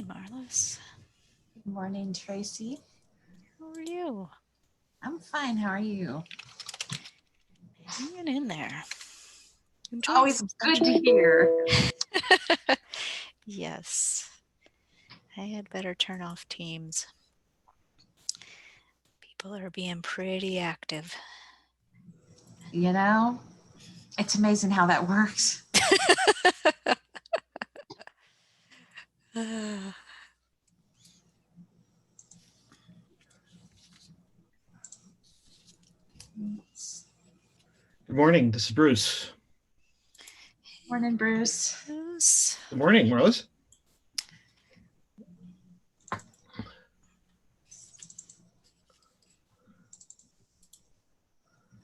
Hey, Marlis. Good morning, Tracy. How are you? I'm fine. How are you? Hanging in there. Enjoying Always some good to sunshine. hear. Yes. I had better turn off Teams. People are being pretty active. You know, it's amazing how that works. Good morning. This is Bruce. Morning, Bruce. Bruce. Good morning, Marlis.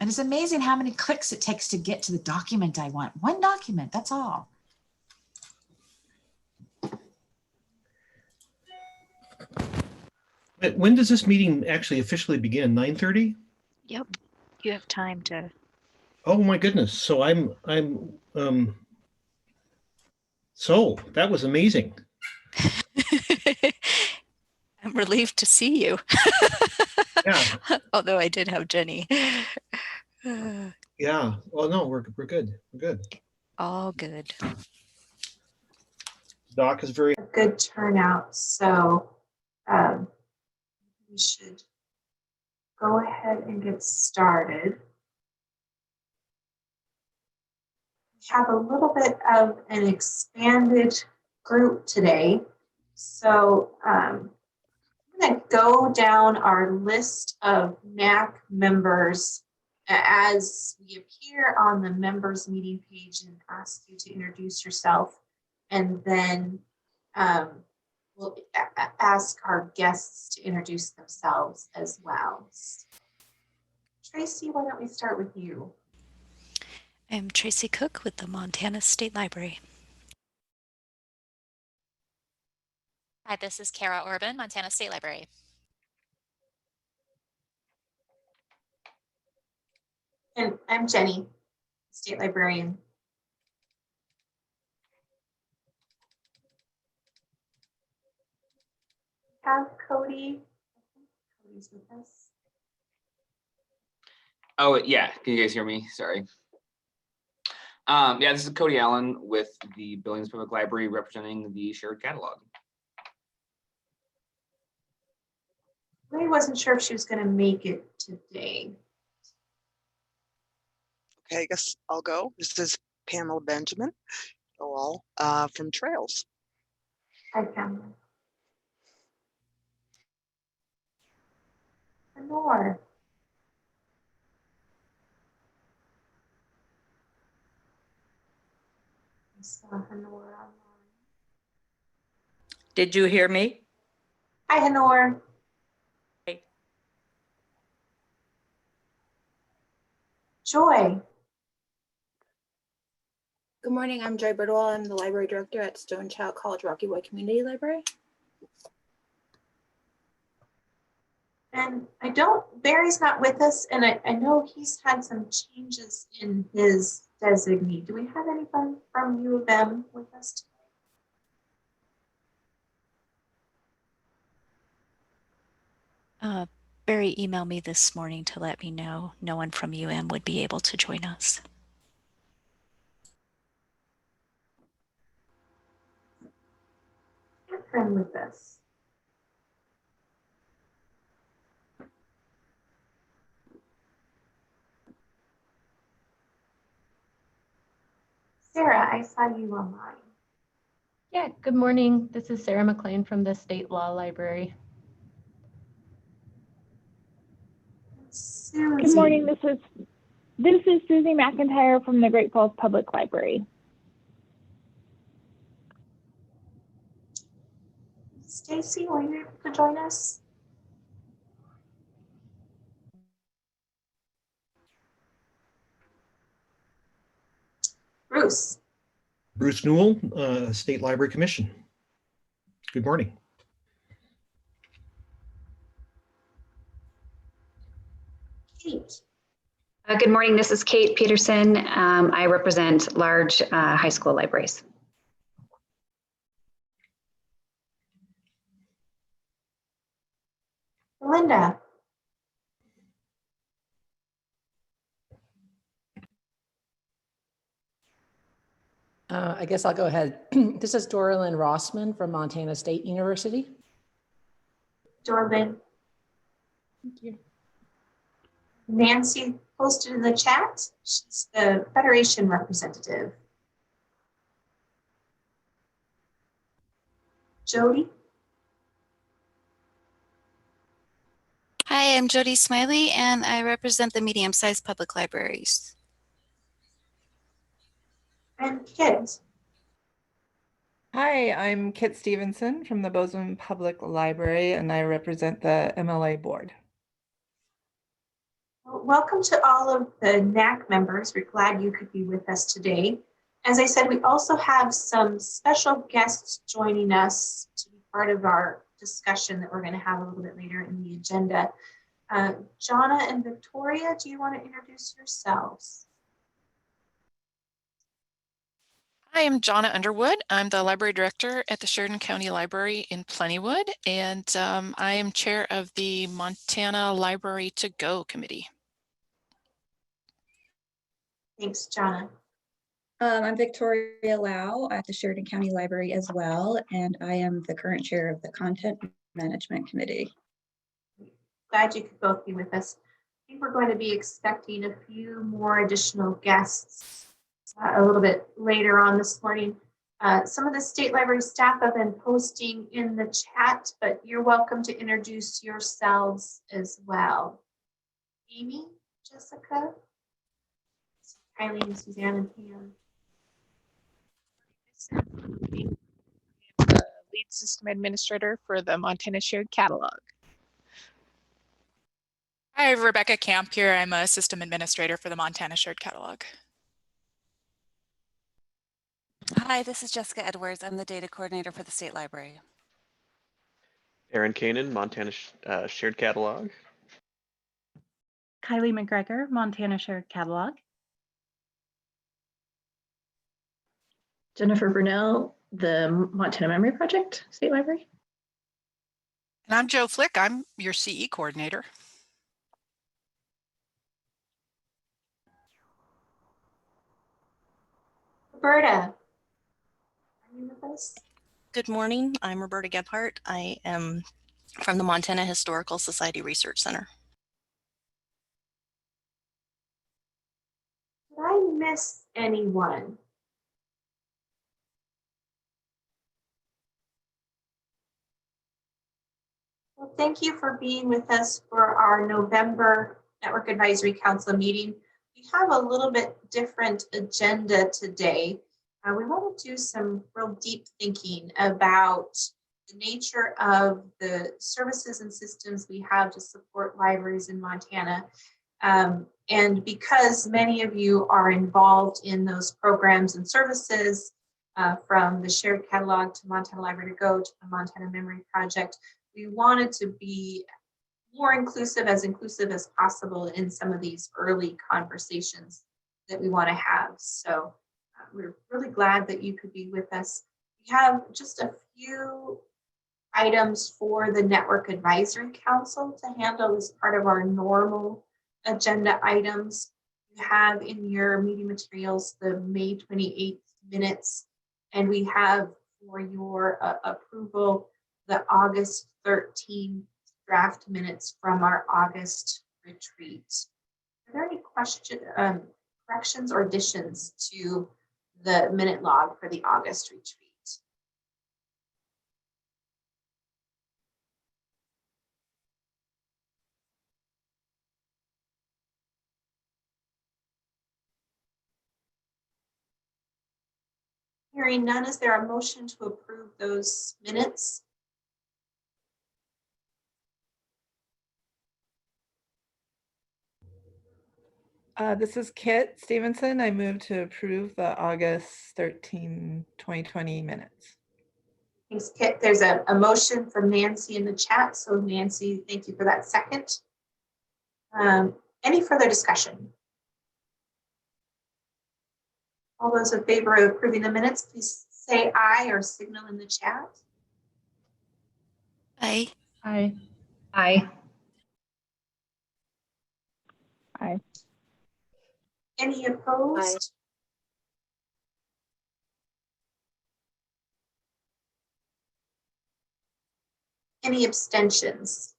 And it's amazing how many clicks it takes to get to the document I want. One document, that's all. When does this meeting actually officially begin? 9:30? Yep. You have time to. Oh my goodness. So so that was amazing. I'm relieved to see you. Yeah. Although I did have Jenny. Yeah. Well, no, we're good. We're good. All good. Doc is very good turnout, so we should go ahead and get started. We have a little bit of an expanded group today, so I'm going to go down our list of NAC members as we appear on the members meeting page and ask you to introduce yourself, and then we'll ask our guests to introduce themselves as well. Tracy, why don't we start with you? I'm Tracy Cook with the Montana State Library. Hi, this is Kara Orban, Montana State Library. And I'm Jenny, State Librarian. Have Cody. Cody's with us. Oh, yeah. Can you guys hear me? Sorry. Yeah, this is Cody Allen with the Billings Public Library representing the shared catalog. I wasn't sure if she was going to make it today. Okay, I guess I'll go. This is Pamela Benjamin, all from Trails. Hi, Pamela. Lenore. I saw Lenore online. Did you hear me? Hi, Lenore. Hey. Joy. Good morning, I'm Joy Birdwell. I'm the library director at Stone Child College Rocky Boy Community Library. And Barry's not with us, and I know he's had some changes in his designee. Do we have anyone from U of M with us today? Barry emailed me this morning to let me know no one from UM would be able to join us. Friend with us. Sarah, I saw you online. Yeah, good morning. This is Sarah McLean from the State Law Library. Susie. Good morning. This is Susie McIntyre from the Great Falls Public Library. Stacy, were you able to join us? Bruce. Bruce Newell, State Library Commission. Good morning. Kate. Good morning. This is Kate Peterson. I represent large high school libraries. Belinda. I guess I'll go ahead. This is Doralyn Rossman from Montana State University. Dorlin. Thank you. Nancy posted in the chat. She's the Federation representative. Jody. Hi, I'm Jody Smiley, and I represent the medium-sized public libraries. And Kit. Hi, I'm Kit Stevenson from the Bozeman Public Library, and I represent the MLA board. Well, welcome to all of the NAC members. We're glad you could be with us today. As I said, we also have some special guests joining us to be part of our discussion that we're going to have a little bit later in the agenda. Jonna and Victoria, do you want to introduce yourselves? Hi, I'm Jonna Underwood. I'm the library director at the Sheridan County Library in Plentywood, and I am chair of the Montana Library to Go committee. Thanks, Jonna. I'm Victoria Lau at the Sheridan County Library as well, and I am the current chair of the Content Management Committee. Glad you could both be with us. I think we're going to be expecting a few more additional guests a little bit later on this morning. Some of the state library staff have been posting in the chat, but you're welcome to introduce yourselves as well. Amy, Jessica, Eileen, Suzanne, and Pam. The lead system administrator for the Montana Shared Catalog. Hi, Rebecca Camp here. I'm a system administrator for the Montana Shared Catalog. Hi, this is Jessica Edwards. I'm the data coordinator for the State Library. Aaron Kanan, Montana Shared Catalog. Kylie McGregor, Montana Shared Catalog. Jennifer Brunell, the Montana Memory Project, State Library. And I'm Joe Flick. I'm your CE coordinator. Roberta, are you with us? Good morning. I'm Roberta Gebhardt. I am from the Montana Historical Society Research Center. Did I miss anyone? Well, thank you for being with us for our November Network Advisory Council meeting. We have a little bit different agenda today. We want to do some real deep thinking about the nature of the services and systems we have to support libraries in Montana. And because many of you are involved in those programs and services, from the Shared Catalog to Montana Library to Go to the Montana Memory Project, we wanted to be more inclusive as possible in some of these early conversations that we want to have. So we're really glad that you could be with us. We have just a few items for the Network Advisory Council to handle as part of our normal agenda items. You have in your meeting materials the May 28th minutes, and we have for your approval the August 13th draft minutes from our August retreat. Are there any corrections or additions to the minute log for the August retreat? Hearing none, is there a motion to approve those minutes? This is Kit Stevenson. I move to approve the August 13, 2020 minutes. Thanks, Kit. There's a motion from Nancy in the chat. So Nancy, thank you for that second. Any further discussion? All those in favor of approving the minutes, please say aye or signal in the chat. Aye. Aye. Aye. Aye. Any opposed? Any abstentions?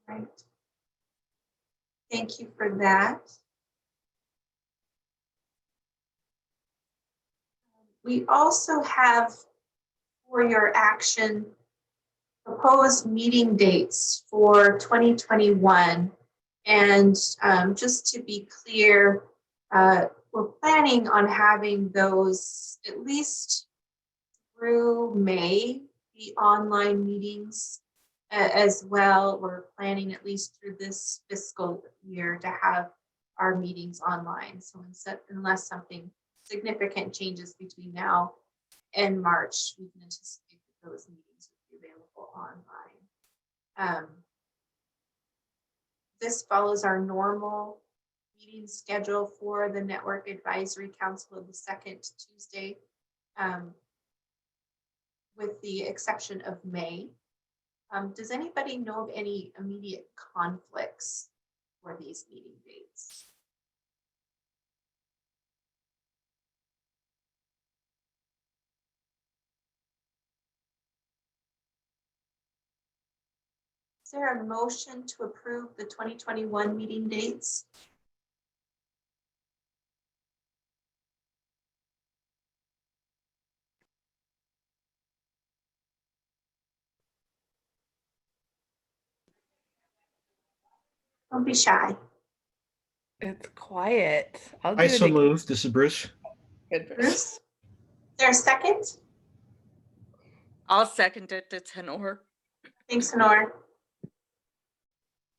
All right. Thank you for that. We also have for your action proposed meeting dates for 2021. And just to be clear, we're planning on having those at least through May, the online meetings as well. We're planning at least through this fiscal year to have our meetings online. So unless something significant changes between now and March, we can anticipate that those meetings will be available online. This follows our normal meeting schedule for the Network Advisory Council of the second Tuesday, with the exception of May. Does anybody know of any immediate conflicts for these meeting dates? Is there a motion to approve the 2021 meeting dates? Don't be shy. It's quiet. I'll do I it so again. move. This is Bruce. Good, Bruce? Is there a second? I'll second it. It's Honor. Thanks, Honor.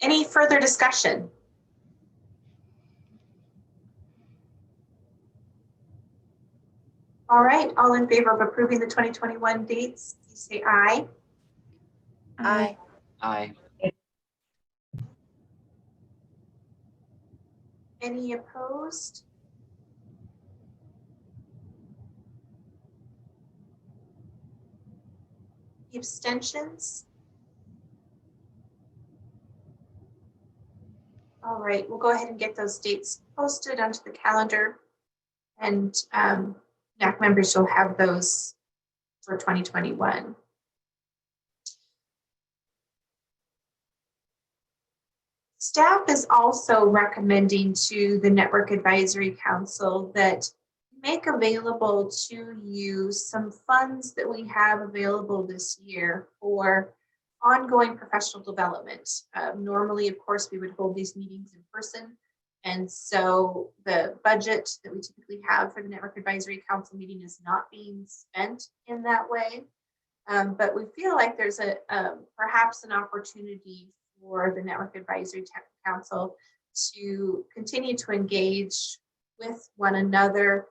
Any further discussion? All right, all in favor of approving the 2021 dates, please say aye. Aye. Aye. Any opposed? Abstentions? All right, we'll go ahead and get those dates posted onto the calendar, and NAC members will have those for 2021. Staff is also recommending to the Network Advisory Council that make available to you some funds that we have available this year for ongoing professional development. Normally, of course, we would hold these meetings in person. And so the budget that we typically have for the Network Advisory Council meeting is not being spent in that way. But we feel like there's perhaps an opportunity for the Network Advisory Council to continue to engage with one another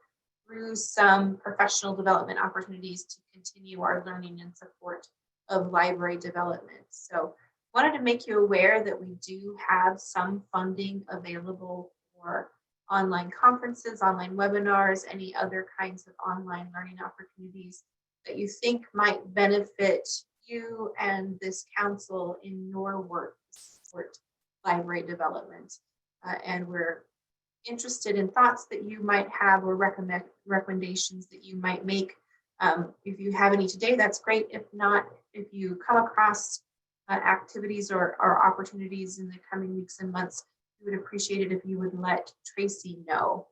through some professional development opportunities to continue our learning and support of library development. So wanted to make you aware that we do have some funding available for online conferences, online webinars, any other kinds of online learning opportunities that you think might benefit you and this council in your work to support library development. And we're interested in thoughts that you might have or recommendations that you might make. If you have any today, that's great. If not, if you come across activities or opportunities in the coming weeks and months, we would appreciate it if you would let Tracy know.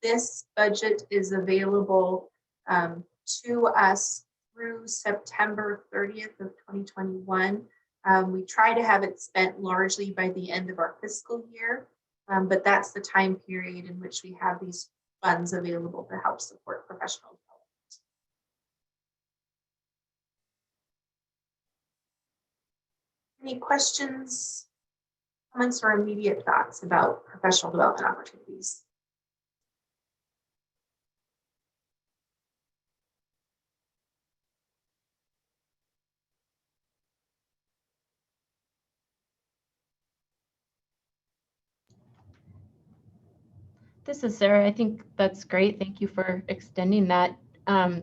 This budget is available to us through September 30th of 2021. We try to have it spent largely by the end of our fiscal year, but that's the time period in which we have these funds available to help support professional development. Any questions, comments, or immediate thoughts about professional development opportunities? This is Sarah. I think that's great. Thank you for extending that. Are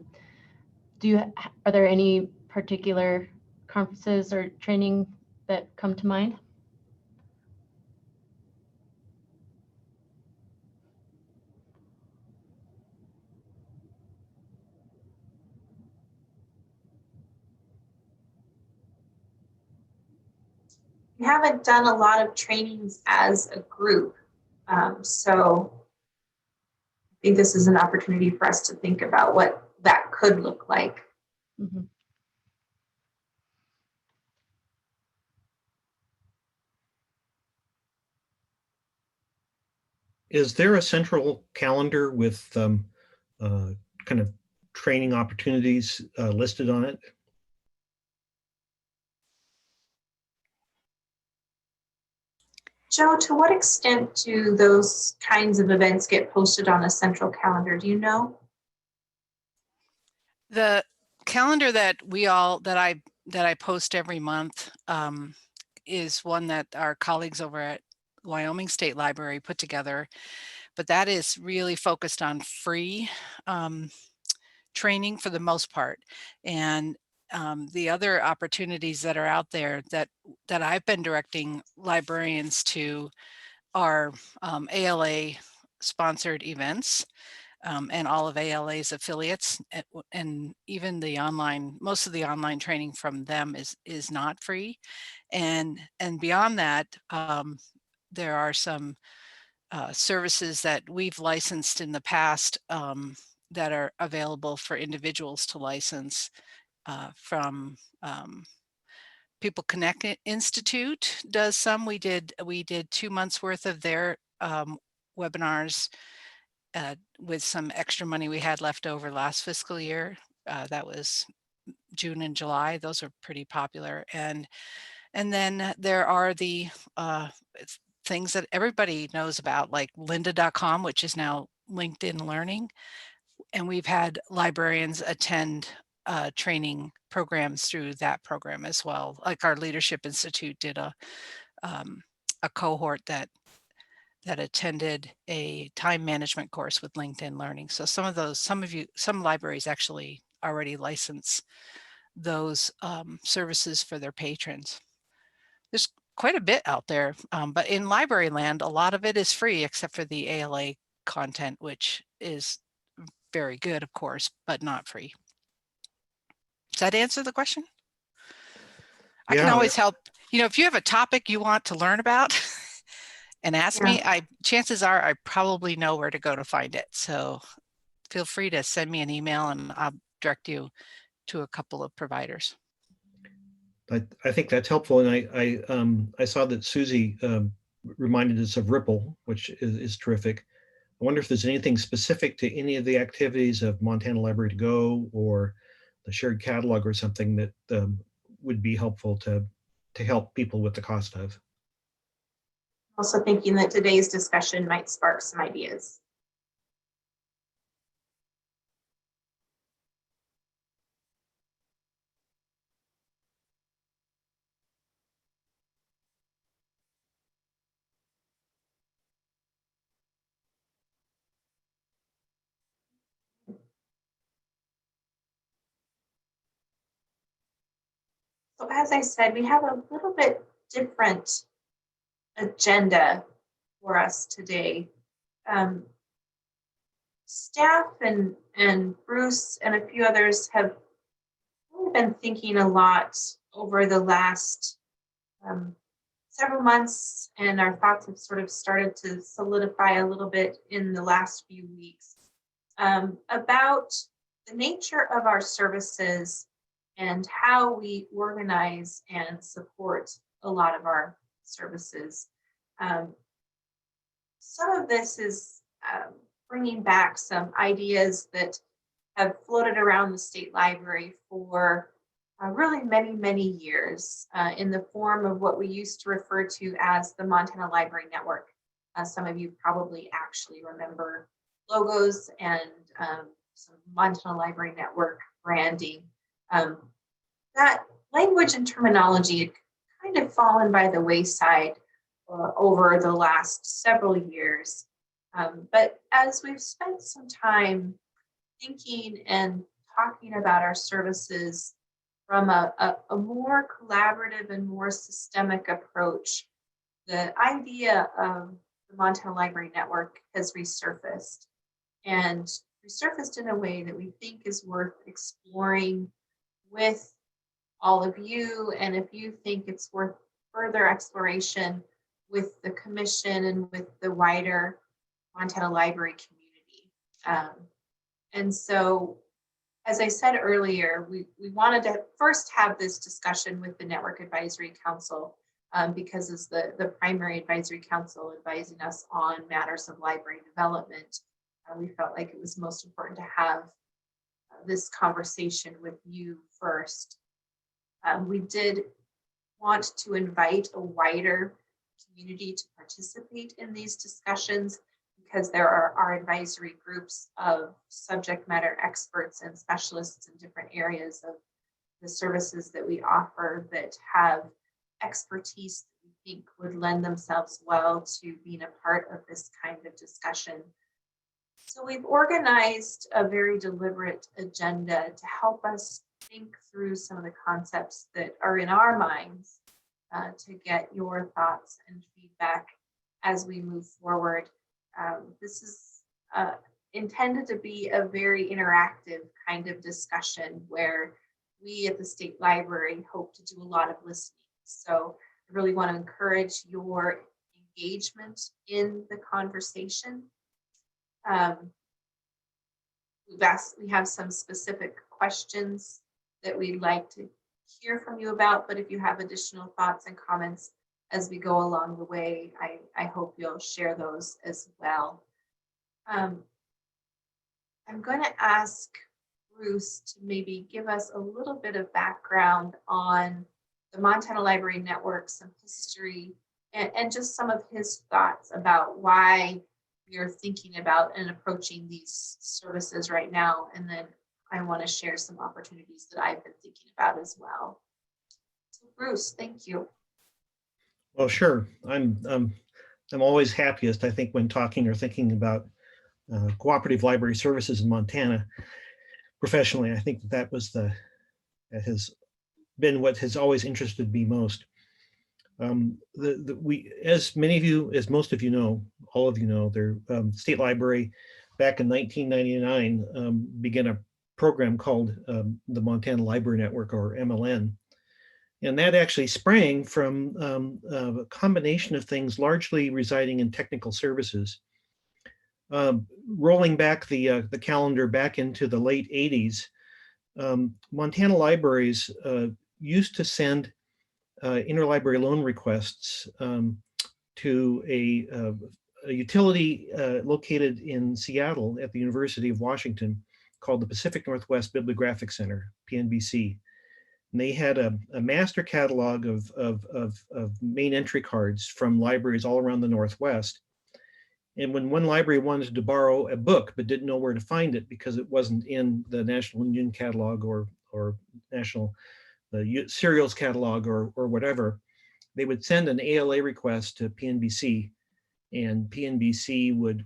there any particular conferences or training that come to mind? We haven't done a lot of trainings as a group. So I think this is an opportunity for us to think about what that could look like. Mm-hmm. Is there a central calendar with kind of training opportunities listed on it? Joe, to what extent do those kinds of events get posted on a central calendar? Do you know? The calendar that I post every month is one that our colleagues over at Wyoming State Library put together, but that is really focused on free training for the most part. And the other opportunities that are out there that I've been directing librarians to are ALA sponsored events. And all of ALA's affiliates, and even the online, most of the online training from them is not free. And beyond that, there are some services that we've licensed in the past that are available for individuals to license from People Connect Institute does some. We did 2 months worth of their webinars with some extra money we had left over last fiscal year. That was June and July. Those are pretty popular. And then there are the things that everybody knows about, like lynda.com, which is now LinkedIn Learning. And we've had librarians attend training programs through that program as well. Like our Leadership Institute did a cohort that attended a time management course with LinkedIn Learning. So some libraries actually already license those services for their patrons. There's quite a bit out there, but in library land, a lot of it is free except for the ALA content, which is very good, of course, but not free. Does that answer the question? I can always help. If you have a topic you want to learn about, and ask me, chances are I probably know where to go to find it. So feel free to send me an email and I'll direct you to a couple of providers. I think that's helpful. And I saw that Susie reminded us of Ripple, which is terrific. I wonder if there's anything specific to any of the activities of Montana Library to Go or the shared catalog or something that would be helpful to help people with the cost of. Also thinking that today's discussion might spark some ideas. So as I said, we have a little bit different agenda for us today. Staff and Bruce and a few others have really been thinking a lot over the last several months, and our thoughts have sort of started to solidify a little bit in the last few weeks about the nature of our services and how we organize and support a lot of our services. Some of this is bringing back some ideas that have floated around the state library for really many, many years in the form of what we used to refer to as the Montana Library Network. Some of you probably actually remember logos and some Montana Library Network branding. That language and terminology had kind of fallen by the wayside over the last several years. But as we've spent some time thinking and talking about our services from a more collaborative and more systemic approach, the idea of the Montana Library Network has resurfaced, and resurfaced in a way that we think is worth exploring with all of you. And if you think it's worth further exploration with the commission and with the wider Montana Library community. And so, as I said earlier, we wanted to first have this discussion with the Network Advisory Council because as the primary advisory council advising us on matters of library development, we felt like it was most important to have this conversation with you first. We did want to invite a wider community to participate in these discussions because there are advisory groups of subject matter experts and specialists in different areas of the services that we offer that have expertise that we think would lend themselves well to being a part of this kind of discussion. So we've organized a very deliberate agenda to help us think through some of the concepts that are in our minds to get your thoughts and feedback as we move forward. This is intended to be a very interactive kind of discussion where we at the State Library hope to do a lot of listening. So I really want to encourage your engagement in the conversation. We have some specific questions that we'd like to hear from you about, but if you have additional thoughts and comments as we go along the way, I hope you'll share those as well. I'm going to ask Bruce to maybe give us a little bit of background on the Montana Library Network, some history, and just some of his thoughts about why you're thinking about and approaching these services right now. And then I want to share some opportunities that I've been thinking about as well. So Bruce, thank you. Well, sure. I'm always happiest, I think, when talking or thinking about cooperative library services in Montana. Professionally, I think that has been what has always interested me most. As most of you know, all of you know, the State Library back in 1999 began a program called the Montana Library Network, or MLN. And that actually sprang from a combination of things largely residing in technical services. Rolling back the calendar back into the late 80s, Montana libraries used to send interlibrary loan requests to a utility located in Seattle at the University of Washington called the Pacific Northwest Bibliographic Center, PNBC. And they had a master catalog of main entry cards from libraries all around the Northwest. And when one library wanted to borrow a book but didn't know where to find it because it wasn't in the National Union catalog or National Serials catalog or whatever, they would send an ALA request to PNBC, and PNBC would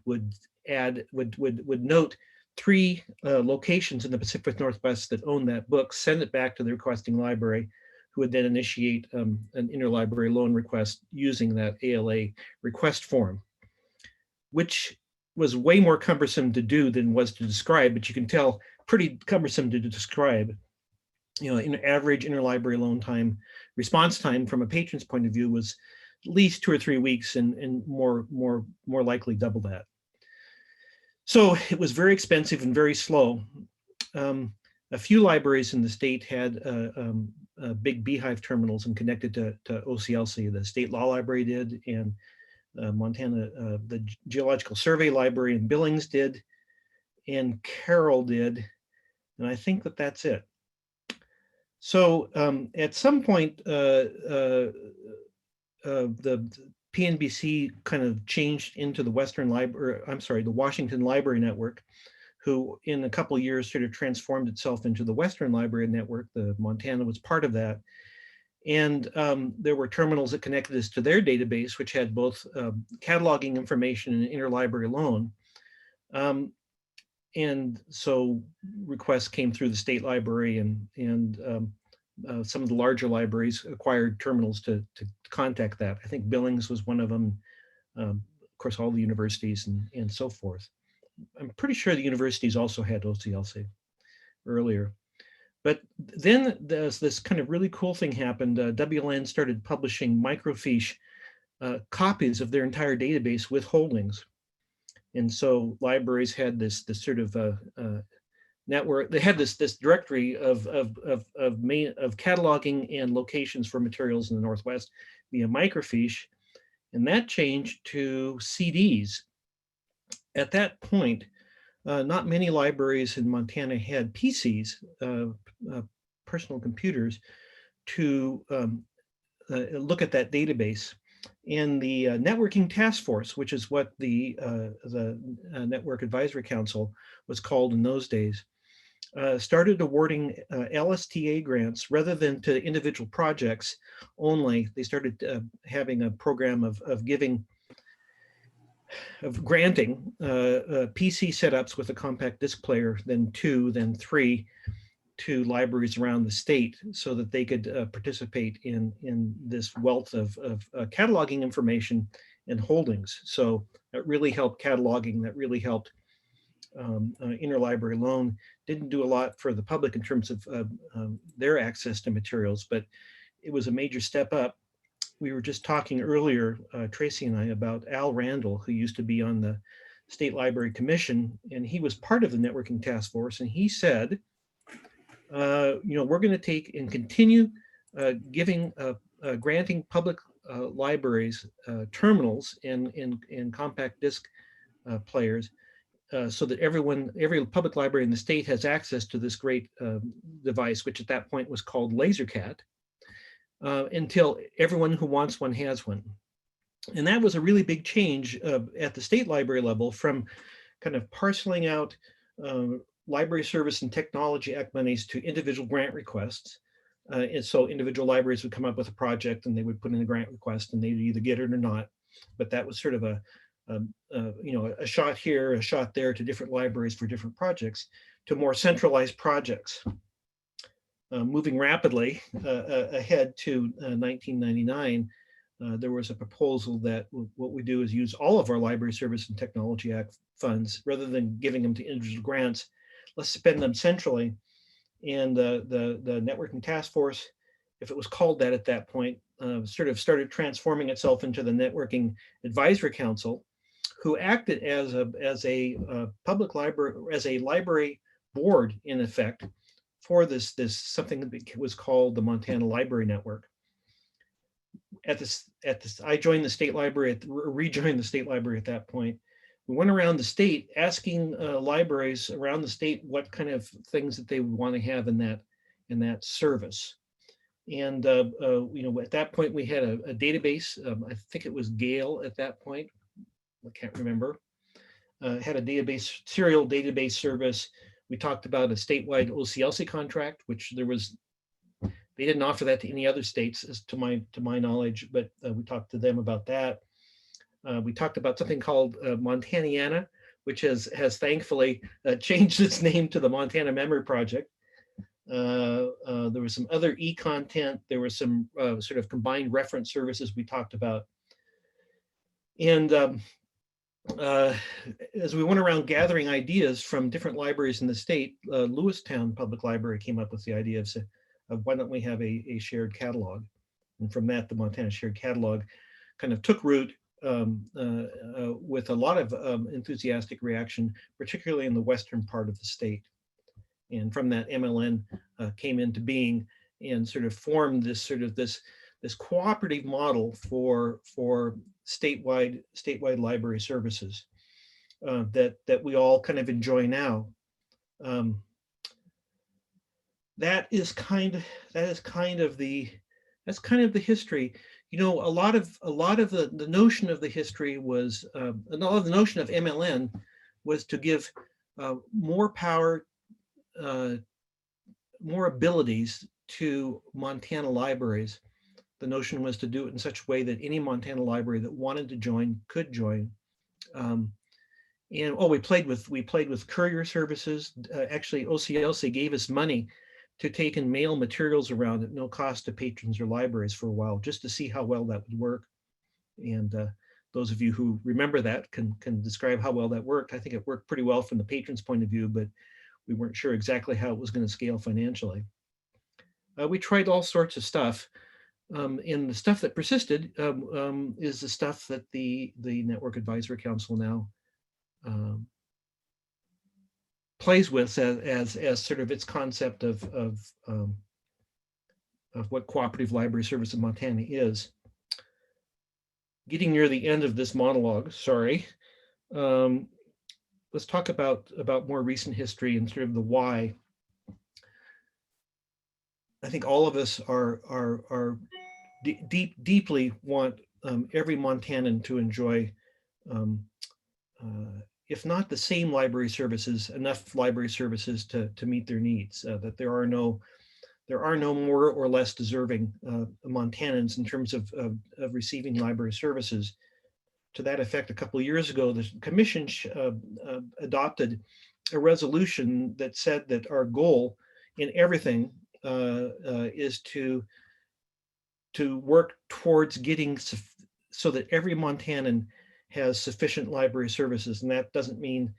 note 3 locations in the Pacific Northwest that own that book, send it back to the requesting library, who would then initiate an interlibrary loan request using that ALA request form, which was way more cumbersome to do than was to describe, but you can tell pretty cumbersome to describe. You know, in average interlibrary loan time, response time from a patron's point of view was at least 2 or 3 weeks, and more likely double that. So it was very expensive and very slow. A few libraries in the state had big beehive terminals and connected to OCLC. The State Law Library did, and Montana, the Geological Survey Library in Billings did, and Carroll did, and I think that's it. So at some point, the PNBC kind of changed into the the Washington Library Network, who in a couple of years sort of transformed itself into the Western Library Network. The Montana was part of that. And there were terminals that connected us to their database, which had both cataloging information and interlibrary loan. And so requests came through the State Library, and some of the larger libraries acquired terminals to contact that. I think Billings was one of them. Of course, all the universities and so forth. I'm pretty sure the universities also had OCLC earlier. But then there's this kind of really cool thing happened. WLN started publishing microfiche copies of their entire database with holdings. And so libraries had this sort of network. They had this directory of cataloging and locations for materials in the Northwest via microfiche, and that changed to CDs. At that point, not many libraries in Montana had PCs, personal computers, to look at that database. And the Networking Task Force, which is what the Network Advisory Council was called in those days, started awarding LSTA grants rather than to individual projects only. They started having a program of granting PC setups with a compact disc player, then 2, then 3, to libraries around the state so that they could participate in this wealth of cataloging information and holdings. So that really helped cataloging, that really helped interlibrary loan. Didn't do a lot for the public in terms of their access to materials, but it was a major step up. We were just talking earlier, Tracy and I, about Al Randall, who used to be on the State Library Commission, and he was part of the Networking Task Force, and he said, we're going to take and continue granting public libraries terminals and compact disc players so that every public library in the state has access to this great device, which at that point was called LaserCat, until everyone who wants one has one. And that was a really big change at the state library level, from kind of parceling out Library Service and Technology Act monies to individual grant requests. And so individual libraries would come up with a project and they would put in a grant request and they'd either get it or not. But that was sort of a shot here, a shot there to different libraries for different projects, to more centralized projects. Moving rapidly ahead to 1999, there was a proposal that what we do is use all of our Library Service and Technology Act funds rather than giving them to individual grants. Let's spend them centrally. And the Networking Task Force, if it was called that at that point, sort of started transforming itself into the Networking Advisory Council, who acted as a public library, as a library board in effect for this something that was called the Montana Library Network. I joined the state library, rejoined the state library at that point. We went around the state asking libraries around the state what kind of things that they would want to have in that service. And at that point we had a database. I think it was Gale at that point. I can't remember. Had a database, serial database service. We talked about a statewide OCLC contract, which they didn't offer that to any other states, as to my knowledge, but we talked to them about that. We talked about something called Montaniana, which has thankfully changed its name to the Montana Memory Project. There was some other e-content. There were some sort of combined reference services we talked about. And as we went around gathering ideas from different libraries in the state, Lewistown Public Library came up with the idea of why don't we have a shared catalog? And from that, the Montana Shared Catalog kind of took root with a lot of enthusiastic reaction, particularly in the western part of the state. And from that, MLN came into being and sort of formed this cooperative model for statewide library services that we all kind of enjoy now. That is kind of the history. A lot of the notion of the history was, a lot of the notion of MLN was to give more power, more abilities to Montana libraries. The notion was to do it in such a way that any Montana library that wanted to join could join. We played with courier services. Actually, OCLC gave us money to take and mail materials around at no cost to patrons or libraries for a while, just to see how well that would work. And those of you who remember that can describe how well that worked. I think it worked pretty well from the patron's point of view, but we weren't sure exactly how it was going to scale financially. We tried all sorts of stuff. And the stuff that persisted is the stuff that the Network Advisory Council now plays with as sort of its concept of what cooperative library service in Montana is. Getting near the end of this monologue, sorry. Let's talk about more recent history and sort of the why. I think all of us are deeply want every Montanan to enjoy, if not the same library services, enough library services to meet their needs. That there are no more or less deserving Montanans in terms of receiving library services. To that effect, a couple of years ago, the commission adopted a resolution that said that our goal in everything is to work towards getting so that every Montanan has sufficient library services. And that doesn't mean,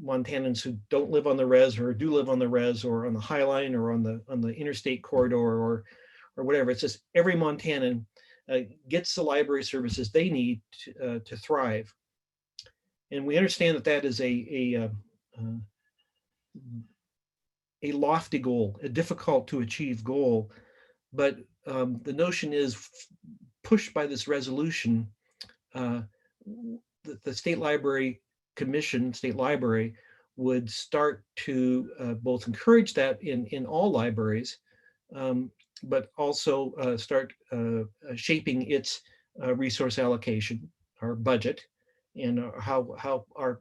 Montanans who don't live on the res or do live on the res or on the High Line or on the interstate corridor or whatever. It's just every Montanan gets the library services they need to thrive. And we understand that that is a lofty goal, a difficult to achieve goal, but the notion is pushed by this resolution. The State Library Commission, State Library, would start to both encourage that in all libraries, but also start shaping its resource allocation, our budget, and how our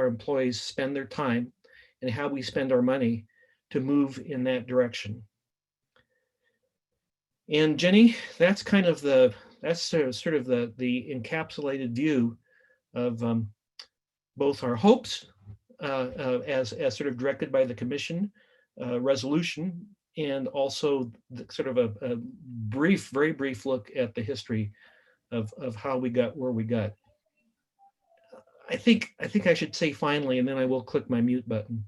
employees spend their time and how we spend our money to move in that direction. And Jenny, that's kind of the encapsulated view of both our hopes as sort of directed by the commission resolution, and also the sort of a very brief look at the history of how we got where we got. I think I should say finally, and then I will click my mute button.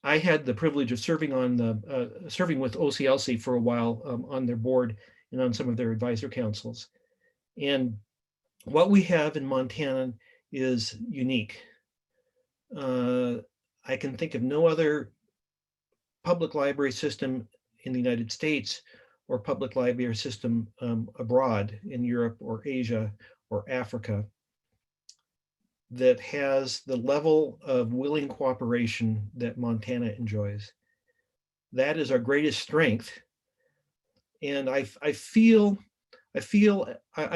I had the privilege of serving with OCLC for a while on their board and on some of their advisor councils. And what we have in Montana is unique. I can think of no other public library system in the United States or public library system abroad in Europe or Asia or Africa that has the level of willing cooperation that Montana enjoys. That is our greatest strength. And I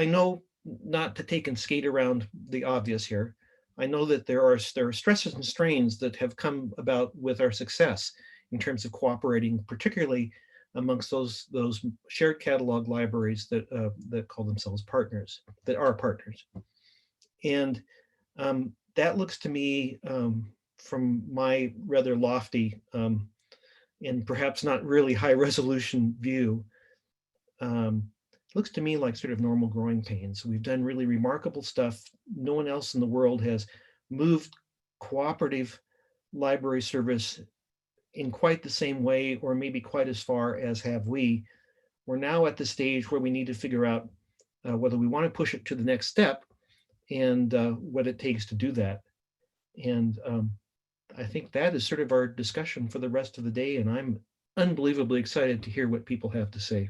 know not to take and skate around the obvious here. I know that there are stresses and strains that have come about with our success in terms of cooperating, particularly amongst those shared catalog libraries that call themselves partners, that are partners. And that looks to me, from my rather lofty and perhaps not really high resolution view, looks to me like sort of normal growing pains. We've done really remarkable stuff. No one else in the world has moved cooperative library service in quite the same way, or maybe quite as far as have we. We're now at the stage where we need to figure out whether we want to push it to the next step and what it takes to do that. And I think that is sort of our discussion for the rest of the day, and I'm unbelievably excited to hear what people have to say.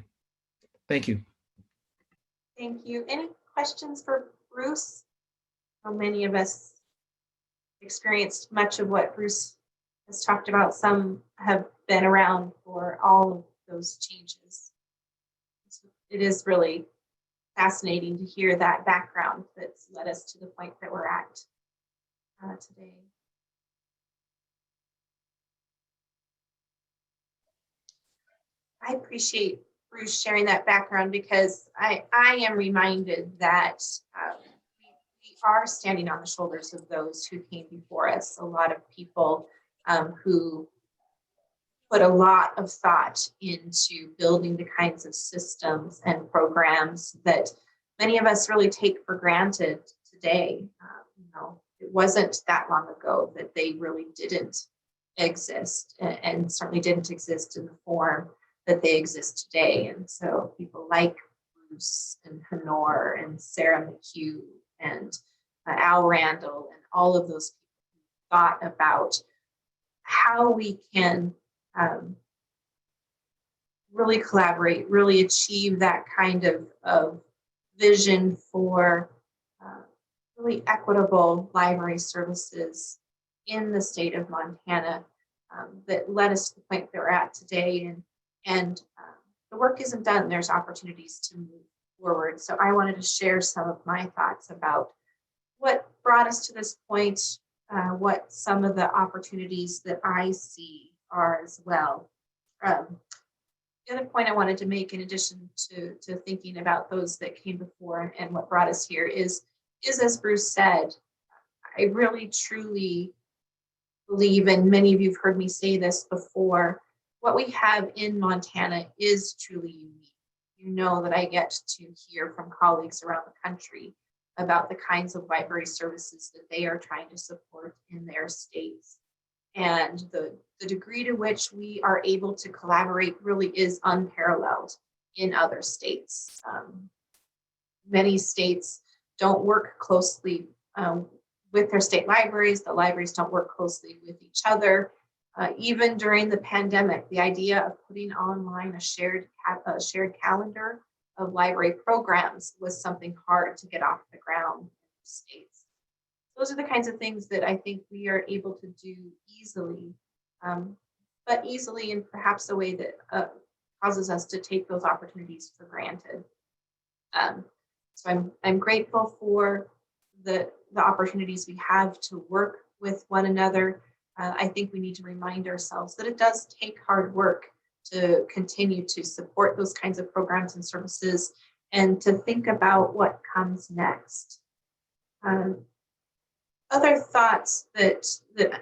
Thank you. Thank you. Any questions for Bruce? How many of us experienced much of what Bruce has talked about? Some have been around for all of those changes. It is really fascinating to hear that background that's led us to the point that we're at today. I appreciate Bruce sharing that background, because I am reminded that we are standing on the shoulders of those who came before us. A lot of people who put a lot of thought into building the kinds of systems and programs that many of us really take for granted today. It wasn't that long ago that they really didn't exist, and certainly didn't exist in the form that they exist today. And so people like Bruce and Honor and Sarah McHugh and Al Randall and all of those people thought about how we can really collaborate, really achieve that kind of vision for really equitable library services in the state of Montana that led us to the point that we're at today. And the work isn't done. There's opportunities to move forward. So I wanted to share some of my thoughts about what brought us to this point, what some of the opportunities that I see are as well. The other point I wanted to make, in addition to thinking about those that came before and what brought us here, is as Bruce said, I really truly believe, and many of you have heard me say this before, what we have in Montana is truly unique. You know that I get to hear from colleagues around the country about the kinds of library services that they are trying to support in their states. And the degree to which we are able to collaborate really is unparalleled in other states. Many states don't work closely with their state libraries. The libraries don't work closely with each other. Even during the pandemic, the idea of putting online a shared calendar of library programs was something hard to get off the ground in the states. Those are the kinds of things that I think we are able to do easily, but easily in perhaps a way that causes us to take those opportunities for granted. So I'm grateful for the opportunities we have to work with one another. I think we need to remind ourselves that it does take hard work to continue to support those kinds of programs and services, and to think about what comes next. Other thoughts that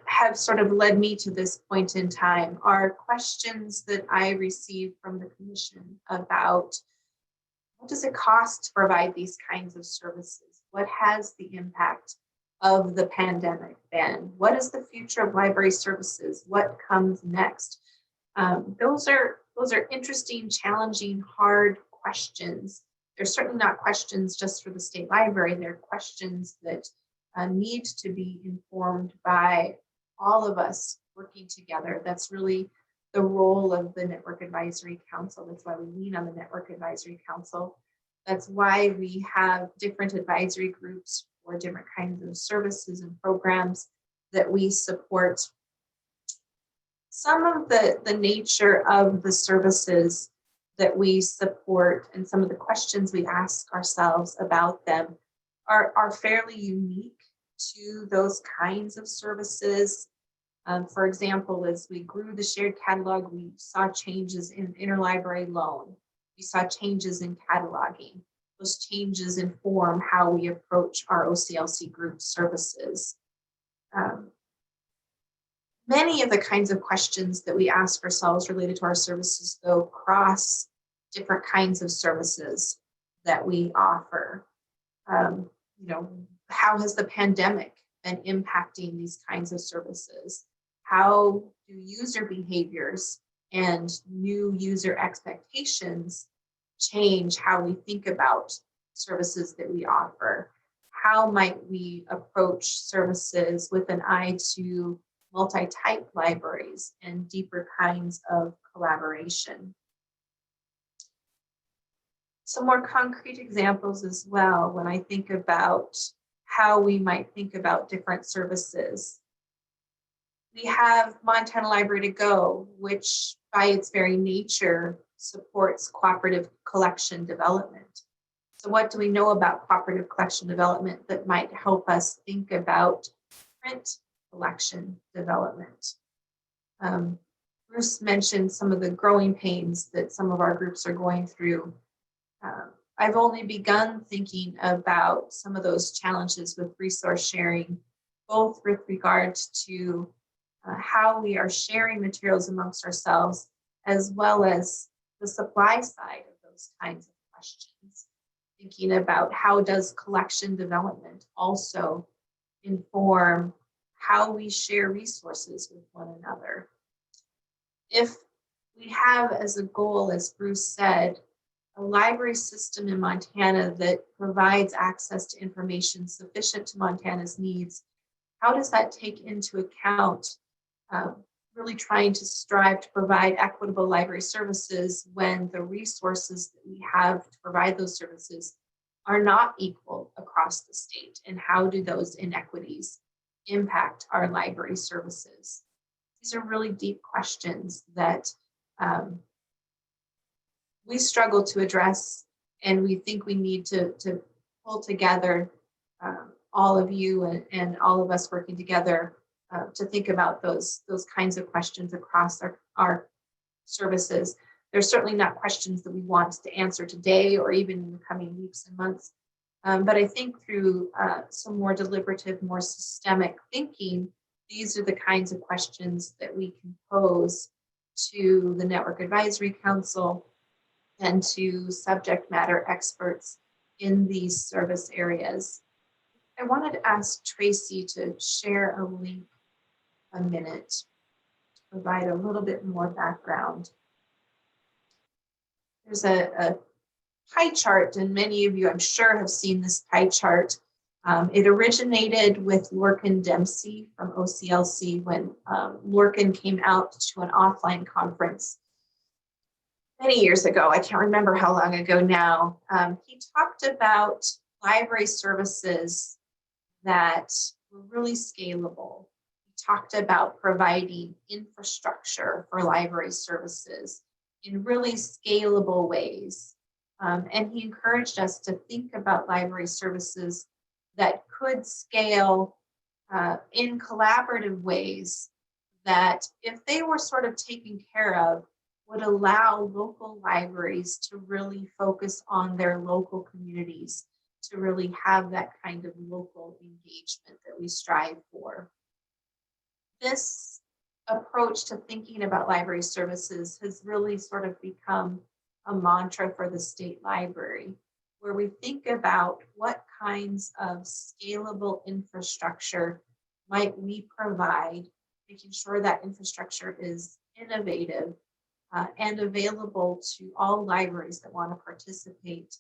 have sort of led me to this point in time are questions that I received from the Commission about what does it cost to provide these kinds of services? What has the impact of the pandemic been? What is the future of library services? What comes next? Those are interesting, challenging, hard questions. They're certainly not questions just for the state library. They're questions that need to be informed by all of us working together. That's really the role of the Network Advisory Council. That's why we lean on the Network Advisory Council. That's why we have different advisory groups for different kinds of services and programs that we support. Some of the nature of the services that we support and some of the questions we ask ourselves about them are fairly unique to those kinds of services. For example, as we grew the shared catalog, we saw changes in interlibrary loan. We saw changes in cataloging. Those changes inform how we approach our OCLC group services. Many of the kinds of questions that we ask ourselves related to our services, though, cross different kinds of services that we offer. How has the pandemic been impacting these kinds of services? How do user behaviors and new user expectations change how we think about services that we offer? How might we approach services with an eye to multi-type libraries and deeper kinds of collaboration? Some more concrete examples as well when I think about how we might think about different services. We have Montana Library to Go, which by its very nature supports cooperative collection development. So what do we know about cooperative collection development that might help us think about print collection development? Bruce mentioned some of the growing pains that some of our groups are going through. I've only begun thinking about some of those challenges with resource sharing, both with regard to how we are sharing materials amongst ourselves, as well as the supply side of those kinds of questions. Thinking about how does collection development also inform how we share resources with one another. If we have as a goal, as Bruce said, a library system in Montana that provides access to information sufficient to Montana's needs, how does that take into account really trying to strive to provide equitable library services when the resources that we have to provide those services are not equal across the state? And how do those inequities impact our library services? These are really deep questions that we struggle to address, and we think we need to pull together all of you and all of us working together to think about those kinds of questions across our services. They're certainly not questions that we want to answer today or even in the coming weeks and months. But I think through some more deliberative, more systemic thinking, these are the kinds of questions that we can pose to the Network Advisory Council and to subject matter experts in these service areas. I wanted to ask Tracy to share a link a minute to provide a little bit more background. There's a pie chart, and many of you, I'm sure, have seen this pie chart. It originated with Lorcan Dempsey from OCLC when Lorcan came out to an offline conference many years ago. I can't remember how long ago now. He talked about library services that were really scalable. He talked about providing infrastructure for library services in really scalable ways. And he encouraged us to think about library services that could scale in collaborative ways that, if they were sort of taken care of, would allow local libraries to really focus on their local communities, to really have that kind of local engagement that we strive for. This approach to thinking about library services has really sort of become a mantra for the state library, where we think about what kinds of scalable infrastructure might we provide, making sure that infrastructure is innovative and available to all libraries that want to participate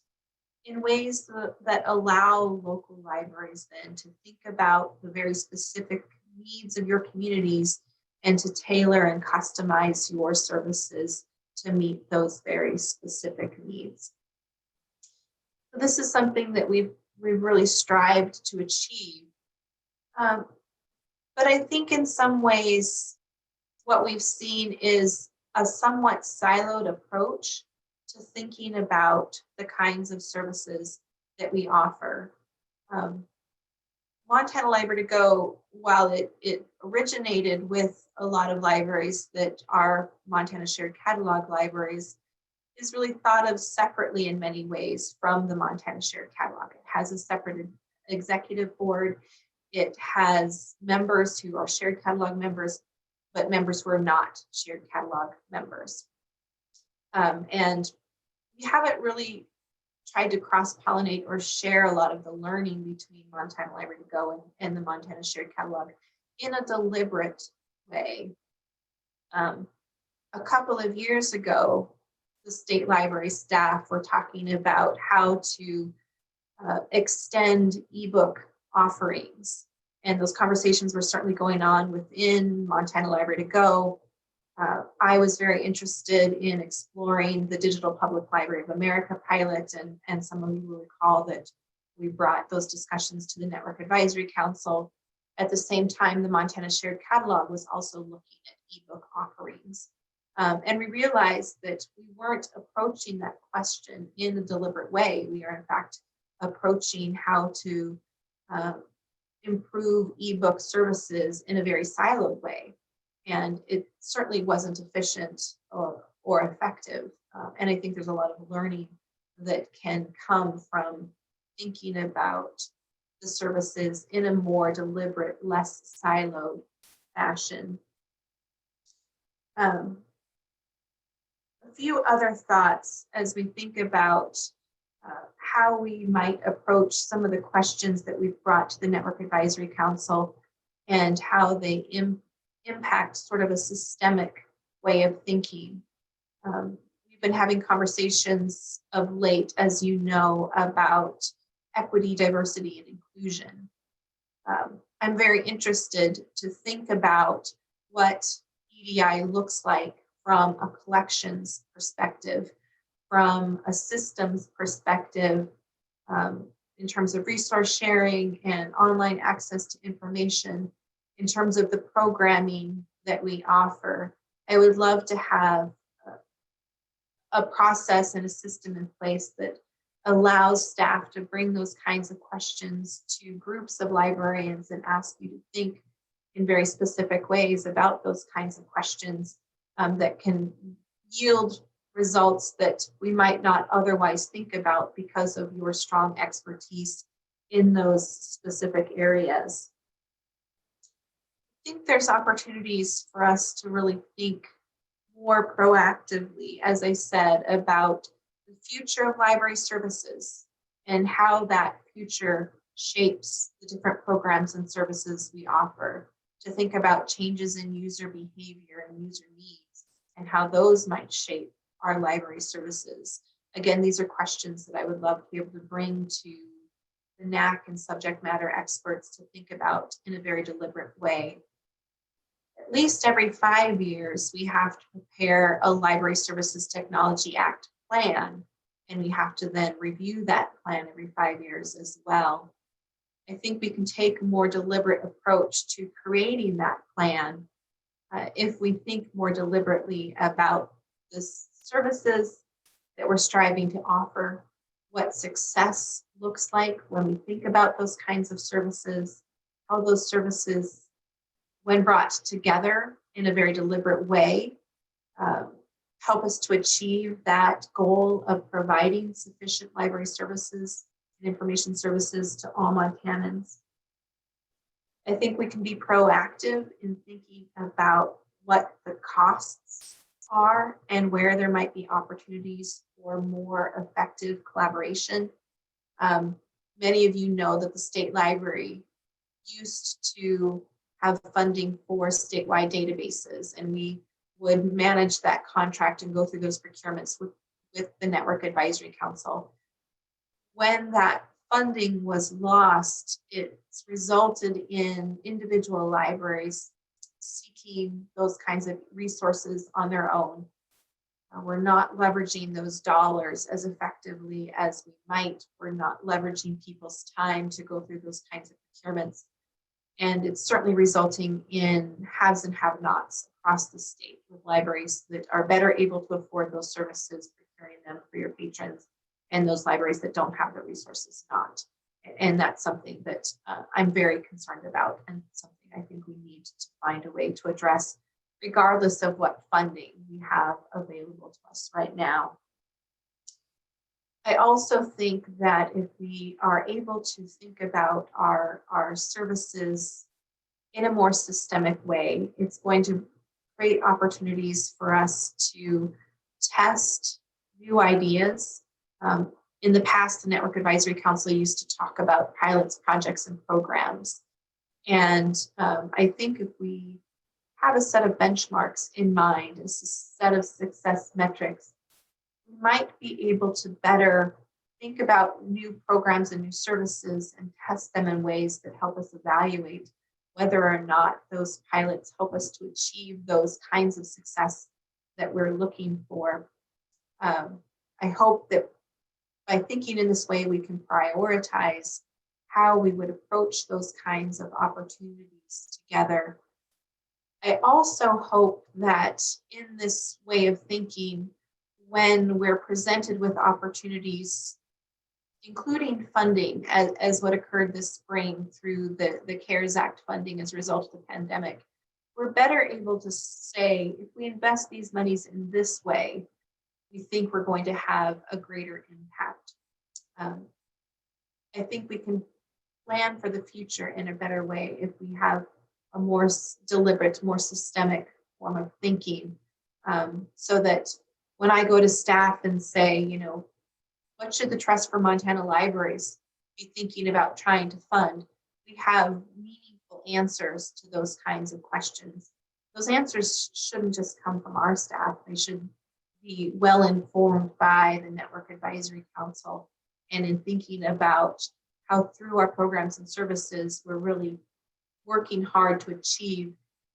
in ways that allow local libraries then to think about the very specific needs of your communities and to tailor and customize your services to meet those very specific needs. So this is something that we've really strived to achieve. But I think in some ways, what we've seen is a somewhat siloed approach to thinking about the kinds of services that we offer. Montana Library to Go, while it originated with a lot of libraries that are Montana Shared Catalog libraries, is really thought of separately in many ways from the Montana Shared Catalog. It has a separate executive board. It has members who are Shared Catalog members, but members who are not Shared Catalog members. And we haven't really tried to cross-pollinate or share a lot of the learning between Montana Library to Go and the Montana Shared Catalog in a deliberate way. A couple of years ago, the state library staff were talking about how to extend ebook offerings. And those conversations were certainly going on within Montana Library to Go. I was very interested in exploring the Digital Public Library of America pilot, and some of you will recall that we brought those discussions to the Network Advisory Council. At the same time, the Montana Shared Catalog was also looking at ebook offerings. And we realized that we weren't approaching that question in a deliberate way. We are in fact approaching how to improve ebook services in a very siloed way. And it certainly wasn't efficient or effective. And I think there's a lot of learning that can come from thinking about the services in a more deliberate, less siloed fashion. A few other thoughts as we think about how we might approach some of the questions that we've brought to the Network Advisory Council and how they impact sort of a systemic way of thinking. We've been having conversations of late, as you know, about equity, diversity, and inclusion. I'm very interested to think about what EDI looks like from a collections perspective, from a systems perspective, in terms of resource sharing and online access to information, in terms of the programming that we offer. I would love to have a process and a system in place that allows staff to bring those kinds of questions to groups of librarians and ask you to think in very specific ways about those kinds of questions that can yield results that we might not otherwise think about because of your strong expertise in those specific areas. I think there's opportunities for us to really think more proactively, as I said, about the future of library services and how that future shapes the different programs and services we offer, to think about changes in user behavior and user needs and how those might shape our library services. Again, these are questions that I would love to be able to bring to the NAC and subject matter experts to think about in a very deliberate way. At least every 5 years, we have to prepare a Library Services Technology Act plan, and we have to then review that plan every 5 years as well. I think we can take a more deliberate approach to creating that plan if we think more deliberately about the services that we're striving to offer, what success looks like when we think about those kinds of services, how those services, when brought together in a very deliberate way, help us to achieve that goal of providing sufficient library services and information services to all Montanans. I think we can be proactive in thinking about what the costs are and where there might be opportunities for more effective collaboration. Many of you know that the State Library used to have funding for statewide databases, and we would manage that contract and go through those procurements with the Network Advisory Council. When that funding was lost, it's resulted in individual libraries seeking those kinds of resources on their own. We're not leveraging those dollars as effectively as we might. We're not leveraging people's time to go through those kinds of procurements. And it's certainly resulting in haves and have-nots across the state, with libraries that are better able to afford those services, procuring them for your patrons, and those libraries that don't have the resources not. And that's something that I'm very concerned about, and something I think we need to find a way to address, regardless of what funding we have available to us right now. I also think that if we are able to think about our services in a more systemic way, it's going to create opportunities for us to test new ideas. In the past, the Network Advisory Council used to talk about pilots, projects, and programs. And I think if we have a set of benchmarks in mind, a set of success metrics, we might be able to better think about new programs and new services and test them in ways that help us evaluate whether or not those pilots help us to achieve those kinds of success that we're looking for. I hope that by thinking in this way, we can prioritize how we would approach those kinds of opportunities together. I also hope that in this way of thinking, when we're presented with opportunities, including funding, as what occurred this spring through the CARES Act funding as a result of the pandemic, we're better able to say, if we invest these monies in this way, we think we're going to have a greater impact. I think we can plan for the future in a better way if we have a more deliberate, more systemic form of thinking so that when I go to staff and say, you know, what should the Trust for Montana Libraries be thinking about trying to fund, we have meaningful answers to those kinds of questions. Those answers shouldn't just come from our staff. They should be well informed by the Network Advisory Council, and in thinking about how through our programs and services, we're really working hard to achieve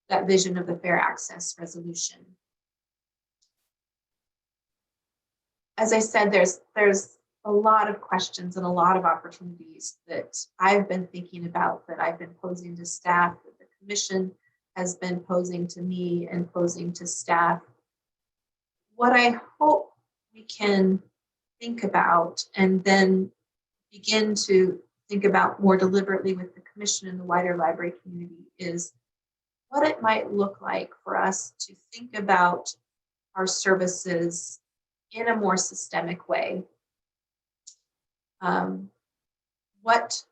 that vision of the fair access resolution. As I said, there's a lot of questions and a lot of opportunities that I've been thinking about, that I've been posing to staff, that the commission has been posing to me and posing to staff. What I hope we can think about and then begin to think about more deliberately with the commission and the wider library community is what it might look like for us to think about our services in a more systemic way. What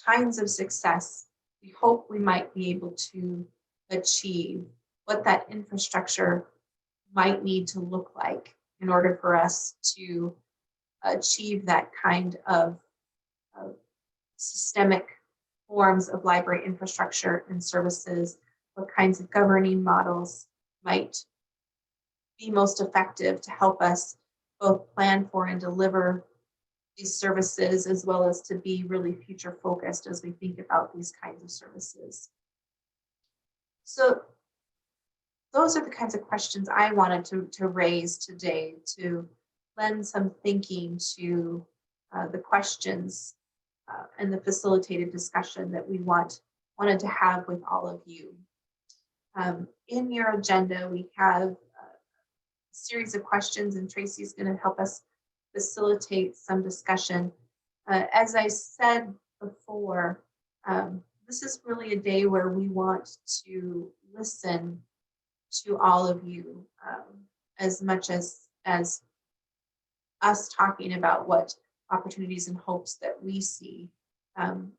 kinds of success we hope we might be able to achieve, what that infrastructure might need to look like in order for us to achieve that kind of systemic forms of library infrastructure and services, what kinds of governing models might be most effective to help us both plan for and deliver these services, as well as to be really future focused as we think about these kinds of services. So those are the kinds of questions I wanted to raise today, to lend some thinking to the questions and the facilitated discussion that we wanted to have with all of you. In your agenda, we have a series of questions, and Tracy's going to help us facilitate some discussion. As I said before, this is really a day where we want to listen to all of you as much as us talking about what opportunities and hopes that we see.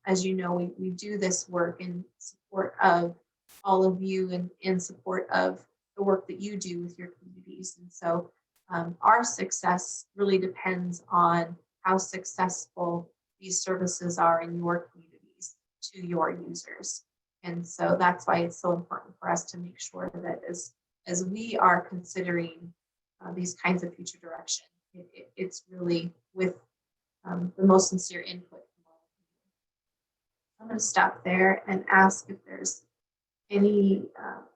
As you know, we do this work in support of all of you and in support of the work that you do with your communities. And so our success really depends on how successful these services are in your communities to your users. And so that's why it's so important for us to make sure that as we are considering these kinds of future direction, it's really with the most sincere input from all of you. I'm going to stop there and ask if there's any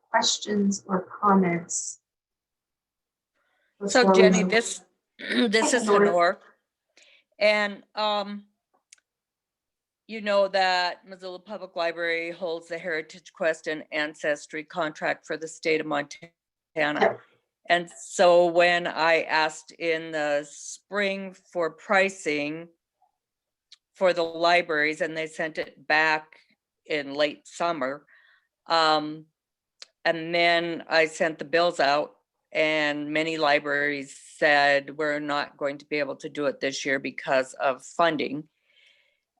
questions or comments. So Jenny, this is Honor. And you know that Missoula Public Library holds the Heritage Quest and Ancestry contract for the state of Montana. Yep. And so when I asked in the spring for pricing for the libraries, and they sent it back in late summer, and then I sent the bills out, and many libraries said we're not going to be able to do it this year because of funding.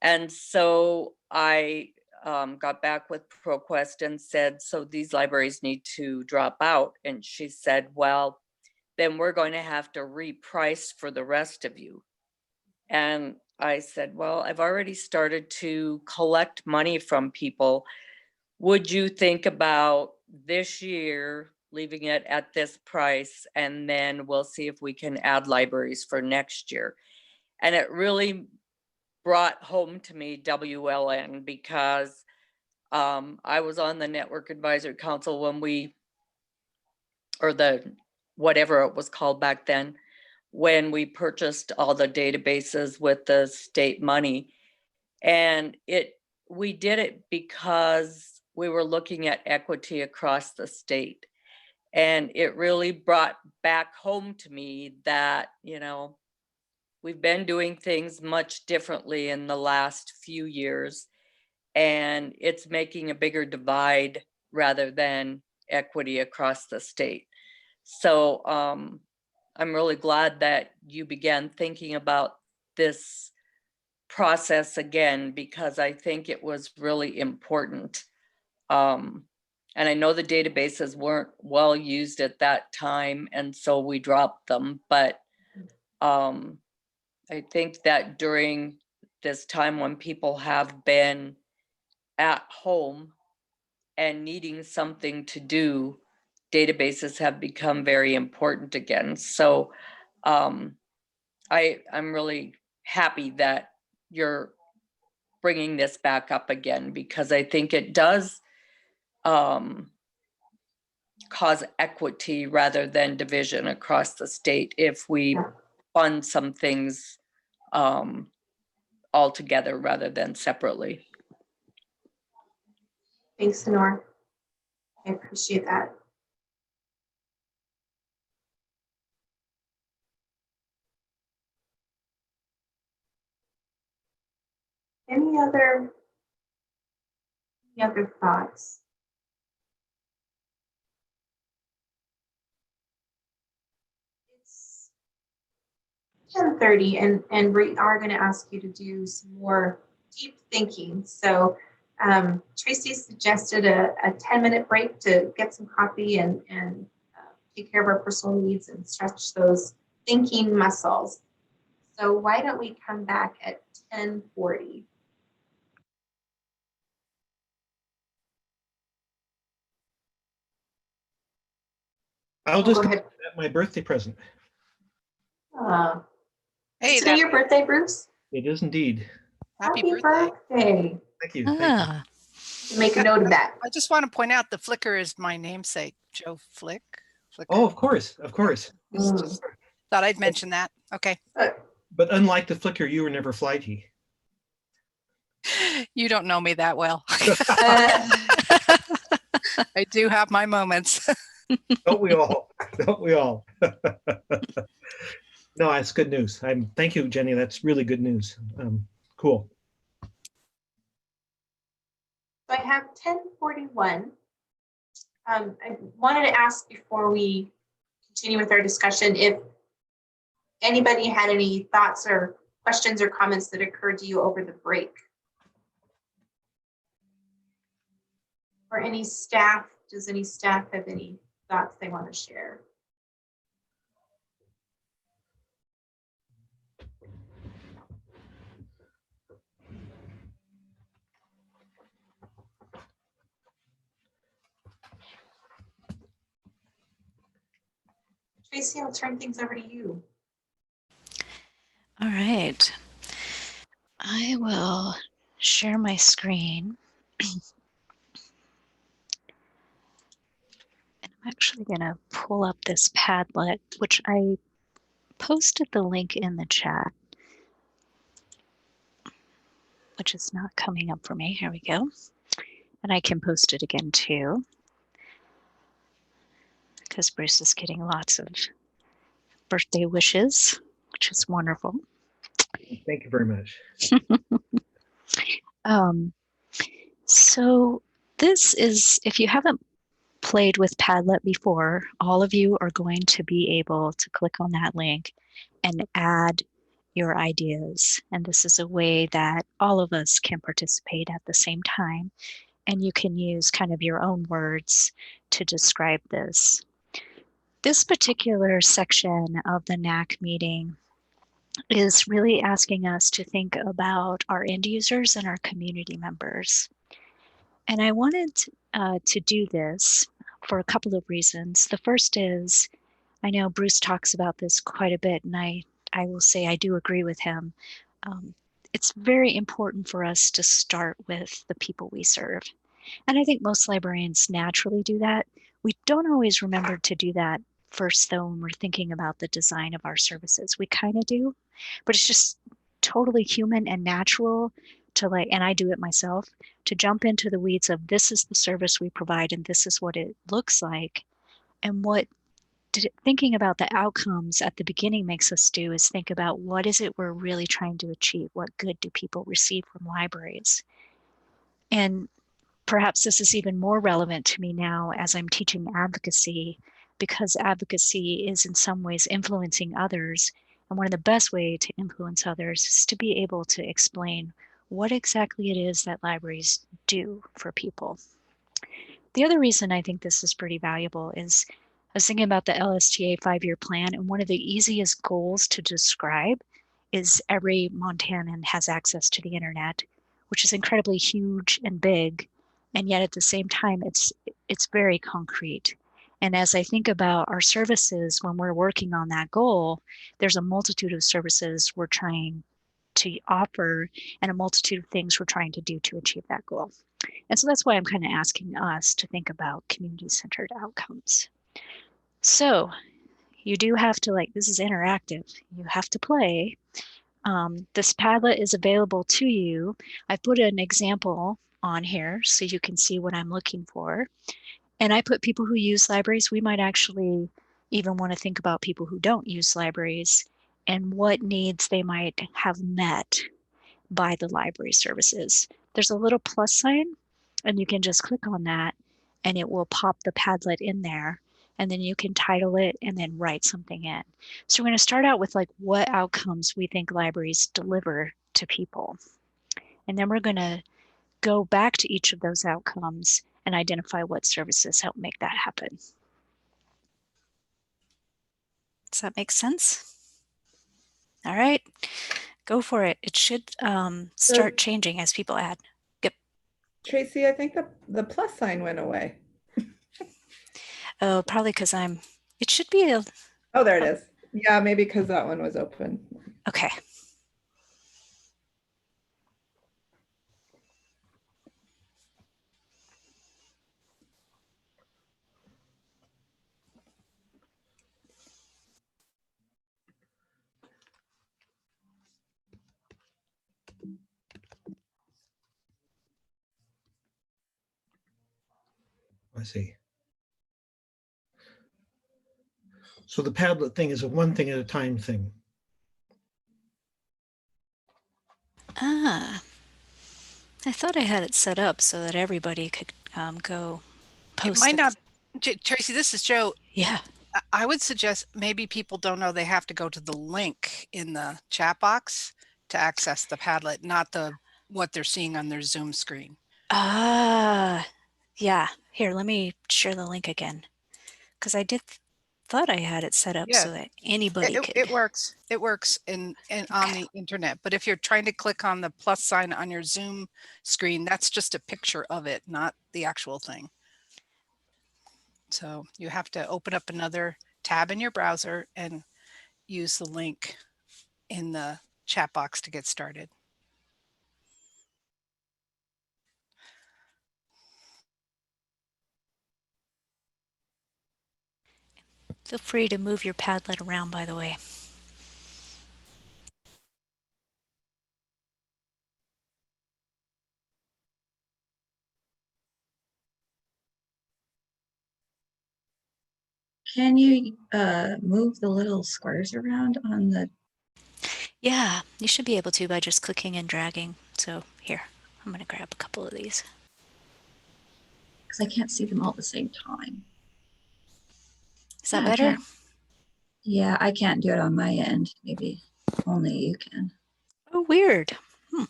And so I got back with ProQuest and said, so these libraries need to drop out. And she said, well, then we're going to have to reprice for the rest of you. And I said, well, I've already started to collect money from people. Would you think about this year leaving it at this price, and then we'll see if we can add libraries for next year? And it really brought home to me WLN, because I was on the Network Advisory Council when we, or the whatever it was called back then, when we purchased all the databases with the state money. And we did it because we were looking at equity across the state. And it really brought back home to me that, you know, we've been doing things much differently in the last few years, and it's making a bigger divide rather than equity across the state. So I'm really glad that you began thinking about this process again, because I think it was really important. And And I know the databases weren't well used at that time, and so we dropped them. But I think that during this time when people have been at home and needing something to do, databases have become very important again. So I'm really happy that you're bringing this back up again, because I think it does cause equity rather than division across the state if we fund some things all together rather than separately. Thanks, Sonora. I appreciate that. Any other thoughts? It's 10:30, and we are going to ask you to do some more deep thinking. So Tracy suggested a 10-minute break to get some coffee and take care of our personal needs and stretch those thinking muscles. So why don't we come back at 10:40? I'll just go ahead. My birthday present. Hey, today your birthday, Bruce? It is indeed. Happy birthday. Thank you. Ah. Make a note of that. I just want to point out the Flicker is my namesake, Joe Flick. Oh, of course, of course. Just thought I'd mention that. Okay. But unlike the Flicker, you were never flighty. You don't know me that well. I do have my moments. Don't we all? Don't we all? No, that's good news. Thank you, Jenny. That's really good news. Cool. So I have 10:41. I wanted to ask before we continue with our discussion if anybody had any thoughts or questions or comments that occurred to you over the break. Or any staff, does any staff have any thoughts they want to share? Tracy, I'll turn things over to you. All right. I will share my screen. I'm actually going to pull up this Padlet, which I posted the link in the chat, which is not coming up for me. Here we go. And I can post it again too, because Bruce is getting lots of birthday wishes, which is wonderful. Thank you very much. So this is, if you haven't played with Padlet before, all of you are going to be able to click on that link and add your ideas. And this is a way that all of us can participate at the same time. And you can use kind of your own words to describe this. This particular section of the NAC meeting is really asking us to think about our end users and our community members. And I wanted to do this for a couple of reasons. The first is, I know Bruce talks about this quite a bit, and I will say I do agree with him. It's very important for us to start with the people we serve. And I think most librarians naturally do that. We don't always remember to do that first, though, when we're thinking about the design of our services. We kind of do, but it's just totally human and natural to and I do it myself, to jump into the weeds of this is the service we provide and this is what it looks like. And what thinking about the outcomes at the beginning makes us do is think about what is it we're really trying to achieve? What good do people receive from libraries? And perhaps this is even more relevant to me now as I'm teaching advocacy, because advocacy is in some ways influencing others. And one of the best ways to influence others is to be able to explain what exactly it is that libraries do for people. The other reason I think this is pretty valuable is I was thinking about the LSTA 5-year plan, and one of the easiest goals to describe is every Montanan has access to the internet, which is incredibly huge and big, and yet at the same time, it's very concrete. And as I think about our services when we're working on that goal, there's a multitude of services we're trying to offer and a multitude of things we're trying to do to achieve that goal. And so that's why I'm kind of asking us to think about community-centered outcomes. So you do have to, like, this is interactive. You have to play. This Padlet is available to you. I put an example on here so you can see what I'm looking for. And I put people who use libraries. We might actually even want to think about people who don't use libraries and what needs they might have met by the library services. There's a little plus sign, and you can just click on that and it will pop the Padlet in there, and then you can title it and then write something in. So we're going to start out with like what outcomes we think libraries deliver to people. And then we're going to go back to each of those outcomes and identify what services help make that happen. Does that make sense? All right, go for it. It should start changing as people add. Yep. Tracy, I think the plus sign went away. Oh, probably because it should be a. Oh, there it is. Yeah, maybe because that one was open. Okay. I see. So the Padlet thing is a one thing at a time thing. Ah, I thought I had it set up so that everybody could go post. It might not, Tracy, this is Joe. Yeah. I would suggest maybe people don't know they have to go to the link in the chat box to access the Padlet, not what they're seeing on their Zoom screen. Ah, yeah. Here, let me share the link again, because I thought I had it set up so that anybody could. It works. It works on the internet. But if you're trying to click on the plus sign on your Zoom screen, that's just a picture of it, not the actual thing. So you have to open up another tab in your browser and use the link in the chat box to get started. Feel free to move your Padlet around, by the way. Can you move the little squares around on the? Yeah, you should be able to by just clicking and dragging. So here, I'm going to grab a couple of these. Because I can't see them all at the same time. Is that better? Yeah, I can't do it on my end. Maybe only you can. Oh, weird. Because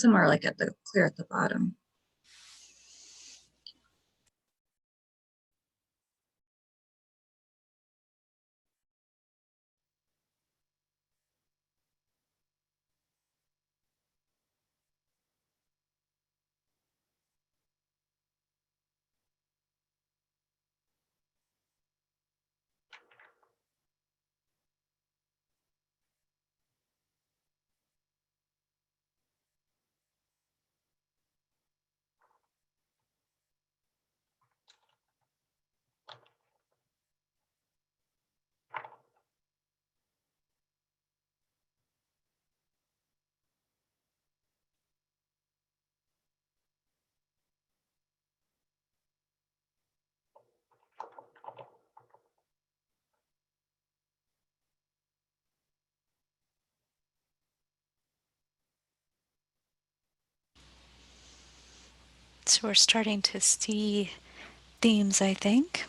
some are like clear at the bottom. So we're starting to see themes, I think.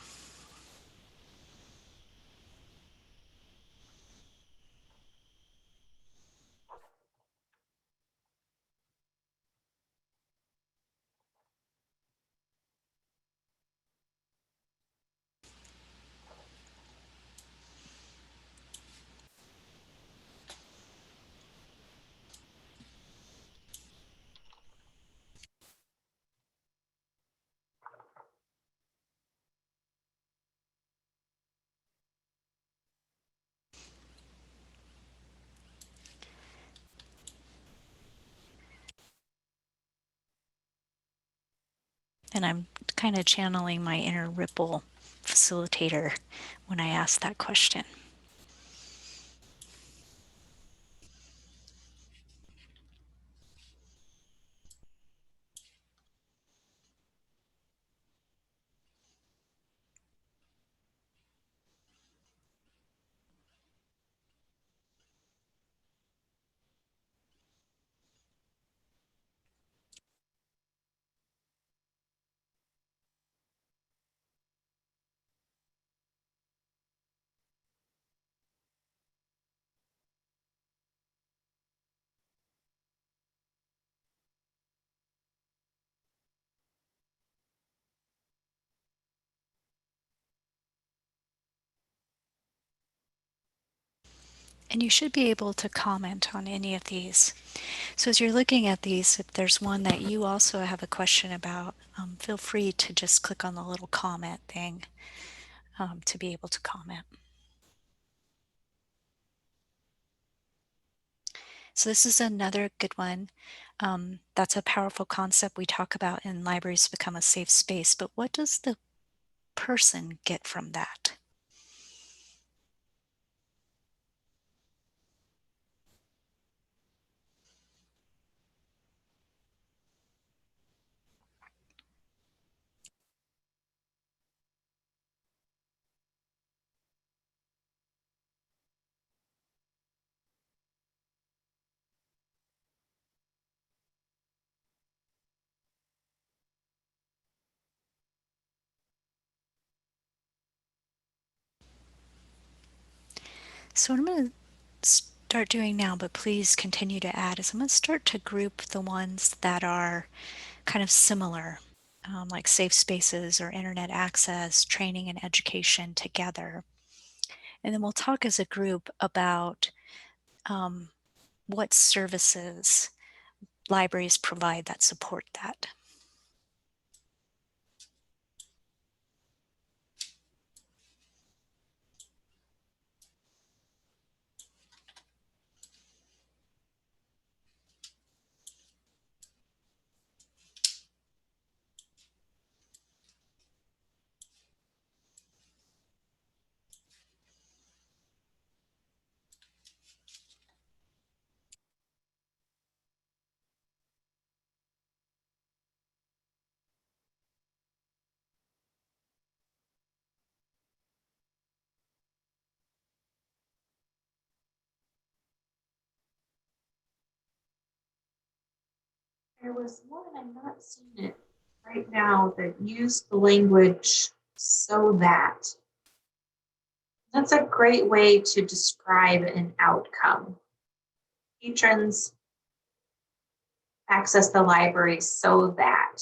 And I'm kind of channeling my inner Ripple facilitator when I ask that question. And you should be able to comment on any of these. So as you're looking at these, if there's one that you also have a question about, feel free to just click on the little comment thing to be able to comment. So this is another good one. That's a powerful concept we talk about in libraries become a safe space, but what does the person get from that? So what I'm going to start doing now, but please continue to add, is I'm going to start to group the ones that are kind of similar, like safe spaces or internet access, training and education together. And then we'll talk as a group about what services libraries provide that support that. There was one, I'm not seeing it right now, that used the language "so that." That's a great way to describe an outcome. Patrons access the library so that.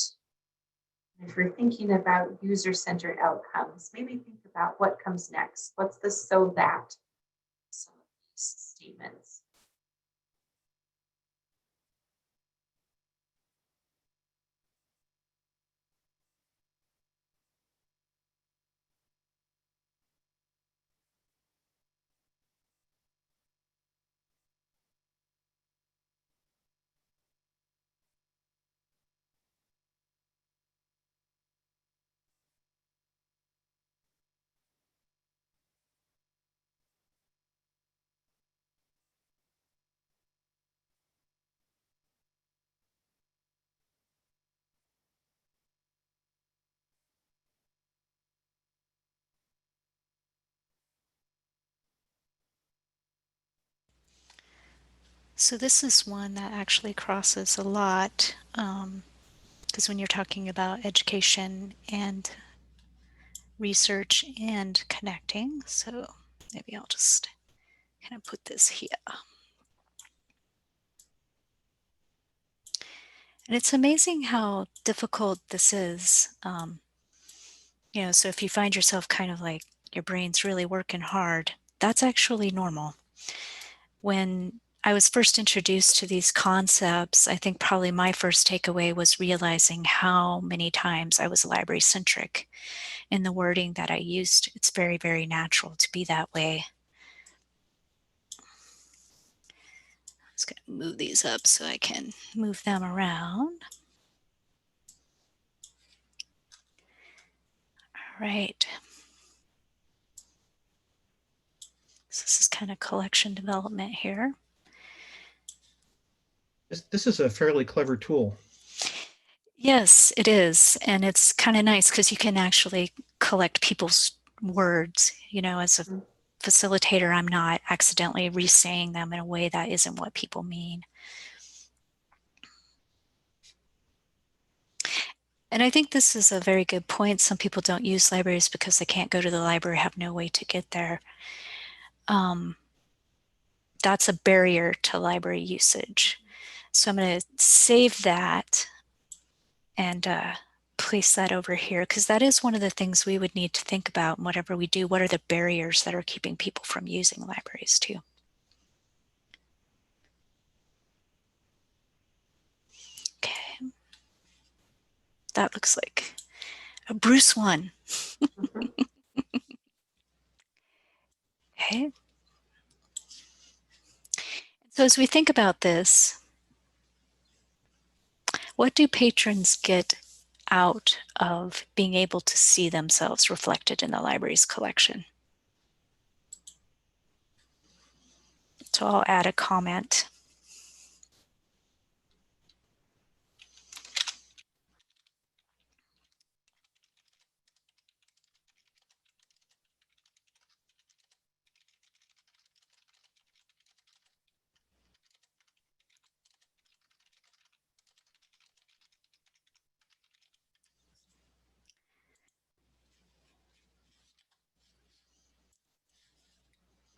If you're thinking about user-centered outcomes, maybe think about what comes next. What's the "so that" some of these statements? So this is one that actually crosses a lot, because when you're talking about education and research and connecting, so maybe I'll just kind of put this here. And it's amazing how difficult this is. You know, so if you find yourself kind of like your brain's really working hard, that's actually normal. When I was first introduced to these concepts, I think probably my first takeaway was realizing how many times I was library centric in the wording that I used. It's very, very natural to be that way. I'm just going to move these up so I can move them around. right. So this is kind of collection development here. This is a fairly clever tool. Yes, it is. And it's kind of nice because you can actually collect people's words. You know, as a facilitator, I'm not accidentally re-saying them in a way that isn't what people mean. And I think this is a very good point. Some people don't use libraries because they can't go to the library, have no way to get there. That's a barrier to library usage. So I'm going to save that and place that over here, because that is one of the things we would need to think about in whatever we do. What are the barriers that are keeping people from using libraries too? Okay. That looks like a Bruce one. Okay. So as we think about this, what do patrons get out of being able to see themselves reflected in the library's collection? So I'll add a comment.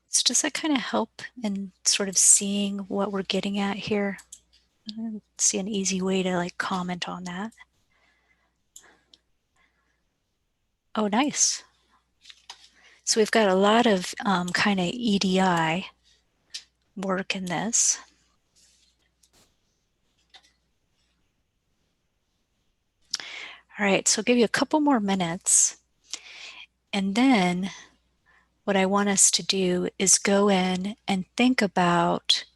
So does that kind of help in sort of seeing what we're getting at here? See an easy way to like comment on that. Oh, nice. So we've got a lot of kind of EDI work in this. All right, so I'll give you a couple more minutes. And then what I want us to do is go in and think about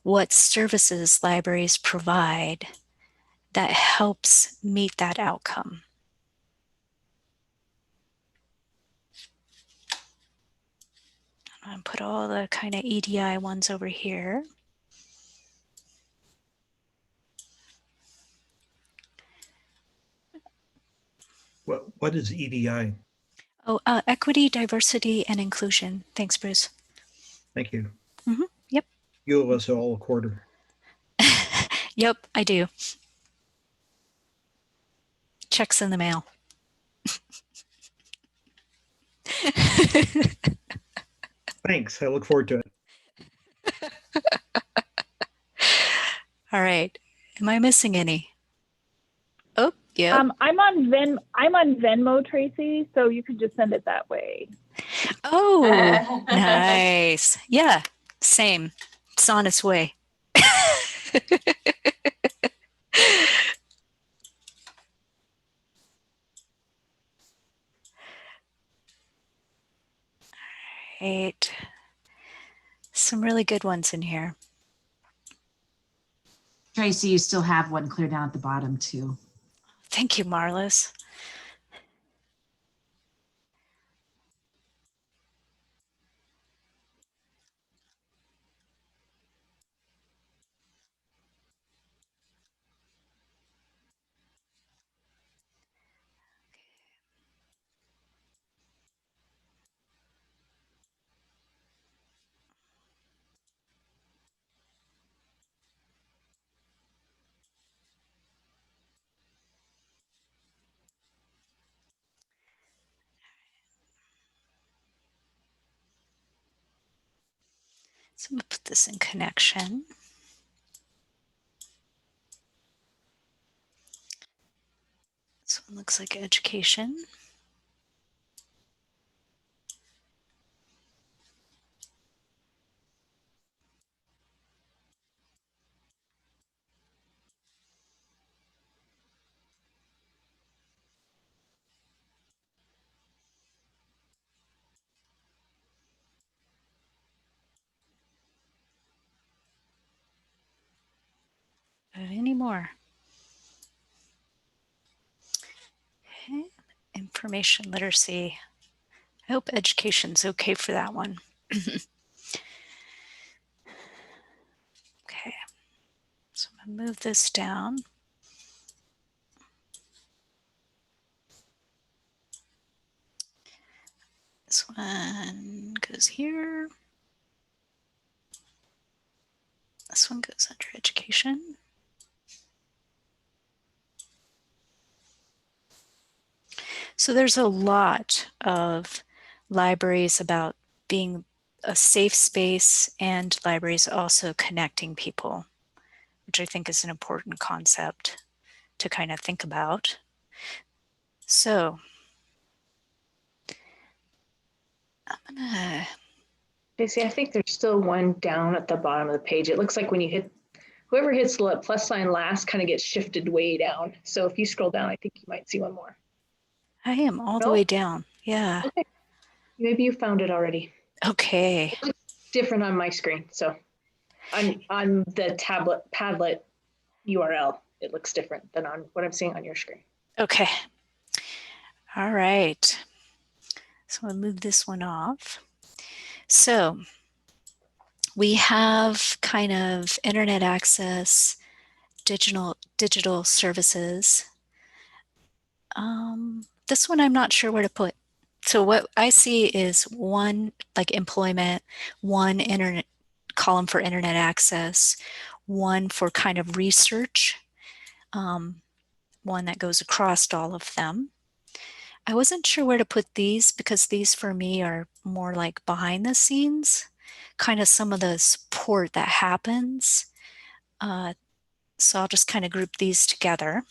what services libraries provide that helps meet that outcome. I'm going to put all the kind of EDI ones over here. What is EDI? Oh, equity, diversity, and inclusion. Thanks, Bruce. Thank you. Yep. You owe us all a quarter. Yep, I do. Checks in the mail. Thanks. I look forward to it. All right. Am I missing any? Oh, yeah. I'm on Venmo, Tracy, so you could just send it that way. Oh, nice. Yeah, same. It's on its way. Right. Some really good ones in here. Tracy, you still have one clear down at the bottom too. Thank you, Marlis. So I'm going to put this in connection. This one looks like education. Any more? Okay. And Information literacy. I hope education's okay for that one. Okay, so I'm gonna move this down. This one goes here. This one goes under education. So there's a lot of libraries about being a safe space and libraries also connecting people, which I think is an important concept to kind of think about. So I'm gonna, Casey, I think there's still one down at the bottom of the page. It looks like when you hit, whoever hits the plus sign last kind of gets shifted way down. So if you scroll down, I think you might see one more. I am all the No? way down. Yeah. Okay. Maybe you found it already. Okay. It looks different on my screen. So on the Padlet URL, it looks different than on what I'm seeing on your screen. Okay. All right. So I'll move this one off. So we have kind of internet access, digital services. This one I'm not sure where to put. So what I see is one like employment, one internet column for internet access, one for kind of research, one that goes across all of them. I wasn't sure where to put these because these for me are more like behind the scenes, kind of some of the support that happens. So I'll just kind of group these together.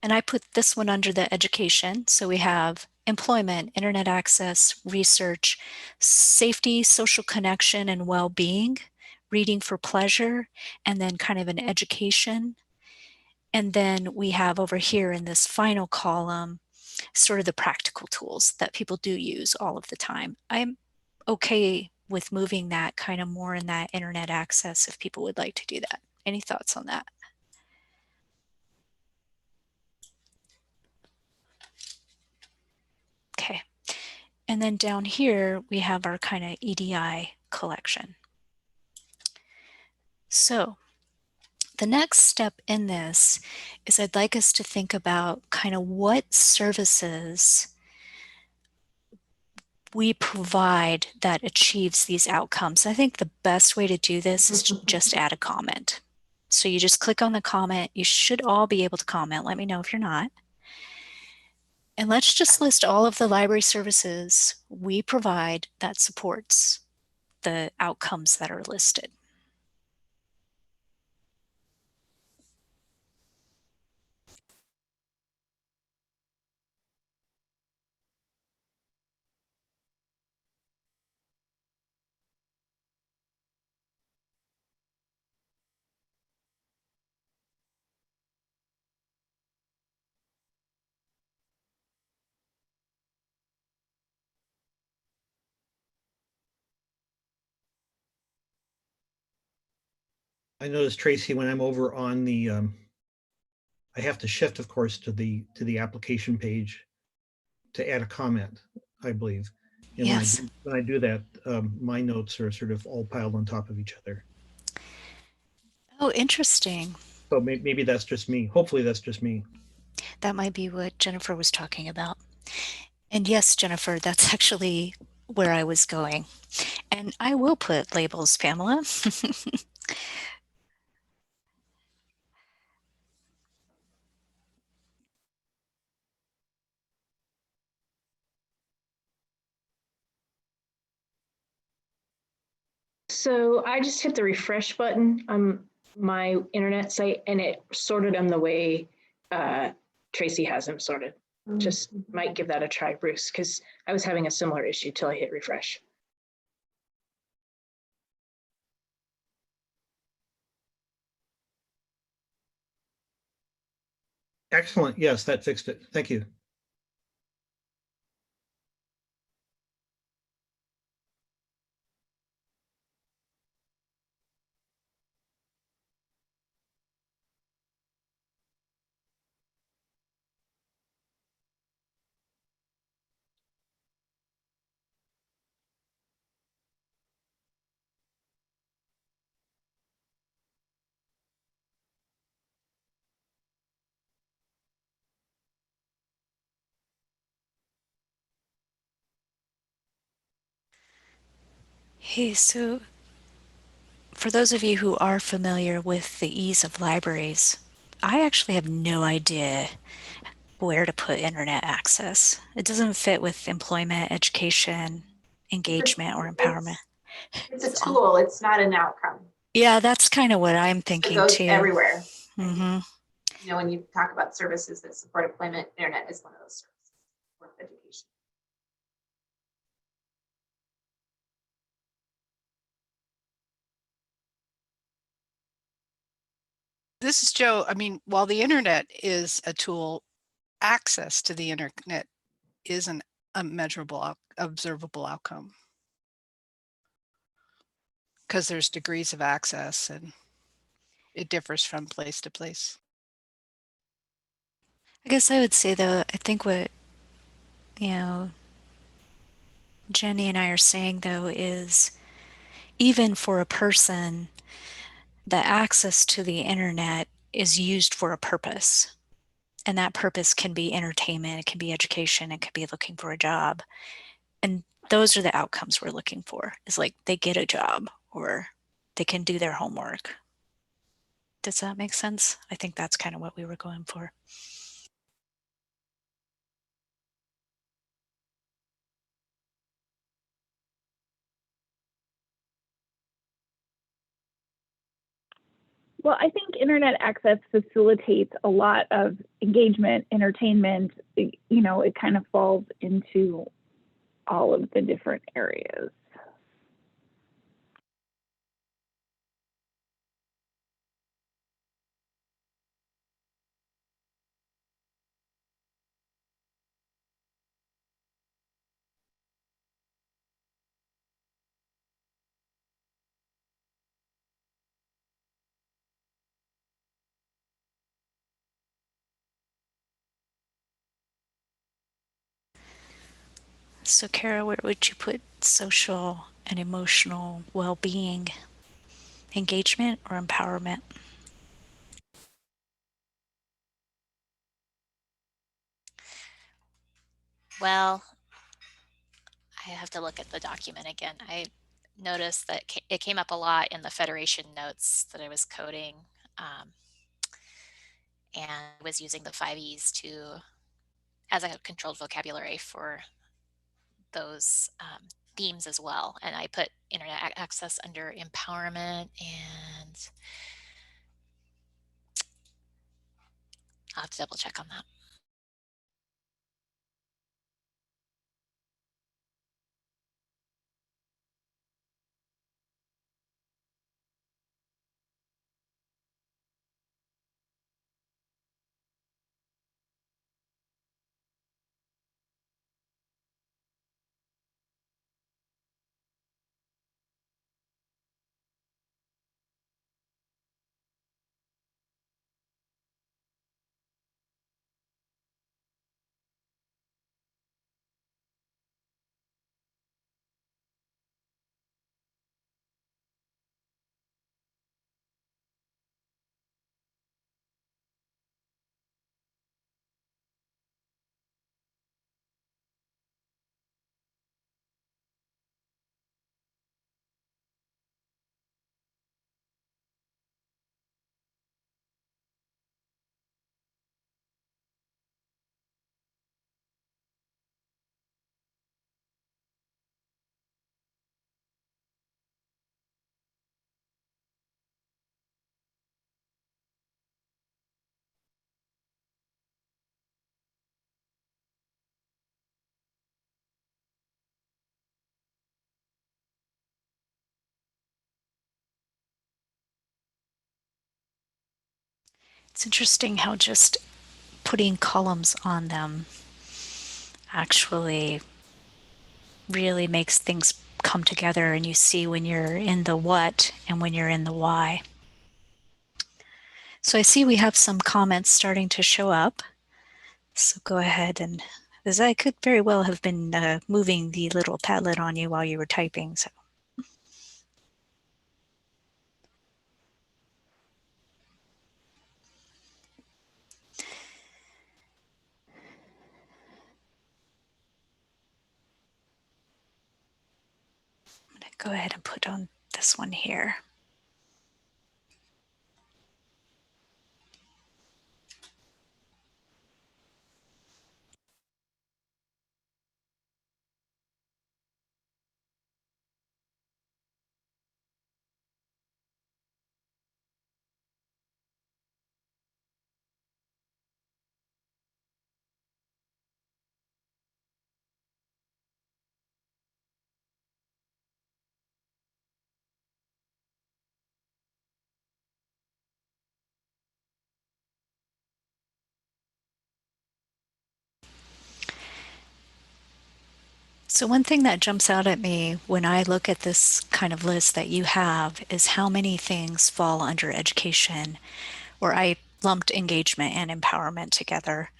And I put this one under the education. So we have employment, internet access, research, safety, social connection, and well-being, reading for pleasure, and then kind of an education. And then we have over here in this final column, sort of the practical tools that people do use all of the time. I'm okay with moving that kind of more in that internet access if people would like to do that. Any thoughts on that? Okay. And then down here, we have our kind of EDI collection. So the next step in this is I'd like us to think about kind of what services we provide that achieves these outcomes. I think the best way to do this is to just add a comment. So you just click on the comment. You should all be able to comment. Let me know if you're not. And let's just list all of the library services we provide that supports the outcomes that are listed. I noticed, Tracy, when I'm over on the, I have to shift, of course, to the application page to add a comment, I believe. And yes. When I do that, my notes are sort of all piled on top of each other. Oh, interesting. So maybe that's just me. Hopefully that's just me. That might be what Jennifer was talking about. And yes, Jennifer, that's actually where I was going. And I will put labels, Pamela. So I just hit the refresh button on my internet site and it sorted them the way Tracy has them sorted. Just might give that a try, Bruce, because I was having a similar issue till I hit refresh. Excellent. Yes, that fixed it. Thank you. Okay, so for those of you who are familiar with the ease of libraries, I actually have no idea where to put internet access. It doesn't fit with employment, education, engagement, or empowerment. It's a tool, it's not an outcome. Yeah, that's kind of what I'm It thinking goes too. everywhere. Mm-hmm. You know, when you talk about services that support employment, internet is one of those services for education. This is Joe. I mean, while the internet is a tool, access to the internet is a measurable, observable outcome. Because there's degrees of access and it differs from place to place. I guess I would say though, I think what, you know, Jenny and I are saying though is even for a person, the access to the internet is used for a purpose. And that purpose can be entertainment, it can be education, it could be looking for a job. And those are the outcomes we're looking for. Is like they get a job or they can do their homework. Does that make sense? I think that's kind of what we were going for. Well, I think internet access facilitates a lot of engagement, entertainment. You know, it kind of falls into all of the different areas. So Kara, where would you put social and emotional well-being? Engagement or empowerment? Well, I have to look at the document again. I noticed that it came up a lot in the Federation notes that I was coding, and was using the 5Es as a controlled vocabulary for those themes as well. And I put internet access under empowerment, and I'll have to double check on that. It's interesting how just putting columns on them actually really makes things come together, and you see when you're in the what and when you're in the why. So I see we have some comments starting to show up. So go ahead, and as I could very well have been moving the little Padlet on you while you were typing. So I'm going to go ahead and put on this one here. So one thing that jumps out at me when I look at this kind of list that you have is how many things fall under education, or I lumped engagement and empowerment together.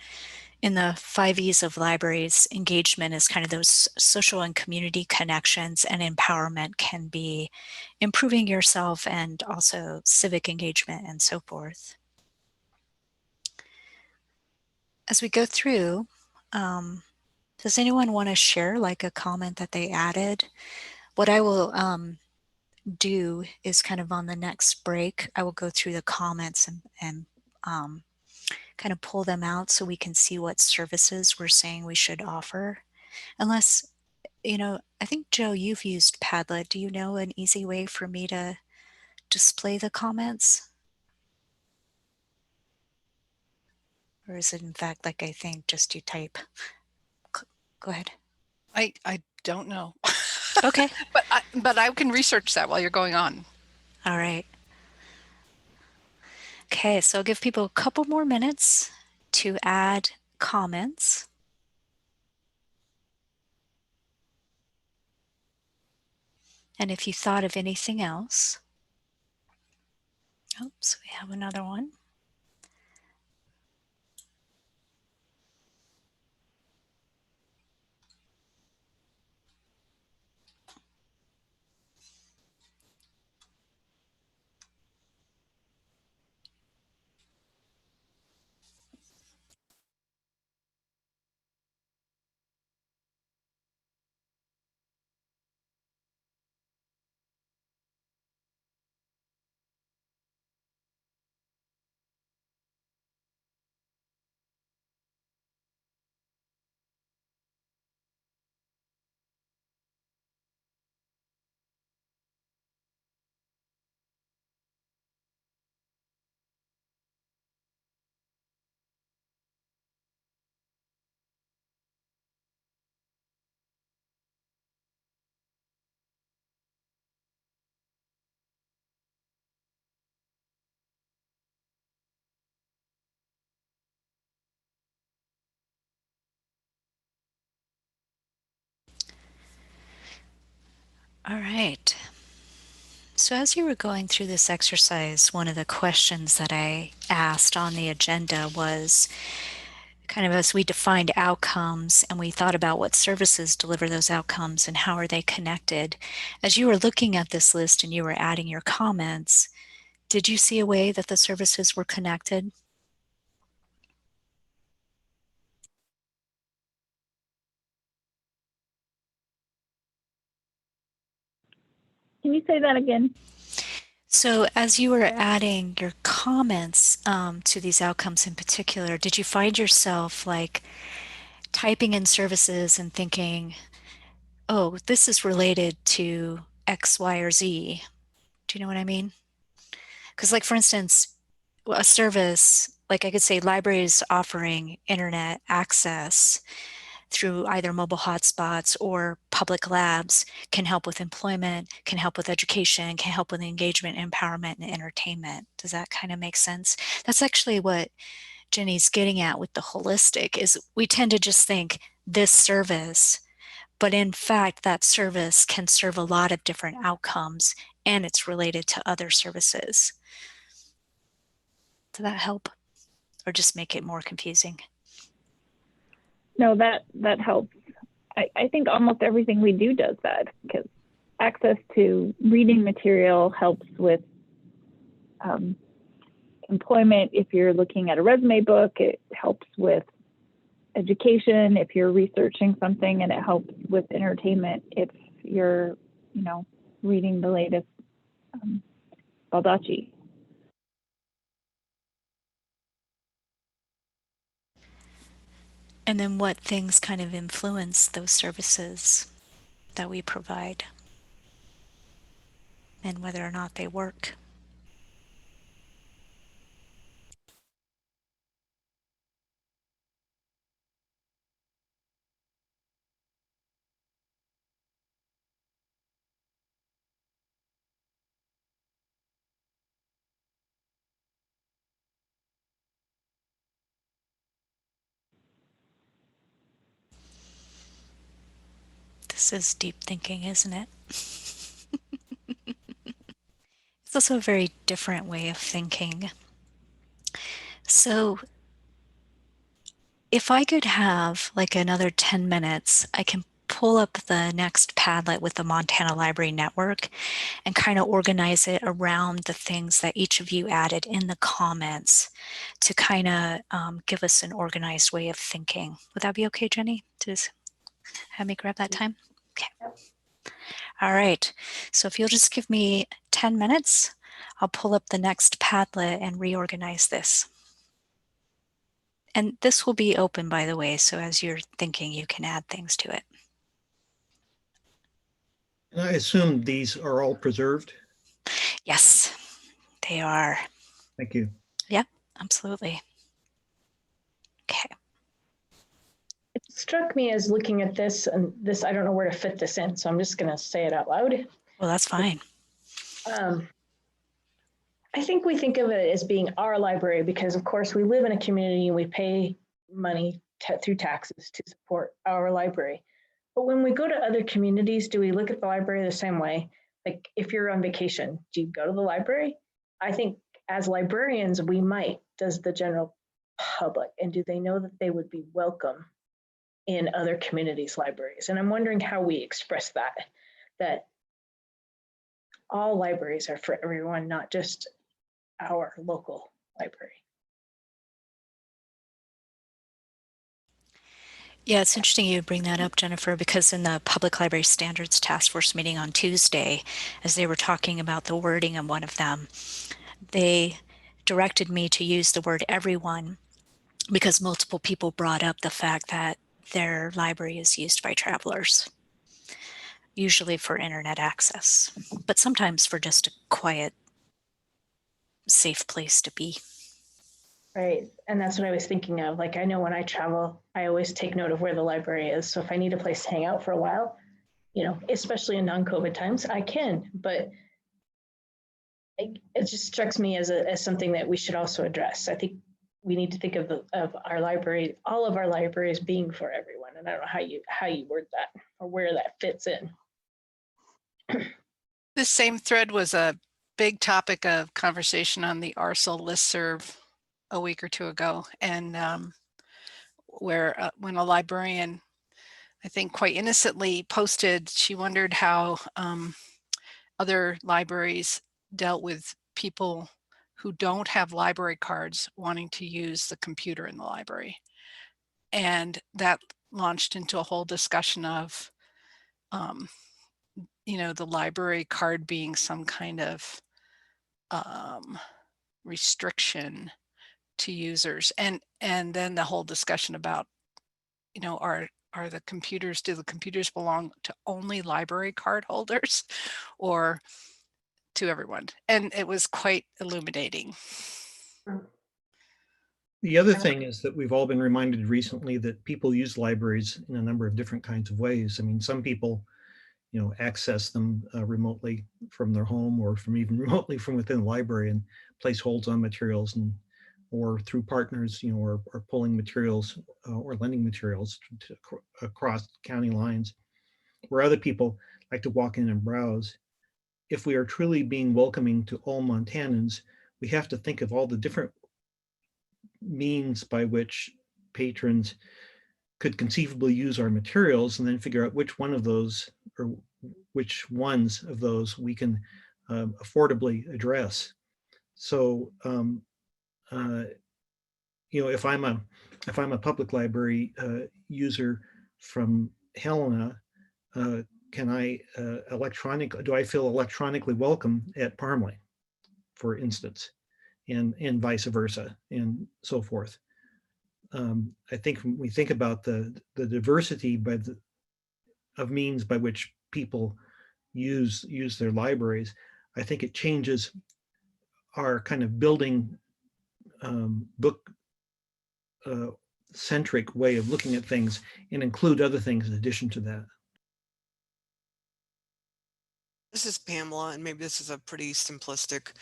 In the 5 E's of libraries, engagement is kind of those social and community connections, and empowerment can be improving yourself and also civic engagement and so forth. As we go through, does anyone want to share like a comment that they added? What I will do is kind of on the next break, I will go through the comments and kind of pull them out so we can see what services we're saying we should offer. Unless, I think, Joe, you've used Padlet. Do you know an easy way for me to display the comments? Or is it in fact, like I think, just you type? Go ahead. I don't know. Okay. but I can research that while you're going on. All right. Okay, so I'll give people a couple more minutes to add comments. And if you thought of anything else. Oops, we have another one. All right. So as you were going through this exercise, one of the questions that I asked on the agenda was kind of as we defined outcomes and we thought about what services deliver those outcomes and how are they connected. As you were looking at this list and you were adding your comments, did you see a way that the services were connected? Can you say that again? So as you were adding your comments to these outcomes in particular, did you find yourself like typing in services and thinking, oh, this is related to X, Y, or Z? Do you know what I mean? Because like, for instance, a service, like I could say libraries offering internet access through either mobile hotspots or public labs can help with employment, can help with education, can help with engagement, empowerment, and entertainment. Does that kind of make sense? That's actually what Jenny's getting at with the holistic is we tend to just think this service, but in fact, that service can serve a lot of different outcomes and it's related to other services. Does that help or just make it more confusing? No, that helps. I think almost everything we do does that, because access to reading material helps with employment. If you're looking at a resume book, it helps with education. If you're researching something, and it helps with entertainment. If you're, reading the latest Baldacci. And then what things kind of influence those services that we provide and whether or not they work. This is deep thinking, isn't it? It's also a very different way of thinking. So if I could have like another 10 minutes, I can pull up the next Padlet with the Montana Library Network and kind of organize it around the things that each of you added in the comments to kind of give us an organized way of thinking. Would that be okay, Jenny? To just have me grab that time? Okay. All right. So if you'll just give me 10 minutes, I'll pull up the next Padlet and reorganize this. And this will be open, by the way, so as you're thinking, you can add things to it. And I assume these are all preserved? Yes, they are. Thank you. Yep, absolutely. Okay. It struck me as looking at this, and this, I don't know where to fit this in, so I'm just going to say it out loud. Well, that's fine. I think we think of it as being our library because, of course, we live in a community and we pay money through taxes to support our library. But when we go to other communities, do we look at the library the same way? Like if you're on vacation, do you go to the library? I think as librarians, we might. Does the general public, and do they know that they would be welcome in other communities' libraries? And I'm wondering how we express that all libraries are for everyone, not just our local library. Yeah, it's interesting you bring that up, Jennifer, because in the Public Library Standards Task Force meeting on Tuesday, as they were talking about the wording of one of them, they directed me to use the word everyone because multiple people brought up the fact that their library is used by travelers, usually for internet access, but sometimes for just a quiet, safe place to be. Right, and that's what I was thinking of. Like, I know when I travel, I always take note of where the library is. So if I need a place to hang out for a while, you know, especially in non-COVID times, I can. But it just strikes me as something that we should also address. I think we need to think of our library, all of our libraries being for everyone. And I don't know how you word that or where that fits in. This same thread was a big topic of conversation on the RSL listserv a week or two ago, and where when a librarian, I think quite innocently, posted, she wondered how other libraries dealt with people who don't have library cards wanting to use the computer in the library. And that launched into a whole discussion of, you know, the library card being some kind of restriction to users, and then the whole discussion about, you know, do the computers belong to only library card holders or to everyone? And it was quite illuminating. The other thing is that we've all been reminded recently that people use libraries in a number of different kinds of ways. I mean, some people, you know, access them remotely from their home or from even remotely from within the library and place holds on materials, and or through partners, you know, or pulling materials or lending materials across county lines, where other people like to walk in and browse. If we are truly being welcoming to all Montanans, we have to think of all the different means by which patrons could conceivably use our materials, and then figure out which one of those or which ones of those we can affordably address. So, you know, if I'm a public library user from Helena, can I do I feel electronically welcome at Parmley, for instance, and vice versa, and so forth. I think when we think about the diversity of means by which people use their libraries, I think it changes our kind of building book centric way of looking at things and include other things in addition to that. This is Pamela, and maybe this is a pretty simplistic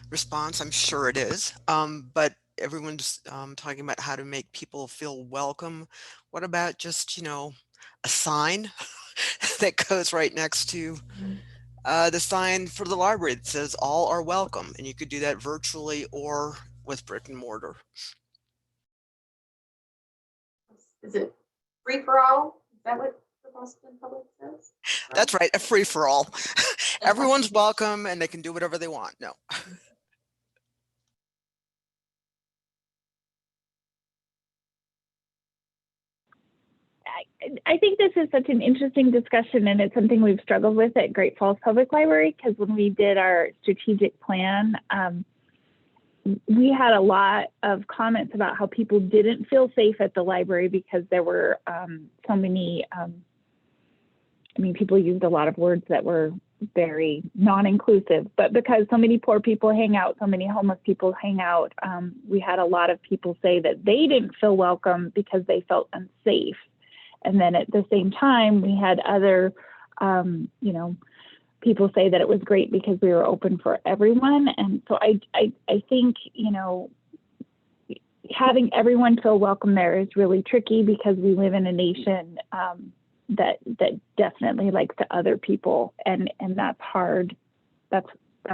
response. I'm sure it is, but everyone's talking about how to make people feel welcome. What about just, a sign that goes right next to the sign for the library that says all are welcome, and you could do that virtually or with brick and mortar. Is it free for all? Is that what the Boston Public says? That's right, a free for all. Everyone's welcome and they can do whatever they want. No. I think this is such an interesting discussion, and it's something we've struggled with at Great Falls Public Library, because when we did our strategic plan, we had a lot of comments about how people didn't feel safe at the library because there were so many, people used a lot of words that were very non-inclusive, but because so many poor people hang out, so many homeless people hang out, we had a lot of people say that they didn't feel welcome because they felt unsafe. And then at the same time, we had other, people say that it was great because we were open for everyone. And so I think, having everyone feel welcome there is really tricky, because we live in a nation that definitely likes to other people, and that's hard. That's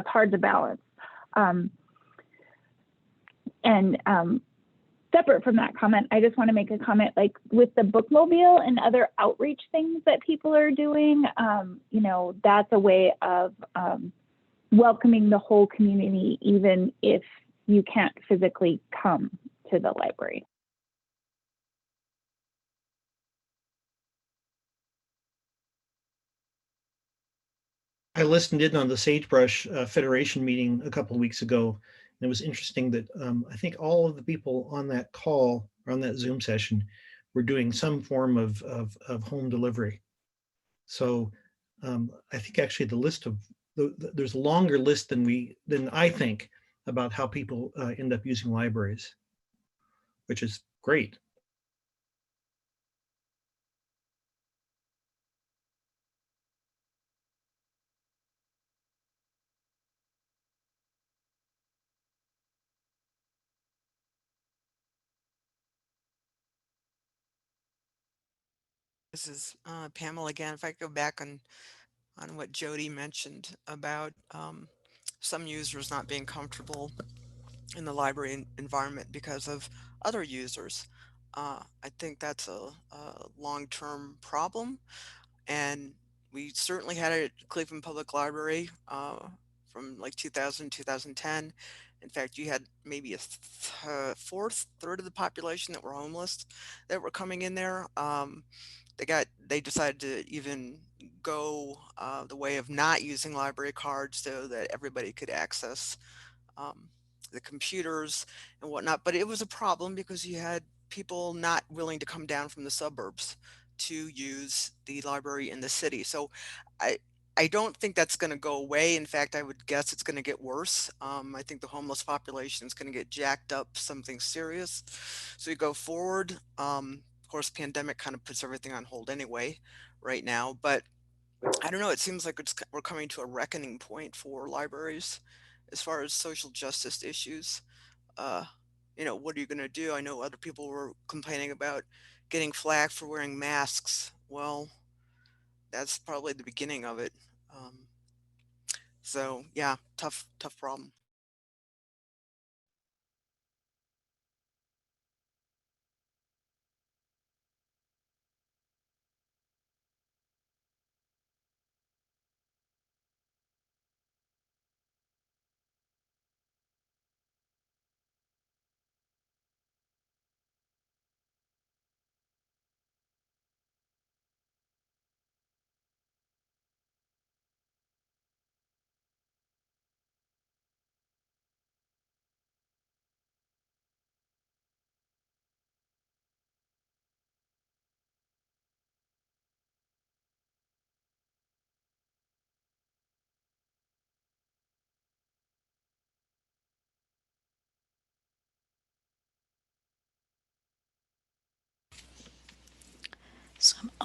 hard to balance. Separate from that comment, I just want to make a comment, like with the bookmobile and other outreach things that people are doing, that's a way of welcoming the whole community, even if you can't physically come to the library. I listened in on the Sagebrush Federation meeting a couple of weeks ago. And it was interesting that I think all of the people on that call, or on that Zoom session, were doing some form of home delivery. So I think actually the list of there's a longer list than I think about how people end up using libraries, which is great. This is Pamela again. If I go back on what Jody mentioned about some users not being comfortable in the library environment because of other users, I think that's a long-term problem, and we certainly had it at Cleveland Public Library from like 2000, 2010. In fact, you had maybe a third of the population that were homeless that were coming in there. They decided to even go the way of not using library cards so that everybody could access the computers and whatnot. But it was a problem because you had people not willing to come down from the suburbs to use the library in the city. So I don't think that's going to go away. In fact, I would guess it's going to get worse. I think the homeless population is going to get jacked up, something serious. So you go forward. Of course, pandemic kind of puts everything on hold anyway right now. But I don't know. It seems like we're coming to a reckoning point for libraries as far as social justice issues. What are you going to do? I know other people were complaining about getting flack for wearing masks. Well, that's probably the beginning of it. So yeah, tough problem.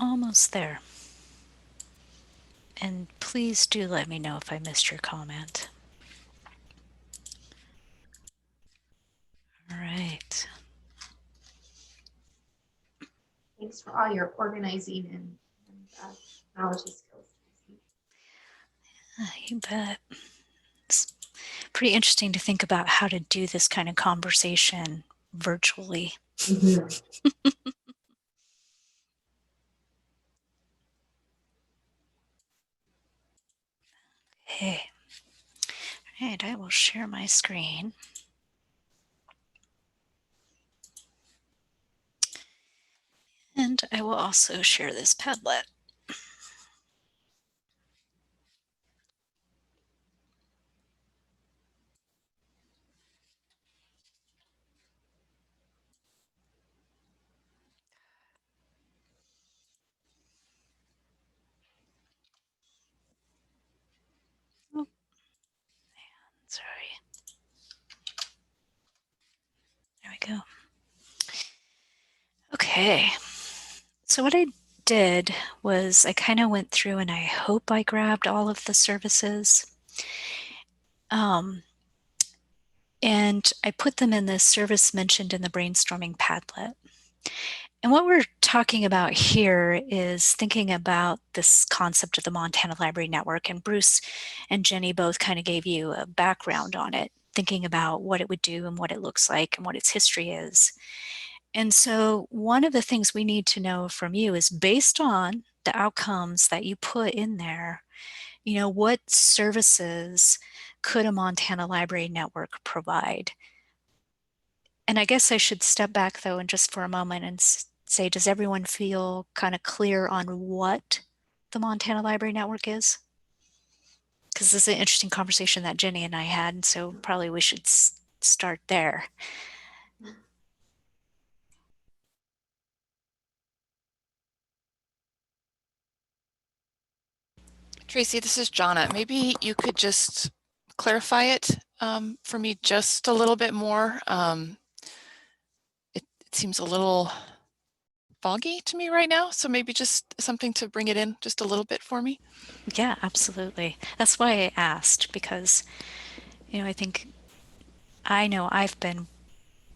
almost there. And please do let me know if I missed your comment. All right. Thanks for all your organizing and technology skills. You bet. It's pretty interesting to think about how to do this kind of conversation virtually. Okay. All right, I will share my screen. And I will also share this Padlet. Oh, sorry. There we go. Okay. So what I did was I kind of went through and I hope I grabbed all of the services. And I put them in the service mentioned in the brainstorming Padlet. And what we're talking about here is thinking about this concept of the Montana Library Network. And Bruce and Jenny both kind of gave you a background on it, thinking about what it would do and what it looks like and what its history is. And so one of the things we need to know from you is, based on the outcomes that you put in there, you know, what services could a Montana Library Network provide? And I guess I should step back though, and just for a moment and say, does everyone feel kind of clear on what the Montana Library Network is? Because this is an interesting conversation that Jenny and I had, and so probably we should start there. Tracy, this is Jonna. Maybe you could just clarify it for me just a little bit more. It seems a little foggy to me right now, so maybe just something to bring it in just a little bit for me. Yeah, absolutely. That's why I asked, because, you know, I know I've been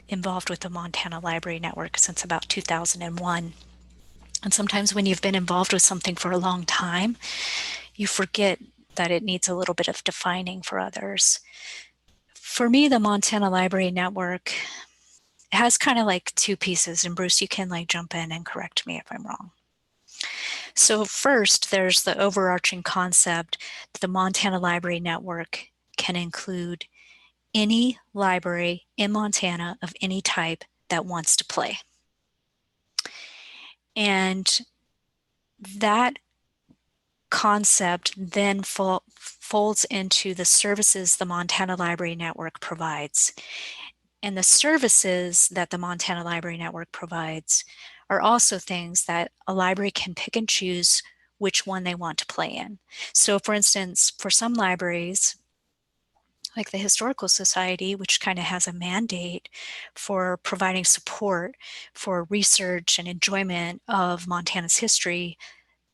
involved with the Montana Library Network since about 2001. And sometimes when you've been involved with something for a long time, you forget that it needs a little bit of defining for others. For me, the Montana Library Network has kind of like two pieces, and Bruce, you can like jump in and correct me if I'm wrong. So first, there's the overarching concept that the Montana Library Network can include any library in Montana of any type that wants to play. And that concept then folds into the services the Montana Library Network provides. And the services that the Montana Library Network provides are also things that a library can pick and choose which one they want to play in. So for instance, for some libraries, like the Historical Society, which kind of has a mandate for providing support for research and enjoyment of Montana's history,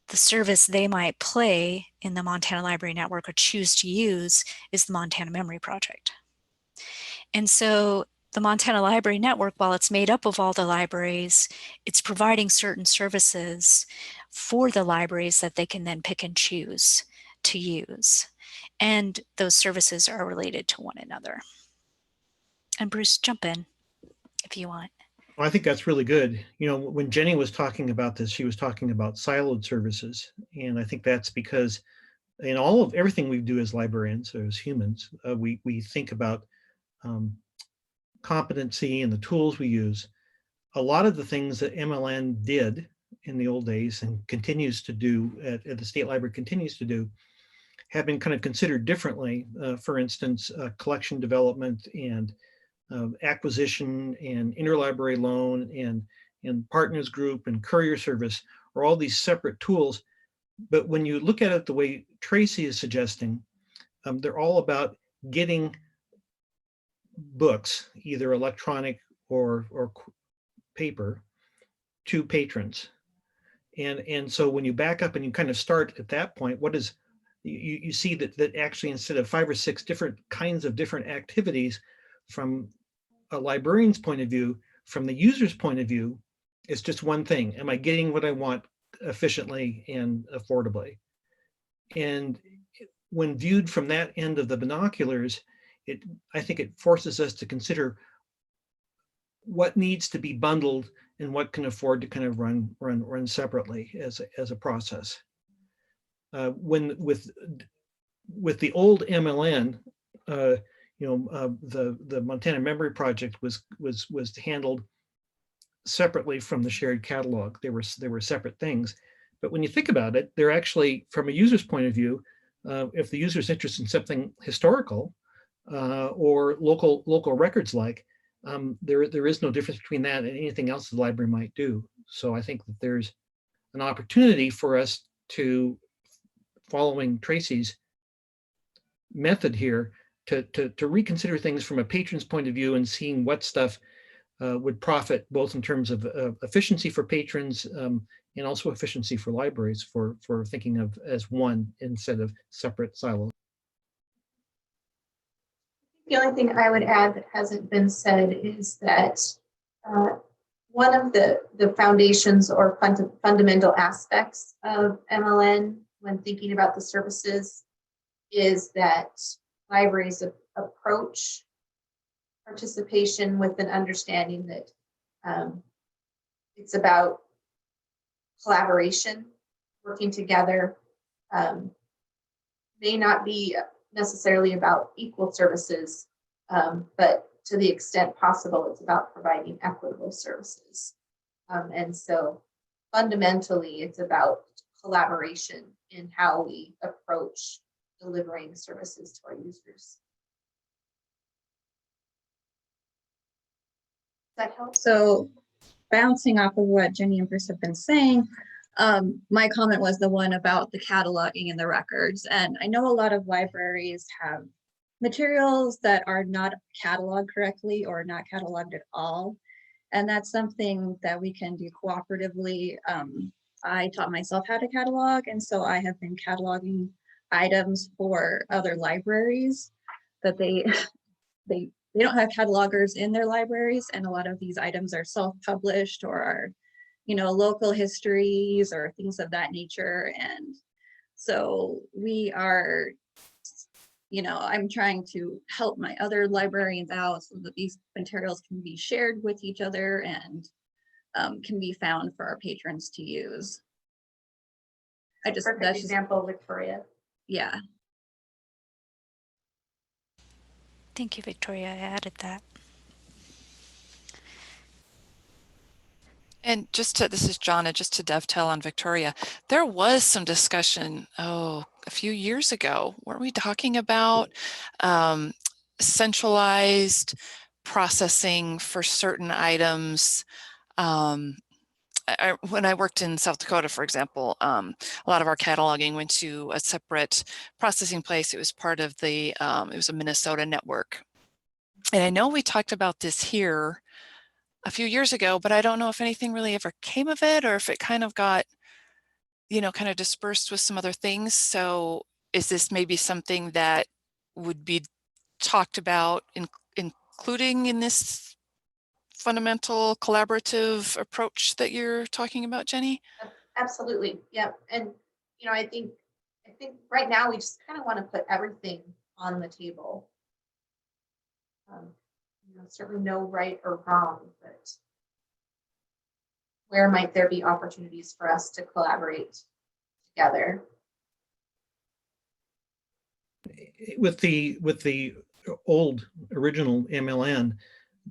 the service they might play in the Montana Library Network or choose to use is the Montana Memory Project. And so the Montana Library Network, while it's made up of all the libraries, it's providing certain services for the libraries that they can then pick and choose to use. And those services are related to one another. And Bruce, jump in if you want. Well, I think that's really good. You know, when Jenny was talking about this, she was talking about siloed services. And I think that's because in all of everything we do as librarians or as humans, we think about competency and the tools we use. A lot of the things that MLN did in the old days and continues to do at the State Library continues to do have been kind of considered differently. For instance, collection development and acquisition and interlibrary loan and partners group and courier service are all these separate tools. But when you look at it the way Tracy is suggesting, they're all about getting books, either electronic or paper, to patrons. And so when you back up and you kind of start at that point, what is, you see that actually instead of 5 or 6 different kinds of different activities, from a librarian's point of view, from the user's point of view, it's just one thing. Am I getting what I want efficiently and affordably? And when viewed from that end of the binoculars, I think it forces us to consider what needs to be bundled and what can afford to kind of run separately as a process. When with the old MLN, the Montana Memory Project was handled separately from the shared catalog. They were separate things. But when you think about it, they're actually, from a user's point of view, if the user's interested in something historical or local records like, there is no difference between that and anything else the library might do. So I think that there's an opportunity for us to, following Tracy's method here, to reconsider things from a patron's point of view and seeing what stuff would profit both in terms of efficiency for patrons and also efficiency for libraries for thinking of as one instead of separate silos. The only thing I would add that hasn't been said is that one of the foundations or fundamental aspects of MLN when thinking about the services is that libraries approach participation with an understanding that it's about collaboration, working together, may not be necessarily about equal services, but to the extent possible, it's about providing equitable services. And so fundamentally, it's about collaboration in how we approach delivering services to our users. Does that help? So bouncing off of what Jenny and Bruce have been saying, my comment was the one about the cataloging and the records. And I know a lot of libraries have materials that are not cataloged correctly or not cataloged at all. And that's something that we can do cooperatively. I taught myself how to catalog, and so I have been cataloging items for other libraries that they don't have catalogers in their libraries, and a lot of these items are self-published or are, local histories or things of that nature. And so we are, I'm trying to help my other librarians out so that these materials can be shared with each other and can be found for our patrons to use. Perfect example, Victoria. Yeah. Thank you, Victoria. I added that. And this is Jonna, just to dovetail on Victoria, there was some discussion, a few years ago, weren't we talking about centralized processing for certain items? When I worked in South Dakota, for example, a lot of our cataloging went to a separate processing place. It was part of the, it was a Minnesota network. And I know we talked about this here a few years ago, but I don't know if anything really ever came of it or if it kind of got, kind of dispersed with some other things. So is this maybe something that would be talked about, including in this fundamental collaborative approach that you're talking about, Jenny? Absolutely. Yep. And, I think right now we just kind of want to put everything on the table. Certainly no right or wrong, but where might there be opportunities for us to collaborate together? With the old original MLN,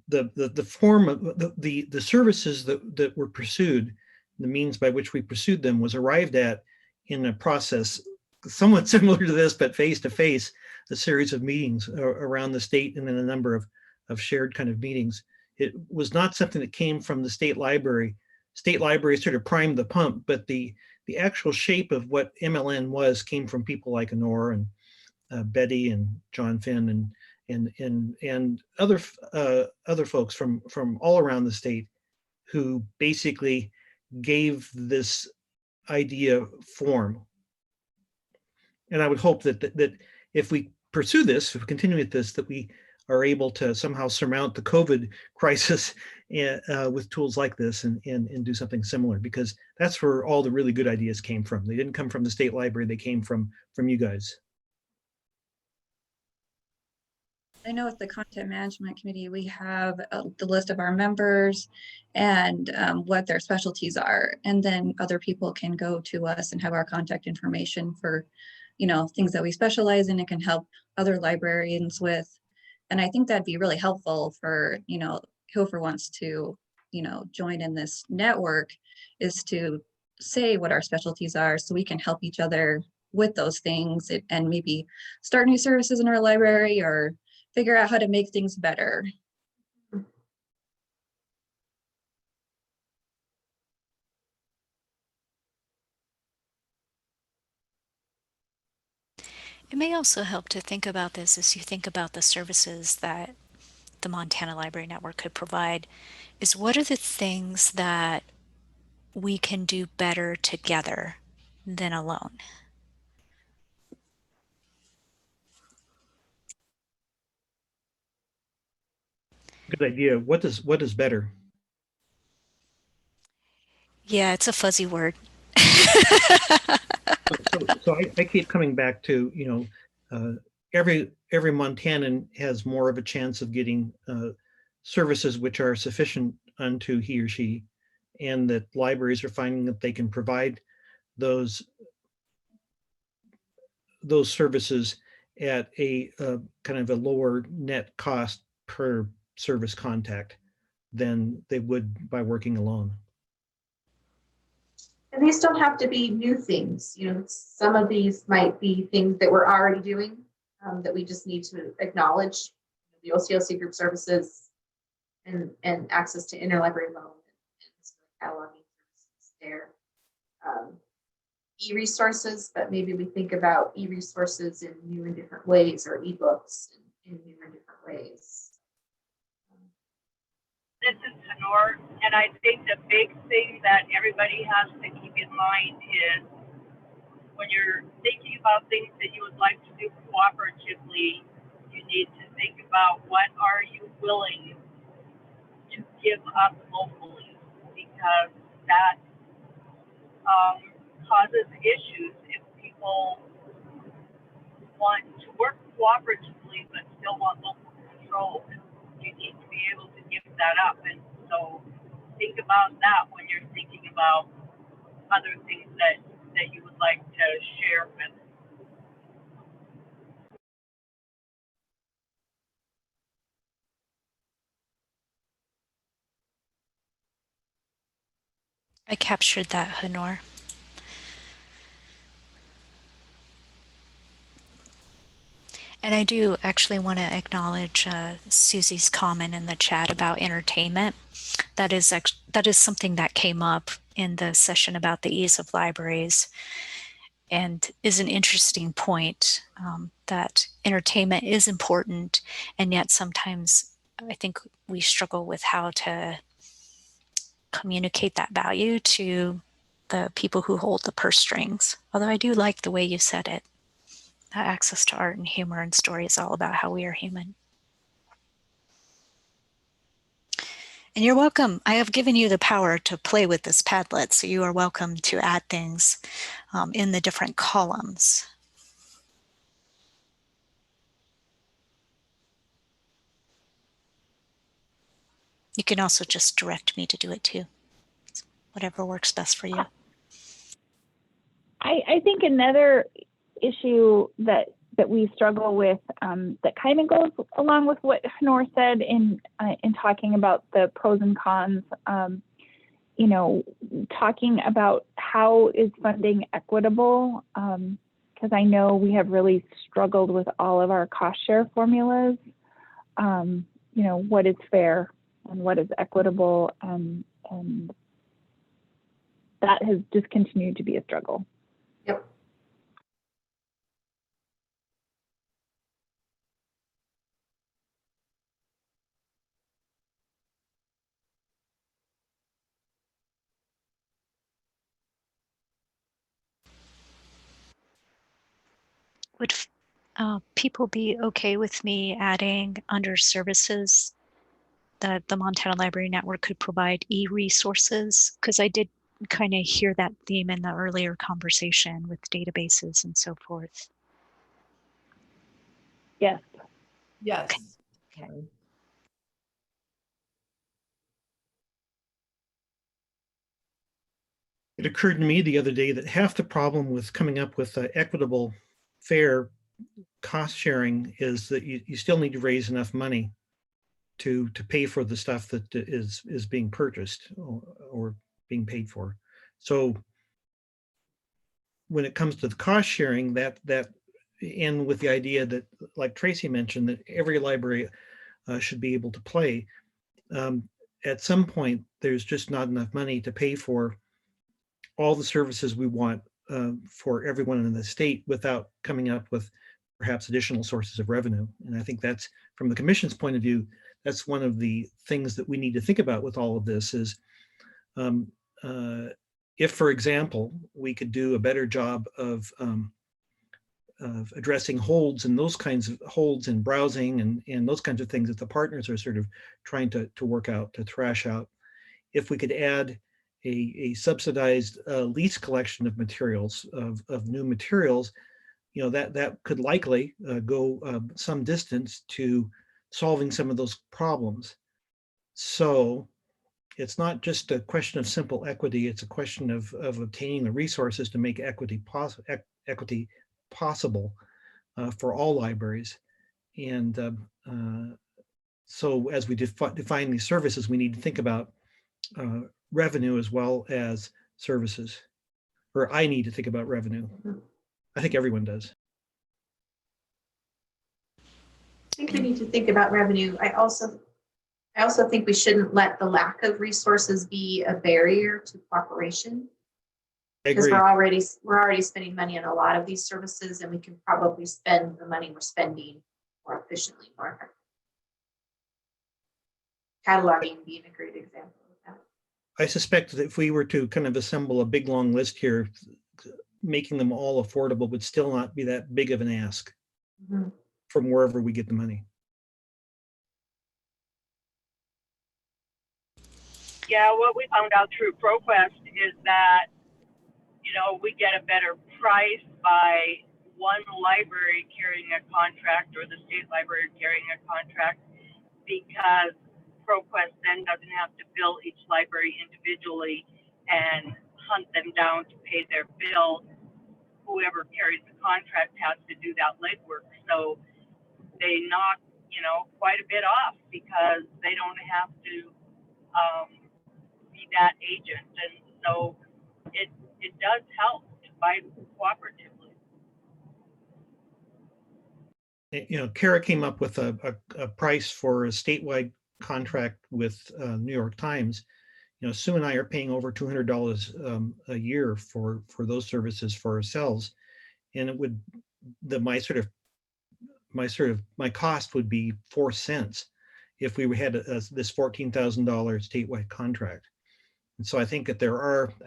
the form of the services that were pursued, the means by which we pursued them was arrived at in a process somewhat similar to this, but face-to-face, a series of meetings around the state and then a number of shared kind of meetings. It was not something that came from the state library. State library sort of primed the pump, but the actual shape of what MLN was came from people like Honor and Betty and John Finn and other folks from all around the state who basically gave this idea form. And I would hope that if we pursue this, if we continue with this, that we are able to somehow surmount the COVID crisis with tools like this and do something similar, because that's where all the really good ideas came from. They didn't come from the state library, they came from you guys. I know with the content management committee, we have the list of our members and what their specialties are. And then other people can go to us and have our contact information for, things that we specialize in and can help other librarians with. And I think that'd be really helpful for, whoever wants to, join in this network, is to say what our specialties are so we can help each other with those things and maybe start new services in our library or figure out how to make things better. It may also help to think about this as you think about the services that the Montana Library Network could provide, is what are the things that we can do better together than alone? Good idea. What is better? Yeah, it's a fuzzy word. So I keep coming back to, every Montanan has more of a chance of getting services which are sufficient unto he or she, and that libraries are finding that they can provide those services at a kind of a lower net cost per service contact than they would by working alone. And these don't have to be new things. Some of these might be things that we're already doing that we just need to acknowledge. The OCLC group services and access to interlibrary loan and cataloging services there. E-resources, but maybe we think about e-resources in new and different ways, or ebooks in new and different ways. This is Sonor, and I think the big thing that everybody has to keep in mind is when you're thinking about things that you would like to do cooperatively, you need to think about what are you willing to give up locally, because that causes issues if people want to work cooperatively but still want local control. You need to be able to give that up, and so think about that when you're thinking about other things that you would like to share with. I captured that, Honor. And I do actually want to acknowledge Susie's comment in the chat about entertainment. That is something that came up in the session about the ease of libraries, and is an interesting point, that entertainment is important, and yet sometimes I think we struggle with how to communicate that value to the people who hold the purse strings. Although I do like the way you said it. That access to art and humor and story is all about how we are human. And you're welcome. I have given you the power to play with this Padlet, so you are welcome to add things in the different columns. You can also just direct me to do it too. Whatever works best for you. I think another issue that we struggle with that kind of goes along with what Honor said in talking about the pros and cons, talking about how is funding equitable, because I know we have really struggled with all of our cost share formulas, what is fair and what is equitable, and that has just continued to be a struggle. Yep. people be okay with me adding under services that the Montana Library Network could provide e-resources? Because I did kind of hear that theme in the earlier conversation with databases and so forth. Yes. Yes. Okay. It occurred to me the other day that half the problem with coming up with equitable, fair cost sharing is that you still need to raise enough money to pay for the stuff that is being purchased or being paid for. So when it comes to the cost sharing, that and with the idea that, like Tracy mentioned, that every library should be able to play, at some point there's just not enough money to pay for all the services we want for everyone in the state without coming up with perhaps additional sources of revenue. And I think that's, from the commission's point of view, that's one of the things that we need to think about with all of this is if, for example, we could do a better job of addressing holds and those kinds of holds and browsing and those kinds of things that the partners are sort of trying to work out, to thrash out. If we could add a subsidized lease collection of materials, of new materials, you know, that could likely go some distance to solving some of those problems. So it's not just a question of simple equity, it's a question of obtaining the resources to make equity possible for all libraries. And so as we define these services, we need to think about revenue as well as services, or I need to think about revenue. I think everyone does. I think we need to think about revenue. I also think we shouldn't let the lack of resources be a barrier to cooperation. Because we're already spending money on a lot of these services, and we can probably spend the money we're spending more efficiently, more effectively. Cataloging being a great example of that. I suspect that if we were to kind of assemble a big long list here, making them all affordable would still not be that big of an ask from wherever we get the money. Yeah, what we found out through ProQuest is that, you know, we get a better price by one library carrying a contract or the state library carrying a contract, because ProQuest then doesn't have to bill each library individually and hunt them down to pay their bill. Whoever carries the contract has to do that legwork. So they knock, you know, quite a bit off because they don't have to be that agent. And so it does help to buy cooperatively. You know, Kara came up with a price for a statewide contract with New York Times. You know, Sue and I are paying over $200 a year for those services for ourselves, and it would my cost would be 4 cents if we had this $14,000 statewide contract. And so I think that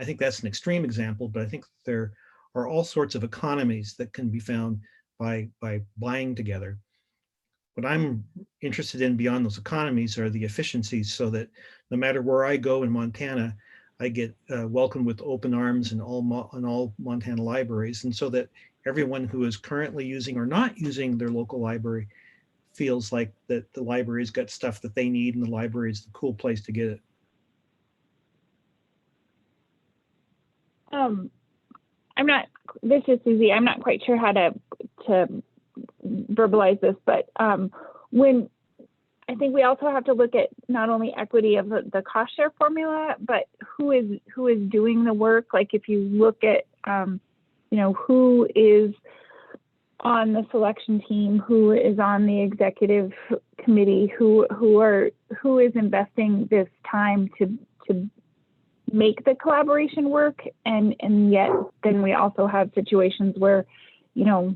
I think that's an extreme example, but I think there are all sorts of economies that can be found by buying together. What I'm interested in beyond those economies are the efficiencies, so that no matter where I go in Montana, I get welcomed with open arms in all Montana libraries, and so that everyone who is currently using or not using their local library feels like that the library's got stuff that they need, and the library is the cool place to get it. This is Susie. I'm not quite sure how to verbalize this, but when I think we also have to look at not only equity of the cost share formula, but who is doing the work. Like if you look at you know, who is on the selection team, who is on the executive committee, who is investing this time to make the collaboration work, and yet then we also have situations where, you know,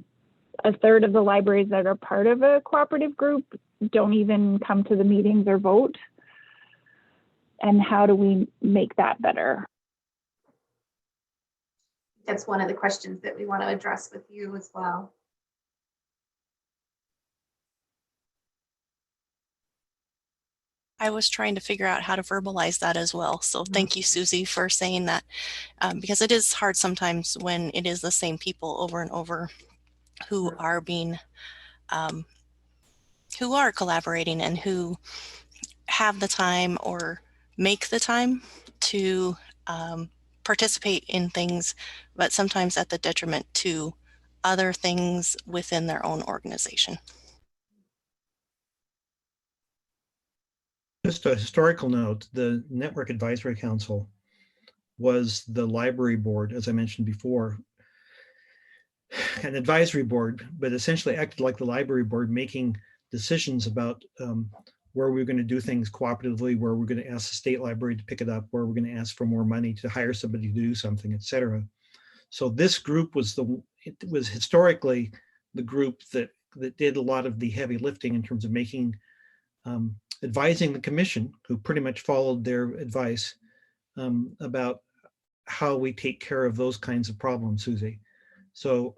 a third of the libraries that are part of a cooperative group don't even come to the meetings or vote. And how do we make that better? That's one of the questions that we want to address with you as well. I was trying to figure out how to verbalize that as well. So thank you, Susie, for saying that, because it is hard sometimes when it is the same people over and over who are being, who are collaborating and who have the time or make the time to participate in things, but sometimes at the detriment to other things within their own organization. Just a historical note, the Network Advisory Council was the library board, as I mentioned before, an advisory board, but essentially acted like the library board, making decisions about where we're going to do things cooperatively, where we're going to ask the state library to pick it up, where we're going to ask for more money to hire somebody to do something, et cetera. So this group was it was historically the group that did a lot of the heavy lifting in terms of making, advising the commission, who pretty much followed their advice, about how we take care of those kinds of problems, Susie. So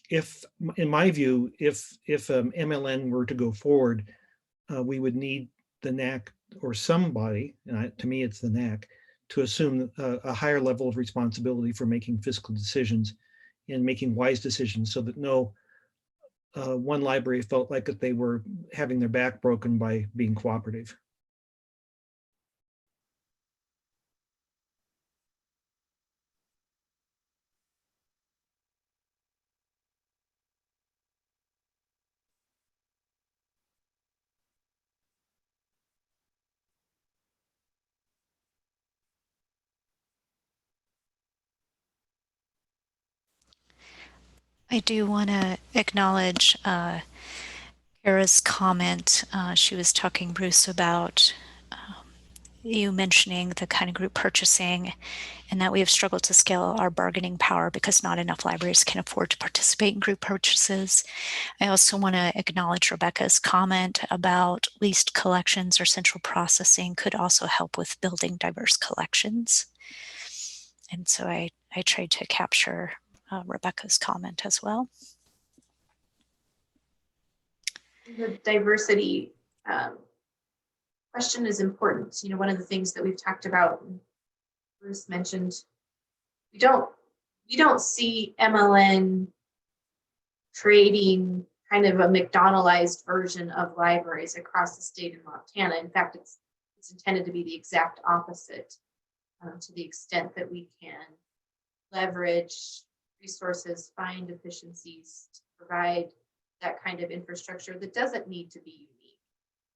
if, in my view, if MLN were to go forward, we would need the NAC or somebody, and to me it's the NAC, to assume a higher level of responsibility for making fiscal decisions and making wise decisions, so that no one library felt like that they were having their back broken by being cooperative. I do want to acknowledge Kara's comment. She was talking, Bruce, about you mentioning the kind of group purchasing, and that we have struggled to scale our bargaining power because not enough libraries can afford to participate in group purchases. I also want to acknowledge Rebecca's comment about leased collections or central processing could also help with building diverse collections. And so I tried to capture Rebecca's comment as well. The diversity question is important. You know, one of the things that we've talked about, Bruce mentioned, we don't see MLN creating kind of a McDonaldized version of libraries across the state of Montana. In fact, it's intended to be the exact opposite, to the extent that we can leverage resources, find efficiencies to provide that kind of infrastructure that doesn't need to be unique,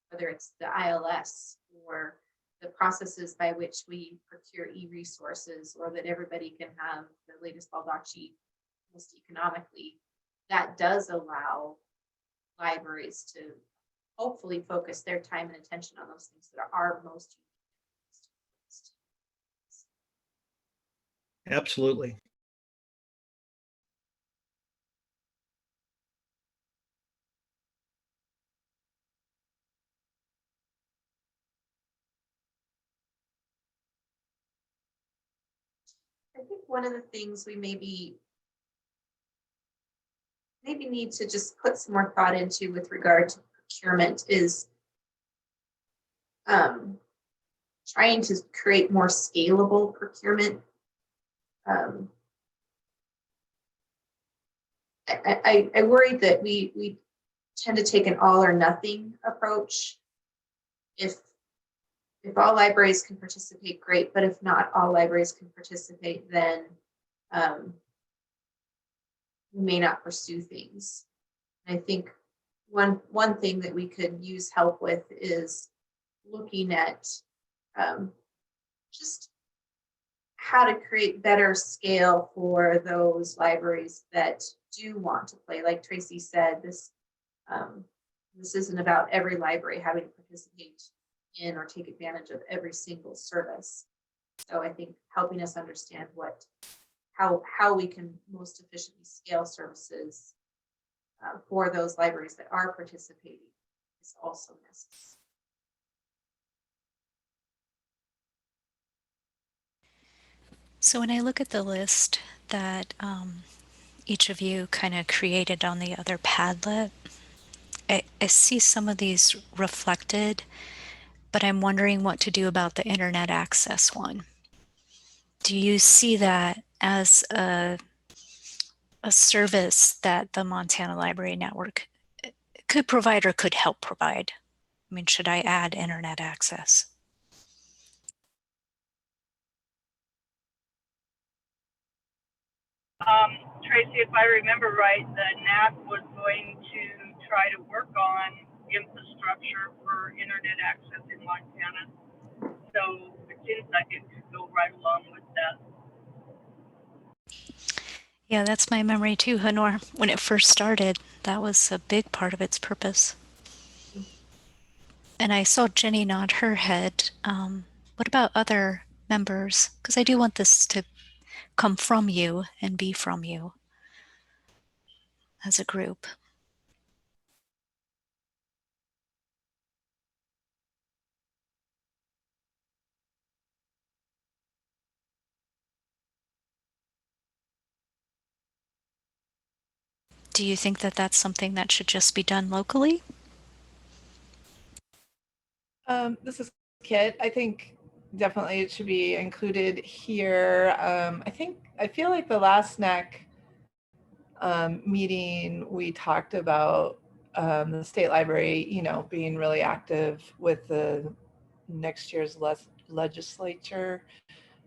whether it's the ILS or the processes by which we procure e-resources, or that everybody can have the latest Baldacci most economically. That does allow libraries to hopefully focus their time and attention on those things that are most unique. Absolutely. I think one of the things we maybe need to just put some more thought into with regard to procurement is trying to create more scalable procurement. I worry that we tend to take an all or nothing approach. If all libraries can participate, great, but if not all libraries can participate, then we may not pursue things. And I think one thing that we could use help with is looking at just how to create better scale for those libraries that do want to play. Like Tracy said, this isn't about every library having to participate in or take advantage of every single service. So I think helping us understand how we can most efficiently scale services for those libraries that are participating is also necessary. So when I look at the list that each of you kind of created on the other Padlet, I see some of these reflected, but I'm wondering what to do about the internet access one. Do you see that as a service that the Montana Library Network could provide or could help provide? I mean, should I add internet access? Tracy, if I remember right, the NAC was going to try to work on infrastructure for internet access in Montana. So it seems like it could go right along with that. Yeah, that's my memory too, Honor. When it first started, that was a big part of its purpose. And I saw Jenny nod her head. What about other members? Because I do want this to come from you and be from you as a group. Do you think that that's something that should just be done locally? This is Kit. I think definitely it should be included here. I feel like the last NAC meeting we talked about the state library, being really active with the next year's legislature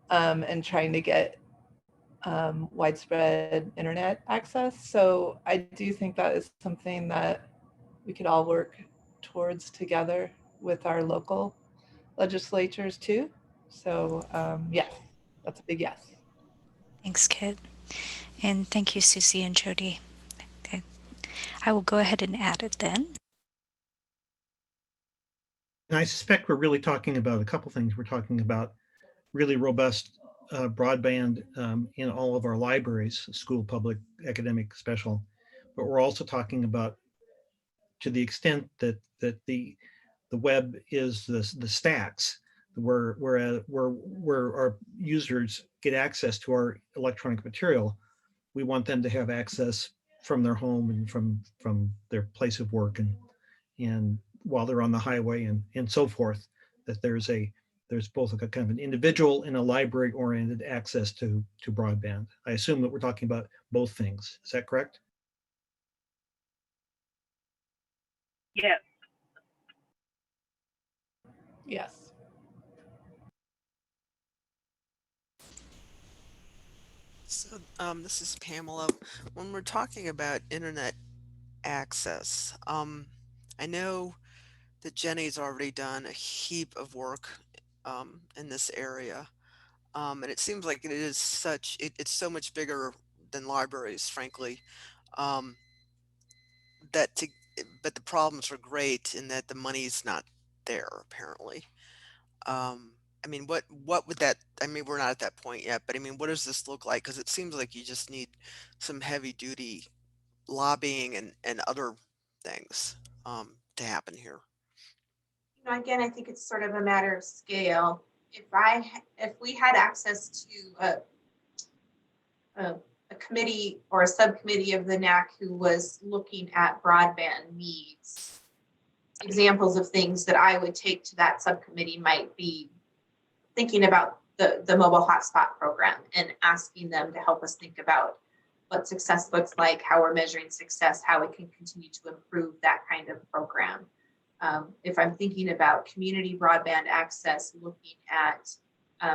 and trying to get widespread internet access. So I do think that is something that we could all work towards together with our local legislatures too. So yes, that's a big yes. Thanks, Kit. And thank you, Susie and Jody. Okay. I will go ahead and add it then. And I suspect we're really talking about a couple things. We're talking about really robust broadband in all of our libraries, school, public, academic, special. But we're also talking about, to the extent that the web is the stacks, where our users get access to our electronic material, we want them to have access from their home and from their place of work and while they're on the highway and so forth, that there's both a kind of an individual and a library oriented access to broadband. I assume that we're talking about both things. Is that correct? Yes. Yes. So this is Pamela. When we're talking about internet access, I know that Jenny's already done a heap of work in this area. And it seems like it is it's so much bigger than libraries, frankly, but the problems are great in that the money's not there, apparently. I mean, what would that, I mean, we're not at that point yet, but I mean, what does this look like? Because it seems like you just need some heavy duty lobbying and other things to happen here. Again, I think it's sort of a matter of scale. If we had access to a committee or a subcommittee of the NAC who was looking at broadband needs, examples of things that I would take to that subcommittee might be thinking about the mobile hotspot program and asking them to help us think about what success looks like, how we're measuring success, how we can continue to improve that kind of program. If I'm thinking about community broadband access, looking at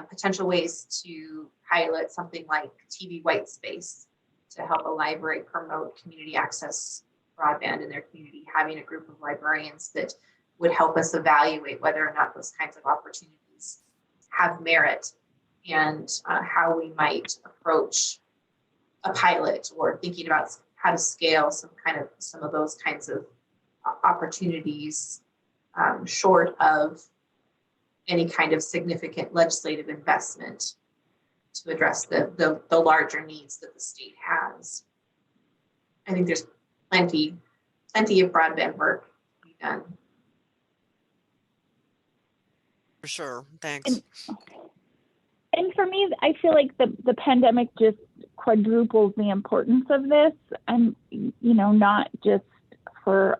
potential ways to pilot something like TV white space to help a library promote community access broadband in their community, having a group of librarians that would help us evaluate whether or not those kinds of opportunities have merit and how we might approach a pilot or thinking about how to scale some of those kinds of opportunities short of any kind of significant legislative investment to address the larger needs that the state has. I think there's plenty of broadband work to be done. For sure, thanks. And for me, I feel like the pandemic just quadruples the importance of this, and not just for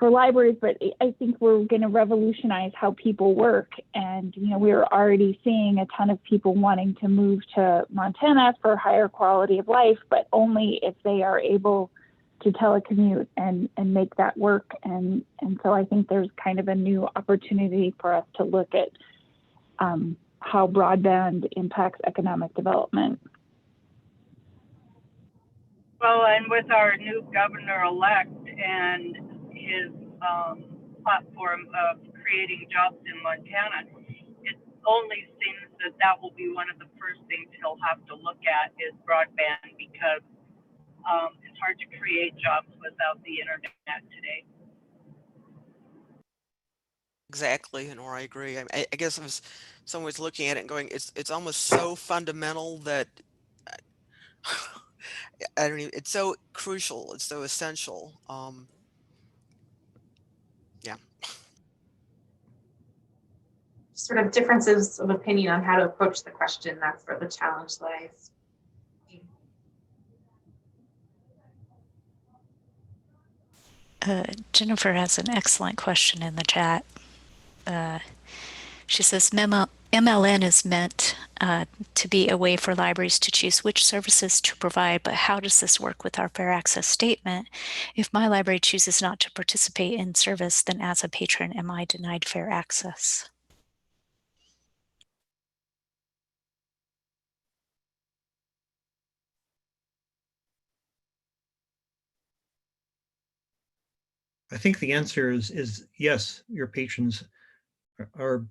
for libraries, but I think we're going to revolutionize how people work. And, you know, we're already seeing a ton of people wanting to move to Montana for higher quality of life, but only if they are able to telecommute and make that work. And so I think there's kind of a new opportunity for us to look at how broadband impacts economic development. Well, and with our new governor-elect and his platform of creating jobs in Montana, it only seems that that will be one of the first things he'll have to look at is broadband, because it's hard to create jobs without the internet today. Exactly, and or I agree. I guess I was someone's looking at it and going, it's almost so fundamental that I don't even, it's so crucial, it's so essential. Yeah. Sort of differences of opinion on how to approach the question. That's where the challenge lies. Jennifer has an excellent question in the chat. She says, MLN is meant to be a way for libraries to choose which services to provide, but how does this work with our fair access statement? If my library chooses not to participate in service, then as a patron, am I denied fair access? I think the answer is yes, your patrons are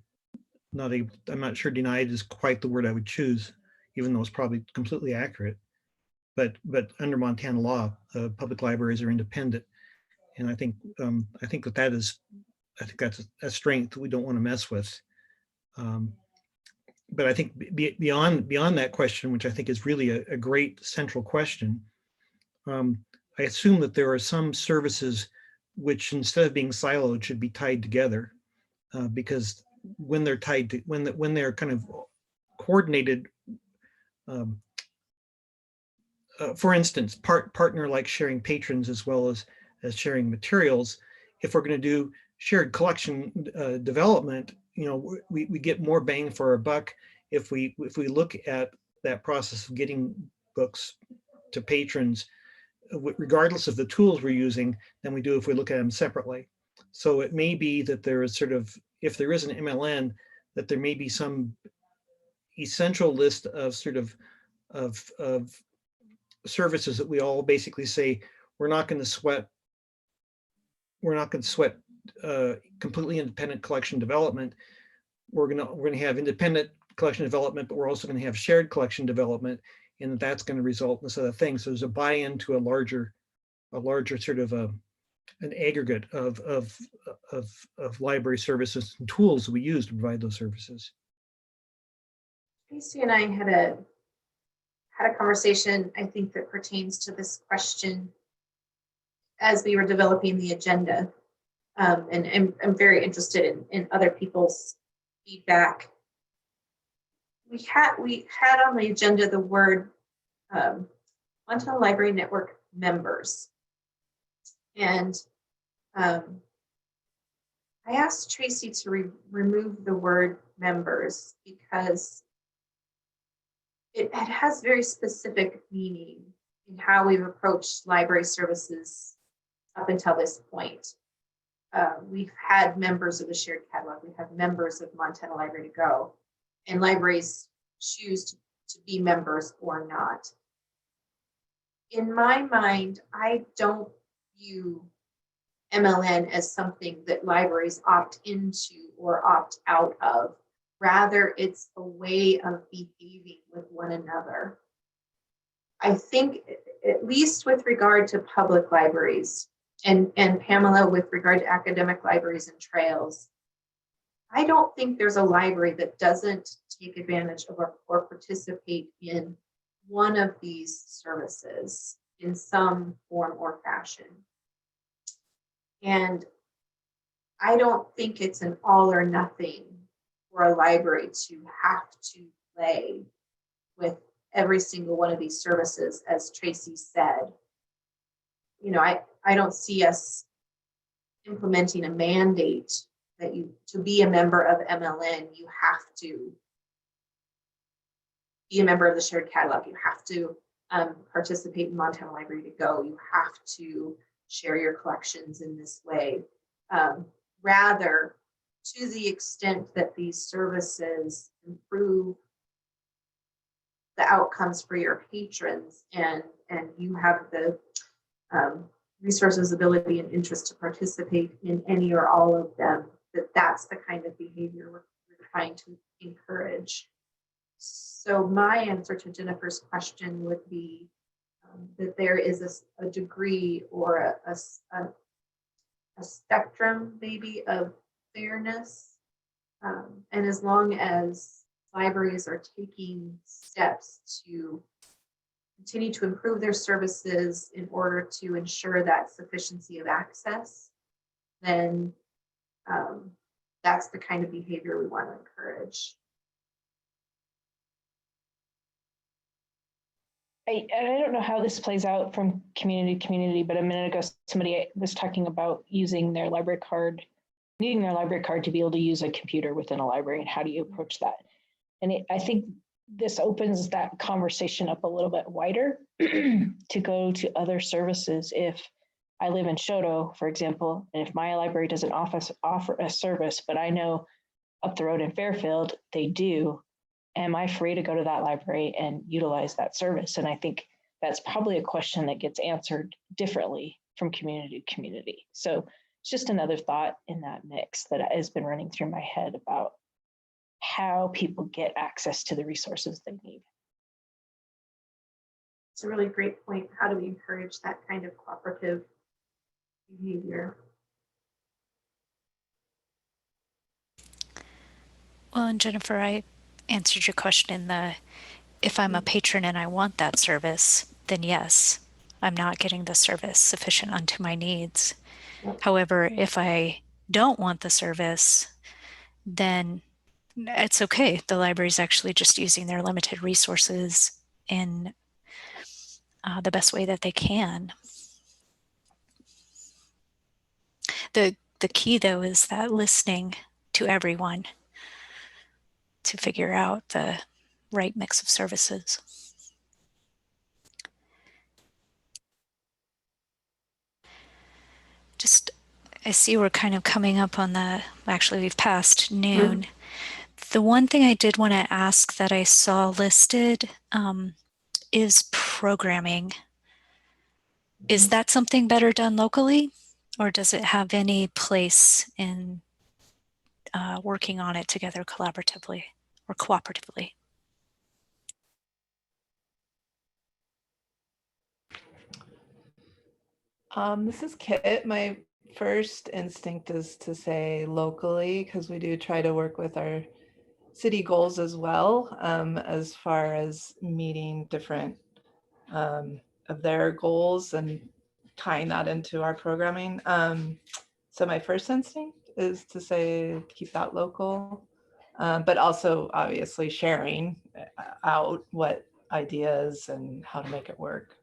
not able, I'm not sure denied is quite the word I would choose, even though it's probably completely accurate. But under Montana law, public libraries are independent. And I think that is, I think that's a strength we don't want to mess with. But I think beyond that question, which I think is really a great central question, I assume that there are some services which, instead of being siloed, should be tied together, because when they're tied to, when they're kind of coordinated, for instance, partner like sharing patrons as well as sharing materials. If we're going to do shared collection development, you know, we get more bang for our buck if we look at that process of getting books to patrons, regardless of the tools we're using, than we do if we look at them separately. So it may be that there is sort of, if there is an MLN, that there may be some essential list of sort of services that we all basically say we're not going to sweat completely independent collection development. We're going to have independent collection development, but we're also going to have shared collection development, and that's going to result in this other thing. So there's a buy-in to a larger sort of an aggregate of library services and tools that we use to provide those services. Tracy and I had a conversation, I think, that pertains to this question as we were developing the agenda. And I'm very interested in other people's feedback. We had on the agenda the word Montana Library Network members. And I asked Tracy to remove the word members because it has very specific meaning in how we've approached library services up until this point. We've had members of the shared catalog, we have members of Montana Library to Go, and libraries choose to be members or not. In my mind, I don't view MLN as something that libraries opt into or opt out of. Rather, it's a way of behaving with one another. I think, at least with regard to public libraries, and Pamela, with regard to academic libraries and trails, I don't think there's a library that doesn't take advantage of or participate in one of these services in some form or fashion. And I don't think it's an all or nothing for a library to have to play with every single one of these services, as Tracy said. You know, I don't see us implementing a mandate that to be a member of MLN, you have to be a member of the shared catalog. You have to participate in Montana Library to Go. You have to share your collections in this way. Rather, to the extent that these services improve the outcomes for your patrons and you have the resources, ability, and interest to participate in any or all of them, that's the kind of behavior we're trying to encourage. So my answer to Jennifer's question would be that there is a degree or a spectrum maybe of fairness. And as long as libraries are taking steps to continue to improve their services in order to ensure that sufficiency of access, then that's the kind of behavior we want to encourage. I don't know how this plays out from community to community, but a minute ago, somebody was talking about using their library card, needing their library card to be able to use a computer within a library, and how do you approach that? And I think this opens that conversation up a little bit wider to go to other services. If I live in Shoto, for example, and if my library doesn't offer a service, but I know up the road in Fairfield, they do, am I free to go to that library and utilize that service? And I think that's probably a question that gets answered differently from community to community. So it's just another thought in that mix that has been running through my head about how people get access to the resources they need. It's a really great point. How do we encourage that kind of cooperative behavior? Well, and Jennifer, I answered your question in the, if I'm a patron and I want that service, then yes, I'm not getting the service sufficient unto my needs. However, if I don't want the service, then it's okay. The library is actually just using their limited resources in the best way that they can. The key, though, is that listening to everyone to figure out the right mix of services. Just, I see we're kind of coming up on the, actually we've passed noon. The one thing I did want to ask that I saw listed is programming. Is that something better done locally, or does it have any place in working on it together collaboratively or cooperatively? This is Kit. My first instinct is to say locally, because we do try to work with our city goals as well, as far as meeting different of their goals and tying that into our programming. So my first instinct is to say keep that local, but also obviously sharing out what ideas and how to make it work.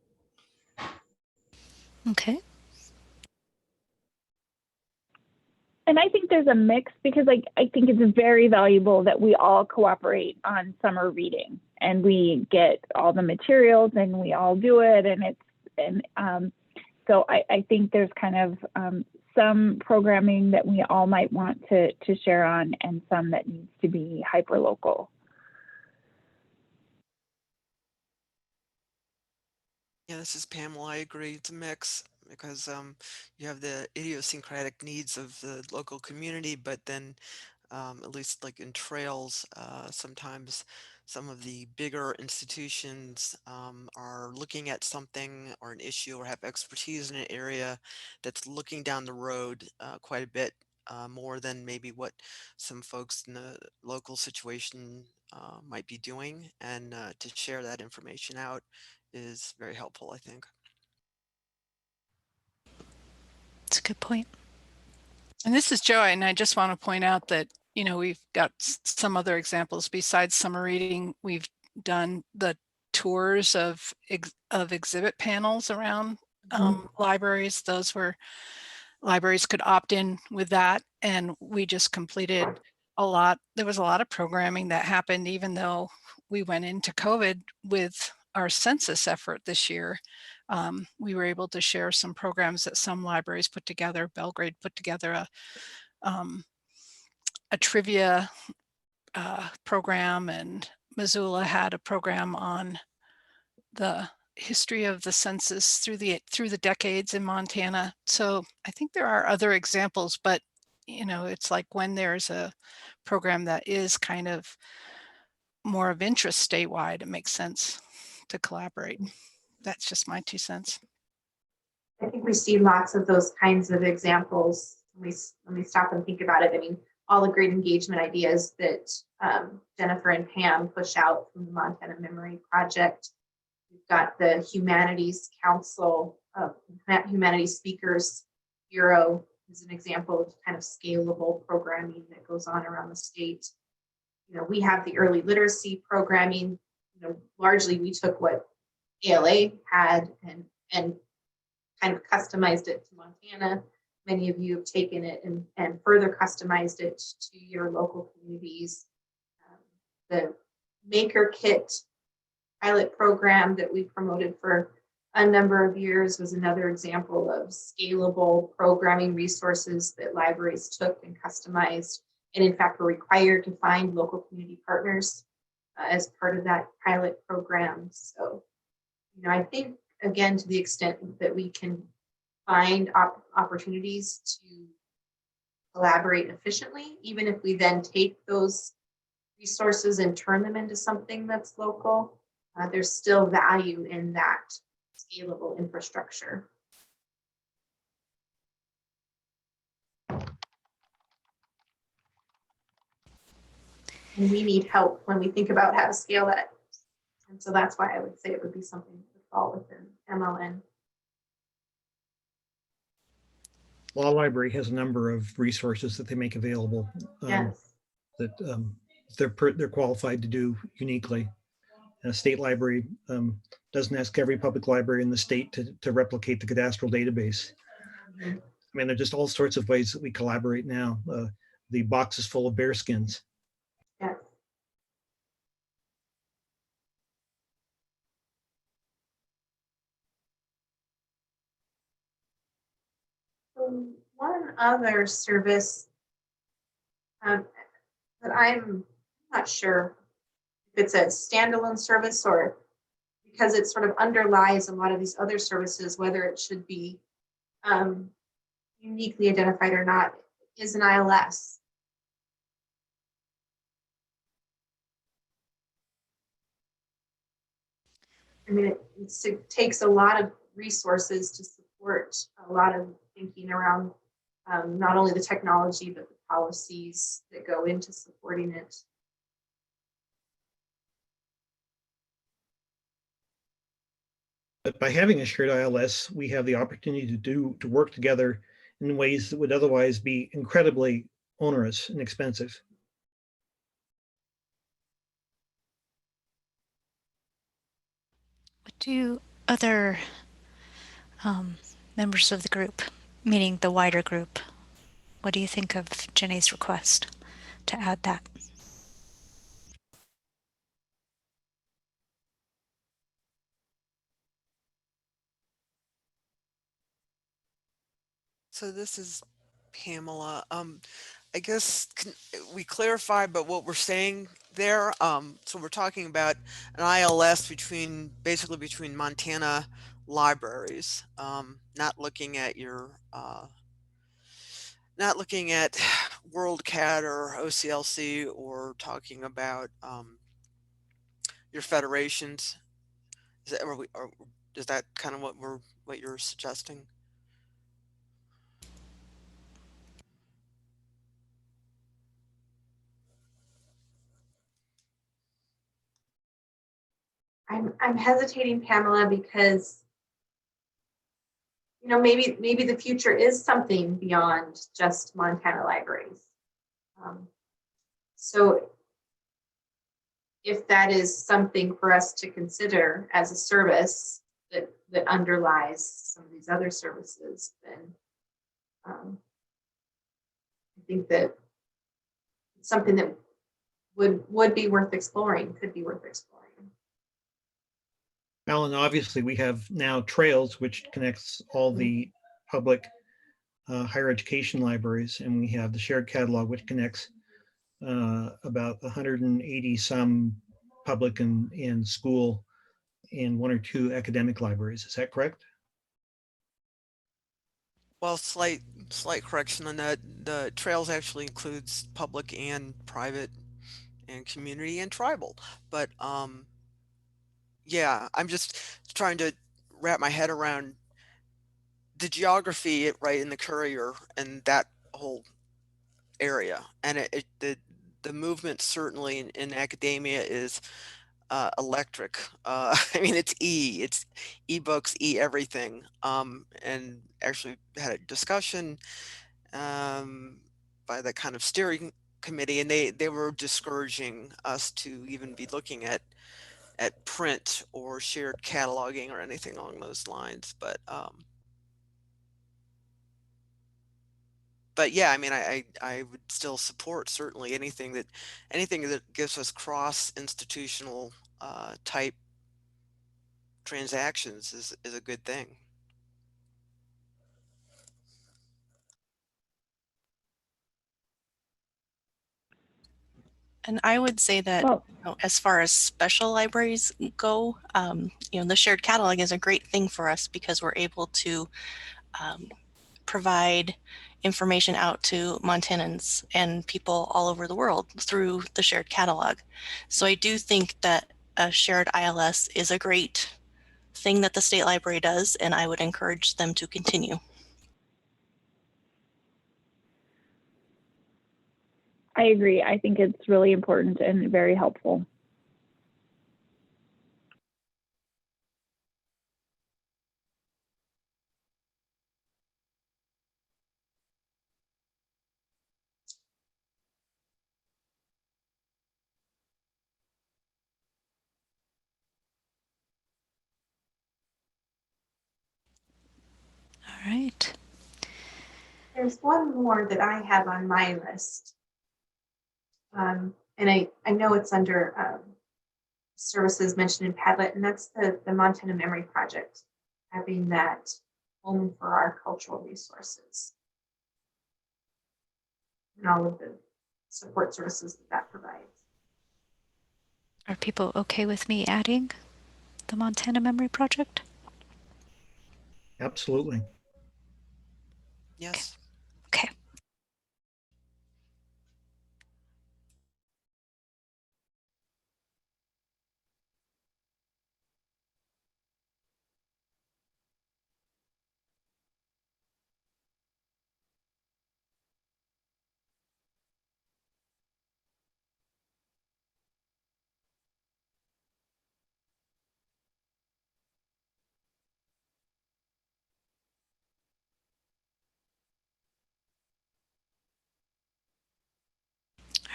Okay. And I think there's a mix, because I think it's very valuable that we all cooperate on summer reading and we get all the materials and we all do it. So I think there's kind of some programming that we all might want to share on, and some that needs to be hyper local. Yeah, this is Pamela. I agree. It's a mix, because you have the idiosyncratic needs of the local community, but then at least like in trails, sometimes some of the bigger institutions are looking at something or an issue or have expertise in an area that's looking down the road quite a bit more than maybe what some folks in the local situation might be doing. And to share that information out is very helpful, I think. That's a good point. And this is Joy, and I just want to point out that, you know, we've got some other examples besides summer reading. We've done the tours of exhibit panels around libraries. Those were libraries could opt in with that. And we just completed there was a lot of programming that happened, even though we went into COVID with our census effort this year. We were able to share some programs that some libraries put together. Belgrade put together a trivia program, and Missoula had a program on the history of the census through the decades in Montana. So I think there are other examples, but it's like when there's a program that is kind of more of interest statewide, it makes sense to collaborate. That's just my 2 cents. I think we see lots of those kinds of examples when we stop and think about it. I mean, all the great engagement ideas that Jennifer and Pam push out from the Montana Memory Project. We've got the Humanities Council, Humanities Speakers Bureau is an example of kind of scalable programming that goes on around the state. We have the early literacy programming. Largely we took what ALA had and kind of customized it to Montana. Many of you have taken it and further customized it to your local communities. The Maker Kit pilot program that we promoted for a number of years was another example of scalable programming resources that libraries took and customized, and in fact were required to find local community partners as part of that pilot program. So, I think, again, to the extent that we can find opportunities to collaborate efficiently, even if we then take those resources and turn them into something that's local, there's still value in that scalable infrastructure. And we need help when we think about how to scale that. And so that's why I would say it would be something that would fall within MLN. Law Library has a number of resources that they make available Yes. that they're qualified to do uniquely. A state library doesn't ask every public library in the state to replicate the cadastral database. I mean, there are just all sorts of ways that we collaborate now. The box is full of bear skins. Yeah. One other service that I'm not sure if it's a standalone service or because it sort of underlies a lot of these other services, whether it should be uniquely identified or not, is an ILS. I mean, it takes a lot of resources to support a lot of thinking around not only the technology, but the policies that go into supporting it. But by having a shared ILS, we have the opportunity to work together in ways that would otherwise be incredibly onerous and expensive. What do other members of the group, meaning the wider group, what do you think of Jenny's request to add that? So this is Pamela. I guess we clarify, but what we're saying there, so we're talking about an ILS basically between Montana libraries, not looking at your, not looking at WorldCat or OCLC, or talking about your federations. Is that kind of what you're suggesting? I'm hesitating, Pamela, because maybe the future is something beyond just Montana libraries. So if that is something for us to consider as a service that underlies some of these other services, then I think that it's something that would be worth exploring, could be worth exploring. Alan, obviously we have now Trails, which connects all the public higher education libraries, and we have the shared catalog, which connects about 180 some public and school and 1 or 2 academic libraries. Is that correct? Well, slight correction on that. The Trails actually includes public and private and community and tribal. But yeah, I'm just trying to wrap my head around the geography right in the Courier and that whole area. And the movement certainly in academia is electric. I mean, it's ebooks, everything. And actually had a discussion by the kind of steering committee, and they were discouraging us to even be looking at print or shared cataloging or anything along those lines. But yeah, I mean, I would still support certainly anything that gives us cross institutional type transactions is a good thing. And I would say that as far as special libraries go, the shared catalog is a great thing for us because we're able to provide information out to Montanans and people all over the world through the shared catalog. So I do think that a shared ILS is a great thing that the State Library does, and I would encourage them to continue. I agree. I think it's really important and very helpful. All right. There's one more that I have on my list. And I know it's under services mentioned in Padlet, and that's the Montana Memory Project, having that home for our cultural resources and all of the support services that provides. Are people okay with me adding the Montana Memory Project? Absolutely. Yes. Okay.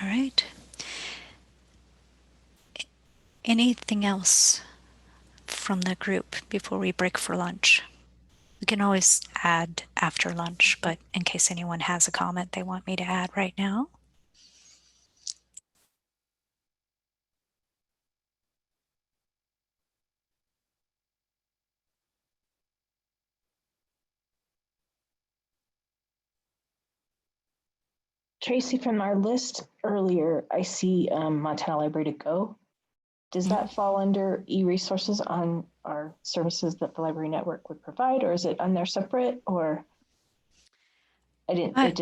All right. Anything else from the group before we break for lunch? We can always add after lunch, but in case anyone has a comment they want me to add right now. Tracy, from our list earlier, I see Montana Library to Go. Does that fall under e-resources on our services that the library network would provide, or is it on there separate? Or I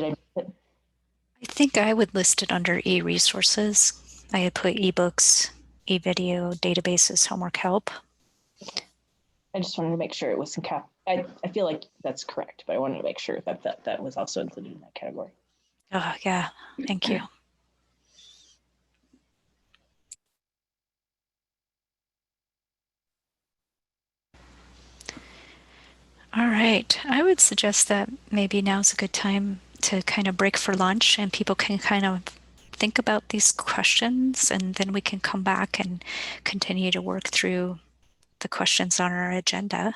think I would list it under e-resources. I had put ebooks, e-video, databases, homework help. I just wanted to make sure it was I feel like that's correct, but I wanted to make sure that was also included in that category. Oh, yeah. Thank you. All right. I would suggest that maybe now's a good time to kind of break for lunch and people can kind of think about these questions, and then we can come back and continue to work through the questions on our agenda.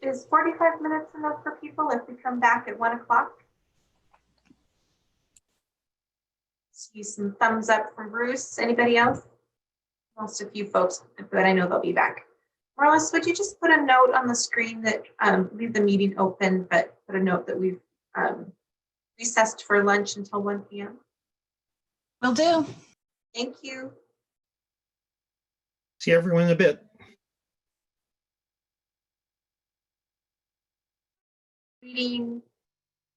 Is 45 minutes enough for people if we come back at 1 o'clock? See some thumbs up from Bruce. Anybody else? Most of you folks, but I know they'll be back. Marlis, would you just put a note on the screen that leave the meeting open, but put a note that we've recessed for lunch until 1 p.m. Will do. Thank you. See everyone in a bit. Reading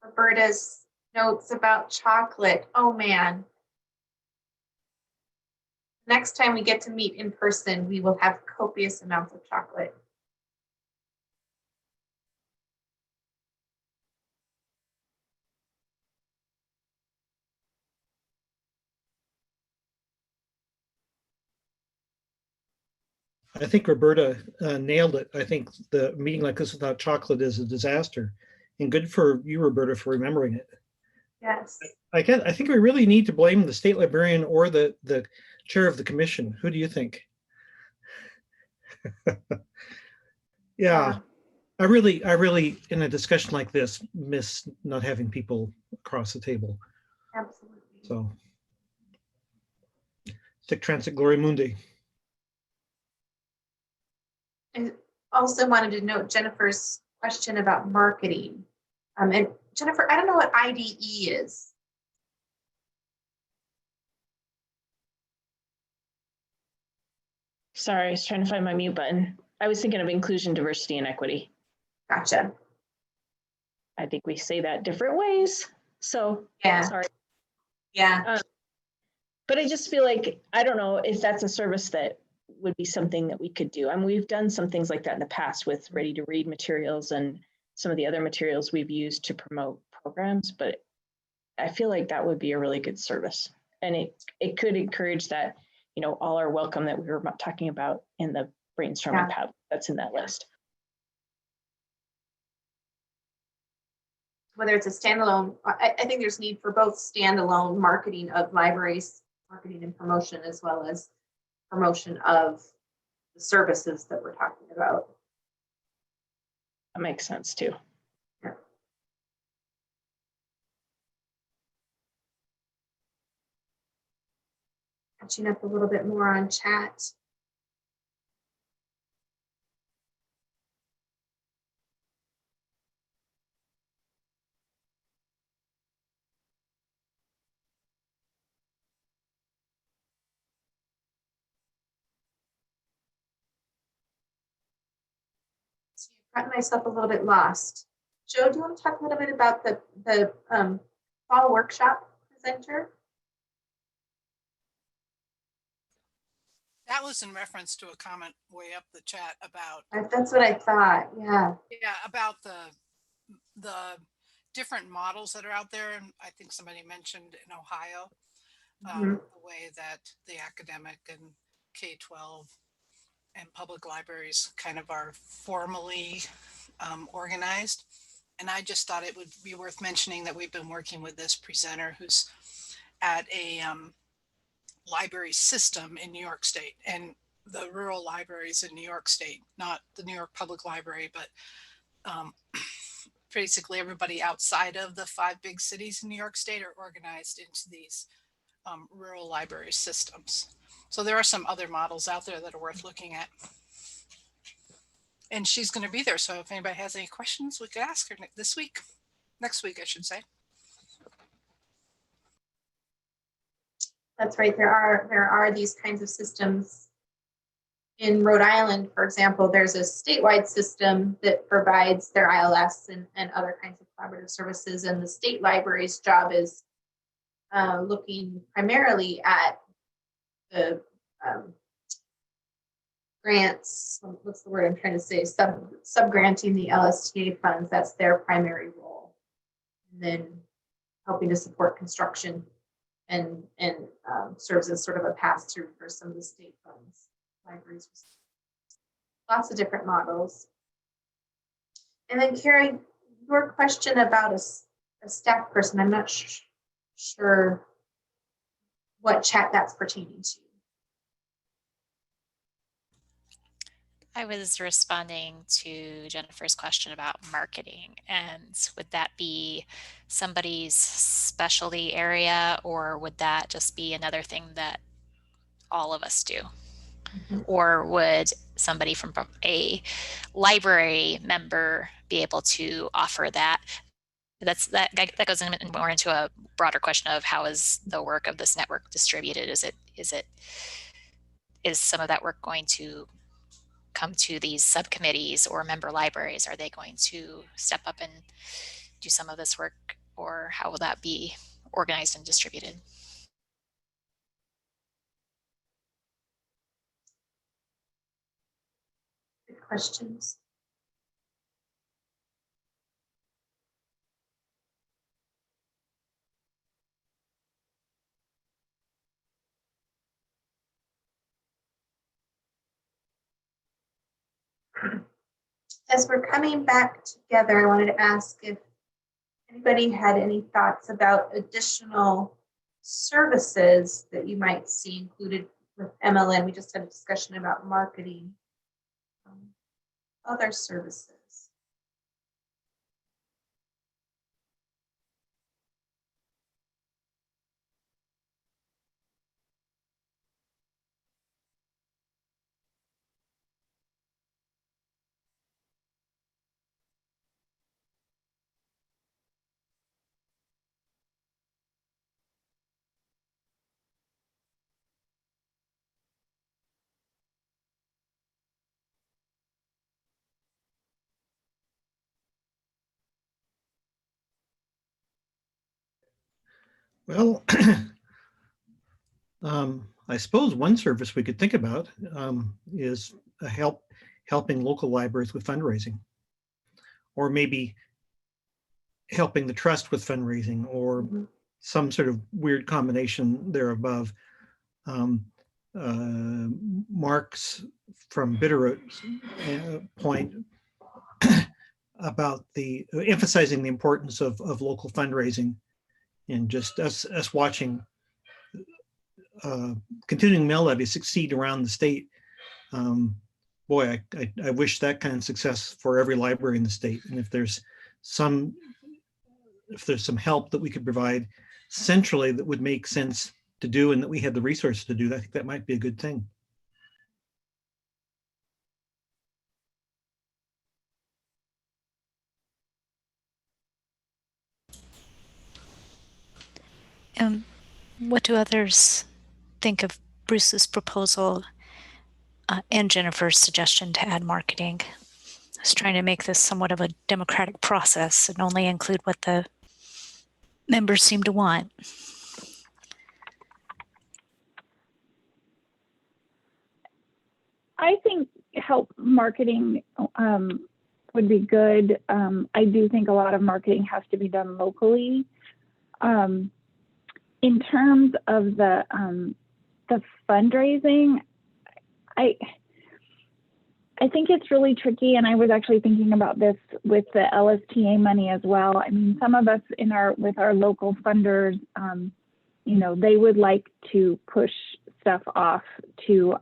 Roberta's notes about chocolate. Oh man. Next time we get to meet in person, we will have copious amounts of chocolate. I think Roberta nailed it. I think the meeting like this without chocolate is a disaster, and good for you, Roberta, for remembering it. Yes. I think we really need to blame the state librarian or the chair of the commission. Who do you think? Yeah, I really, in a discussion like this, miss not having people across the table. Absolutely. So, sic transit gloria mundi. I also wanted to note Jennifer's question about marketing. And Jennifer, I don't know what IDE is. Sorry, I was trying to find my mute button. I was thinking of inclusion, diversity, and equity. Gotcha. I think we say that different ways. So yeah, sorry. Yeah. But I just feel like, I don't know if that's a service that would be something that we could do. I mean, we've done some things like that in the past with ready to read materials and some of the other materials we've used to promote programs, but I feel like that would be a really good service. And it could encourage that, you know, all are welcome that we were talking about in the brainstorming pad that's in that list. Whether it's a standalone, I think there's need for both standalone marketing of libraries, marketing and promotion, as well as promotion of the services that we're talking about. That makes sense too. Yeah. Catching up a little bit more on chat. Gotten myself a little bit lost. Joe, do you want to talk a little bit about the fall workshop presenter? That was in reference to a comment way up the chat about. That's what I thought. Yeah. Yeah, about the different models that are out there, and I think somebody mentioned in Ohio, the way that the academic and K-12 and public libraries kind of are formally organized. And I just thought it would be worth mentioning that we've been working with this presenter who's at a library system in New York State, and the rural libraries in New York State, not the New York Public Library, but basically everybody outside of the 5 big cities in New York State are organized into these rural library systems. So there are some other models out there that are worth looking at. And she's going to be there. So if anybody has any questions, we could ask her next week, I should say. That's right. There are these kinds of systems. In Rhode Island, for example, there's a statewide system that provides their ILS and other kinds of collaborative services. And the state library's job is looking primarily at the grants, what's the word I'm trying to say, sub-granting the LSTA funds. That's their primary role. And then helping to support construction and serves as sort of a pass-through for some of the state funds. Libraries, lots of different models. And then Carrie, your question about a staff person, I'm not sure what chat that's pertaining to. I was responding to Jennifer's question about marketing, and would that be somebody's specialty area, or would that just be another thing that all of us do? Or would somebody from a library member be able to offer that? That goes in more into a broader question of how is the work of this network distributed? Is some of that work going to come to these subcommittees or member libraries? Are they going to step up and do some of this work, or how will that be organized and distributed? Good questions. As we're coming back together, I wanted to ask if anybody had any thoughts about additional services that you might see included with MLN. We just had a discussion about marketing. Other services. Well, I suppose one service we could think about is helping local libraries with fundraising, or maybe helping the trust with fundraising, or some sort of weird combination there above. Mark's from Bitterroot's point about the emphasizing the importance of local fundraising, and just us watching continuing mill levy succeed around the state. Boy, I wish that kind of success for every library in the state. And if there's some help that we could provide centrally that would make sense to do, and that we had the resources to do, I think that might be a good thing. What do others think of Bruce's proposal and Jennifer's suggestion to add marketing? I was trying to make this somewhat of a democratic process and only include what the members seem to want. I think help marketing would be good. I do think a lot of marketing has to be done locally. In terms of the fundraising, I think it's really tricky, and I was actually thinking about this with the LSTA money as well. I mean, some of us with our local funders, you know, they would like to push stuff off to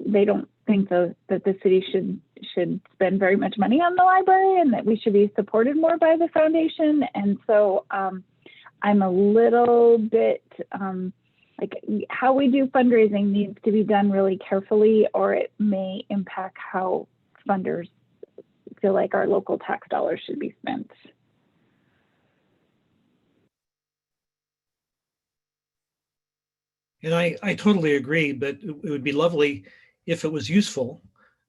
they don't think that the city should spend very much money on the library, and that we should be supported more by the foundation. And so I'm a little bit like, how we do fundraising needs to be done really carefully, or it may impact how funders feel like our local tax dollars should be spent. And I totally agree, but it would be lovely if it was useful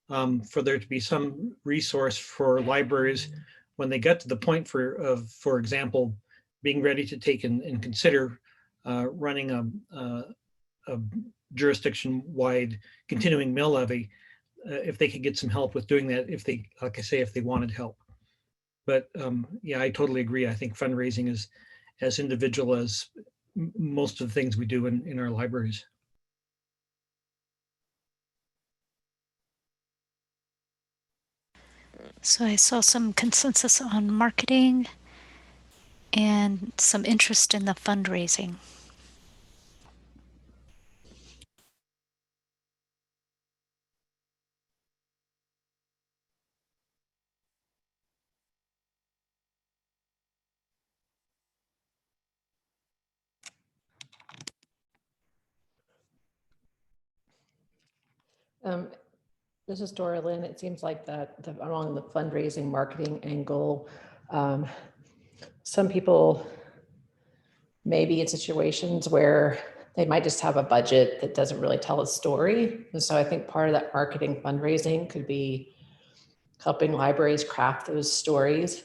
for there to be some resource for libraries when they get to the point for example, being ready to take and consider running a jurisdiction-wide continuing mill levy, if they could get some help with doing that, if they, like I say, if they wanted help. But yeah, I totally agree. I think fundraising is as individual as most of the things we do in our libraries. So I saw some consensus on marketing and some interest in the fundraising. This is Dora Lynn. It seems like that along the fundraising marketing angle, some people may be in situations where they might just have a budget that doesn't really tell a story. And so I think part of that marketing fundraising could be helping libraries craft those stories.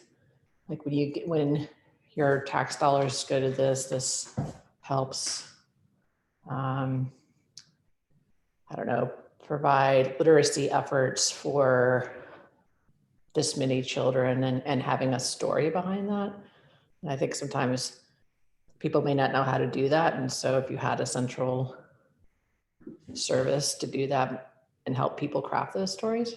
Like when your tax dollars go to this helps, I don't know, provide literacy efforts for this many children and having a story behind that. And I think sometimes people may not know how to do that. And so if you had a central service to do that and help people craft those stories.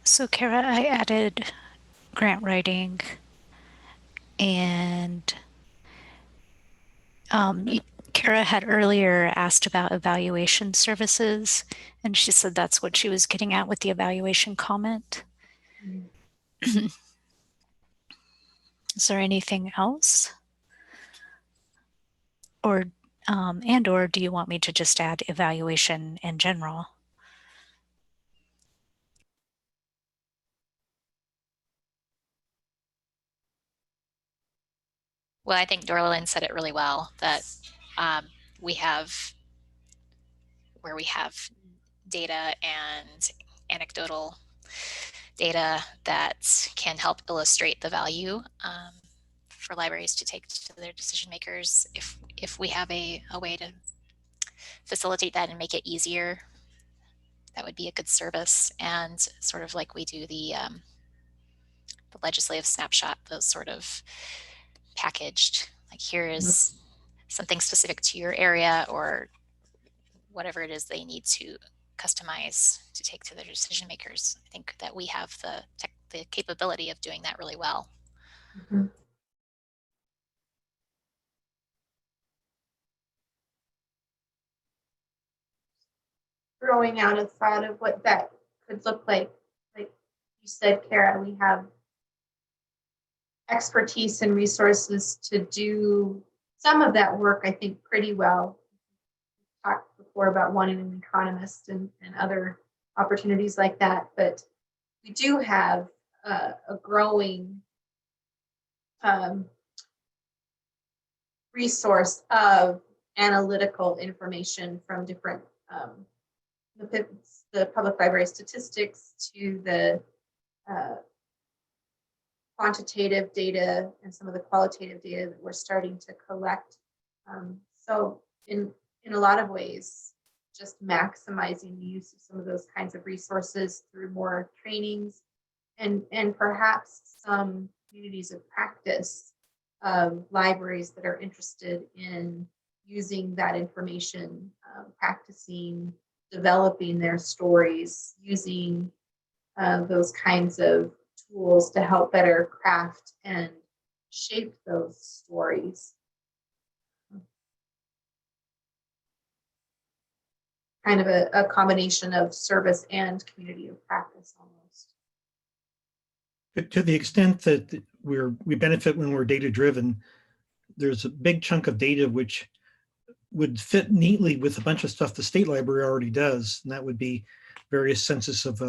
So Kara, I added grant writing and Kara had earlier asked about evaluation services, and she said that's what she was getting at with the evaluation comment. Is there anything else? Or, or do you want me to just add evaluation in general? Well, I think Dorlin said it really well, that we have data and anecdotal data that can help illustrate the value for libraries to take to their decision makers. If we have a way to facilitate that and make it easier, that would be a good service. And sort of like we do the legislative snapshot, those sort of packaged, like here is something specific to your area or whatever it is they need to customize to take to their decision makers. I think that we have the capability of doing that really well. Mm-hmm. Throwing out a thought of what that could look like you said, Kara, we have expertise and resources to do some of that work, I think, pretty well. We talked before about wanting an economist and other opportunities like that, but we do have a growing resource of analytical information from different the public library statistics to the quantitative data and some of the qualitative data that we're starting to collect. So in a lot of ways, just maximizing the use of some of those kinds of resources through more trainings and perhaps some communities of practice of libraries that are interested in using that information, practicing, developing their stories, using those kinds of tools to help better craft and shape those stories. Kind of a combination of service and community of practice almost. But to the extent that we benefit when we're data driven, there's a big chunk of data which would fit neatly with a bunch of stuff the state library already does, and that would be various census of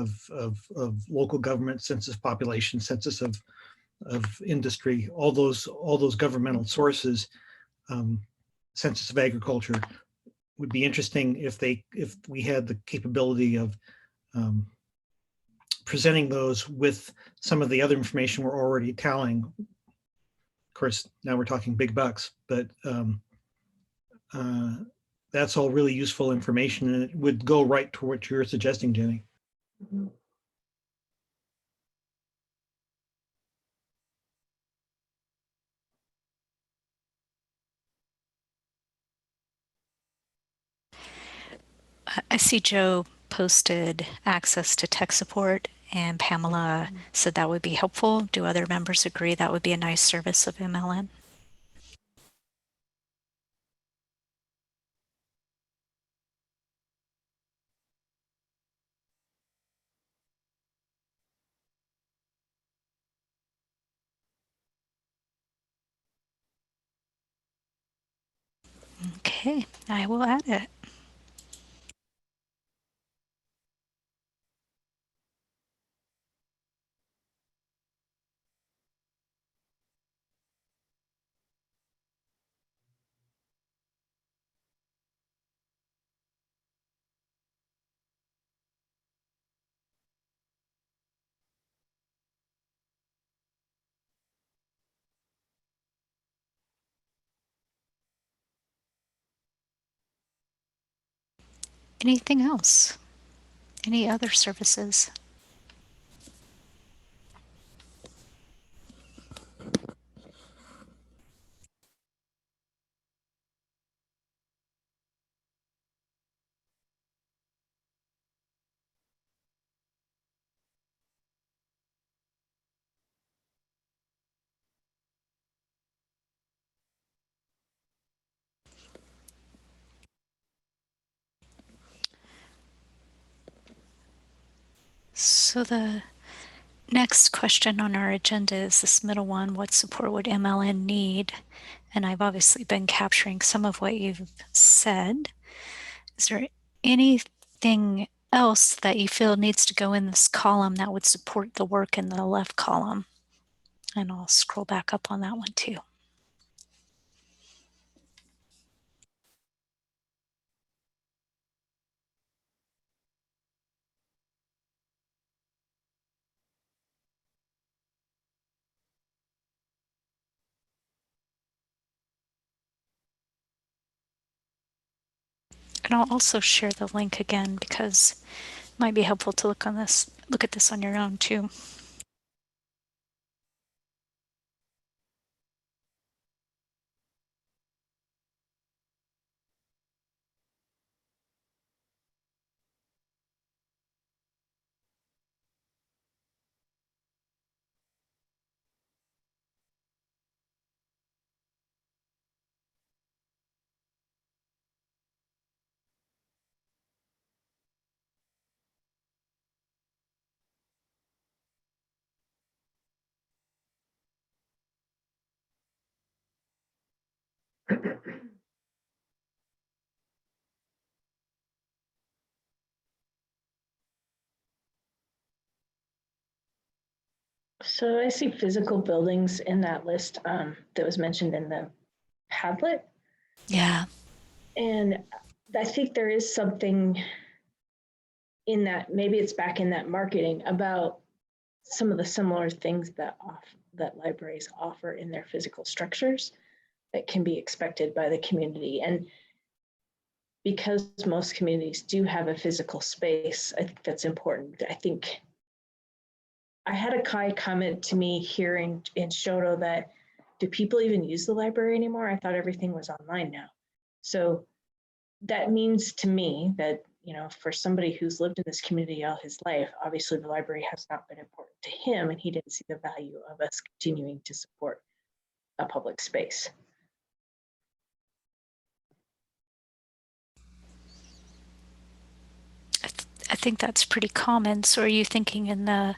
local government, census population, census of industry, all those governmental sources, census of agriculture. Would be interesting if we had the capability of presenting those with some of the other information we're already tallying. Of course, now we're talking big bucks, but that's all really useful information, and it would go right to what you're suggesting, Jenny. Mm-hmm. I see Joe posted access to tech support, and Pamela said that would be helpful. Do other members agree that would be a nice service of MLN? Okay, I will add it. Anything else? Any other services? So the next question on our agenda is this middle one: what support would MLN need? And I've obviously been capturing some of what you've said. Is there anything else that you feel needs to go in this column that would support the work in the left column? And I'll scroll back up on that one too. And I'll also share the link again because it might be helpful to look at this on your own too. So I see physical buildings in that list that was mentioned in the Padlet. Yeah. And I think there is something in that, maybe it's back in that marketing about some of the similar things that libraries offer in their physical structures that can be expected by the community. And because most communities do have a physical space, I think that's important. I think I had a guy comment to me here in Shoto that, do people even use the library anymore? I thought everything was online now. So that means to me that, you know, for somebody who's lived in this community all his life, obviously the library has not been important to him, and he didn't see the value of us continuing to support a public space. I think that's pretty common. So are you thinking in the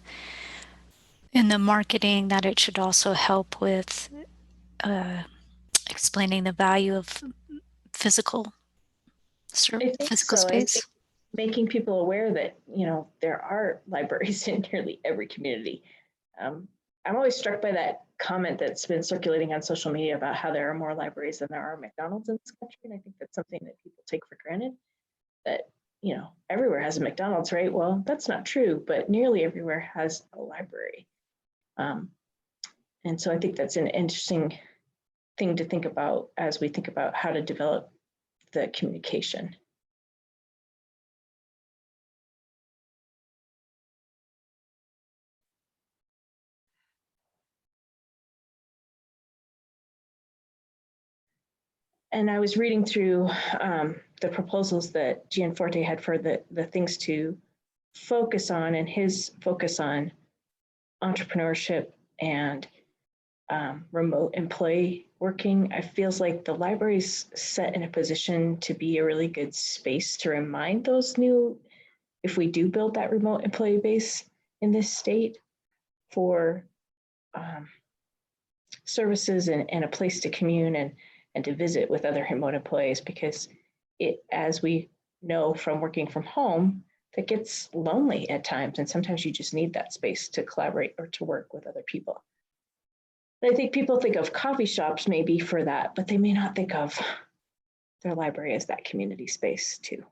marketing that it should also help with explaining the value of physical space? Making people aware that, you know, there are libraries in nearly every community. I'm always struck by that comment that's been circulating on social media about how there are more libraries than there are McDonald's in this country. And I think that's something that people take for granted, that, you know, everywhere has a McDonald's, right? Well, that's not true, but nearly everywhere has a library. And so I think that's an interesting thing to think about as we think about how to develop the communication. and I was reading through the proposals that Gianforte had for the things to focus on, and his focus on entrepreneurship and remote employee working. I feels like the library's set in a position to be a really good space to remind those new, if we do build that remote employee base in this state, for services and a place to commune and to visit with other remote employees, because it, as we know from working from home, that gets lonely at times, and sometimes you just need that space to collaborate or to work with other people. I think people think of coffee shops maybe for that, but they may not think of their library as that community space too.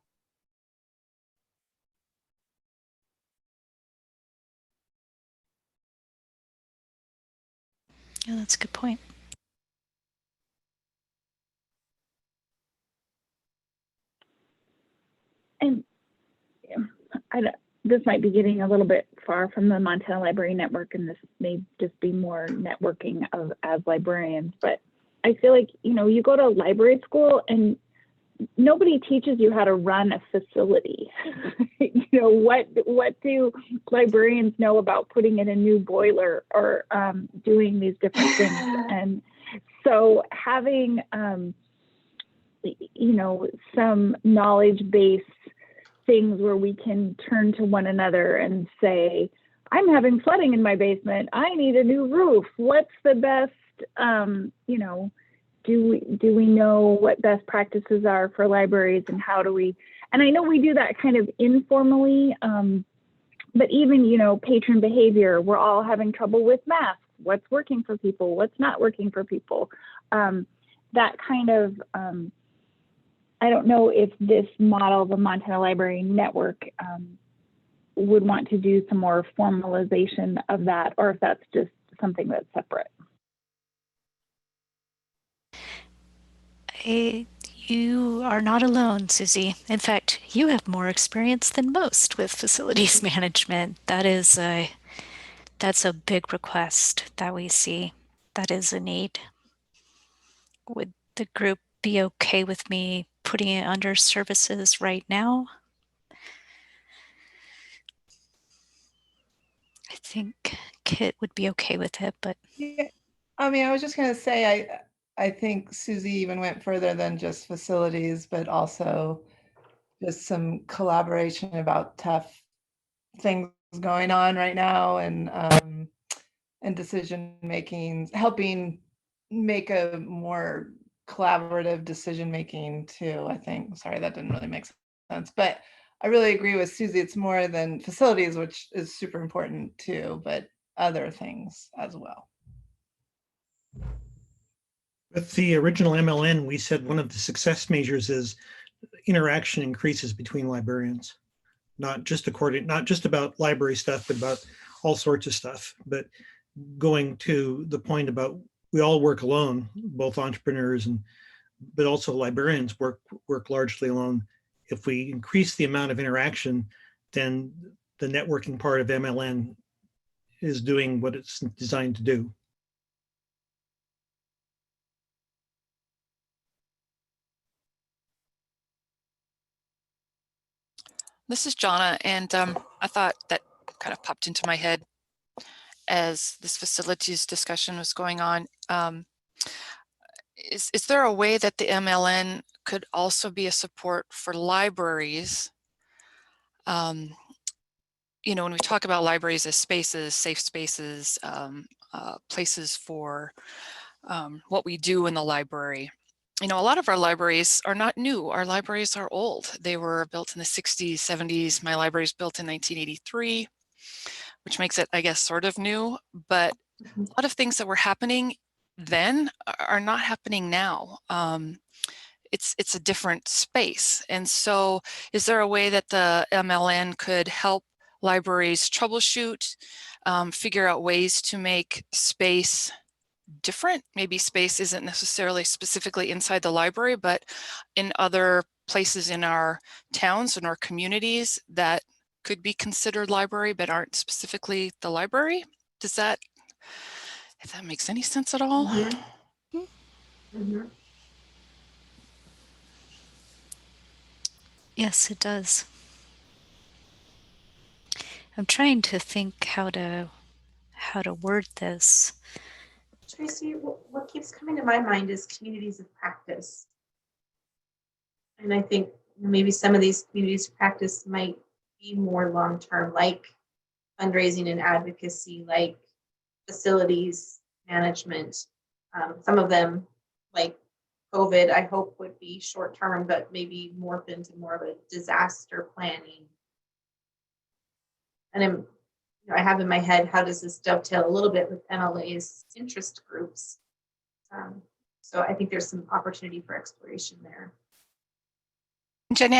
Yeah, that's a good point. And this might be getting a little bit far from the Montana Library Network, and this may just be more networking as librarians, but I feel like, you know, you go to library school and nobody teaches you how to run a facility. You know, what do librarians know about putting in a new boiler or doing these different things? And so having, you know, some knowledge-based things where we can turn to one another and say, I'm having flooding in my basement, I need a new roof. What's the best, you know, do we know what best practices are for libraries, and how do we, and I know we do that kind of informally, but even, you know, patron behavior, we're all having trouble with masks. What's working for people? What's not working for people? That kind of, I don't know if this model, the Montana Library Network, would want to do some more formalization of that, or if that's just something that's separate. You are not alone, Susie. In fact, you have more experience than most with facilities management. That's a big request that we see. That is a need. Would the group be okay with me putting it under services right now? I think Kit would be okay with it, but Yeah, I mean, I was just going to say, I think Susie even went further than just facilities, but also just some collaboration about tough things going on right now, and decision making, helping make a more collaborative decision making too, I think. Sorry, that didn't really make sense, but I really agree with Susie. It's more than facilities, which is super important too, but other things as well. With the original MLN, we said one of the success measures is interaction increases between librarians, not just about library stuff, but about all sorts of stuff. But going to the point about we all work alone, both entrepreneurs but also librarians work largely alone. If we increase the amount of interaction, then the networking part of MLN is doing what it's designed to do. This is Jonna, and I thought that kind of popped into my head as this facilities discussion was going on. Is there a way that the MLN could also be a support for libraries? You know, when we talk about libraries as spaces, safe spaces, places for what we do in the library. You know, a lot of our libraries are not new. Our libraries are old. They were built in the 60s, 70s. My library is built in 1983, which makes it, I guess, sort of new. But a lot of things that were happening then are not happening now. It's a different space. And so is there a way that the MLN could help libraries troubleshoot, figure out ways to make space different? Maybe space isn't necessarily specifically inside the library, but in other places in our towns and our communities that could be considered library, but aren't specifically the library. Does that, if that makes any sense at all? Mm-hmm. Mm-hmm. Yes, it does. I'm trying to think how to word this. Tracy, what keeps coming to my mind is communities of practice. And I think maybe some of these communities of practice might be more long-term, like fundraising and advocacy, like facilities management. Some of them, like COVID, I hope would be short-term, but maybe morph into more of a disaster planning. And I have in my head, how does this dovetail a little bit with MLA's interest groups? So I think there's some opportunity for exploration there. Jenny,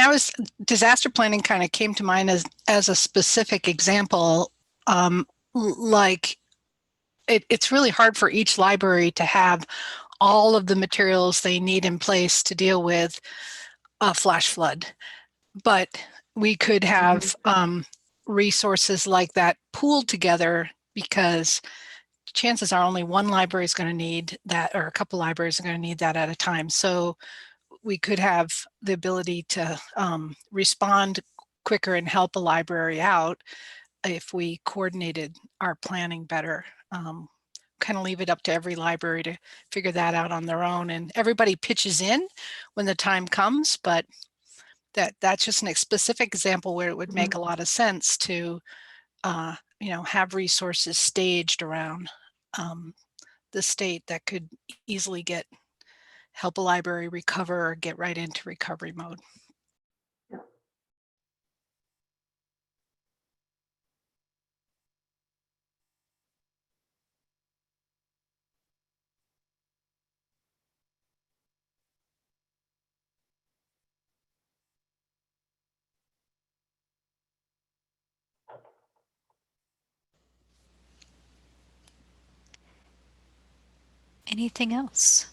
disaster planning kind of came to mind as a specific example. Like it's really hard for each library to have all of the materials they need in place to deal with a flash flood. But we could have resources like that pooled together, because chances are only one library is going to need that, or a couple libraries are going to need that at a time. So we could have the ability to respond quicker and help a library out if we coordinated our planning better. Kind of leave it up to every library to figure that out on their own, and everybody pitches in when the time comes, but that's just a specific example where it would make a lot of sense to have resources staged around the state that could easily help a library recover or get right into recovery mode. Anything else?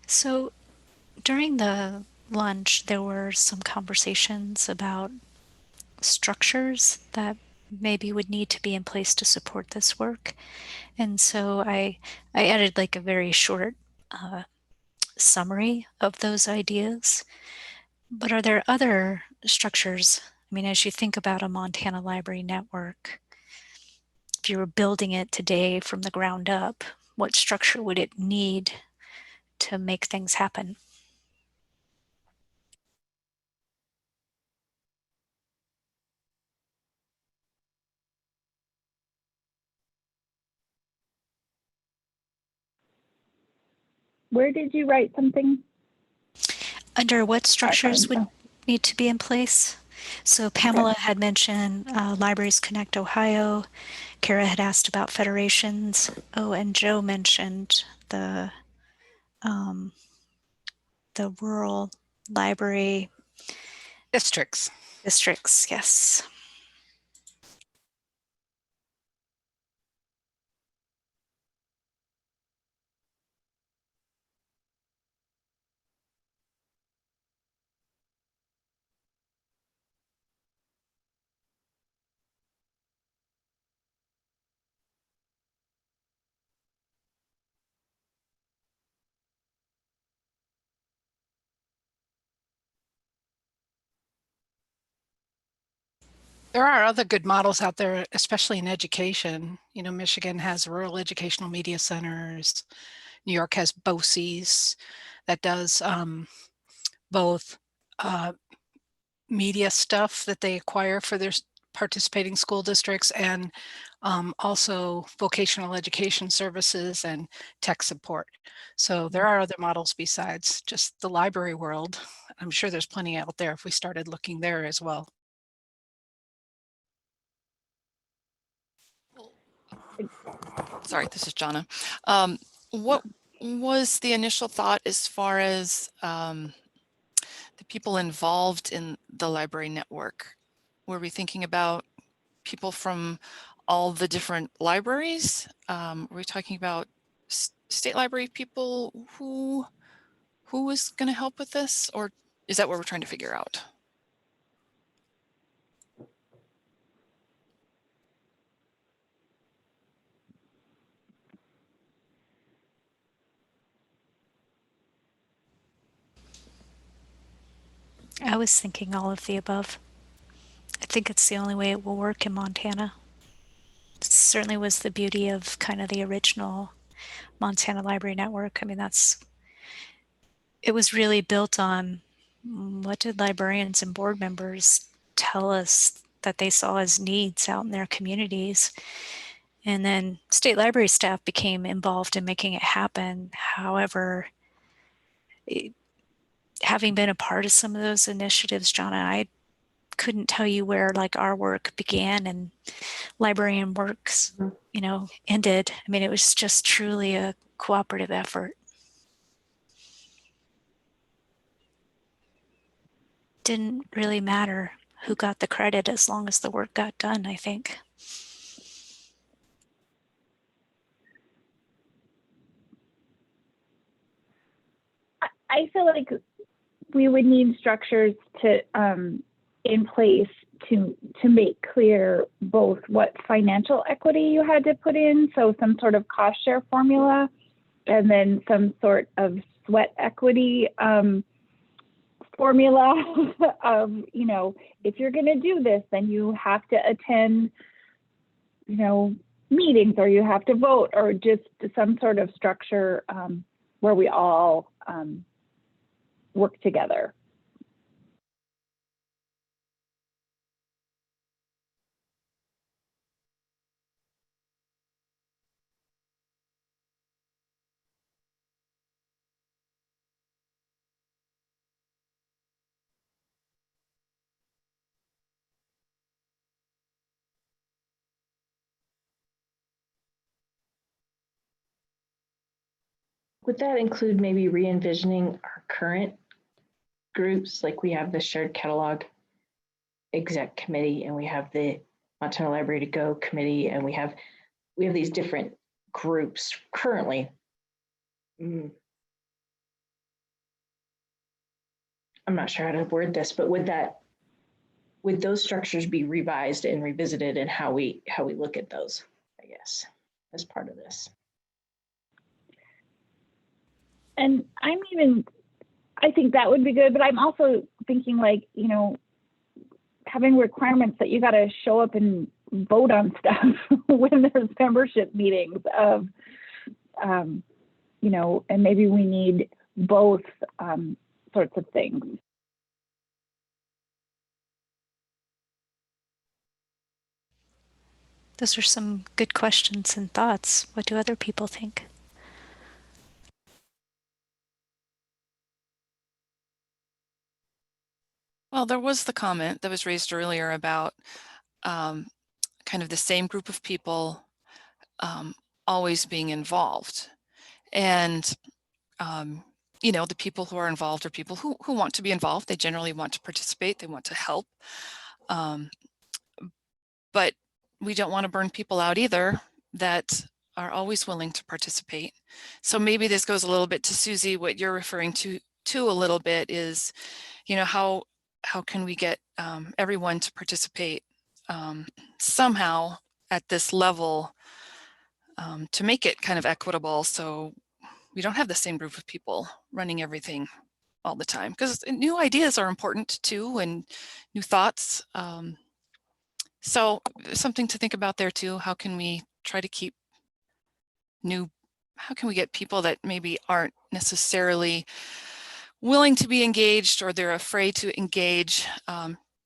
So during the lunch, there were some conversations about structures that maybe would need to be in place to support this work. And so I added like a very short summary of those ideas. But are there other structures? I mean, as you think about a Montana Library Network, if you were building it today from the ground up, what structure would it need to make things happen? Where did you write something? Under what structures would need to be in place? So Pamela had mentioned Libraries Connect Ohio. Kara had asked about federations. Oh, and Joe mentioned the rural library districts. Districts, yes. There are other good models out there, especially in education. Michigan has rural educational media centers. New York has BOCES that does both media stuff that they acquire for their participating school districts, and also vocational education services and tech support. So there are other models besides just the library world. I'm sure there's plenty out there if we started looking there as well. Sorry, this is Jonna. What was the initial thought as far as the people involved in the library network? Were we thinking about people from all the different libraries? Were we talking about state library people? Who is going to help with this? Or is that what we're trying to figure out? I was thinking all of the above. I think it's the only way it will work in Montana. It certainly was the beauty of kind of the original Montana Library Network. I mean, it was really built on what did librarians and board members tell us that they saw as needs out in their communities. And then state library staff became involved in making it happen. However, having been a part of some of those initiatives, Jonna, I couldn't tell you where like our work began and librarian works, you know, ended. I mean, it was just truly a cooperative effort. Didn't really matter who got the credit as long as the work got done, I think. I feel like we would need structures to in place to make clear both what financial equity you had to put in, so some sort of cost share formula, and then some sort of sweat equity formula of, you know, if you're going to do this, then you have to attend, you know, meetings, or you have to vote, or just some sort of structure where we all work together. Would that include maybe re-envisioning our current groups? Like we have the shared catalog exec committee, and we have the Montana Library to Go committee, and we have these different groups currently. I'm not sure how to word this, but would those structures be revised and revisited, and how we look at those, I guess, as part of this? And I think that would be good, but I'm also thinking, like, you know, having requirements that you got to show up and vote on stuff when there's membership meetings of, you know, and maybe we need both sorts of things. Those are some good questions and thoughts. What do other people think? Well, there was the comment that was raised earlier about kind of the same group of people always being involved. And, you know, the people who are involved are people who want to be involved. They generally want to participate. They want to help. But we don't want to burn people out either that are always willing to participate. So maybe this goes a little bit to Susie, what you're referring to a little bit is, you know, how can we get everyone to participate somehow at this level to make it kind of equitable, so we don't have the same group of people running everything all the time, because new ideas are important too, and new thoughts. So something to think about there too. How can we try to keep how can we get people that maybe aren't necessarily willing to be engaged, or they're afraid to engage,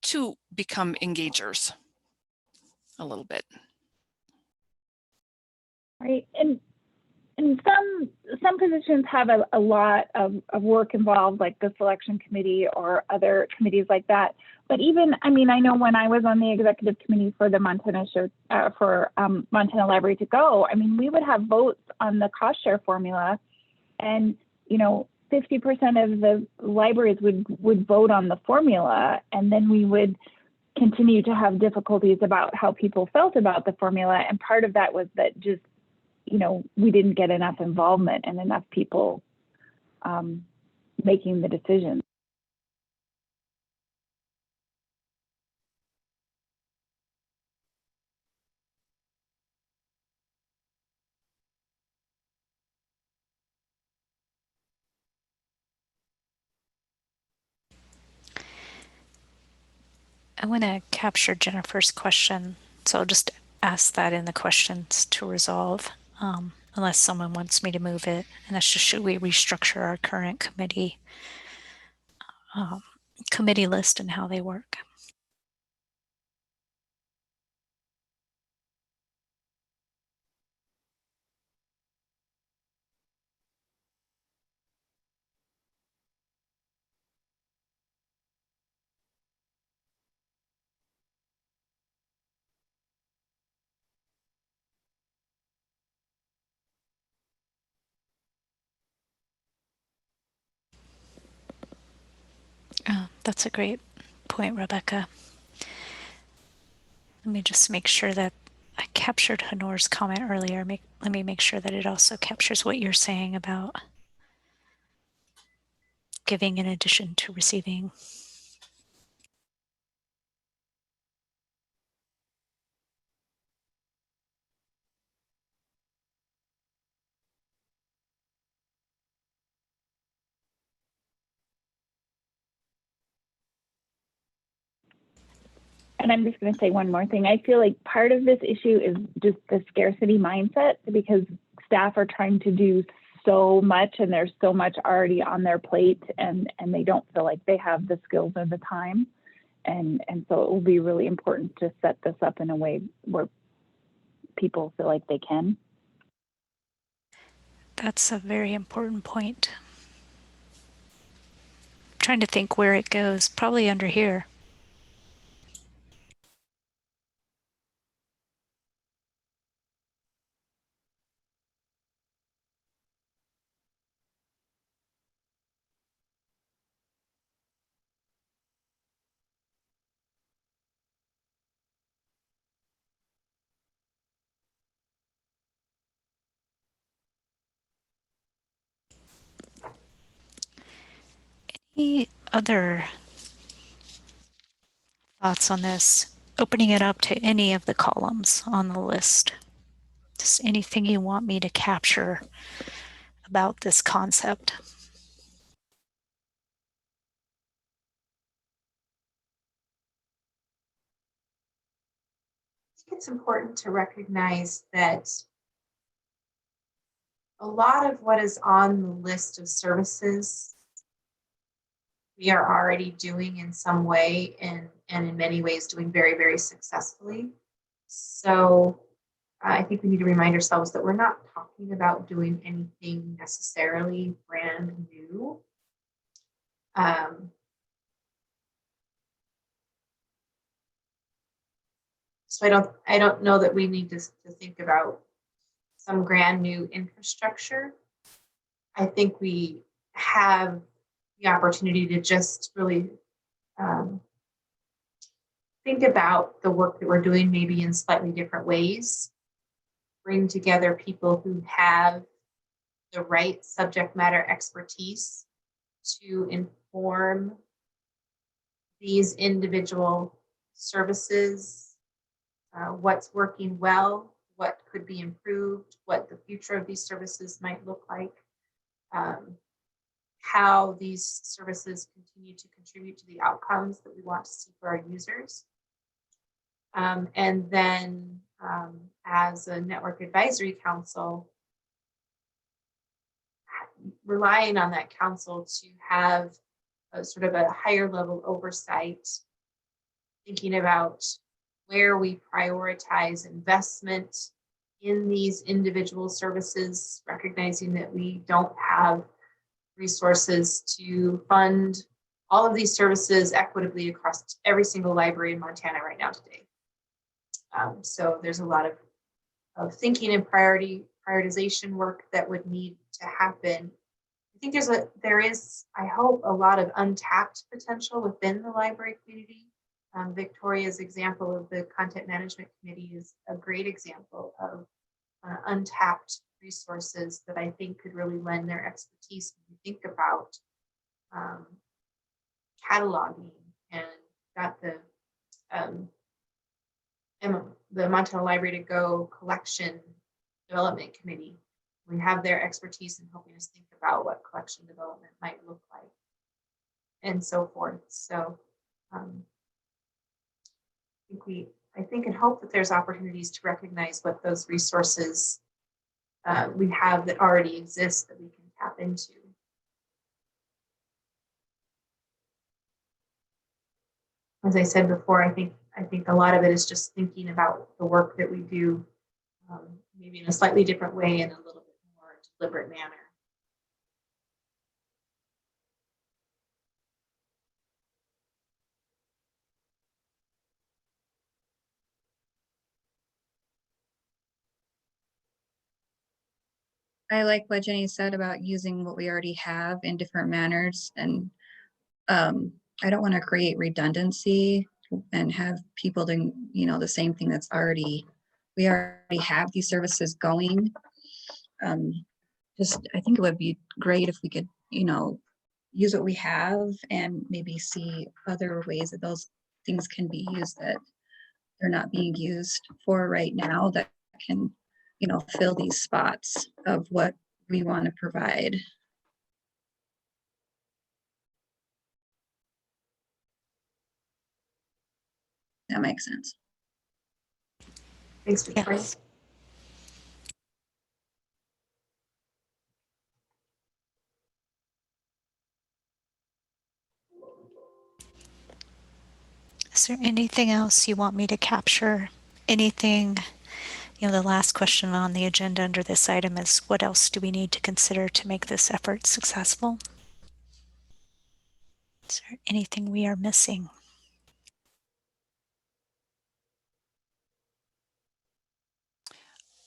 to become engagers a little bit. Right, and some positions have a lot of work involved, like the selection committee or other committees like that. But even, I mean, I know when I was on the executive committee for the Montana Library to Go, I mean, we would have votes on the cost share formula, and, you know, 50% of the libraries would vote on the formula, and then we would continue to have difficulties about how people felt about the formula. And part of that was that just, you know, we didn't get enough involvement and enough people making the decisions. I want to capture Jennifer's question, so I'll just ask that in the questions to resolve, unless someone wants me to move it. And that's just, should we restructure our current committee list and how they work? Oh, that's a great point, Rebecca. Let me just make sure that I captured Hanor's comment earlier. Let me make sure that it also captures what you're saying about giving in addition to receiving. And I'm just going to say one more thing. I feel like part of this issue is just the scarcity mindset, because staff are trying to do so much and there's so much already on their plate, and they don't feel like they have the skills or the time. And so it will be really important to set this up in a way where people feel like they can. That's a very important point. I'm trying to think where it goes, probably under here. Any other thoughts on this? Opening it up to any of the columns on the list. Just anything you want me to capture about this concept. I think it's important to recognize that a lot of what is on the list of services we are already doing in some way, and in many ways doing very, very successfully. So I think we need to remind ourselves that we're not talking about doing anything necessarily brand new. So I don't know that we need to think about some brand new infrastructure. I think we have the opportunity to just really think about the work that we're doing maybe in slightly different ways. Bring together people who have the right subject matter expertise to inform these individual services, what's working well, what could be improved, what the future of these services might look like, how these services continue to contribute to the outcomes that we want to see for our users. And then as a network advisory council, relying on that council to have a sort of a higher level oversight, thinking about where we prioritize investment in these individual services, recognizing that we don't have resources to fund all of these services equitably across every single library in Montana right now today. So there's a lot of thinking and prioritization work that would need to happen I think there is, I hope, a lot of untapped potential within the library community. Victoria's example of the content management committee is a great example of untapped resources that I think could really lend their expertise when you think about cataloging, and got the Montana Library to Go collection development committee. We have their expertise in helping us think about what collection development might look like and so forth. So I think and hope that there's opportunities to recognize what those resources we have that already exist that we can tap into. As I said before, I think a lot of it is just thinking about the work that we do, maybe in a slightly different way, in a little bit more deliberate manner. I like what Jenny said about using what we already have in different manners. And I don't want to create redundancy and have people doing, the same thing that's we already have these services going. I think it would be great if we could, use what we have and maybe see other ways that those things can be used that they're not being used for right now, that can, fill these spots of what we want to provide. That makes sense. Thanks, Victoria. Yes. Is there anything else you want me to capture? Anything, the last question on the agenda under this item is, what else do we need to consider to make this effort successful? Is there anything we are missing?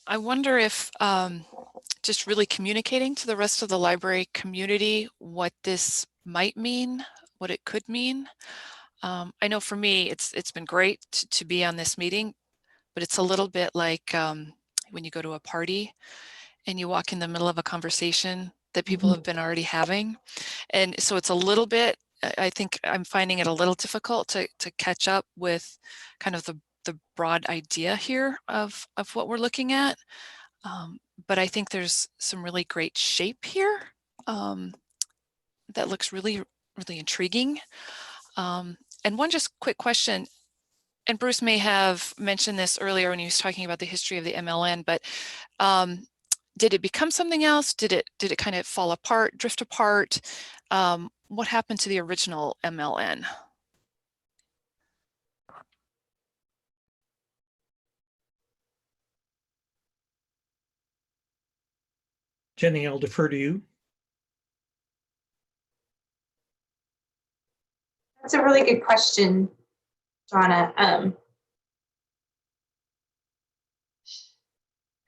I wonder if just really communicating to the rest of the library community what this might mean, what it could mean. I know for me, it's been great to be on this meeting, but it's a little bit like when you go to a party and you walk in the middle of a conversation that people have been already having. And so it's a little bit, I think I'm finding it a little difficult to catch up with kind of the broad idea here of what we're looking at. But I think there's some really great shape here that looks really, really intriguing. And one just quick question, and Bruce may have mentioned this earlier when he was talking about the history of the MLN, but did it become something else? Did it kind of fall apart, drift apart? What happened to the original MLN? Jenny, I'll defer to you. That's a really good question, Donna. I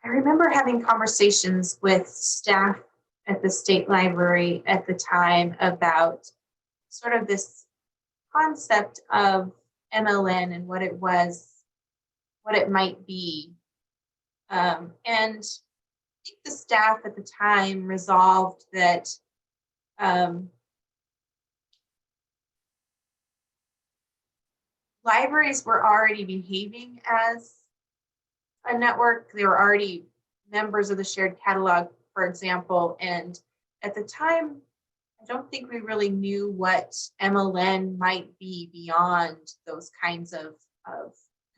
remember having conversations with staff at the state library at the time about sort of this concept of MLN and what it was, what it might be. And I think the staff at the time resolved that libraries were already behaving as a network. They were already members of the shared catalog, for example. And at the time, I don't think we really knew what MLN might be beyond those kinds of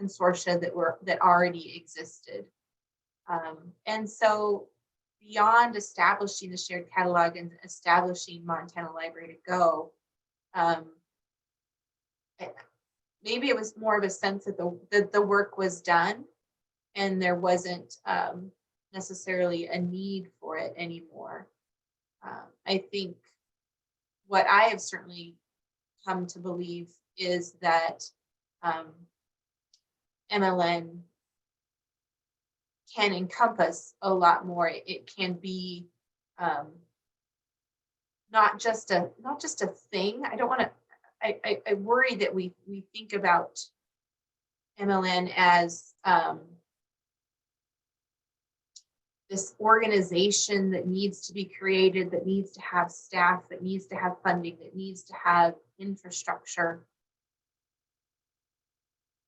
consortia that already existed. And so beyond establishing the shared catalog and establishing Montana Library to Go, maybe it was more of a sense that the work was done and there wasn't necessarily a need for it anymore. I think what I have certainly come to believe is that MLN can encompass a lot more. It can be not just a thing. I don't want to, I worry that we think about MLN as this organization that needs to be created, that needs to have staff, that needs to have funding, that needs to have infrastructure.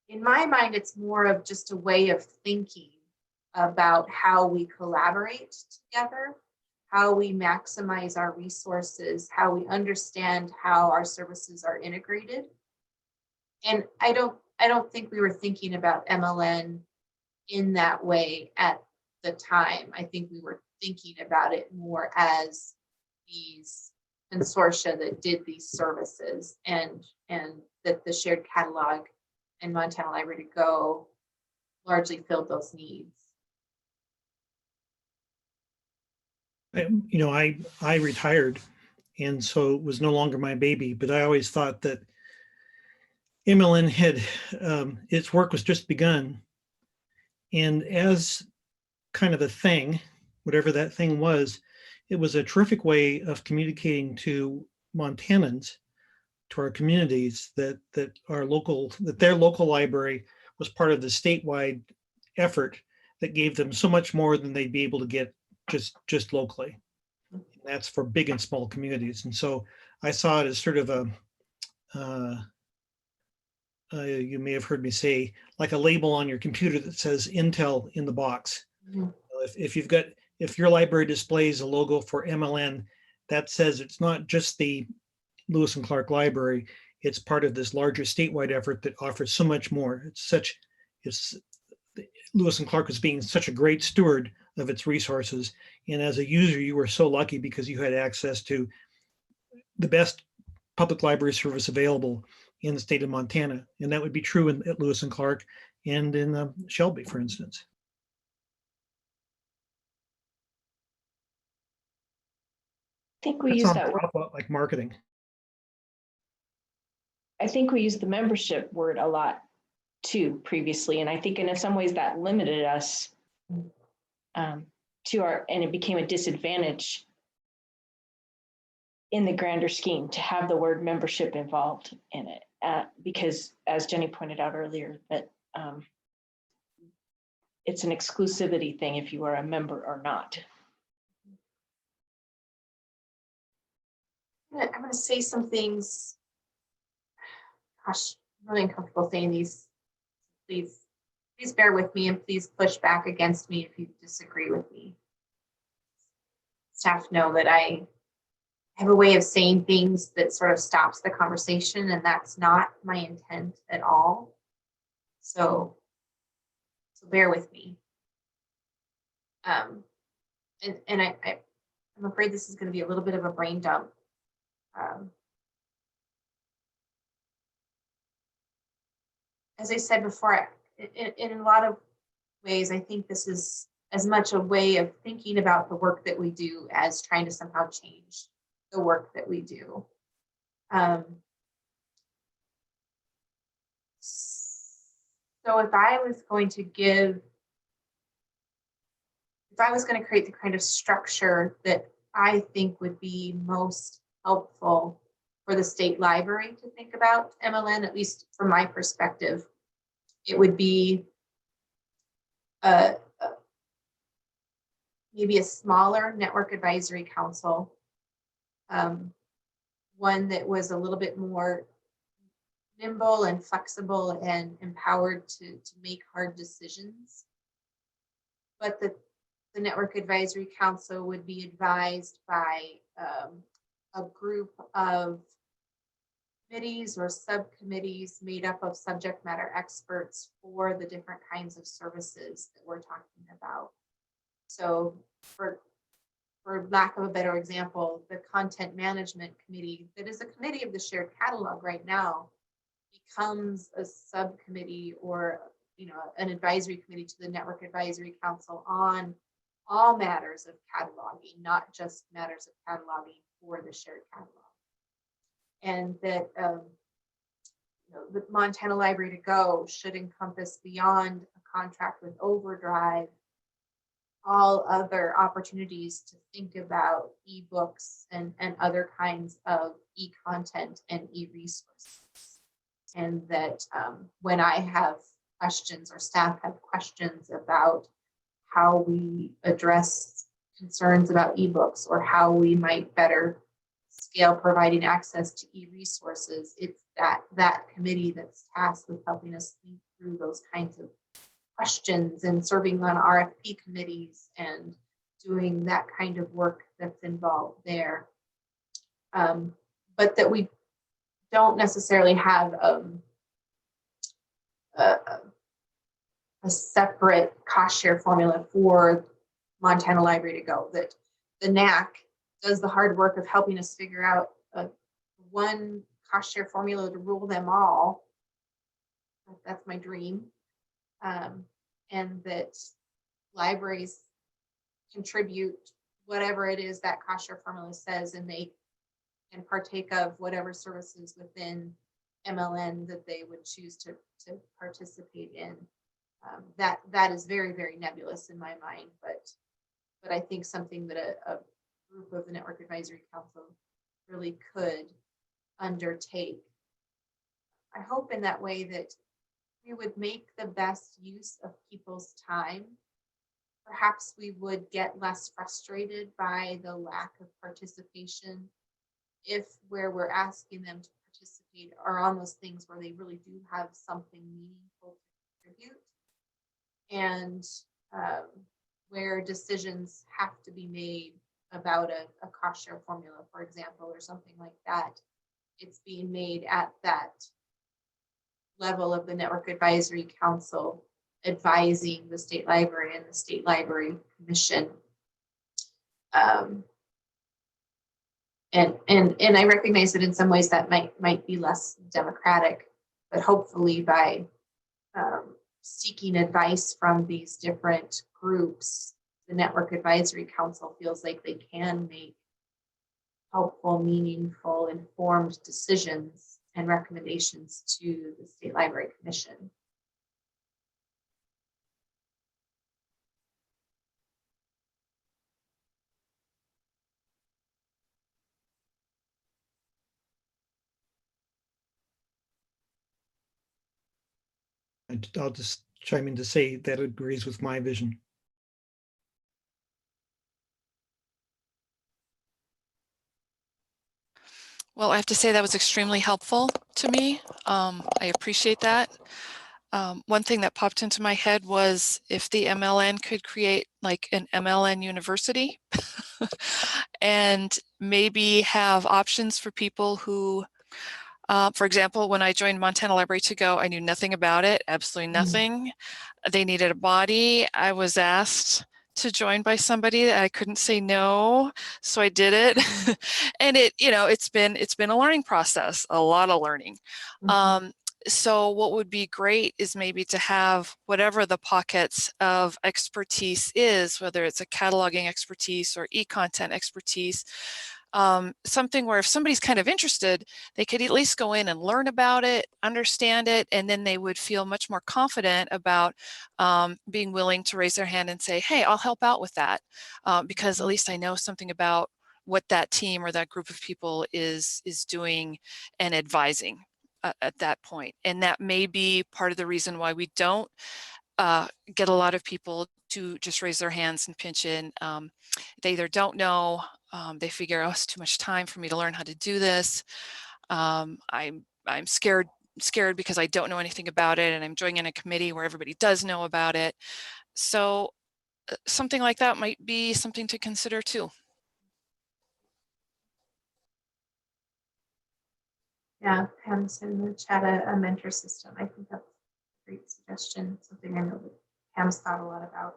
In my mind, it's more of just a way of thinking about how we collaborate together, how we maximize our resources, how we understand how our services are integrated. And I don't think we were thinking about MLN in that way at the time. I think we were thinking about it more as these consortia that did these services, and that the shared catalog and Montana Library to Go largely filled those needs. You know, I retired, and so it was no longer my baby, but I always thought that MLN had, its work was just begun. And as kind of a thing, whatever that thing was, it was a terrific way of communicating to Montanans, to our communities, that their local library was part of the statewide effort that gave them so much more than they'd be able to get just locally. And that's for big and small communities. And so I saw it as sort of a, you may have heard me say, like a label on your computer that says Intel in the box. Mm-hmm. If your library displays a logo for MLN, that says it's not just the Lewis and Clark Library, it's part of this larger statewide effort that offers so much more. Lewis and Clark is being such a great steward of its resources. And as a user, you were so lucky because you had access to the best public library service available in the state of Montana. And that would be true at Lewis and Clark and in Shelby, for instance. I think we use that word. Like marketing. I think we used the membership word a lot too previously, and I think in some ways that limited us to our, and it became a disadvantage in the grander scheme to have the word membership involved in it, because as Jenny pointed out earlier, that it's an exclusivity thing if you are a member or not. I'm going to say some things. Gosh, I'm really uncomfortable saying these. Please bear with me, and please push back against me if you disagree with me. Staff know that I have a way of saying things that sort of stops the conversation, and that's not my intent at all. So bear with me. And I'm afraid this is going to be a little bit of a brain dump. As I said before, in a lot of ways, I think this is as much a way of thinking about the work that we do as trying to somehow change the work that we do. So if I was going to create the kind of structure that I think would be most helpful for the state library to think about MLN, at least from my perspective, it would be maybe a smaller network advisory council, one that was a little bit more nimble and flexible and empowered to make hard decisions. But the network advisory council would be advised by a group of committees or subcommittees made up of subject matter experts for the different kinds of services that we're talking about. So for lack of a better example, the content management committee, that is a committee of the shared catalog right now, becomes a subcommittee or an advisory committee to the network advisory council on all matters of cataloging, not just matters of cataloging for the shared catalog. And that the Montana Library to Go should encompass beyond a contract with Overdrive, all other opportunities to think about ebooks and other kinds of e-content and e-resources. And that when I have questions or staff have questions about how we address concerns about ebooks or how we might better scale providing access to e-resources, it's that committee that's tasked with helping us think through those kinds of questions and serving on RFP committees and doing that kind of work that's involved there. But that we don't necessarily have a separate cost share formula for Montana Library to Go, that the NAC does the hard work of helping us figure out one cost share formula to rule them all. That's my dream. And that libraries contribute whatever it is that cost share formula says, and they can partake of whatever services within MLN that they would choose to participate in. That is very, very nebulous in my mind, but I think something that a group of the Network Advisory Council really could undertake. I hope in that way that we would make the best use of people's time. Perhaps we would get less frustrated by the lack of participation if where we're asking them to participate are on those things where they really do have something meaningful to contribute, and where decisions have to be made about a cost share formula, for example, or something like that. It's being made at that level of the Network Advisory Council, advising the State Library and the State Library Commission. And I recognize that in some ways that might be less democratic, but hopefully by seeking advice from these different groups, the Network Advisory Council feels like they can make helpful, meaningful, informed decisions and recommendations to the State Library Commission. I'll just chime in to say that agrees with my vision. Well, I have to say that was extremely helpful to me. I appreciate that. One thing that popped into my head was if the MLN could create like an MLN university and maybe have options for people who, for example, when I joined Montana Library to Go, I knew nothing about it, absolutely nothing. They needed a body. I was asked to join by somebody that I couldn't say no, so I did it. And it's been a learning process, a lot of learning. So what would be great is maybe to have whatever the pockets of expertise is, whether it's a cataloging expertise or e-content expertise, something where if somebody's kind of interested, they could at least go in and learn about it, understand it, and then they would feel much more confident about being willing to raise their hand and say, hey, I'll help out with that, because at least I know something about what that team or that group of people is doing and advising at that point. And that may be part of the reason why we don't get a lot of people to just raise their hands and pinch in. They either don't know, they figure, oh, it's too much time for me to learn how to do this. I'm scared because I don't know anything about it, and I'm joining a committee where everybody does know about it. So something like that might be something to consider too. Yeah, Pam's in the chat, a mentor system. I think that's a great suggestion, something I know that Pam's thought a lot about.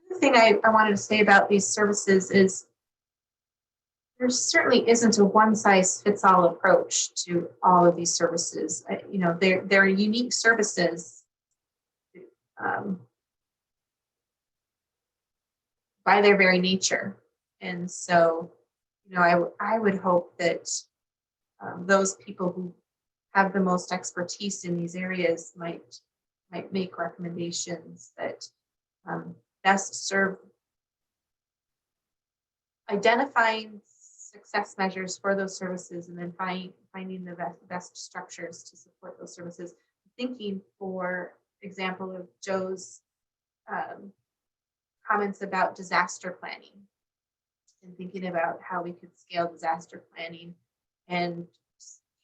The thing I wanted to say about these services is there certainly isn't a one-size-fits-all approach to all of these services. They're unique services by their very nature. And so, I would hope that those people who have the most expertise in these areas might make recommendations that best serve identifying success measures for those services and then finding the best structures to support those services. Thinking, for example, of Joe's comments about disaster planning and thinking about how we could scale disaster planning, and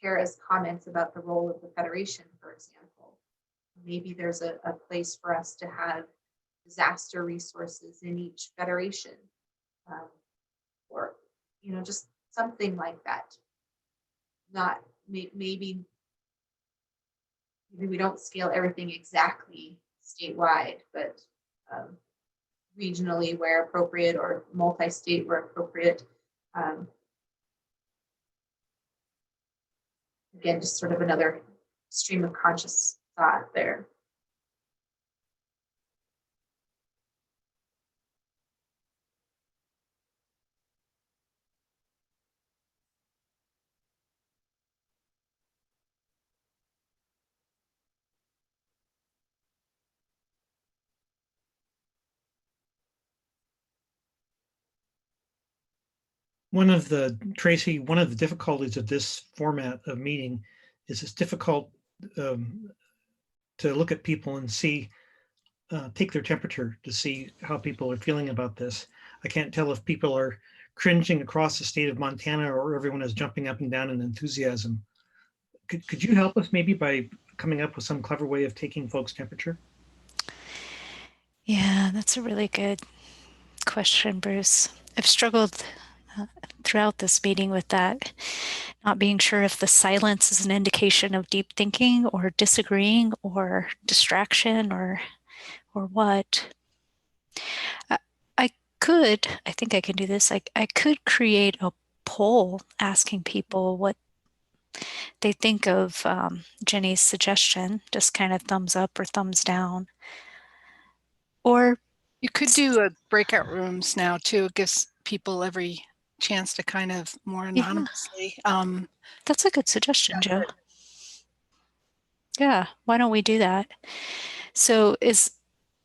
Kara's comments about the role of the Federation, for example. Maybe there's a place for us to have disaster resources in each Federation, or just something like that. Not maybe we don't scale everything exactly statewide, but regionally where appropriate, or multi-state where appropriate. Again, just sort of another stream of conscious thought there. Tracy, one of the difficulties of this format of meeting is it's difficult to look at people and see, take their temperature to see how people are feeling about this. I can't tell if people are cringing across the state of Montana or everyone is jumping up and down in enthusiasm. Could you help us maybe by coming up with some clever way of taking folks' temperature? Yeah, that's a really good question, Bruce. I've struggled throughout this meeting with that, not being sure if the silence is an indication of deep thinking or disagreeing or distraction or what. I think I can do this. I could create a poll asking people what they think of Jenny's suggestion, just kind of thumbs up or thumbs down. Or you could do breakout rooms now too. It gives people every chance to kind of more anonymously. Yeah. That's a good suggestion, Joe. Yeah, why don't we do that? So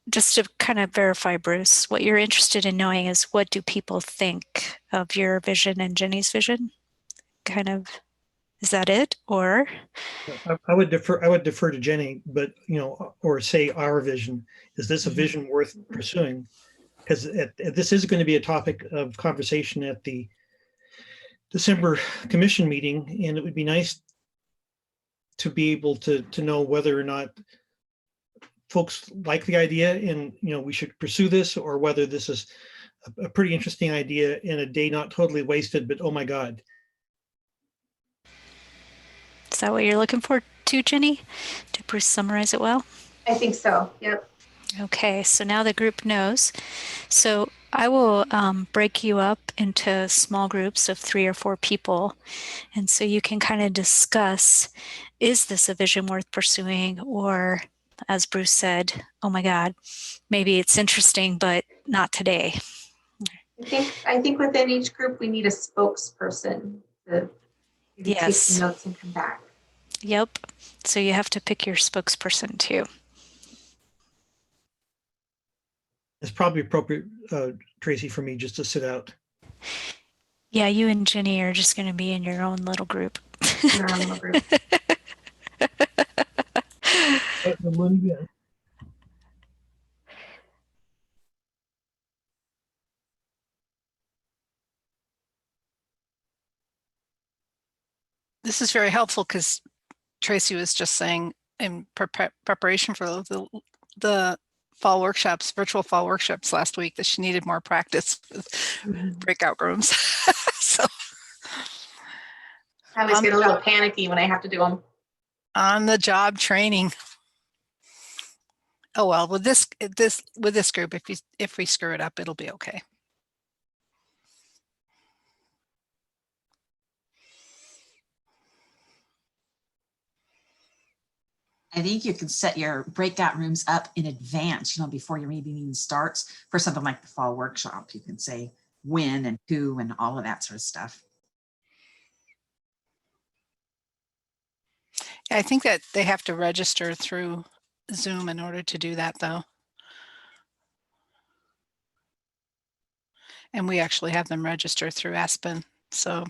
just to kind of verify, Bruce, what you're interested in knowing is, what do people think of your vision and Jenny's vision? Kind of, is that it? Or I would defer to Jenny, but or say our vision. Is this a vision worth pursuing? Because this is going to be a topic of conversation at the December commission meeting, and it would be nice to be able to know whether or not folks like the idea and we should pursue this, or whether this is a pretty interesting idea in a day not totally wasted, but oh my God. Is that what you're looking for too, Jenny? Did Bruce summarize it well? I think so, yep. Okay, so now the group knows. So I will break you up into small groups of 3 or 4 people. And so you can kind of discuss, is this a vision worth pursuing? Or, as Bruce said, oh my God, maybe it's interesting, but not today. I think within each group, we need a spokesperson to take some notes and come back. Yep. So you have to pick your spokesperson too. It's probably appropriate, Tracy, for me just to sit out. Yeah, you and Jenny are just going to be in your own little group. Your own little group. This is very helpful because Tracy was just saying in preparation for the fall workshops, virtual fall workshops last week, that she needed more practice with breakout rooms. So I always get a little panicky when I have to do them. On the job training. Oh well, with this group, if we screw it up, it'll be okay. I think you can set your breakout rooms up in advance, before your meeting even starts. For something like the fall workshop, you can say when and who and all of that sort of stuff. I think that they have to register through Zoom in order to do that, though. And we actually have them register through Aspen. So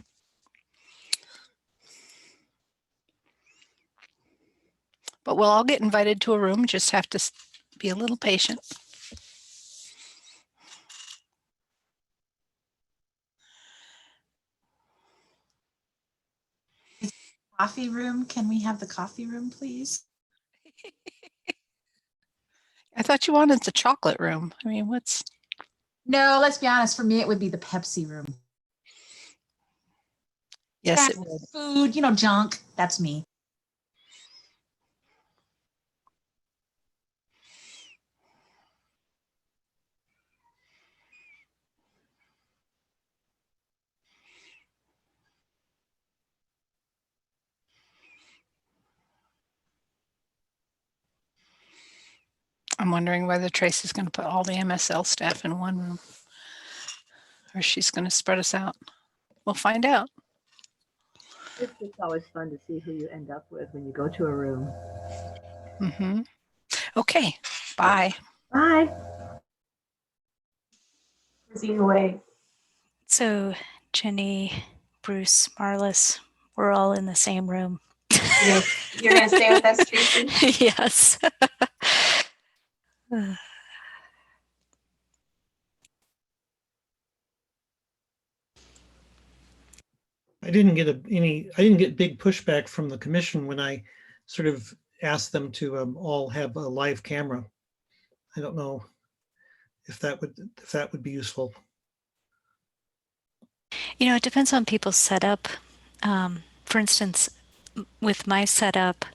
but we'll all get invited to a room, just have to be a little patient. Coffee room, can we have the coffee room, please? I thought you wanted the chocolate room. I mean, what's... No, let's be honest, for me, it would be the Pepsi room. Yes, it Fast would. Food, you know, junk, that's me. I'm wondering whether Tracy's going to put all the MSL staff in one room or she's going to spread us out. We'll find out. It's always fun to see who you end up with when you go to a room. Mm-hmm. Okay, bye. Bye. Away. So Jenny, Bruce, Marlis, we're all in the same room. You're gonna stay with us, Tracy? Yes. I didn't get big pushback from the commission when I sort of asked them to all have a live camera. I don't know if that would be useful. You know, it depends on people's setup. For instance, with my setup,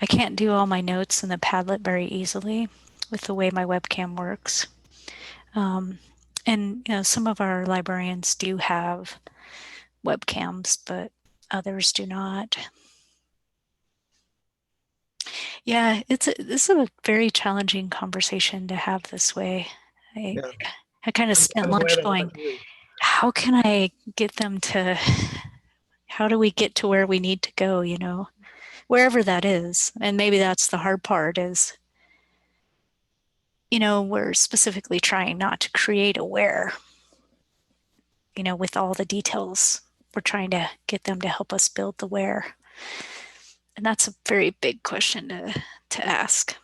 I can't do all my notes in the Padlet very easily with the way my webcam works. And you know, some of our librarians do have webcams, but others do not. Yeah, this is a very challenging conversation to have this way. I kind of spent lunch going, how can I get them to, how do we get to where we need to go, you know, wherever that is. And maybe that's the hard part is, you know, we're specifically trying not to create a where, you know, with all the details. We're trying to get them to help us build the where. And that's a very big question to ask.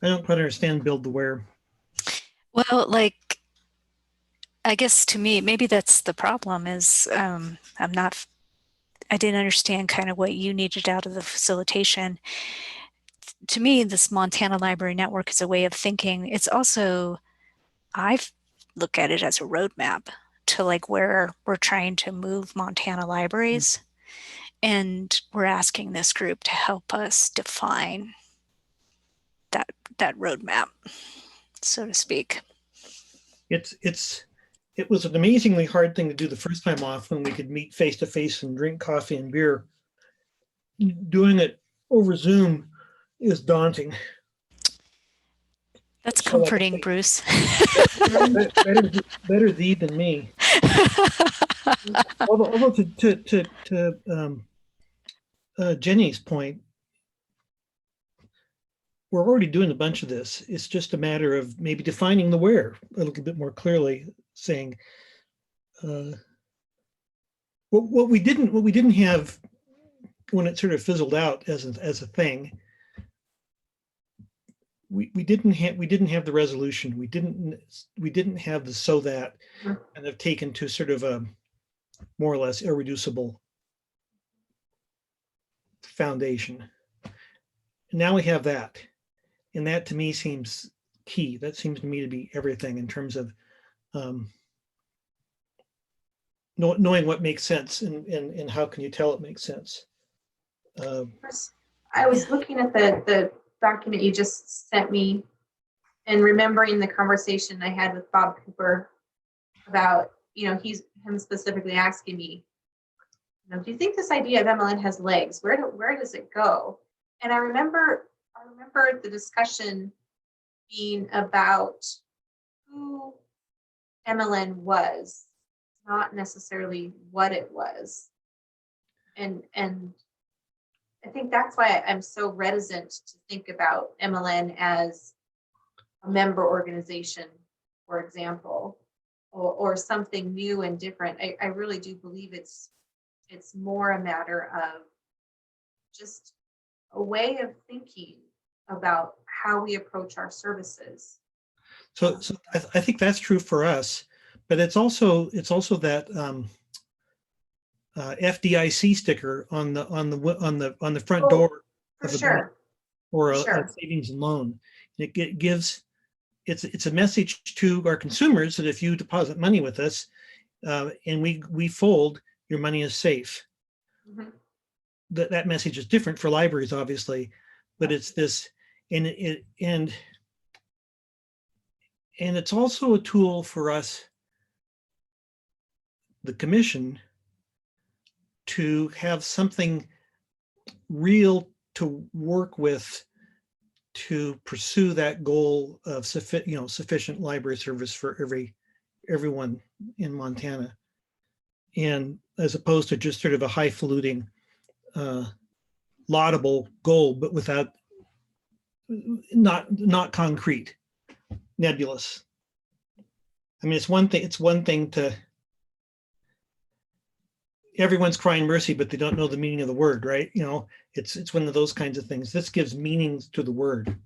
I don't quite understand build the where. Well, like, I guess to me, maybe that's the problem is I didn't understand kind of what you needed out of the facilitation. To me, this Montana Library Network is a way of thinking. It's also, I look at it as a roadmap to like where we're trying to move Montana libraries. And we're asking this group to help us define that roadmap, so to speak. It was an amazingly hard thing to do the first time off when we could meet face to face and drink coffee and beer. Doing it over Zoom is daunting. That's comforting, like, Bruce. better thee than me. Although to Jenny's point, we're already doing a bunch of this. It's just a matter of maybe defining the where a little bit more clearly, saying what we didn't have when it sort of fizzled out as a thing. We didn't have the resolution. We didn't have the so that, and have taken to sort of a more or less irreducible foundation. And now we have that, and that to me seems key. That seems to me to be everything in terms of knowing what makes sense and how can you tell it makes sense. I was looking at the document you just sent me and remembering the conversation I had with Bob Cooper about, you know, him specifically asking me, you know, do you think this idea of MLN has legs? Where does it go? And I remember the discussion being about who MLN was, not necessarily what it was. And I think that's why I'm so reticent to think about MLN as a member organization, for example, or something new and different. I really do believe it's more a matter of just a way of thinking about how we approach our services. So I think that's true for us, but it's also that FDIC sticker on the front door of a bank or a savings and loan. It gives it's a message to our consumers that if you deposit money with us and we fold, your money is safe. Mm-hmm. That message is different for libraries, obviously, but it's this, and it's also a tool for us, the commission, to have something real to work with to pursue that goal of sufficient library service for everyone in Montana, and as opposed to just sort of a highfalutin laudable goal, but without not concrete, nebulous. I mean, it's one thing to everyone's crying mercy, but they don't know the meaning of the word, right? It's one of those kinds of things. This gives meaning to the word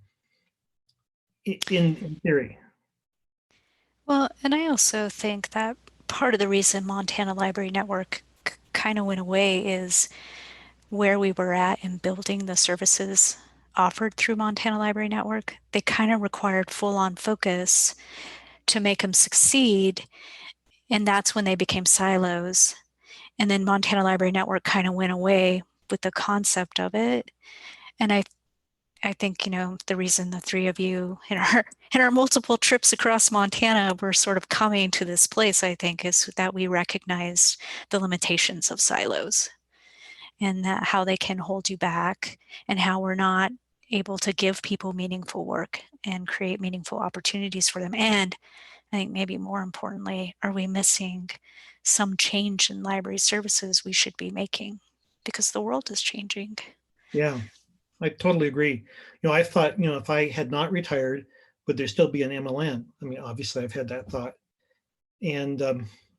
in theory. Well, and I also think that part of the reason Montana Library Network kind of went away is where we were at in building the services offered through Montana Library Network. They kind of required full-on focus to make them succeed, and that's when they became silos. And then Montana Library Network kind of went away with the concept of it. And I think, the reason the three of you in our multiple trips across Montana were sort of coming to this place, I think, is that we recognize the limitations of silos and that how they can hold you back and how we're not able to give people meaningful work and create meaningful opportunities for them. And I think maybe more importantly, are we missing some change in library services we should be making because the world is changing? Yeah, I totally agree. I thought, if I had not retired, would there still be an MLN? I mean, obviously I've had that thought, and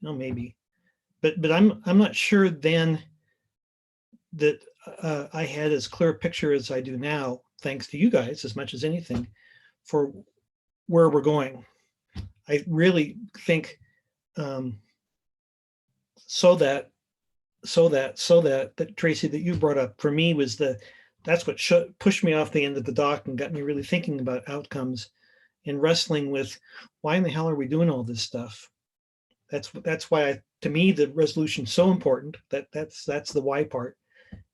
maybe, but I'm not sure then that I had as clear a picture as I do now, thanks to you guys as much as anything, for where we're going. I really think so that Tracy, that you brought up for me was that's what pushed me off the end of the dock and got me really thinking about outcomes and wrestling with why in the hell are we doing all this stuff? That's why to me the resolution's so important. That's the why part,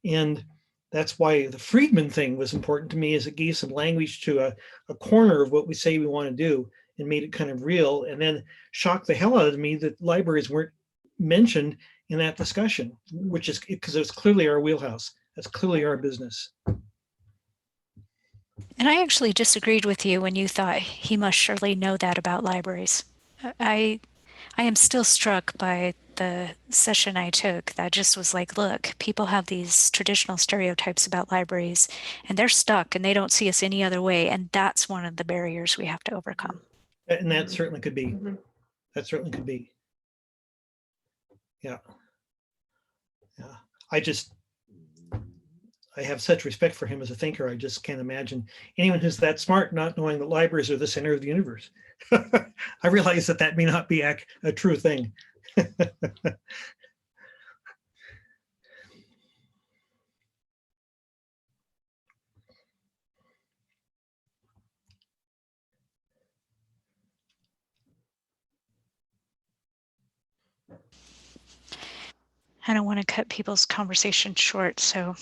and that's why the Friedman thing was important to me, is it gave some language to a corner of what we say we want to do and made it kind of real, and then shocked the hell out of me that libraries weren't mentioned in that discussion, which is because it's clearly our wheelhouse. That's clearly our business. And I actually disagreed with you when you thought he must surely know that about libraries. I am still struck by the session I took that just was like, look, people have these traditional stereotypes about libraries and they're stuck and they don't see us any other way. And that's one of the barriers we have to overcome. And that certainly could be. That certainly could be. Yeah. I have such respect for him as a thinker. I just can't imagine anyone who's that smart not knowing that libraries are the center of the universe. I realize that may not be a true thing. I don't want to cut people's conversation short, so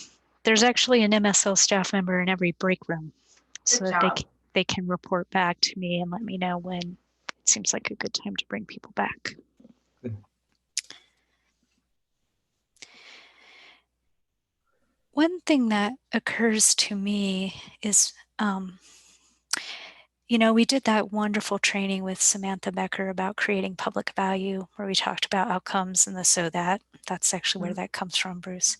there's actually an MSL staff member in every break room so that they can report back to me and let me know when it seems like a good time to bring people back. Good. One thing that occurs to me is, we did that wonderful training with Samantha Becker about creating public value, where we talked about outcomes and that's actually where that comes from, Bruce.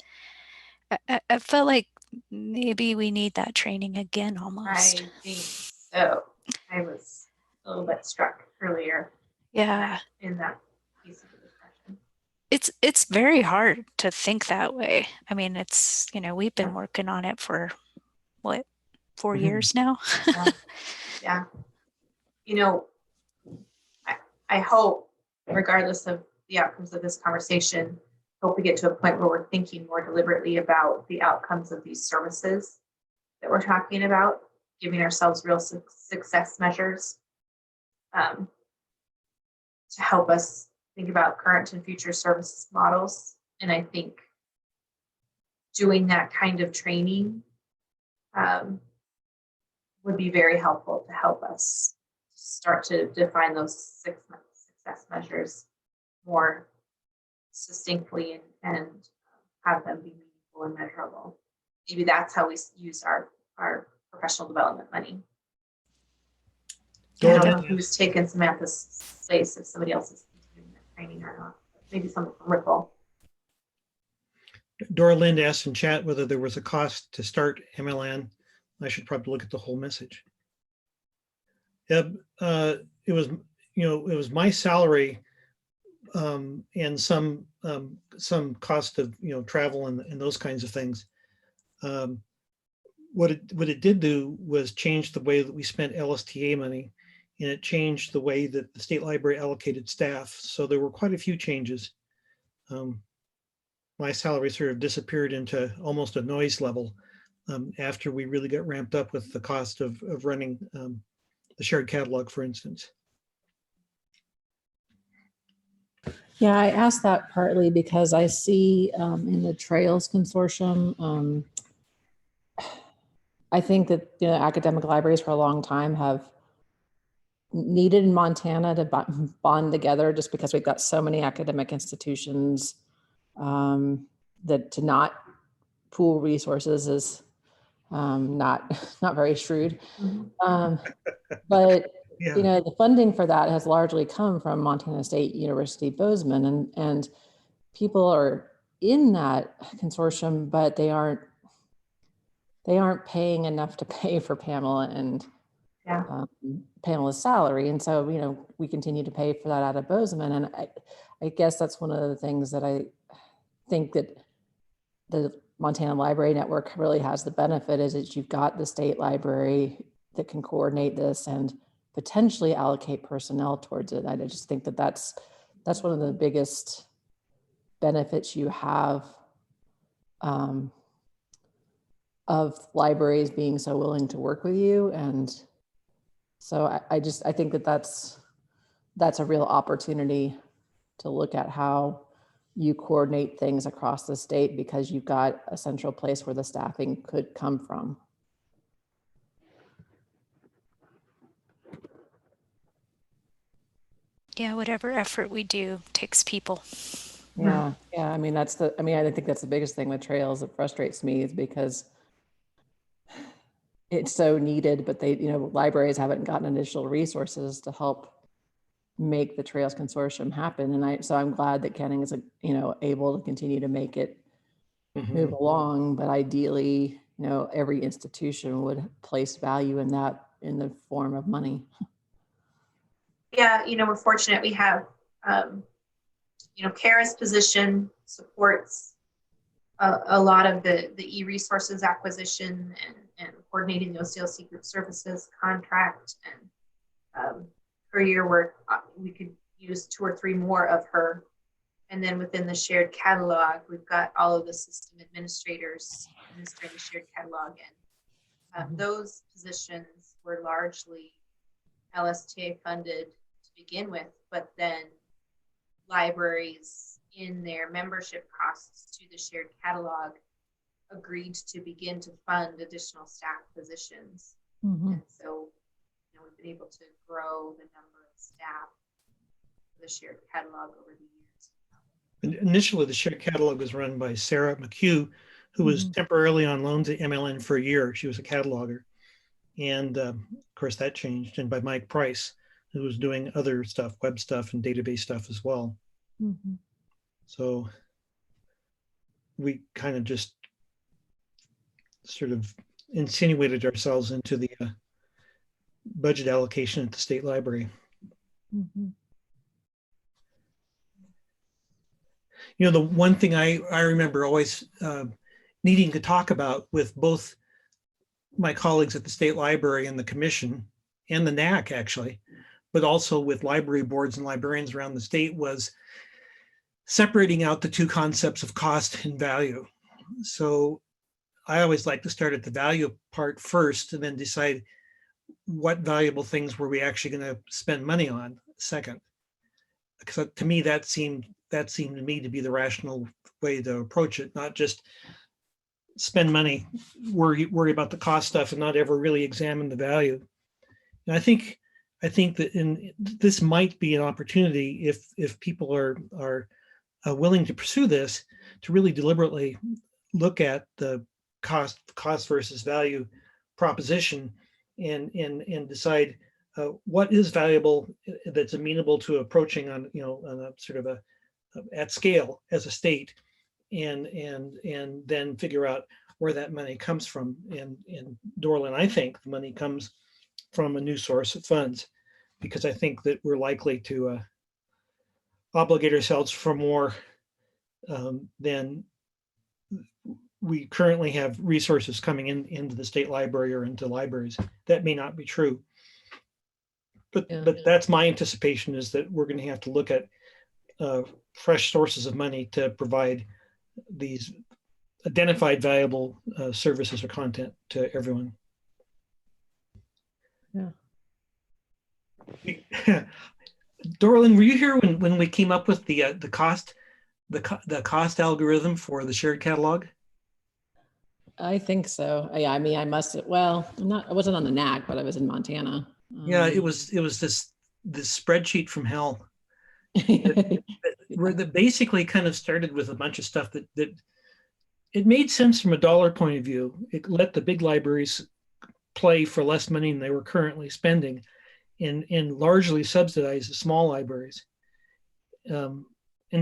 I felt like maybe we need that training again almost. I think so. I was a little bit struck earlier. Yeah. in that piece of the discussion. It's very hard to think that way. I mean, it's, you know, we've been working on it for what, 4 years now? Yeah. You know, I hope, regardless of the outcomes of this conversation, hope we get to a point where we're thinking more deliberately about the outcomes of these services that we're talking about, giving ourselves real success measures to help us think about current and future service models. And I think doing that kind of training would be very helpful to help us start to define those success measures more succinctly and have them be meaningful and measurable. Maybe that's how we use our professional development money. I don't know who's taken Samantha's place, if somebody else is doing that training or not. Maybe someone from Ripple. Dora Lind asked in chat whether there was a cost to start MLN. I should probably look at the whole message. It was, you know, it was my salary and some cost of, you know, travel and those kinds of things. What it did do was change the way that we spent LSTA money, and it changed the way that the state library allocated staff. So there were quite a few changes. My salary sort of disappeared into almost a noise level after we really got ramped up with the cost of running the shared catalog, for instance. Yeah, I asked that partly because I see in the Trails Consortium, I think that, you know, academic libraries for a long time have needed in Montana to bond together, just because we've got so many academic institutions that to not pool resources is not very shrewd. But yeah. You know, the funding for that has largely come from Montana State University Bozeman, and people are in that consortium, but they aren't paying enough to pay for Pamela and Pamela's salary. And so, you know, we continue to pay for that out of Bozeman. And I guess that's one of the things that I think that the Montana Library Network really has the benefit is that you've got the state library that can coordinate this and potentially allocate personnel towards it. I just think that that's one of the biggest benefits you have of libraries being so willing to work with you. And so I think that that's a real opportunity to look at how you coordinate things across the state, because you've got a central place where the staffing could come from. Yeah, whatever effort we do takes people. Yeah, I mean, I think that's the biggest thing with Trails that frustrates me, is because it's so needed, but they, you know, libraries haven't gotten additional resources to help make the Trails Consortium happen. And so I'm glad that Kenning is, you know, able to continue to make it move along. But ideally, you know, every institution would place value in that in the form of money. Yeah, you know, we're fortunate we have, you know, Kara's position supports a lot of the e-resources acquisition and coordinating the OCLC group services contract, and her year work, we could use 2 or 3 more of her. And then within the shared catalog, we've got all of the system administrators administering the shared catalog, and those positions were largely LSTA funded to begin with, but then libraries in their membership costs to the shared catalog agreed to begin to fund additional staff positions. And so, you know, we've been able to grow the number of staff for the shared catalog over the years. Initially, the shared catalog was run by Sarah McHugh, who was temporarily on loan to MLN for a year. She was a cataloger. And of course that changed, and by Mike Price, who was doing other stuff, web stuff and database stuff as well. So we kind of just sort of insinuated ourselves into the budget allocation at the state library. You know, the one thing I remember always needing to talk about with both my colleagues at the State Library and the Commission and the NAC actually, but also with library boards and librarians around the state, was separating out the two concepts of cost and value. So I always like to start at the value part first and then decide what valuable things were we actually going to spend money on second. Because to me, that seemed to me to be the rational way to approach it, not just spend money, worry about the cost stuff and not ever really examine the value. And I think that this might be an opportunity if people are willing to pursue this, to really deliberately look at the cost versus value proposition and decide what is valuable that's amenable to approaching on a sort of a at scale as a state, and then figure out where that money comes from. And Dorlin, I think the money comes from a new source of funds, because I think that we're likely to obligate ourselves for more than we currently have resources coming into the state library or into libraries. That may not be true, but that's my anticipation, is that we're going to have to look at fresh sources of money to provide these identified valuable services or content to everyone. Yeah. Dorlin, were you here when we came up with the cost algorithm for the shared catalog? I think so. Yeah, I mean, I must have, well, I wasn't on the NAC, but I was in Montana. Yeah, it was this spreadsheet from hell. Where that basically kind of started with a bunch of stuff that it made sense from a dollar point of view. It let the big libraries play for less money than they were currently spending, and largely subsidize the small libraries. And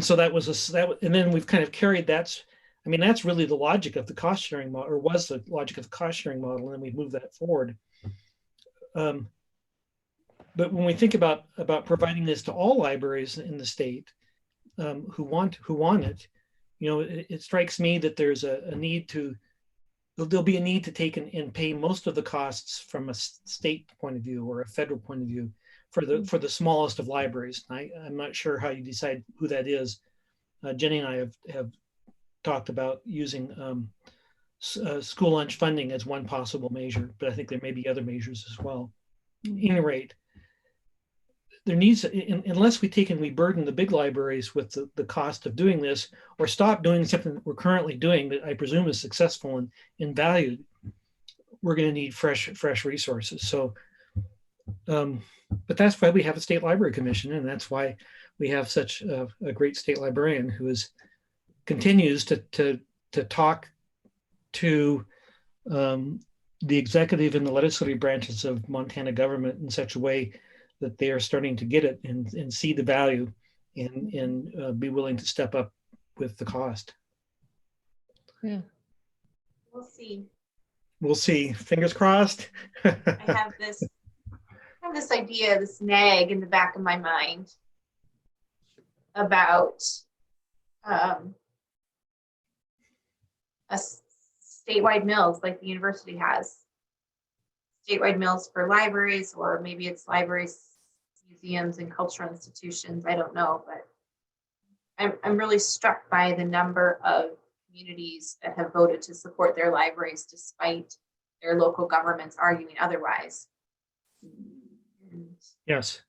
so that was and then we've kind of carried that. I mean, that's really the logic of the cost sharing model, or was the logic of the cost sharing model, and then we moved that forward. But when we think about providing this to all libraries in the state who want it, it strikes me that there's there'll be a need to take and pay most of the costs from a state point of view or a federal point of view for the smallest of libraries. I'm not sure how you decide who that is. Jenny and I have talked about using school lunch funding as one possible measure, but I think there may be other measures as well. At any rate, there needs, unless we take and we burden the big libraries with the cost of doing this, or stop doing something that we're currently doing that I presume is successful and valued, we're going to need fresh resources. So, but that's why we have a state library commission, and that's why we have such a great state librarian who continues to talk to the executive and the legislative branches of Montana government in such a way that they are starting to get it and see the value and be willing to step up with the cost. Yeah. We'll see. We'll see. Fingers crossed. I have this idea, this nag in the back of my mind about a statewide mills like the university has. Statewide mills for libraries, or maybe it's libraries, museums, and cultural institutions. I don't know, but I'm really struck by the number of communities that have voted to support their libraries despite their local governments arguing otherwise. And, yes.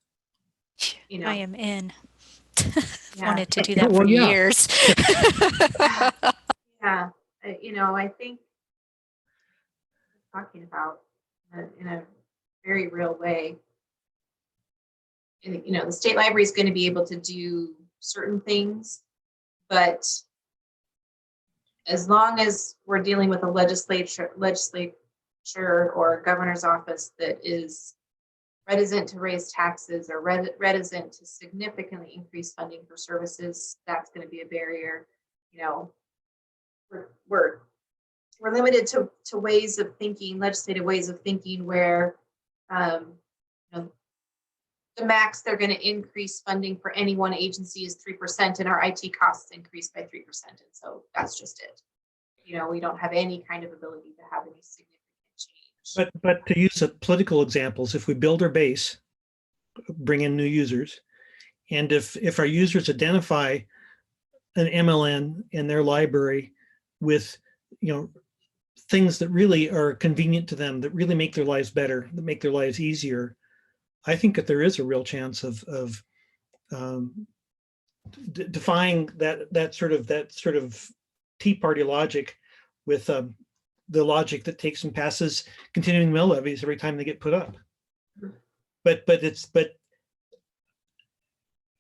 I am in. Yeah. Wanted to do that for years. Yeah, I think talking about in a very real way. And, the state library is going to be able to do certain things, but as long as we're dealing with a legislature or governor's office that is reticent to raise taxes or reticent to significantly increase funding for services, that's going to be a barrier. We're limited to ways of thinking, legislative ways of thinking, where the max they're going to increase funding for any one agency is 3%, and our IT costs increased by 3%. And so that's just it. You know, we don't have any kind of ability to have any significant change. But to use a political examples, if we build our base, bring in new users, and if our users identify an MLN in their library with, you know, things that really are convenient to them, that really make their lives better, that make their lives easier, I think that there is a real chance of defying that sort of Tea Party logic with the logic that takes and passes continuing mill levies every time they get put up. But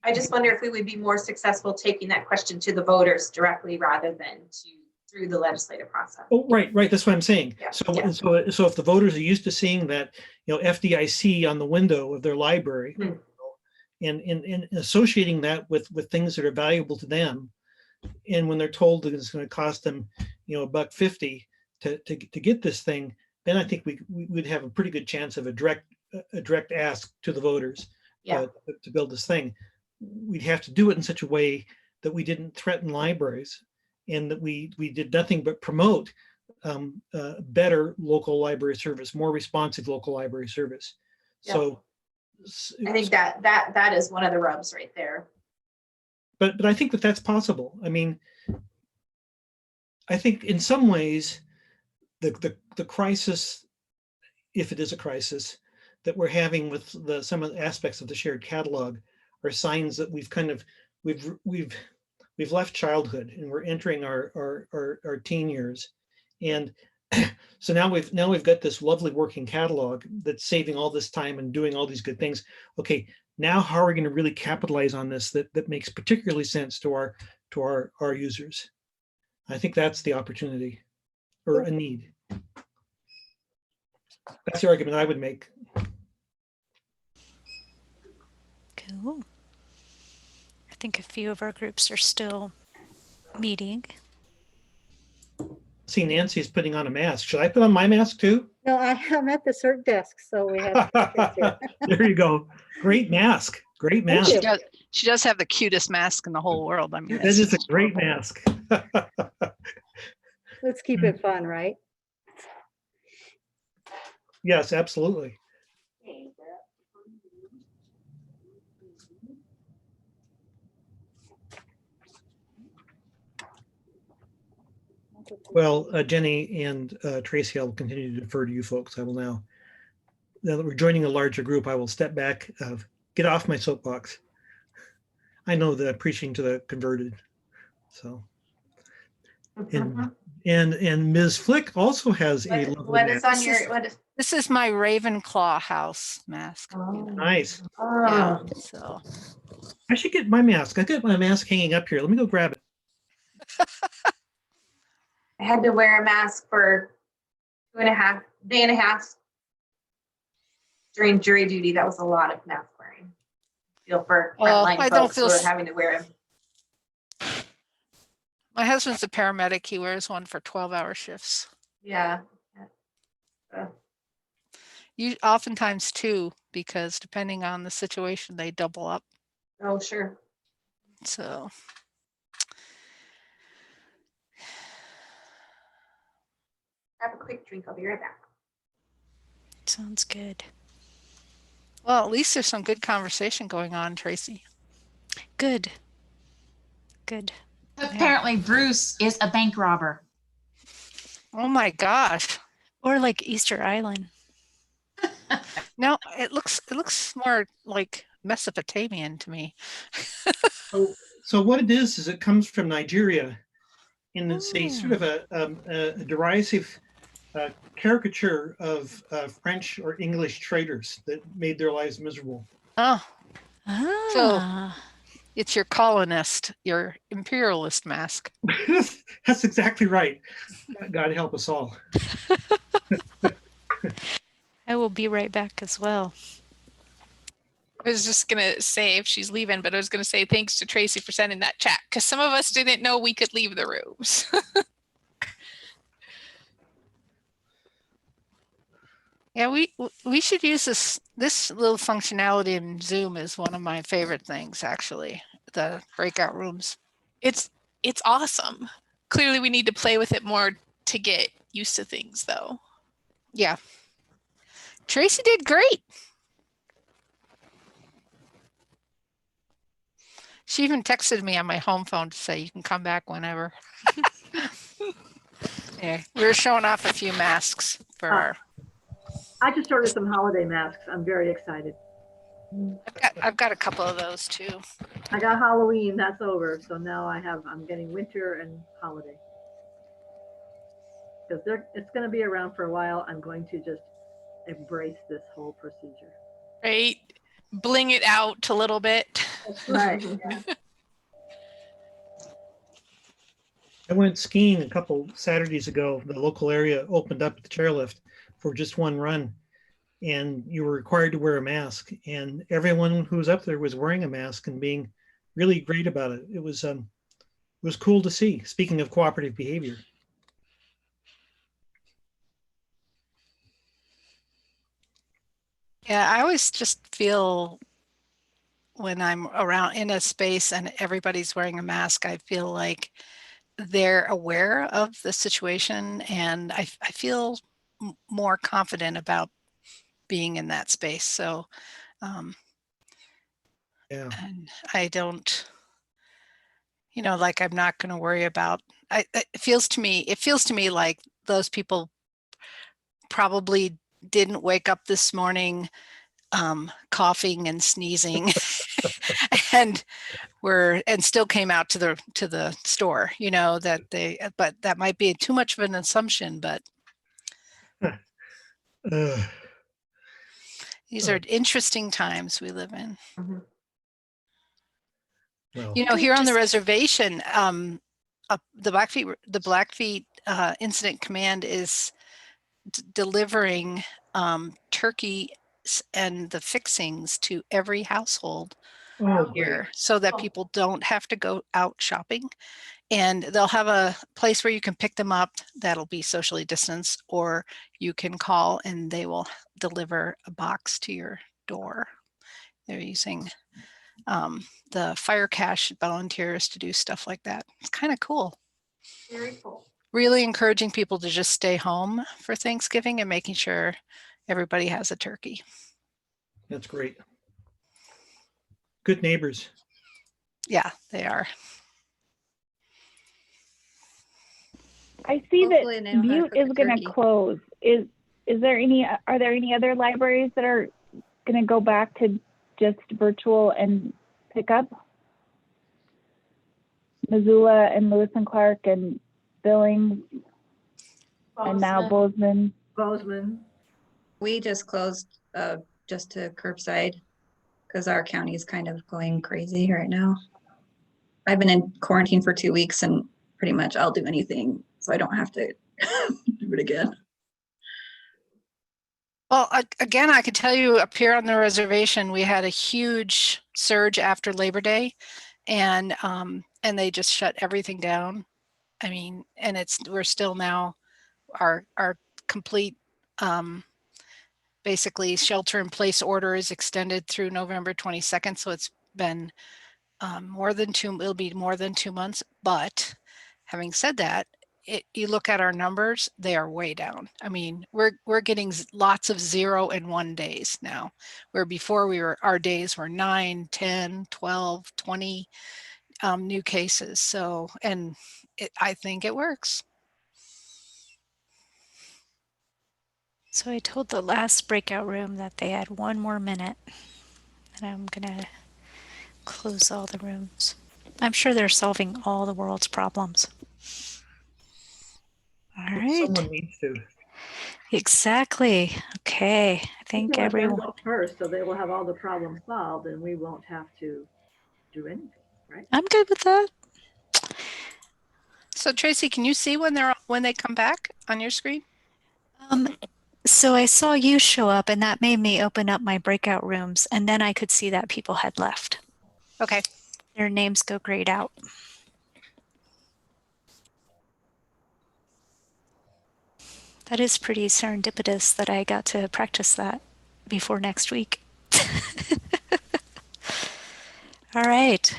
I just wonder if we would be more successful taking that question to the voters directly rather than through the legislative process. Oh, right. That's what I'm saying. Yeah. So if the voters are used to seeing that, you know, FDIC on the window of their library, and associating that with things that are valuable to them, and when they're told that it's going to cost them, you know, $1.50 to get this thing, then I think we would have a pretty good chance of a direct ask to the voters to build this thing. We'd have to do it in such a way that we didn't threaten libraries, and that we did nothing but promote better local library service, more responsive local library service. Yeah. So I think that is one of the rubs right there. But I think that that's possible. I mean, I think in some ways, the crisis, if it is a crisis, that we're having with some of the aspects of the shared catalog are signs that we've left childhood and we're entering our teen years. And so now we've got this lovely working catalog that's saving all this time and doing all these good things. Okay, now how are we going to really capitalize on this that makes particularly sense to our users? I think that's the opportunity or a need. That's the argument I would make. Cool. I think a few of our groups are still meeting. See, Nancy's putting on a mask. Should I put on my mask too? No, I'm at the CERT desk, so we have. There you go. Great mask. Great mask. She does have the cutest mask in the whole world. I mean, That is a great mask. Let's keep it fun, right? Yes, absolutely. Well, Jenny and Tracy, I'll continue to defer to you folks. I will now that we're joining a larger group, I will step back, get off my soapbox. I know that I'm preaching to the converted. So, and Ms. Flick also has a lovely What is mask. on your, This is my Ravenclaw house mask. Nice. Yeah, so I should get my mask. I got my mask hanging up here. Let me go grab it. I had to wear a mask for day and a half during jury duty. That was a lot of mask wearing. Feel for frontline folks who are having to wear them. My husband's a paramedic. He wears one for 12-hour shifts. Yeah. You oftentimes two, because depending on the situation, they double up. Oh, sure. So. Have a quick drink. I'll be right back. Sounds good. Well, at least there's some good conversation going on, Tracy. Good. Good. Apparently Bruce is a bank robber. Oh my gosh. Or like Easter Island. No, it looks more like Mesopotamian to me. So what it is it comes from Nigeria, and it's a sort of a derisive caricature of French or English traders that made their lives miserable. Oh. So it's your colonist, your imperialist mask. That's exactly right. God help us all. I will be right back as well. I was just going to say, if she's leaving, but I was going to say thanks to Tracy for sending that chat, because some of us didn't know we could leave the rooms. Yeah, we should use this little functionality in Zoom is one of my favorite things, actually. The breakout rooms. It's awesome. Clearly we need to play with it more to get used to things though. Yeah. Tracy did great. She even texted me on my home phone to say you can come back whenever. Yeah, we were showing off a few masks for our. I just ordered some holiday masks. I'm very excited. I've got a couple of those too. I got Halloween, that's over. So now I'm getting winter and holiday. Because it's going to be around for a while. I'm going to just embrace this whole procedure. Right? Bling it out a little bit. Right. Yeah. I went skiing a couple Saturdays ago. The local area opened up the chairlift for just one run, and you were required to wear a mask. And everyone who was up there was wearing a mask and being really great about it. It was cool to see. Speaking of cooperative behavior. Yeah, I always just feel when I'm around in a space and everybody's wearing a mask, I feel like they're aware of the situation, and I feel more confident about being in that space. So, yeah, and I don't, like I'm not going to worry about. It feels to me like those people probably didn't wake up this morning coughing and sneezing and still came out to the store, but that might be too much of an assumption, but these are interesting times we live in. Mm-hmm. Well, Here on the reservation, the Blackfeet Incident Command is delivering turkey and the fixings to every household here so that people don't have to go out shopping, and they'll have a place where you can pick them up that'll be socially distanced, or you can call and they will deliver a box to your door. They're using the fire cache volunteers to do stuff like that. It's kind of cool. Very cool. Really encouraging people to just stay home for Thanksgiving and making sure everybody has a turkey. That's great. Good neighbors. Yeah, they are. I see Hopefully they that know how to Butte cook is a going turkey. to close. Are there any other libraries that are going to go back to just virtual and pick up? Missoula and Lewis and Clark and Billings and now Bozeman. We just closed just to curbside because our county is kind of going crazy right now. I've been in quarantine for 2 weeks and pretty much I'll do anything so I don't have to do it again. Well, again, I could tell you up here on the reservation, we had a huge surge after Labor Day, and they just shut everything down. I mean, and we're still now our complete basically shelter in place order is extended through November 22nd. So it's been it'll be more than 2 months. But having said that, you look at our numbers, they are way down. I mean, we're getting lots of 0 and 1 days now, where before our days were 9, 10, 12, 20 new cases. So, and I think it works. So I told the last breakout room that they had 1 more minute, and I'm gonna close all the rooms. I'm sure they're solving all the world's problems. All right. Someone needs to. Exactly. Okay. I think Let them everyone. go first, so they will have all the problems solved, and we won't have to do anything, right? I'm good with that. So Tracy, can you see when they come back on your screen? So I saw you show up, and that made me open up my breakout rooms, and then I could see that people had left. Okay. Their names go grayed out. That is pretty serendipitous that I got to practice that before next week. All right.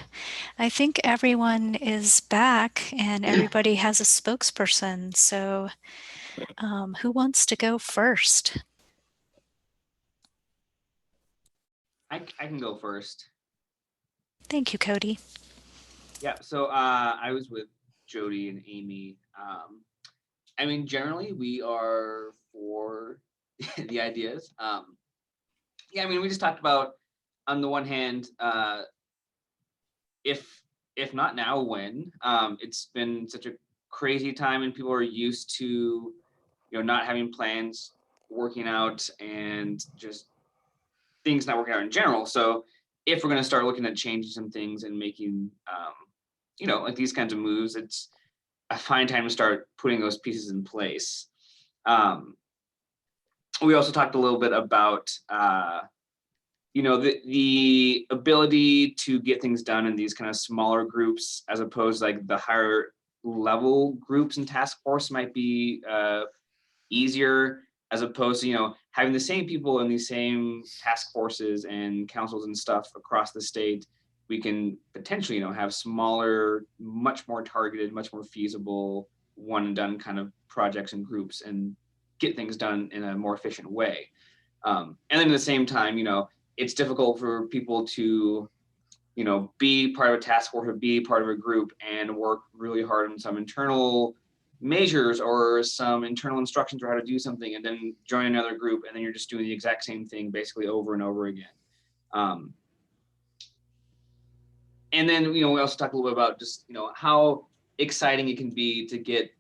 I think everyone is back and everybody has a spokesperson. So who wants to go first? I can go first. Thank you, Cody. Yeah, so I was with Jody and Amy. I mean, generally we are for the ideas. Yeah, I mean, we just talked about, on the one hand, if not now, when? It's been such a crazy time and people are used to, not having plans working out and just things not working out in general. So if we're going to start looking at changing some things and making, like these kinds of moves, it's a fine time to start putting those pieces in place. We also talked a little bit about, the ability to get things done in these kind of smaller groups, as opposed to like the higher level groups and task force might be easier, as opposed to, having the same people in these same task forces and councils and stuff across the state. We can potentially, have smaller, much more targeted, much more feasible, one and done kind of projects and groups and get things done in a more efficient way. And then at the same time, it's difficult for people to, be part of a task force or be part of a group and work really hard on some internal measures or some internal instructions for how to do something, and then join another group, and then you're just doing the exact same thing basically over and over again. And then, we also talked a little bit about just, how exciting it can be to get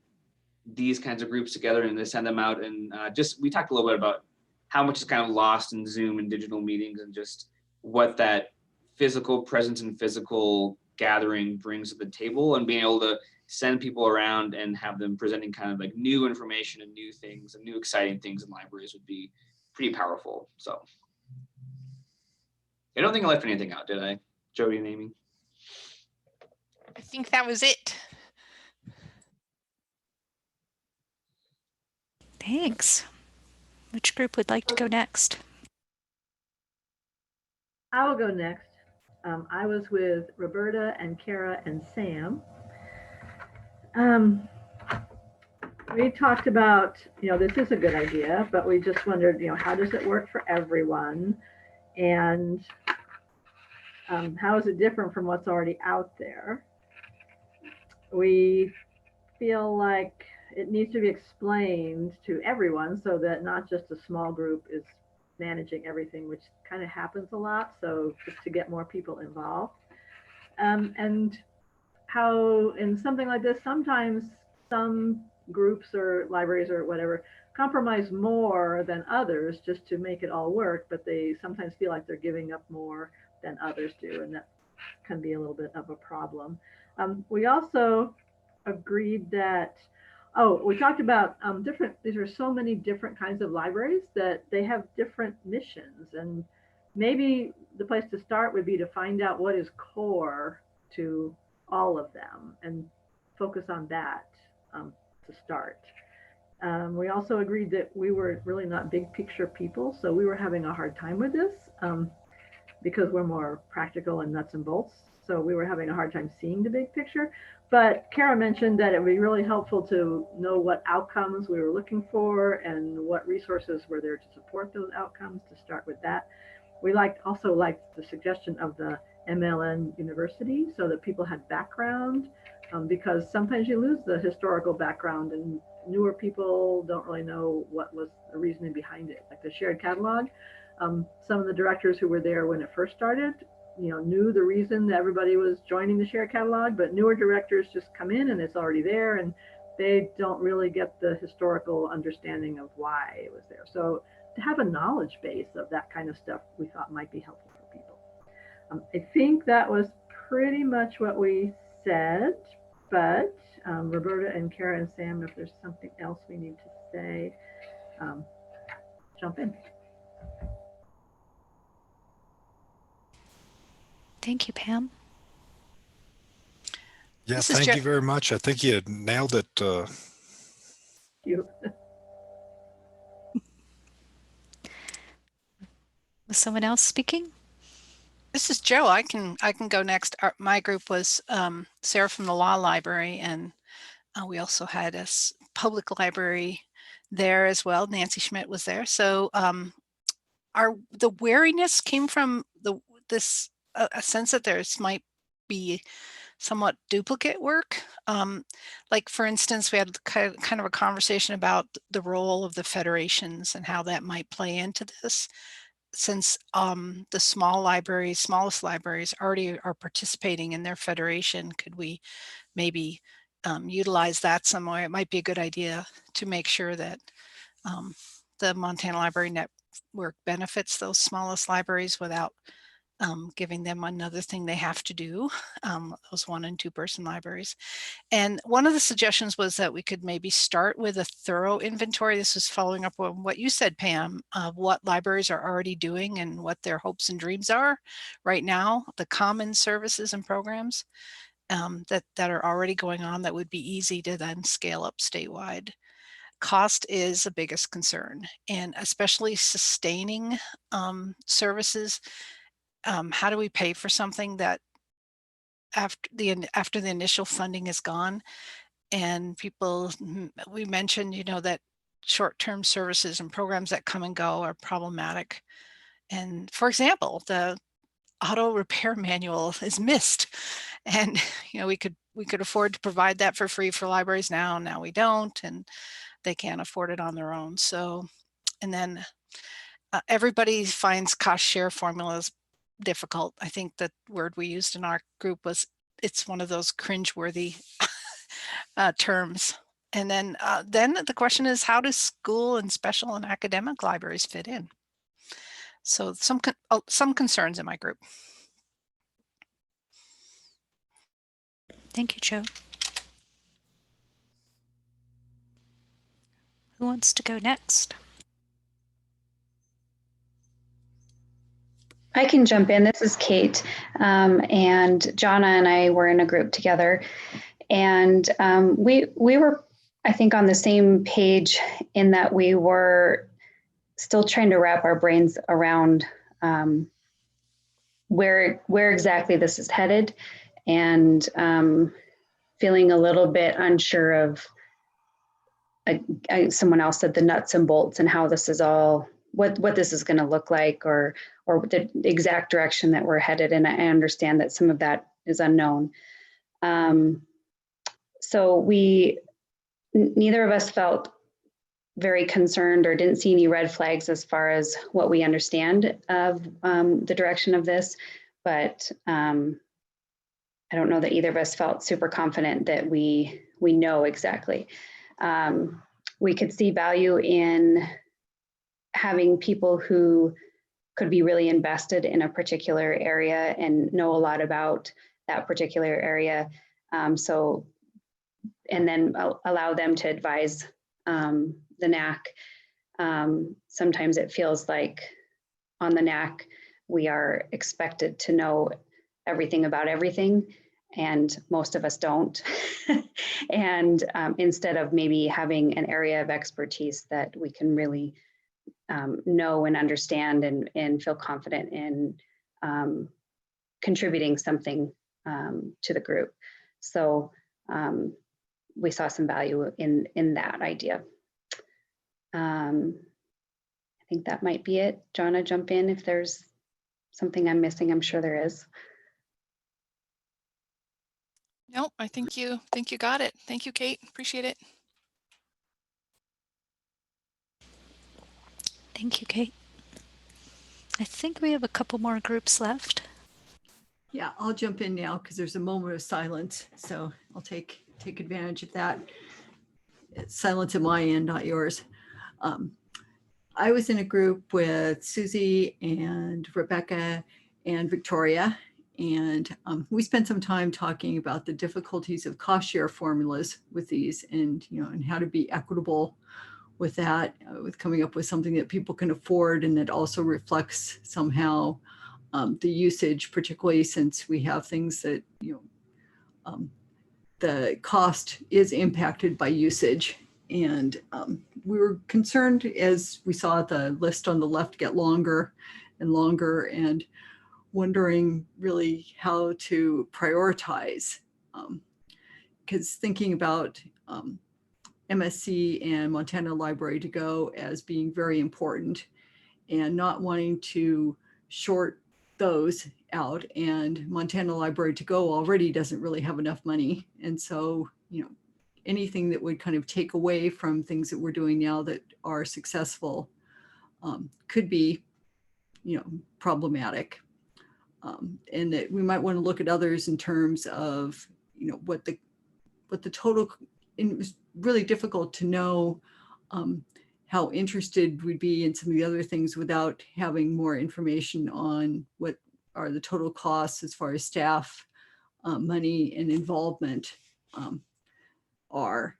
these kinds of groups together and to send them out. And we talked a little bit about how much is kind of lost in Zoom and digital meetings, and just what that physical presence and physical gathering brings to the table, and being able to send people around and have them presenting kind of like new information and new things and new exciting things in libraries would be pretty powerful. So I don't think I left anything out, did I, Jody and Amy? I think that was it. Thanks. Which group would like to go next? I will go next. I was with Roberta and Kara and Sam. We talked about, this is a good idea, but we just wondered, how does it work for everyone? And how is it different from what's already out there? We feel like it needs to be explained to everyone so that not just a small group is managing everything, which kind of happens a lot. So just to get more people involved. And how in something like this, sometimes some groups or libraries or whatever compromise more than others just to make it all work, but they sometimes feel like they're giving up more than others do, and that can be a little bit of a problem. We also agreed that, we talked about these are so many different kinds of libraries that they have different missions, and maybe the place to start would be to find out what is core to all of them and focus on that to start. We also agreed that we were really not big picture people, so we were having a hard time with this because we're more practical and nuts and bolts. So we were having a hard time seeing the big picture. But Kara mentioned that it would be really helpful to know what outcomes we were looking for and what resources were there to support those outcomes, to start with that. We also liked the suggestion of the MLN University so that people had background, because sometimes you lose the historical background and newer people don't really know what was the reasoning behind it. Like the shared catalog, some of the directors who were there when it first started, knew the reason that everybody was joining the shared catalog, but newer directors just come in and it's already there and they don't really get the historical understanding of why it was there. So to have a knowledge base of that kind of stuff, we thought might be helpful for people. I think that was pretty much what we said, but Roberta and Kara and Sam, if there's something else we need to say, jump in. Thank you, Pam. Yeah, thank you very much. I think you nailed it. You. Was someone else speaking? This is Joe. I can go next. My group was Sarah from the Law Library, and we also had a public library there as well. Nancy Schmidt was there. So the wariness came from this a sense that there's might be somewhat duplicate work. Like for instance, we had kind of a conversation about the role of the federations and how that might play into this. Since the smallest libraries already are participating in their federation, could we maybe utilize that somewhere? It might be a good idea to make sure that the Montana Library Network benefits those smallest libraries without giving them another thing they have to do, those 1- and 2-person libraries. And one of the suggestions was that we could maybe start with a thorough inventory. This is following up on what you said, Pam, of what libraries are already doing and what their hopes and dreams are right now, the common services and programs that are already going on that would be easy to then scale up statewide. Cost is the biggest concern, and especially sustaining services. How do we pay for something that after the initial funding is gone? And we mentioned, that short-term services and programs that come and go are problematic. And for example, the auto repair manual is missed, and we could afford to provide that for free for libraries now we don't, and they can't afford it on their own. So, and then everybody finds cost share formulas difficult. I think the word we used in our group was, it's one of those cringeworthy terms. And then the question is, how does school and special and academic libraries fit in? So some concerns in my group. Thank you, Joe. Who wants to go next? I can jump in. This is Kate, and Jonna and I were in a group together, and we were, I think, on the same page in that we were still trying to wrap our brains around where exactly this is headed, and feeling a little bit unsure of. Someone else said the nuts and bolts and how this is all, what this is going to look like, or the exact direction that we're headed. And I understand that some of that is unknown. So neither of us felt very concerned or didn't see any red flags as far as what we understand of the direction of this. But I don't know that either of us felt super confident that we know exactly. We could see value in having people who could be really invested in a particular area and know a lot about that particular area. And then allow them to advise the NAC. Sometimes it feels like on the NAC, we are expected to know everything about everything, and most of us don't. And instead of maybe having an area of expertise that we can really know and understand and feel confident in contributing something to the group. So we saw some value in that idea. I think that might be it. Jonna, jump in if there's something I'm missing. I'm sure there is. Nope, I think you got it. Thank you, Kate. Appreciate it. Thank you, Kate. I think we have a couple more groups left. Yeah, I'll jump in now because there's a moment of silence. So I'll take advantage of that. It's silence at my end, not yours. I was in a group with Susie and Rebecca and Victoria, and we spent some time talking about the difficulties of cost share formulas with these, and and how to be equitable with that, with coming up with something that people can afford and that also reflects somehow the usage, particularly since we have things that the cost is impacted by usage. And we were concerned as we saw the list on the left get longer and longer, and wondering really how to prioritize. Because thinking about MSC and Montana Library to Go as being very important, and not wanting to short those out, and Montana Library to Go already doesn't really have enough money. And so, you know, anything that would kind of take away from things that we're doing now that are successful could be, you know, problematic. And that we might want to look at others in terms of, you know, what the total, and it was really difficult to know how interested we'd be in some of the other things without having more information on what are the total costs as far as staff, money, and involvement are.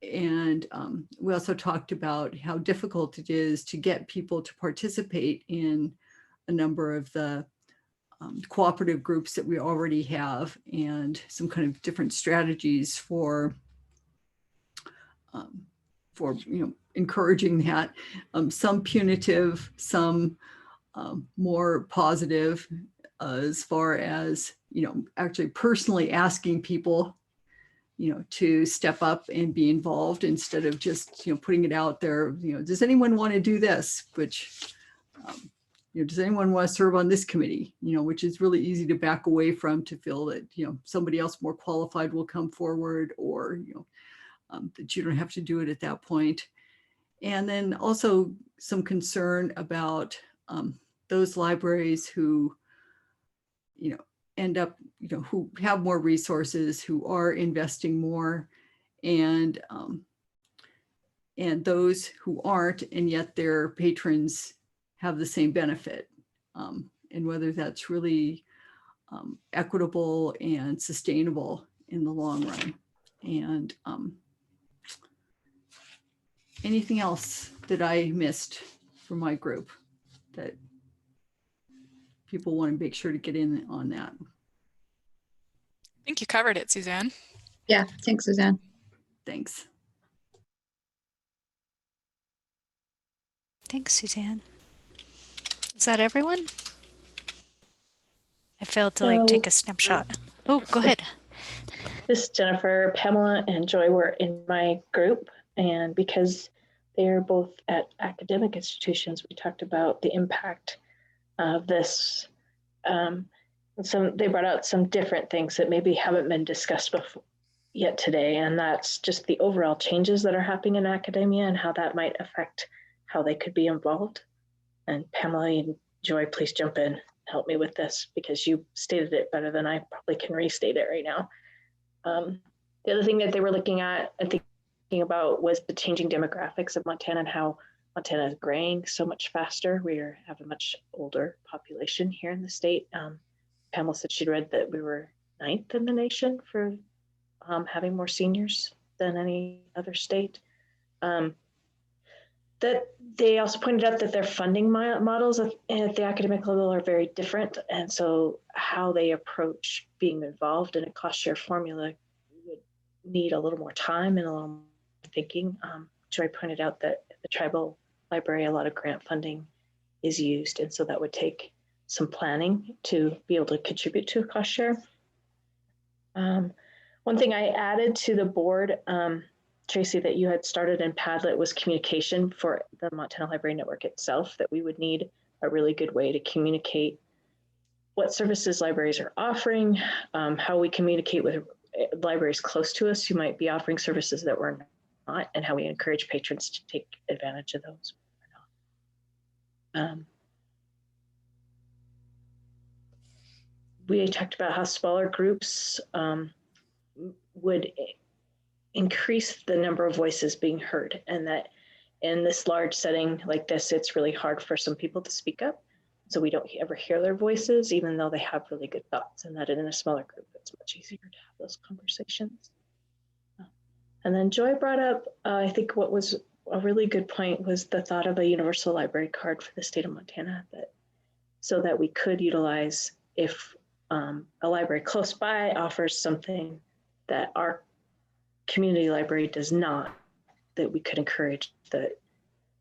And we also talked about how difficult it is to get people to participate in a number of the cooperative groups that we already have, and some kind of different strategies for you know, encouraging that. Some punitive, some more positive, as far as, you know, actually personally asking people, you know, to step up and be involved instead of just, you know, putting it out there. You know, does anyone want to do this? Which, you know, does anyone want to serve on this committee? You know, which is really easy to back away from, to feel that, you know, somebody else more qualified will come forward, or, you know, that you don't have to do it at that point. And then also some concern about those libraries who, you know, end up, you know, who have more resources, who are investing more, and those who aren't, and yet their patrons have the same benefit, and whether that's really equitable and sustainable in the long run. And anything else that I missed from my group that people want to make sure to get in on that? I think you covered it, Suzanne. Yeah, thanks, Suzanne. Thanks. Thanks, Suzanne. Is that everyone? I failed to like take a snapshot. Oh, go ahead. This is Jennifer. Pamela and Joy were in my group, and because they're both at academic institutions, we talked about the impact of this. They brought out some different things that maybe haven't been discussed before yet today, and that's just the overall changes that are happening in academia and how that might affect how they could be involved. And Pamela and Joy, please jump in, help me with this, because you stated it better than I probably can restate it right now. The other thing that they were looking at and thinking about was the changing demographics of Montana, and how Montana is graying so much faster. We have a much older population here in the state. Pamela said she'd read that we were 9th in the nation for having more seniors than any other state. That they also pointed out that their funding models at the academic level are very different. And so how they approach being involved in a cost share formula would need a little more time and a little more thinking. Joy pointed out that at the tribal library, a lot of grant funding is used. And so that would take some planning to be able to contribute to a cost share. One thing I added to the board, Tracy, that you had started in Padlet was communication for the Montana Library Network itself, that we would need a really good way to communicate what services libraries are offering, how we communicate with libraries close to us who might be offering services that we're not, and how we encourage patrons to take advantage of those. We talked about how smaller groups would increase the number of voices being heard, and that in this large setting like this, it's really hard for some people to speak up. So we don't ever hear their voices, even though they have really good thoughts, and that in a smaller group, it's much easier to have those conversations. And then Joy brought up, I think what was a really good point was the thought of a universal library card for the state of Montana, so that we could utilize if a library close by offers something that our community library does not, that we could encourage the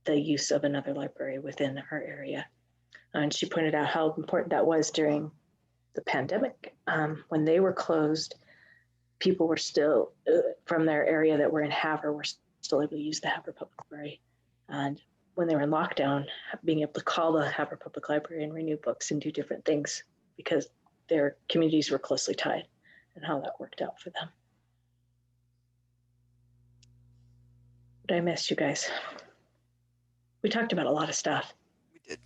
use of another library within our area. And she pointed out how important that was during the pandemic. When they were closed, people were still, from their area that were in Havre, were still able to use the Havre Public Library. And when they were in lockdown, being able to call the Havre Public Library and renew books and do different things because their communities were closely tied, and how that worked out for them. But I missed you guys. We talked about a lot of stuff. We did.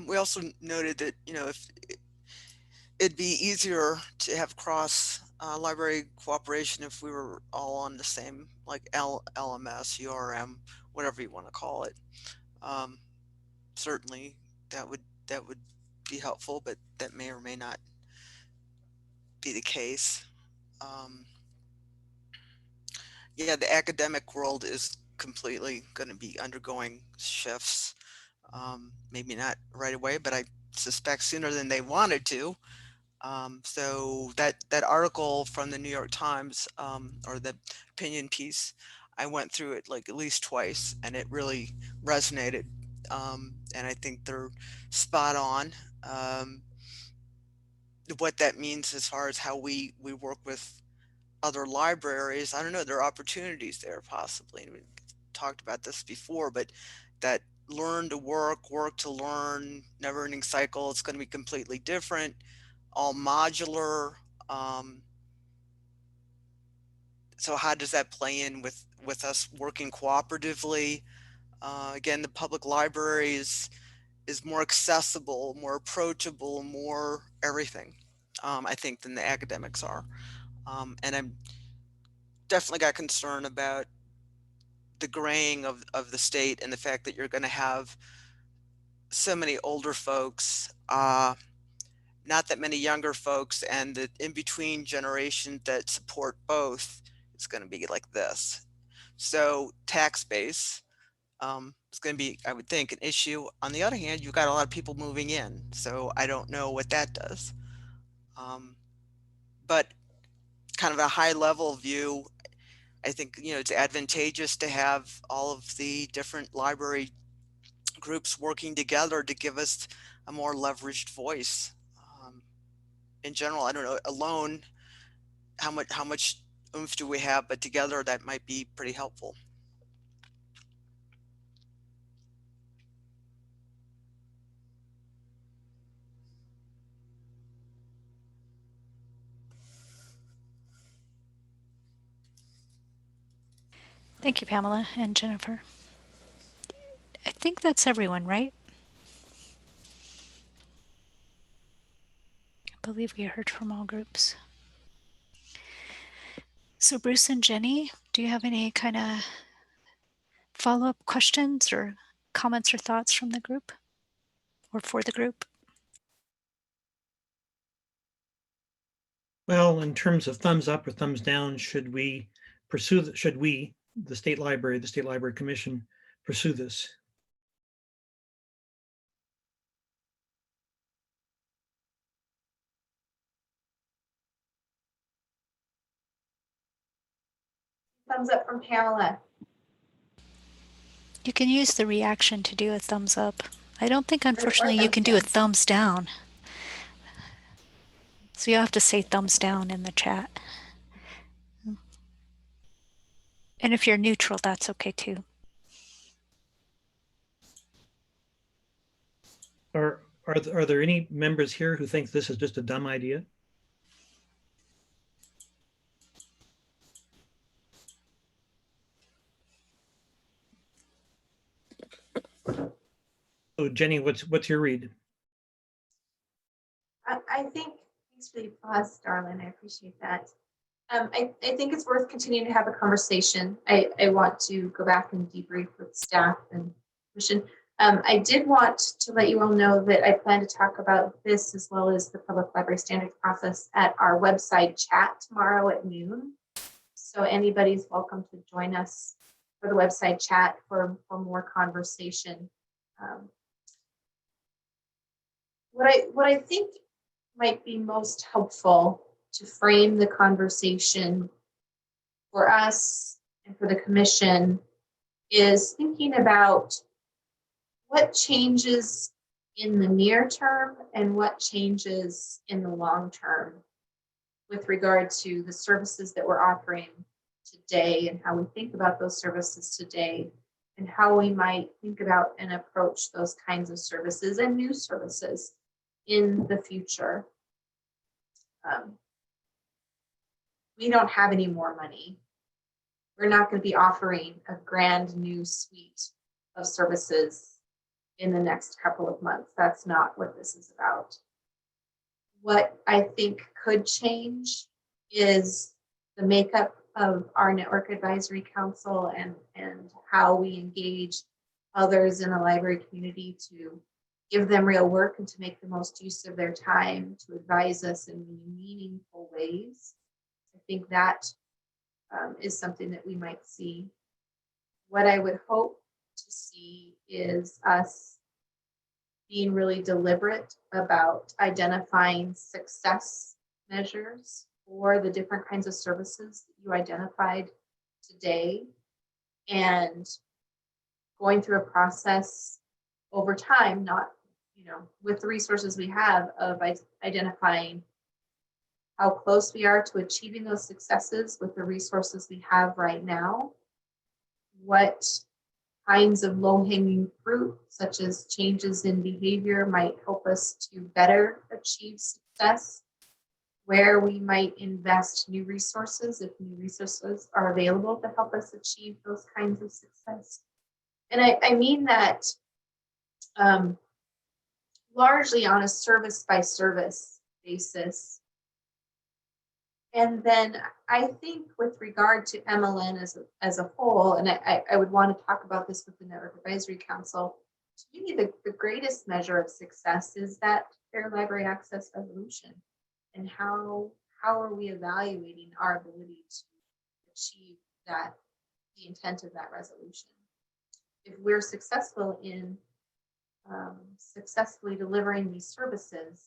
We also noted that, if it'd be easier to have cross library cooperation if we were all on the same, like LMS, URM, whatever you want to call it. Certainly that would be helpful, but that may or may not be the case. Yeah, the academic world is completely going to be undergoing shifts. Maybe not right away, but I suspect sooner than they wanted to. So that article from the New York Times, or the opinion piece, I went through it like at least twice, and it really resonated. And I think they're spot on. What that means as far as how we work with other libraries, I don't know, there are opportunities there possibly. We talked about this before, but that learn to work, work to learn, never ending cycle, it's going to be completely different, all modular. So how does that play in with us working cooperatively? Again, the public library is more accessible, more approachable, more everything, I think, than the academics are. And I'm definitely got concern about the graying of the state and the fact that you're going to have so many older folks, not that many younger folks, and the in-between generation that support both is going to be like this. So tax base is going to be, I would think, an issue. On the other hand, you've got a lot of people moving in, so I don't know what that does. But kind of a high level view, I think, it's advantageous to have all of the different library groups working together to give us a more leveraged voice. In general, I don't know, alone, how much oomph do we have, but together that might be pretty helpful. Thank you, Pamela and Jennifer. I think that's everyone, right? I believe we heard from all groups. So Bruce and Jenny, do you have any kind of follow-up questions or comments or thoughts from the group or for the group? Well, in terms of thumbs up or thumbs down, should we, the State Library Commission, pursue this? Thumbs up from Pamela. You can use the reaction to do a thumbs up. I don't think, unfortunately, you can do a thumbs down. So you'll have to say thumbs down in the chat. And if you're neutral, that's okay too. Are there any members here who think this is just a dumb idea? So Jenny, what's your read? I think, thanks for the applause, darling. I appreciate that. I think it's worth continuing to have a conversation. I want to go back and debrief with staff and commission. I did want to let you all know that I plan to talk about this as well as the public library standards process at our website chat tomorrow at noon. So anybody's welcome to join us for the website chat for more conversation. What I think might be most helpful to frame the conversation for us and for the commission is thinking about what changes in the near term and what changes in the long term with regard to the services that we're offering today and how we think about those services today and how we might think about and approach those kinds of services and new services in the future. We don't have any more money. We're not going to be offering a grand new suite of services in the next couple of months. That's not what this is about. What I think could change is the makeup of our Network Advisory Council and how we engage others in the library community to give them real work and to make the most use of their time to advise us in meaningful ways. I think that is something that we might see. What I would hope to see is us being really deliberate about identifying success measures for the different kinds of services that you identified today and going through a process over time, not, with the resources we have, of identifying how close we are to achieving those successes with the resources we have right now, what kinds of low-hanging fruit, such as changes in behavior, might help us to better achieve success, where we might invest new resources if new resources are available to help us achieve those kinds of success. And I mean that largely on a service-by-service basis. And then I think with regard to MLN as a whole, and I would want to talk about this with the Network Advisory Council, to me the greatest measure of success is that fair library access resolution. And how are we evaluating our ability to achieve the intent of that resolution? If we're successful in successfully delivering these services,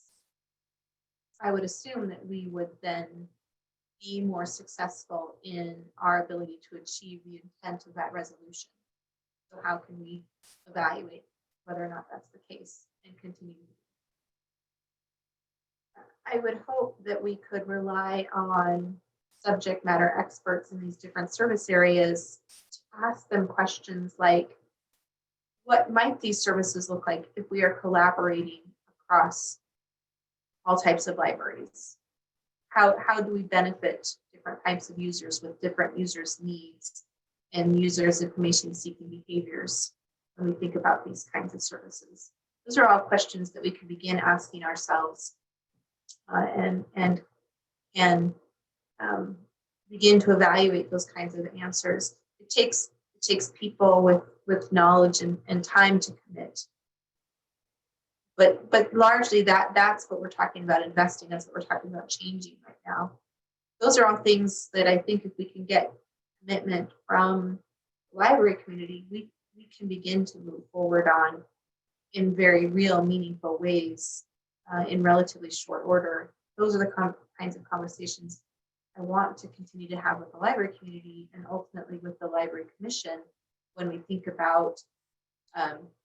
I would assume that we would then be more successful in our ability to achieve the intent of that resolution. So how can we evaluate whether or not that's the case and continue? I would hope that we could rely on subject matter experts in these different service areas to ask them questions like, what might these services look like if we are collaborating across all types of libraries? How do we benefit different types of users with different users' needs and users' information-seeking behaviors when we think about these kinds of services? Those are all questions that we can begin asking ourselves and begin to evaluate those kinds of answers. It takes people with knowledge and time to commit. But largely that's what we're talking about investing. That's what we're talking about changing right now. Those are all things that I think if we can get commitment from the library community, we can begin to move forward on in very real, meaningful ways in relatively short order. Those are the kinds of conversations I want to continue to have with the library community and ultimately with the Library Commission when we think about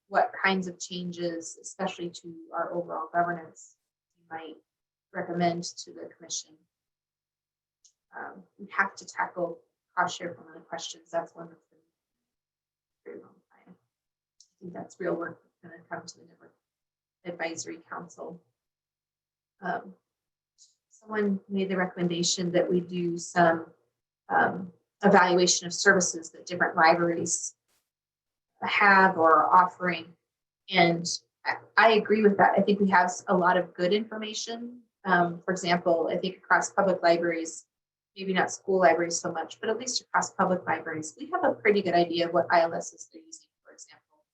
what kinds of changes, especially to our overall governance, we might recommend to the commission. We have to tackle cost share from the questions. That's one that's been a very long time. I think that's real work that's going to come to the Network Advisory Council. Someone made the recommendation that we do some evaluation of services that different libraries have or are offering. And I agree with that. I think we have a lot of good information. For example, I think across public libraries, maybe not school libraries so much, but at least across public libraries, we have a pretty good idea of what ILSs they're using, for example.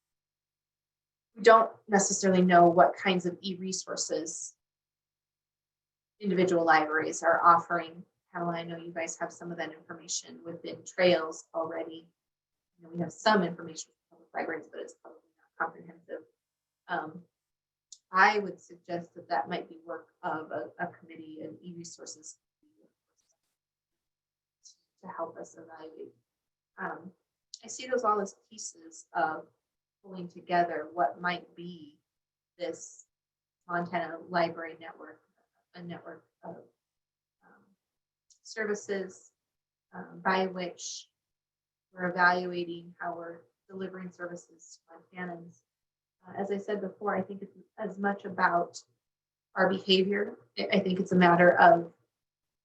We don't necessarily know what kinds of e-resources individual libraries are offering. Caroline, I know you guys have some of that information within Trails already. We have some information from public libraries, but it's probably not comprehensive. I would suggest that might be work of a committee and e-resources to help us evaluate. I see those all as pieces of pulling together what might be this Montana Library Network, a network of services by which we're evaluating how we're delivering services to Montanans. As I said before, I think it's as much about our behavior. I think it's a matter of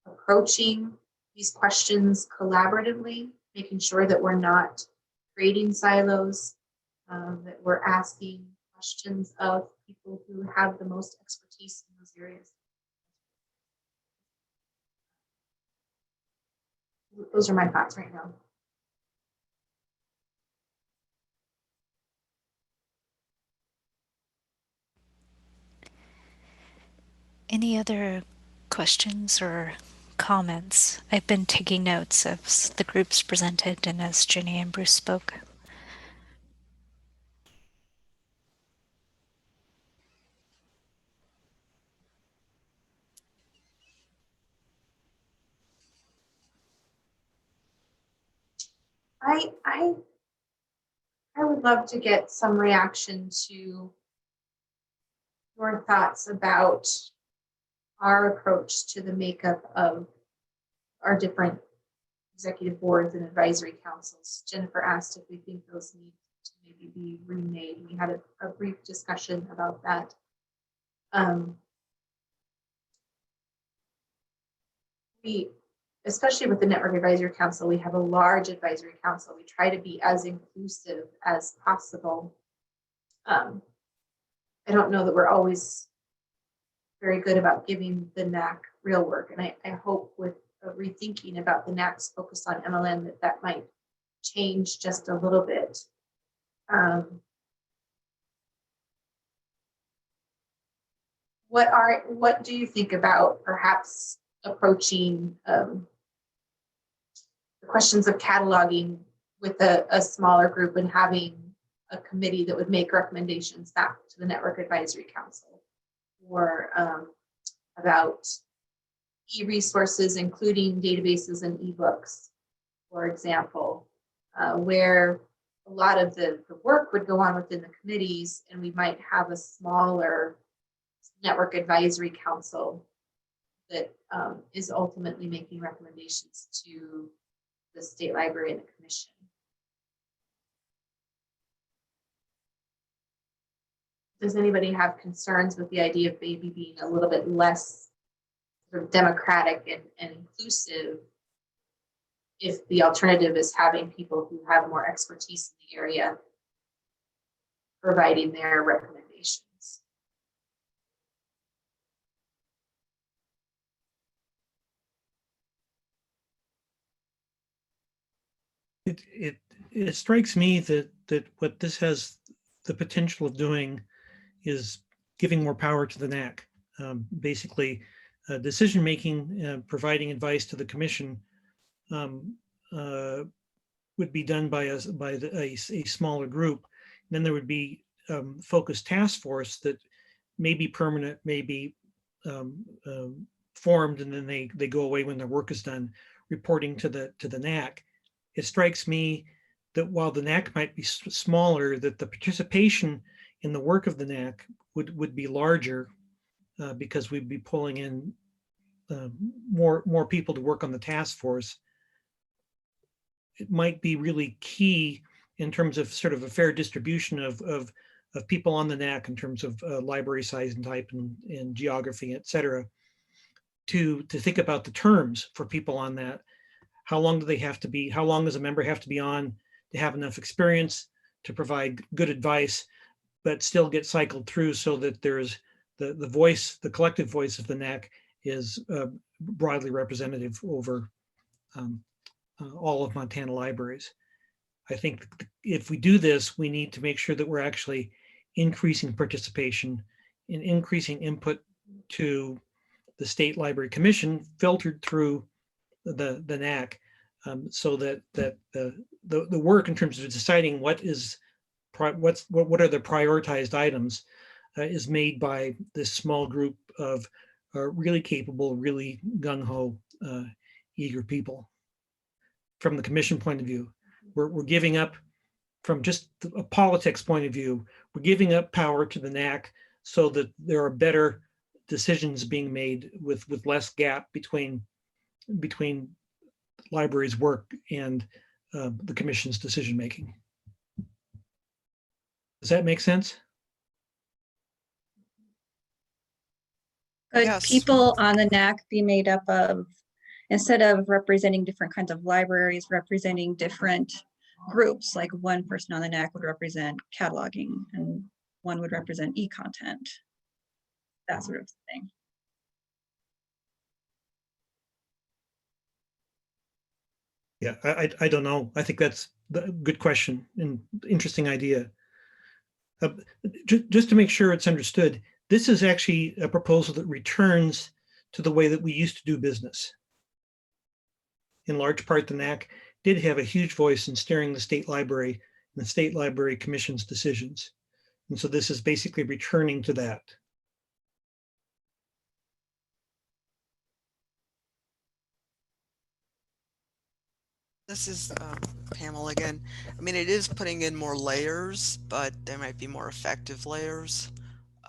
approaching these questions collaboratively, making sure that we're not creating silos, that we're asking questions of people who have the most expertise in those areas. Those are my thoughts right now. Any other questions or comments? I've been taking notes as the groups presented and as Jenny and Bruce spoke. I would love to get some reaction to your thoughts about our approach to the makeup of our different executive boards and advisory councils. Jennifer asked if we think those need to maybe be remade. We had a brief discussion about that. Especially with the Network Advisory Council, we have a large advisory council. We try to be as inclusive as possible. I don't know that we're always very good about giving the NAC real work. And I hope with a rethinking about the NAC's focus on MLN that might change just a little bit. What do you think about perhaps approaching the questions of cataloging with a smaller group and having a committee that would make recommendations back to the Network Advisory Council, or about e-resources, including databases and ebooks, for example, where a lot of the work would go on within the committees, and we might have a smaller Network Advisory Council that is ultimately making recommendations to the State Library and the Commission. Does anybody have concerns with the idea of maybe being a little bit less sort of democratic and inclusive if the alternative is having people who have more expertise in the area providing their recommendations? It strikes me that what this has the potential of doing is giving more power to the NAC. Basically, decision making, providing advice to the commission would be done by a smaller group. And then there would be focused task force that may be permanent, may be formed, and then they go away when their work is done, reporting to the NAC. It strikes me that while the NAC might be smaller, that the participation in the work of the NAC would be larger because we'd be pulling in more people to work on the task force. It might be really key in terms of sort of a fair distribution of people on the NAC in terms of library size and type and geography, et cetera, to think about the terms for people on that. How long do they have to be? How long does a member have to be on to have enough experience to provide good advice, but still get cycled through so that there's the voice, the collective voice of the NAC is broadly representative over all of Montana libraries. I think if we do this, we need to make sure that we're actually increasing participation and increasing input to the State Library Commission filtered through the NAC, so that the work in terms of deciding what are the prioritized items is made by this small group of really capable, really gung-ho, eager people. From the commission point of view, we're giving up, from just a politics point of view, we're giving up power to the NAC so that there are better decisions being made with less gap between libraries' work and the commission's decision making. Does that make sense? Could Yes. people on the NAC be made up of, instead of representing different kinds of libraries, representing different groups, like one person on the NAC would represent cataloging and one would represent e-content, that sort of thing? Yeah, I don't know. I think that's a good question and interesting idea. Just to make sure it's understood, this is actually a proposal that returns to the way that we used to do business. In large part, the NAC did have a huge voice in steering the State Library and the State Library Commission's decisions. And so this is basically returning to that. This is Pamela again. I mean, it is putting in more layers, but there might be more effective layers.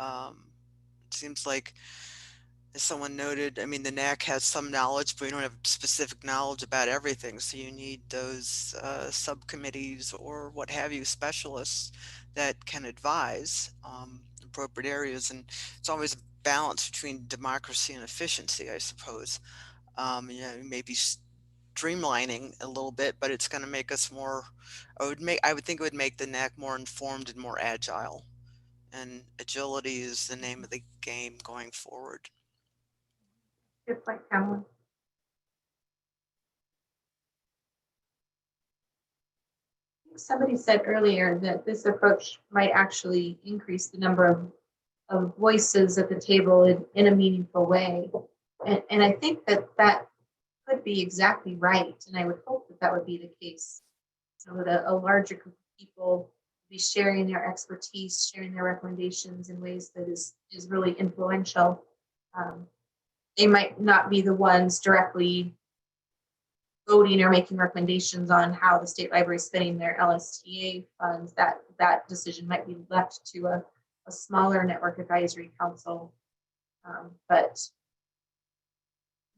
It seems like, as someone noted, I mean, the NAC has some knowledge, but we don't have specific knowledge about everything. So you need those subcommittees or what have you, specialists that can advise appropriate areas. And it's always a balance between democracy and efficiency, I suppose. You know, maybe streamlining a little bit, but it's going to make us more, I would think it would make the NAC more informed and more agile. And agility is the name of the game going forward. Good point, Pamela. Somebody said earlier that this approach might actually increase the number of voices at the table in a meaningful way. And I think that could be exactly right. And I would hope that would be the case. So that a larger group of people be sharing their expertise, sharing their recommendations in ways that is really influential. They might not be the ones directly voting or making recommendations on how the state library is spending their LSTA funds. That decision might be left to a smaller network advisory council, but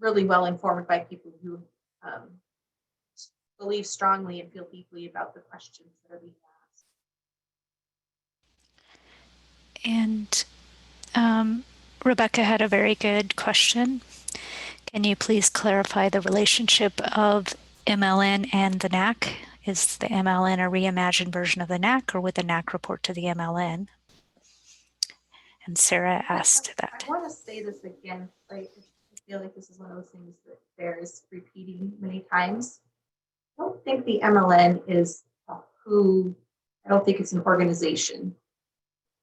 really well informed by people who believe strongly and feel deeply about the questions that are being asked. And Rebecca had a very good question. Can you please clarify the relationship of MLN and the NAC? Is the MLN a reimagined version of the NAC, or would the NAC report to the MLN? And Sarah asked that. I want to say this again. I feel like this is one of those things that bears repeating many times. I don't think the MLN is who, I don't think it's an organization.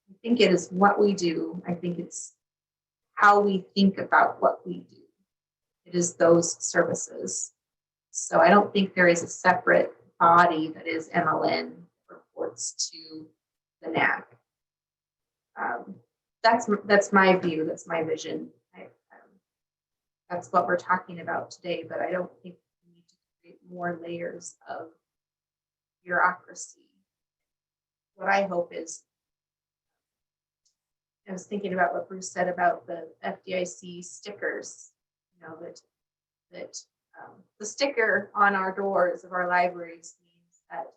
I think it is what we do. I think it's how we think about what we do. It is those services. So I don't think there is a separate body that is MLN reports to the NAC. That's my view. That's my vision. That's what we're talking about today. But I don't think we need to create more layers of bureaucracy. What I hope is, I was thinking about what Bruce said about the FDIC stickers. You know, that the sticker on our doors of our libraries means that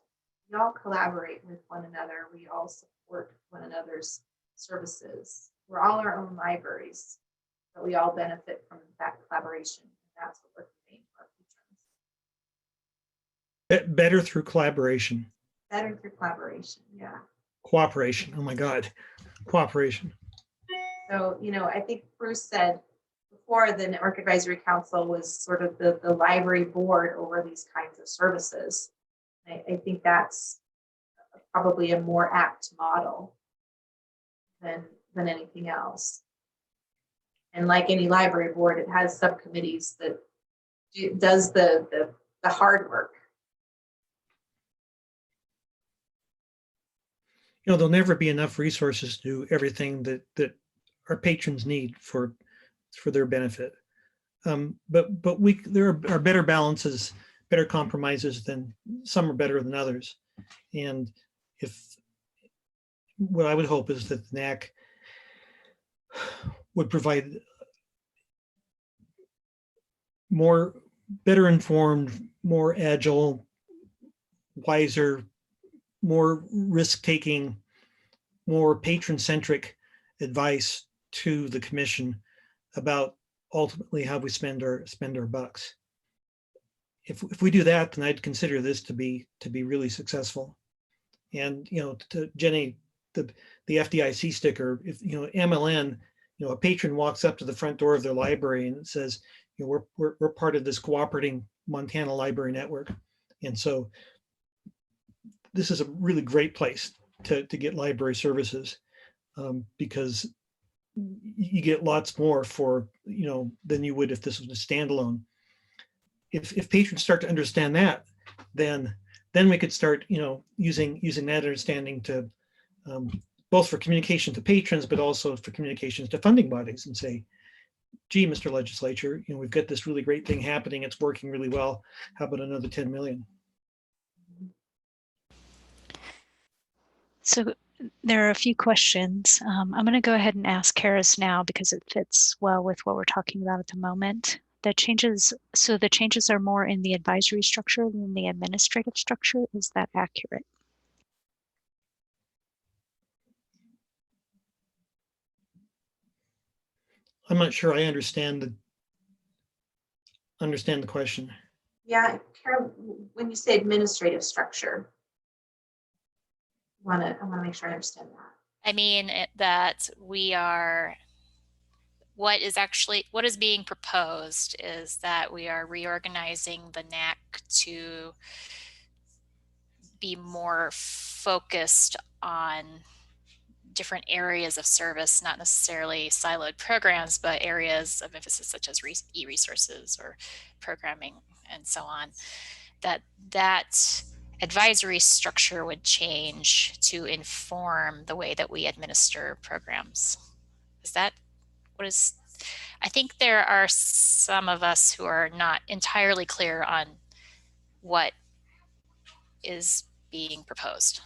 we all collaborate with one another. We all support one another's services. We're all our own libraries, but we all benefit from that collaboration. That's what we're conveying to our patrons. Better through collaboration. Better through collaboration, yeah. Cooperation, oh my God, cooperation. So, you know, I think Bruce said before the Network Advisory Council was sort of the library board over these kinds of services. I think that's probably a more apt model than anything else. And like any library board, it has subcommittees that does the hard work. You know, there'll never be enough resources to do everything that our patrons need for their benefit. But there are better balances, better compromises than some are better than others. And what I would hope is that the NAC would provide more better informed, more agile, wiser, more risk-taking, more patron-centric advice to the commission about ultimately how we spend our bucks. If we do that, then I'd consider this to be really successful. And to Jenny, the FDIC sticker, if MLN, a patron walks up to the front door of their library and says, we're part of this cooperating Montana library network, and so this is a really great place to get library services, because you get lots more for than you would if this was a standalone. If patrons start to understand that, then we could start using that understanding to both for communication to patrons, but also for communications to funding bodies, and say, gee, Mr. Legislature, we've got this really great thing happening. It's working really well. How about another 10 million? So there are a few questions. I'm going to go ahead and ask Kara's now because it fits well with what we're talking about at the moment. The changes are more in the advisory structure than the administrative structure. Is that accurate? I'm not sure I understand the question. Yeah, Kara, when you say administrative structure, I want to make sure I understand that. I mean that we are, what is being proposed is that we are reorganizing the NAC to be more focused on different areas of service, not necessarily siloed programs, but areas of emphasis such as e-resources or programming and so on. That advisory structure would change to inform the way that we administer programs. Is that what is? I think there are some of us who are not entirely clear on what is being proposed.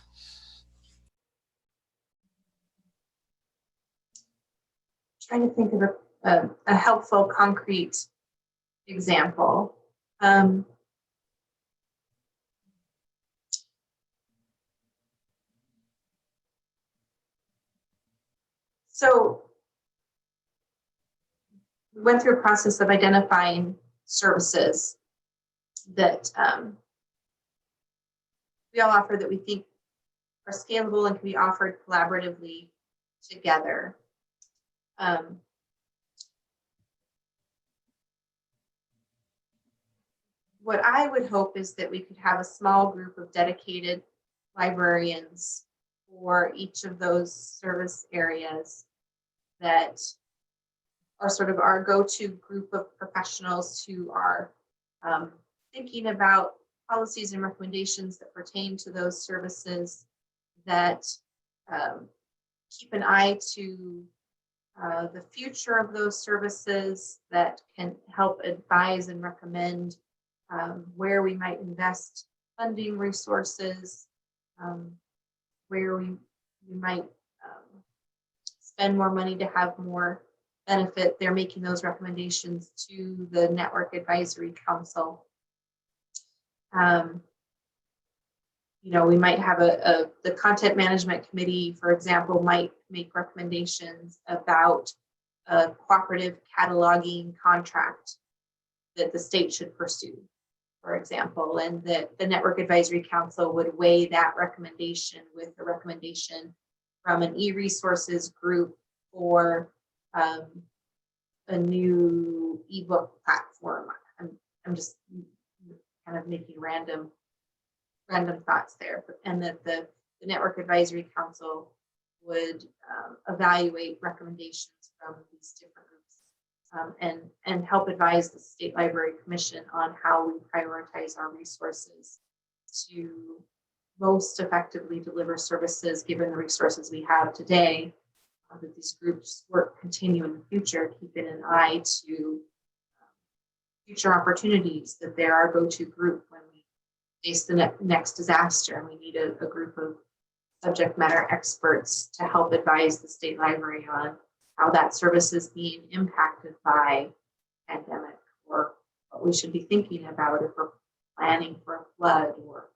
Trying to think of a helpful, concrete example. So we went through a process of identifying services that we all offer that we think are scalable and can be offered collaboratively together. What I would hope is that we could have a small group of dedicated librarians for each of those service areas that are sort of our go-to group of professionals who are thinking about policies and recommendations that pertain to those services, that keep an eye to the future of those services, that can help advise and recommend where we might invest funding resources, where we might spend more money to have more benefit. They're making those recommendations to the Network Advisory Council. We might have the Content Management Committee, for example, might make recommendations about a cooperative cataloging contract that the state should pursue, for example, and that the Network Advisory Council would weigh that recommendation with the recommendation from an e-resources group for a new ebook platform. I'm just kind of making random thoughts there, and that the Network Advisory Council would evaluate recommendations from these different groups and help advise the State Library Commission on how we prioritize our resources to most effectively deliver services given the resources we have today, that these groups work continue in the future, keeping an eye to future opportunities, that they're our go-to group when we face the next disaster, and we need a group of subject matter experts to help advise the state library on how that service is being impacted by pandemic, or what we should be thinking about if we're planning for a flood, or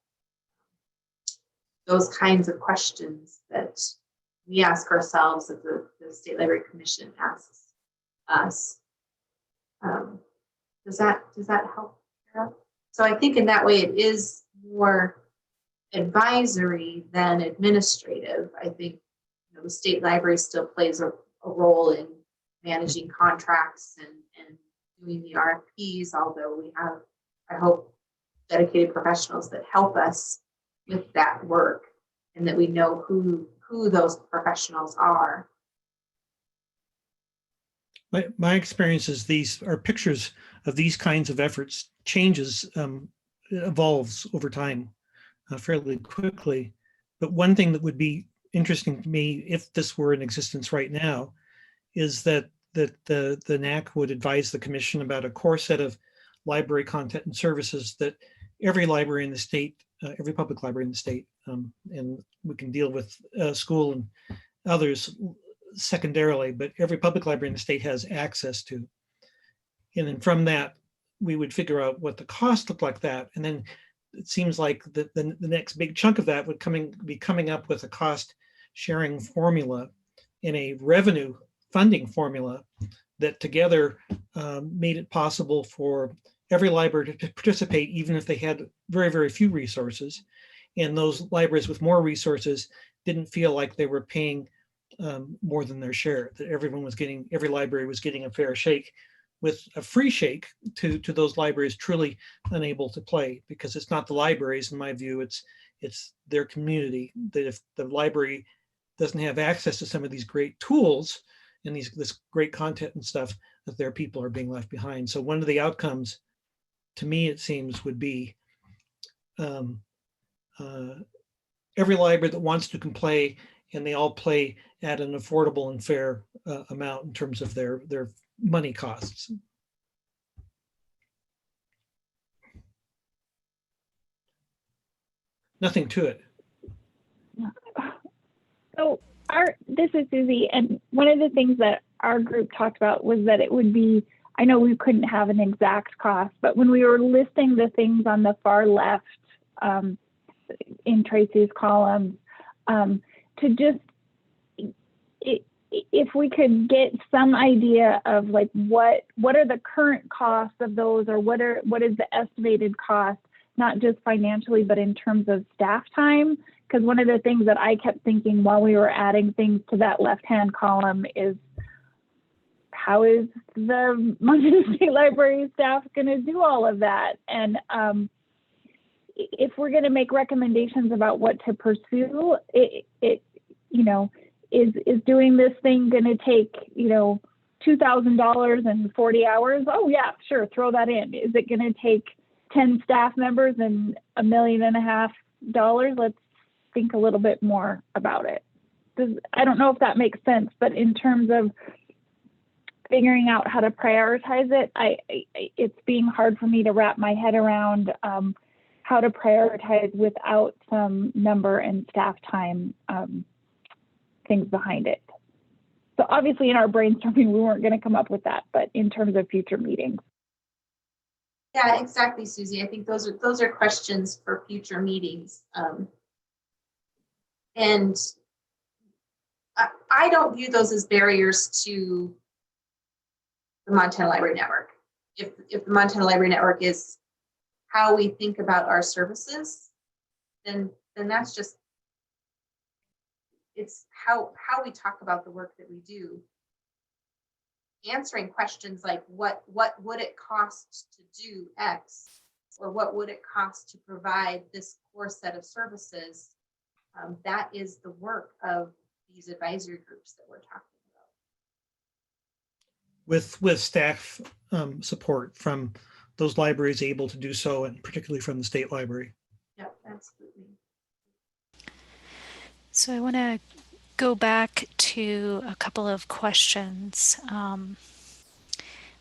those kinds of questions that we ask ourselves, that the State Library Commission asks us. Does that help, Kara? So I think in that way it is more advisory than administrative. I think the State Library still plays a role in managing contracts and doing the RFPs, although we have, I hope, dedicated professionals that help us with that work, and that we know who those professionals are. My experience is these are pictures of these kinds of efforts. Changes, evolves over time fairly quickly. But one thing that would be interesting to me, if this were in existence right now, is that the NAC would advise the commission about a core set of library content and services that every library in the state, every public library in the state, and we can deal with school and others secondarily, but every public library in the state has access to. And then from that, we would figure out what the cost looked like that. And then it seems like the next big chunk of that would be coming up with a cost sharing formula and a revenue funding formula that together made it possible for every library to participate, even if they had very, very few resources. And those libraries with more resources didn't feel like they were paying more than their share, that every library was getting a fair shake, with a free shake to those libraries truly unable to play, because it's not the libraries, in my view, it's their community, that if the library doesn't have access to some of these great tools and this great content and stuff, that their people are being left behind. So one of the outcomes, to me, it seems, would be every library that wants to can play, and they all play at an affordable and fair amount in terms of their money costs. Nothing to it. So this is Susie, and one of the things that our group talked about was that it would be, I know we couldn't have an exact cost, but when we were listing the things on the far left in Tracy's columns, to just, if we could get some idea of like what are the current costs of those, or what is the estimated cost, not just financially, but in terms of staff time. Because one of the things that I kept thinking while we were adding things to that left-hand column is, how is the Montana State Library staff going to do all of that? And if we're going to make recommendations about what to pursue, is doing this thing going to take, $2,000 and 40 hours? Oh yeah, sure, throw that in. Is it going to take 10 staff members and $1.5 million? Let's think a little bit more about it. I don't know if that makes sense, but in terms of figuring out how to prioritize it, it's being hard for me to wrap my head around how to prioritize without some number and staff time things behind it. So obviously in our brainstorming, we weren't going to come up with that, but in terms of future meetings. Yeah, exactly, Susie. I think those are questions for future meetings. And I don't view those as barriers to the Montana Library Network. If the Montana Library Network is how we think about our services, then that's just, it's how we talk about the work that we do. Answering questions like what would it cost to do X, or what would it cost to provide this core set of services, that is the work of these advisory groups that we're talking about. With staff support from those libraries able to do so, and particularly from the State Library. Yep, absolutely. So I want to go back to a couple of questions.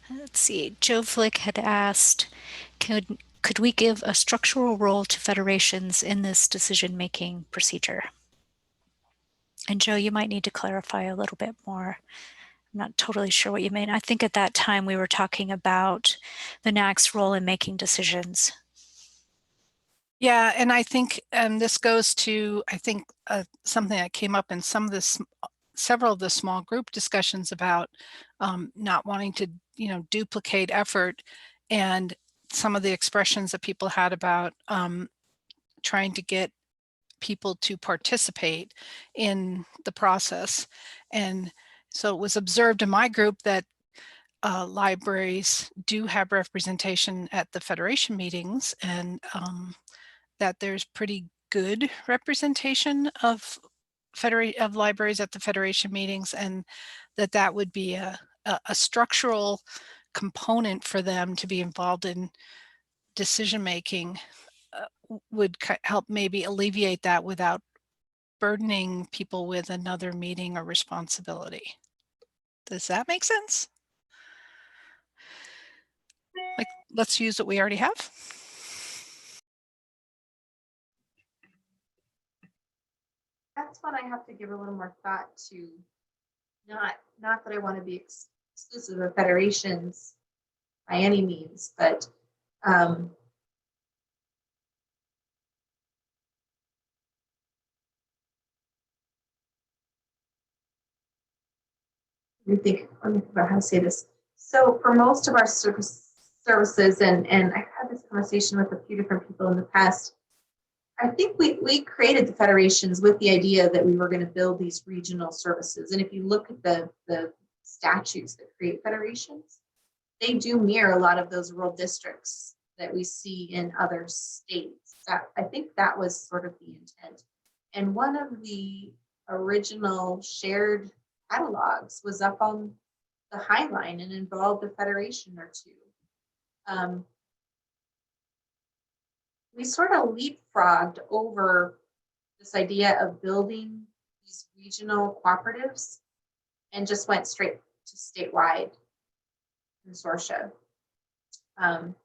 Let's see, Joe Flick had asked, could we give a structural role to federations in this decision-making procedure? And Joe, you might need to clarify a little bit more. I'm not totally sure what you mean. I think at that time we were talking about the NAC's role in making decisions. Yeah, and I think this goes to, I think, something that came up in some of the several of the small group discussions about not wanting to, duplicate effort, and some of the expressions that people had about trying to get people to participate in the process. And so it was observed in my group that libraries do have representation at the Federation meetings, and that there's pretty good representation of libraries at the Federation meetings, and that would be a structural component for them to be involved in decision making, would help maybe alleviate that without burdening people with another meeting or responsibility. Does that make sense? Like, let's use what we already have. That's one I have to give a little more thought to. Not that I want to be exclusive of federations by any means, but let me think about how to say this. So for most of our services, and I've had this conversation with a few different people in the past, I think we created the federations with the idea that we were going to build these regional services. And if you look at the statutes that create federations, they do mirror a lot of those rural districts that we see in other states. I think that was sort of the intent. And one of the original shared catalogs was up on the High Line and involved a federation or two. We sort of leapfrogged over this idea of building these regional cooperatives and just went straight to statewide consortia. And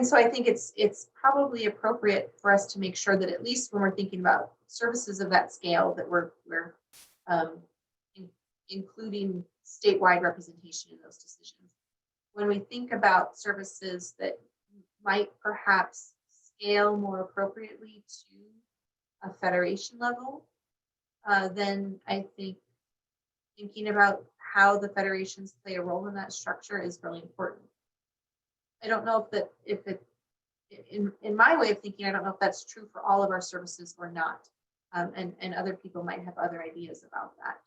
so I think it's probably appropriate for us to make sure that at least when we're thinking about services of that scale, that we're including statewide representation in those decisions. When we think about services that might perhaps scale more appropriately to a federation level, then I think thinking about how the federations play a role in that structure is really important. I don't know if in my way of thinking, I don't know if that's true for all of our services or not. And other people might have other ideas about that.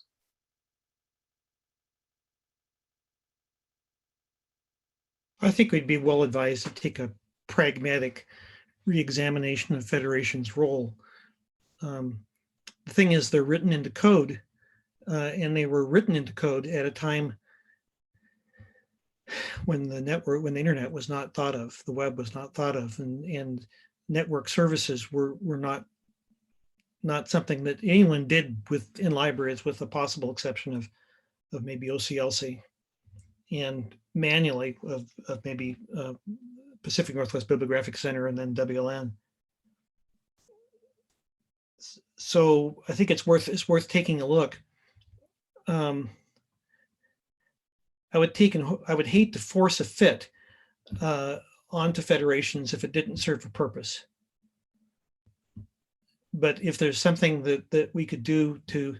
I think we'd be well advised to take a pragmatic re-examination of federation's role. The thing is, they're written into code, and they were written into code at a time when the internet was not thought of, the web was not thought of, and network services were not something that anyone did in libraries, with the possible exception of maybe OCLC and manually of maybe Pacific Northwest Bibliographic Center and then WLN. So I think it's worth taking a look. I would hate to force a fit onto federations if it didn't serve a purpose. But if there's something that we could do to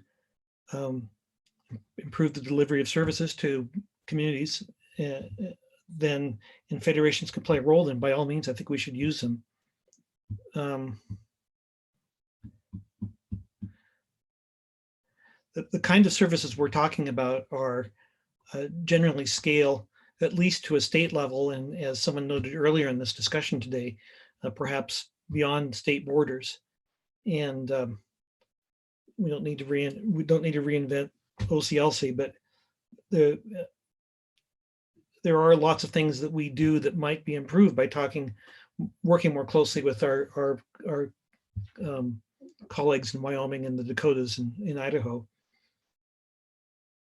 improve the delivery of services to communities, then and federations can play a role, then by all means, I think we should use them. The kind of services we're talking about are generally scale at least to a state level, and as someone noted earlier in this discussion today, perhaps beyond state borders. And we don't need to reinvent OCLC, but there are lots of things that we do that might be improved by working more closely with our colleagues in Wyoming and the Dakotas and in Idaho.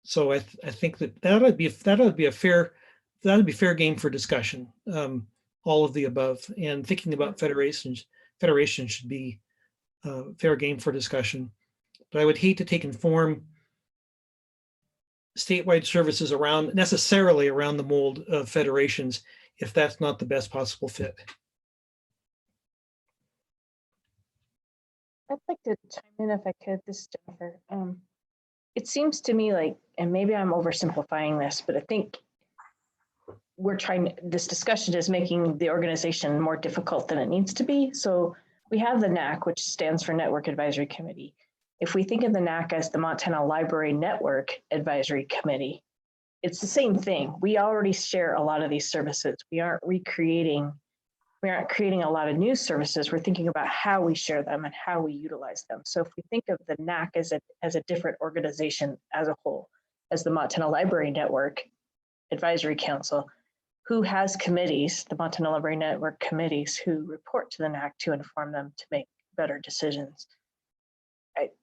So I think that would be fair game for discussion. All of the above, and thinking about federations should be fair game for discussion. But I would hate to take and form statewide services necessarily around the mold of federations if that's not the best possible fit. I'd like to chime in if I could. This is Jennifer. It seems to me like, and maybe I'm oversimplifying this, but I think this discussion is making the organization more difficult than it needs to be. So we have the NAC, which stands for Network Advisory Committee. If we think of the NAC as the Montana Library Network Advisory Committee, it's the same thing. We already share a lot of these services. We aren't creating a lot of new services. We're thinking about how we share them and how we utilize them. So if we think of the NAC as a different organization as a whole, as the Montana Library Network Advisory Council, who has committees, the Montana Library Network committees, who report to the NAC to inform them to make better decisions.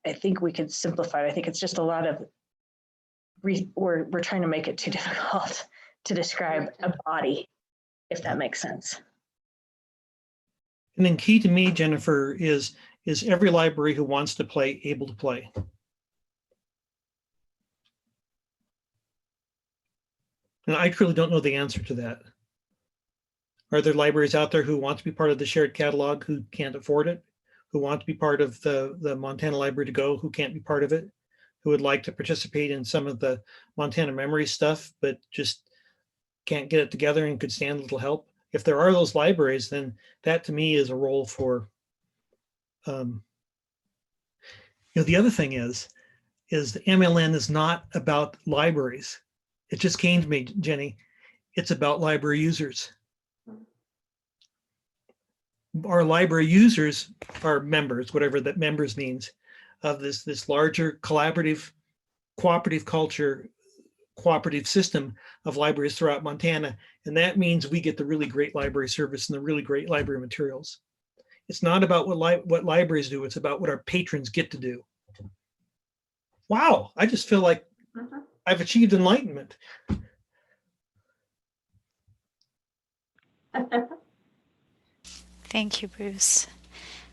I think we could simplify it. I think it's just a lot of, we're trying to make it too difficult to describe a body, if that makes sense. And then key to me, Jennifer, is every library who wants to play able to play? And I truly don't know the answer to that. Are there libraries out there who want to be part of the shared catalog who can't afford it? Who want to be part of the Montana Library to Go who can't be part of it? Who would like to participate in some of the Montana Memory stuff, but just can't get it together and could stand a little help? If there are those libraries, then that to me is a role for, the other thing is the MLN is not about libraries. It just came to me, Jenny. It's about library users. Our library users are members, whatever that members means, of this larger cooperative culture, cooperative system of libraries throughout Montana. And that means we get the really great library service and the really great library materials. It's not about what libraries do, it's about what our patrons get to do. Wow, I just feel like I've achieved enlightenment. Thank you, Bruce.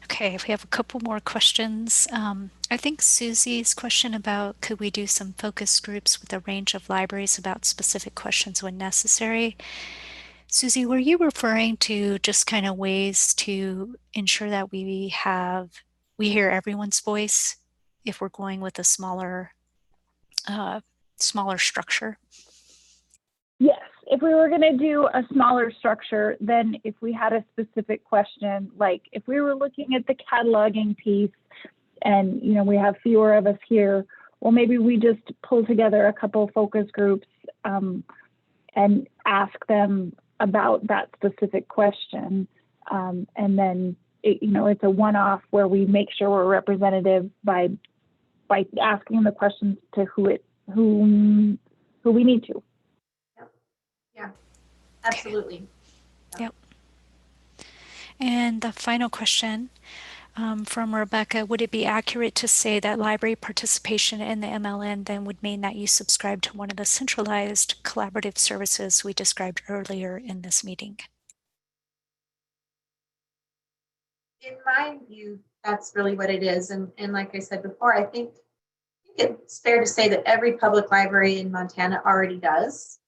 Okay, we have a couple more questions. I think Susie's question about could we do some focus groups with a range of libraries about specific questions when necessary. Susie, were you referring to just kind of ways to ensure that we hear everyone's voice if we're going with a smaller structure? Yes, if we were going to do a smaller structure, then if we had a specific question, like if we were looking at the cataloging piece and, we have fewer of us here, well, maybe we just pull together a couple focus groups and ask them about that specific question. And then, it's a one-off where we make sure we're representative by asking the questions to who we need to. Yeah, absolutely. Yep. And the final question from Rebecca, would it be accurate to say that library participation in the MLN then would mean that you subscribe to one of the centralized collaborative services we described earlier in this meeting? In my view, that's really what it is. And like I said before, I think it's fair to say that every public library in Montana already does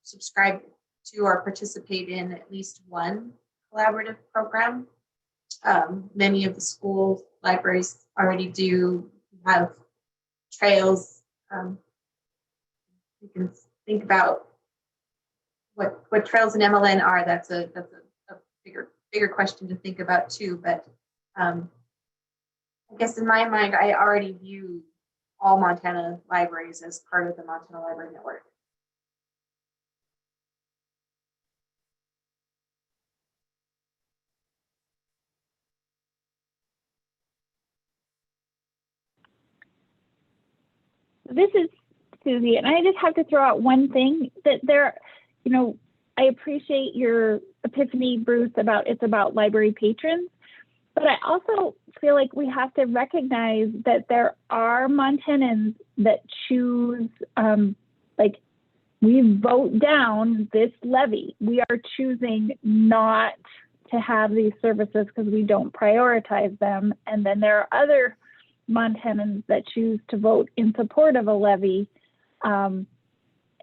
subscribe to or participate in at least one collaborative program. Many of the school libraries already do have trails. You can think about what trails in MLN are. That's a bigger question to think about too. But I guess in my mind, I already view all Montana libraries as part of the Montana Library Network. This is Susie, and I just have to throw out one thing that I appreciate your epiphany, Bruce, it's about library patrons, but I also feel like we have to recognize that there are Montanans that choose, we vote down this levy. We are choosing not to have these services because we don't prioritize them. And then there are other Montanans that choose to vote in support of a levy. And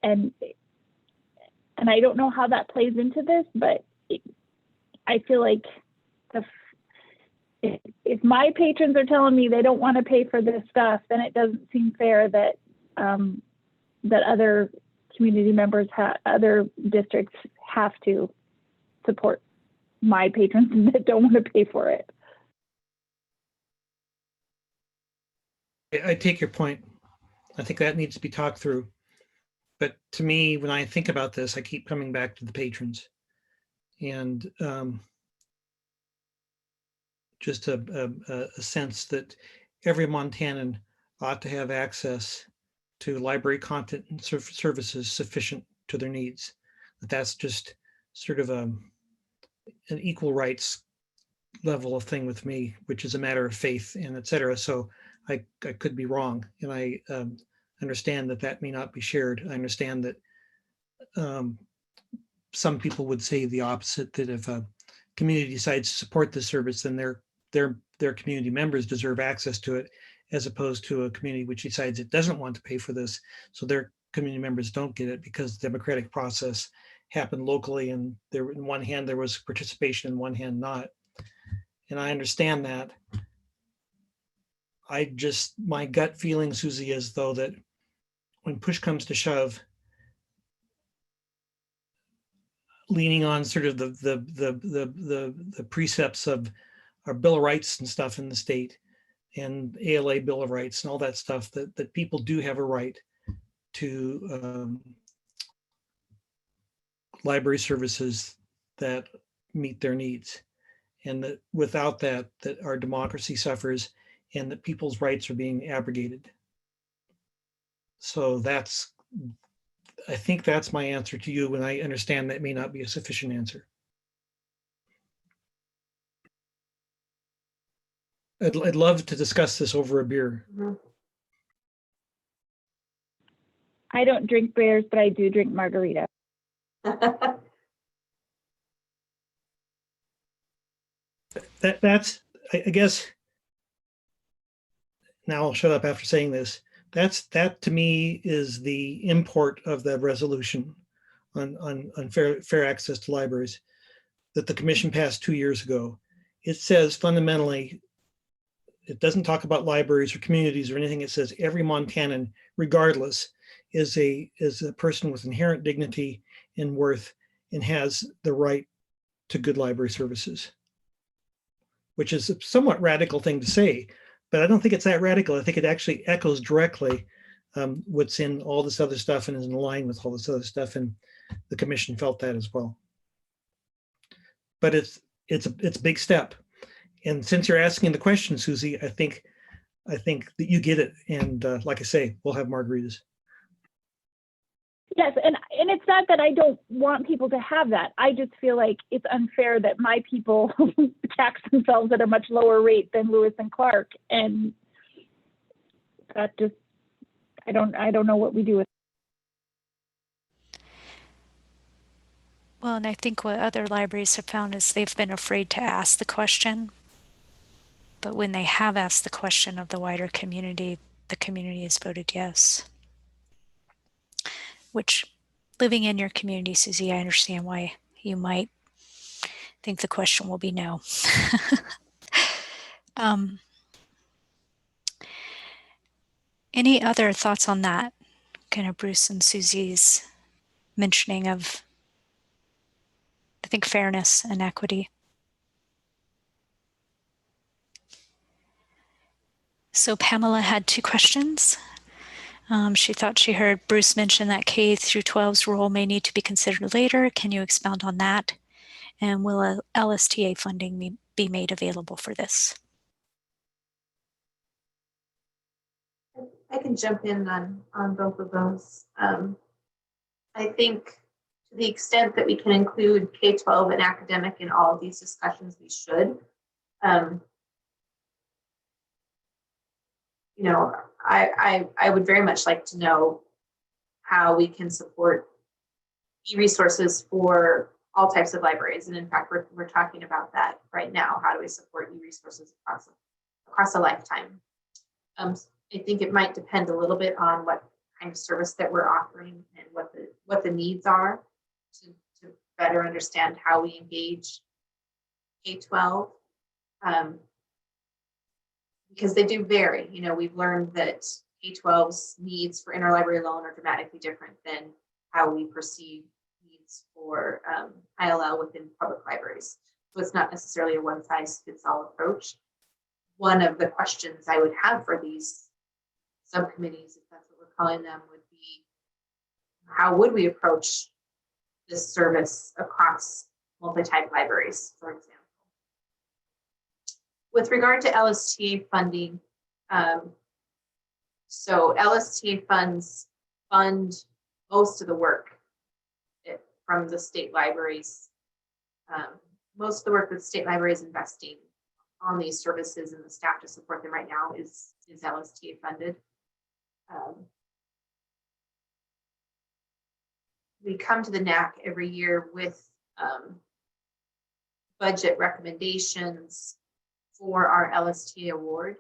I don't know how that plays into this, but I feel like if my patrons are telling me they don't want to pay for this stuff, then it doesn't seem fair that that other community members, other districts have to support my patrons that don't want to pay for it. I take your point. I think that needs to be talked through. But to me, when I think about this, I keep coming back to the patrons, and just a sense that every Montanan ought to have access to library content and services sufficient to their needs. That's just sort of an equal rights level of thing with me, which is a matter of faith and et cetera. So I could be wrong, and I understand that that may not be shared. I understand that some people would say the opposite, that if a community decides to support this service, then their community members deserve access to it, as opposed to a community which decides it doesn't want to pay for this, so their community members don't get it because the democratic process happened locally, and there, in one hand there was participation, in one hand not. And I understand that. My gut feeling, Susie, is though that when push comes to shove, leaning on sort of the precepts of our Bill of Rights and stuff in the state, and ALA Bill of Rights and all that stuff, that people do have a right to library services that meet their needs, and that without that our democracy suffers, and that people's rights are being abrogated. So I think that's my answer to you, when I understand that may not be a sufficient answer. I'd love to discuss this over a beer. I don't drink beers, but I do drink margarita. That's, I guess, now I'll shut up after saying this. That to me is the import of the resolution on fair access to libraries that the commission passed 2 years ago. It says fundamentally, it doesn't talk about libraries or communities or anything. It says every Montanan, regardless, is a person with inherent dignity and worth, and has the right to good library services, which is a somewhat radical thing to say, but I don't think it's that radical. I think it actually echoes directly what's in all this other stuff and is in line with all this other stuff, and the commission felt that as well. But it's a big step. And since you're asking the question, Susie, I think that you get it. And like I say, we'll have margaritas. Yes, and it's not that I don't want people to have that. I just feel like it's unfair that my people tax themselves at a much lower rate than Lewis and Clark, and that just I don't know what we do with. Well, and I think what other libraries have found is they've been afraid to ask the question. But when they have asked the question of the wider community, the community has voted yes. Which, living in your community, Susie, I understand why you might think the question will be no. Any other thoughts on that? Kind of Bruce and Susie's mentioning of, I think, fairness and equity. So Pamela had 2 questions. She thought she heard Bruce mention that K through 12's role may need to be considered later. Can you expound on that? And will LSTA funding be made available for this? I can jump in on both of those. I think to the extent that we can include K-12 and academic in all of these discussions, we should. You know, I would very much like to know how we can support e-resources for all types of libraries. And in fact, we're talking about that right now. How do we support e-resources across a lifetime? I think it might depend a little bit on what kind of service that we're offering and what the needs are to better understand how we engage K-12. Because they do vary. You know, we've learned that K-12's needs for interlibrary loan are dramatically different than how we perceive needs for ILL within public libraries. So it's not necessarily a one-size-fits-all approach. One of the questions I would have for these subcommittees, if that's what we're calling them, would be how would we approach this service across multi-type libraries, for example? With regard to LSTA funding, so LSTA funds fund most of the work from the state libraries. Most of the work that the state library is investing on these services and the staff to support them right now is LSTA funded. We come to the NAC every year with budget recommendations for our LSTA award.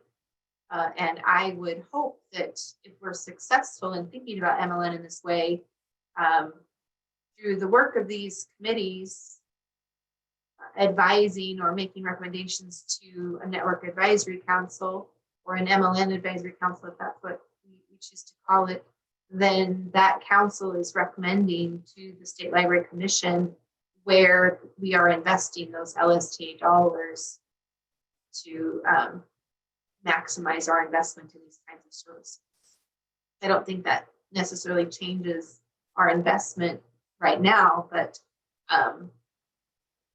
And I would hope that if we're successful in thinking about MLN in this way, through the work of these committees, advising or making recommendations to a network advisory council or an MLN advisory council, if that's what we choose to call it, then that council is recommending to the State Library Commission where we are investing those LSTA dollars to maximize our investment in these kinds of services. I don't think that necessarily changes our investment right now, but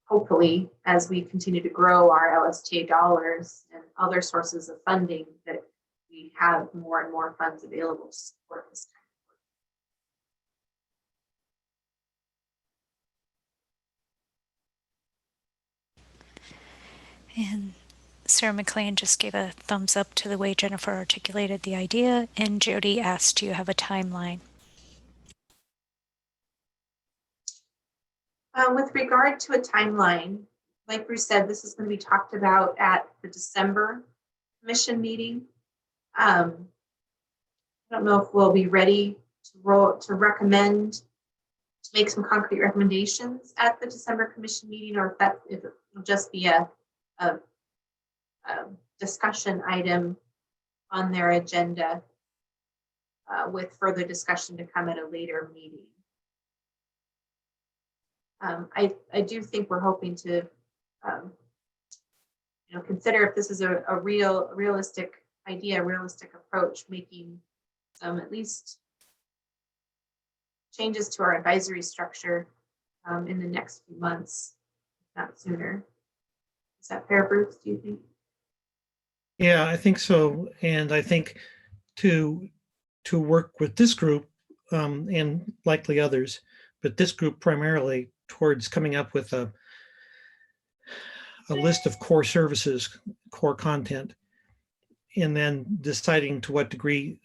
hopefully as we continue to grow our LSTA dollars and other sources of funding, that we have more and more funds available to support this kind of work. And Sarah McLean just gave a thumbs up to the way Jennifer articulated the idea, and Jody asked, do you have a timeline? With regard to a timeline, like Bruce said, this is going to be talked about at the December commission meeting. I don't know if we'll be ready to recommend, to make some concrete recommendations at the December commission meeting, or if it will just be a discussion item on their agenda with further discussion to come at a later meeting. I do think we're hoping to consider if this is a realistic idea, a realistic approach, making some at least changes to our advisory structure in the next few months, if not sooner. Is that fair, Bruce, do you think? Yeah, I think so. And I think to work with this group and likely others, but this group primarily towards coming up with a list of core services, core content, and then deciding to what degree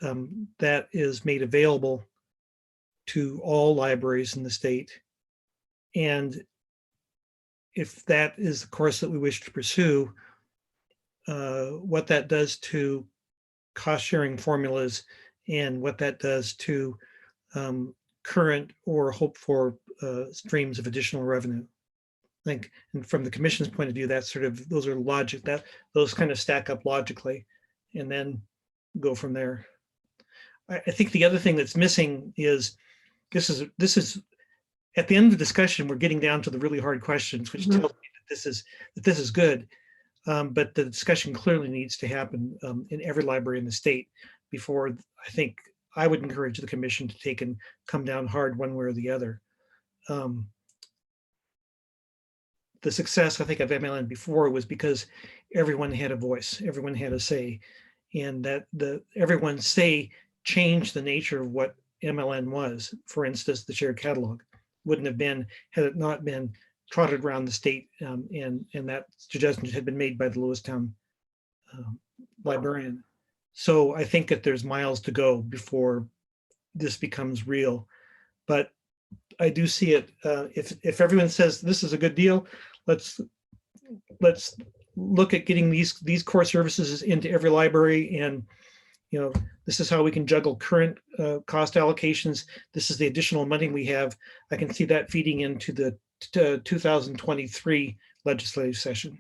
that is made available to all libraries in the state. And if that is the course that we wish to pursue, what that does to cost sharing formulas and what that does to current or hope for streams of additional revenue. I think, and from the commission's point of view, that's sort of, those are logic, that those kind of stack up logically, and then go from there. I think the other thing that's missing is this is at the end of the discussion, we're getting down to the really hard questions, which tells me that this is good. But the discussion clearly needs to happen in every library in the state before, I think I would encourage the commission to take and come down hard one way or the other. The success, I think, of MLN before was because everyone had a voice, everyone had a say, and that everyone's say changed the nature of what MLN was. For instance, the shared catalog wouldn't have been had it not been trotted around the state, and that suggestion had been made by the Lewistown librarian. So I think that there's miles to go before this becomes real, but I do see it. If everyone says this is a good deal, let's look at getting these core services into every library, and you know, this is how we can juggle current cost allocations. This is the additional money we have. I can see that feeding into the 2023 legislative session.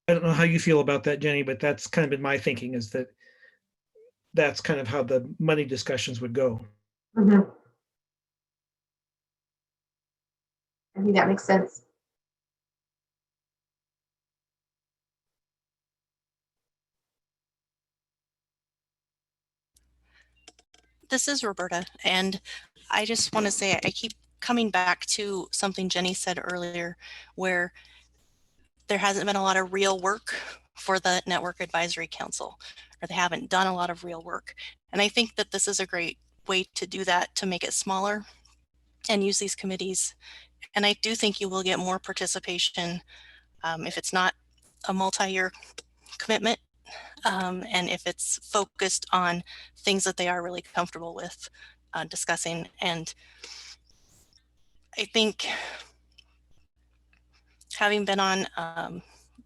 I don't know how you feel about that, Jenny, but that's kind of been my thinking, is that that's kind of how the money discussions would go. Mm-hmm. I think that makes sense. This is Roberta, and I just want to say I keep coming back to something Jenny said earlier, where there hasn't been a lot of real work for the Network Advisory Council, or they haven't done a lot of real work. And I think that this is a great way to do that, to make it smaller and use these committees. And I do think you will get more participation if it's not a multi-year commitment, and if it's focused on things that they are really comfortable with discussing. And I think, having been on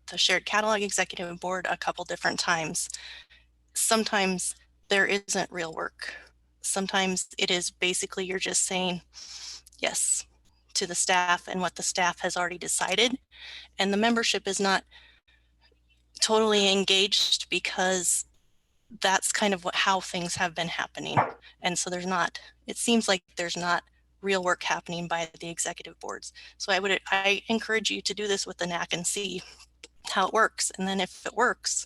the Shared Catalog Executive Board a couple different times, sometimes there isn't real work. Sometimes it is basically you're just saying yes to the staff and what the staff has already decided, and the membership is not totally engaged, because that's kind of how things have been happening. And so it seems like there's not real work happening by the executive boards. So I encourage you to do this with the NAC and see how it works. And then if it works,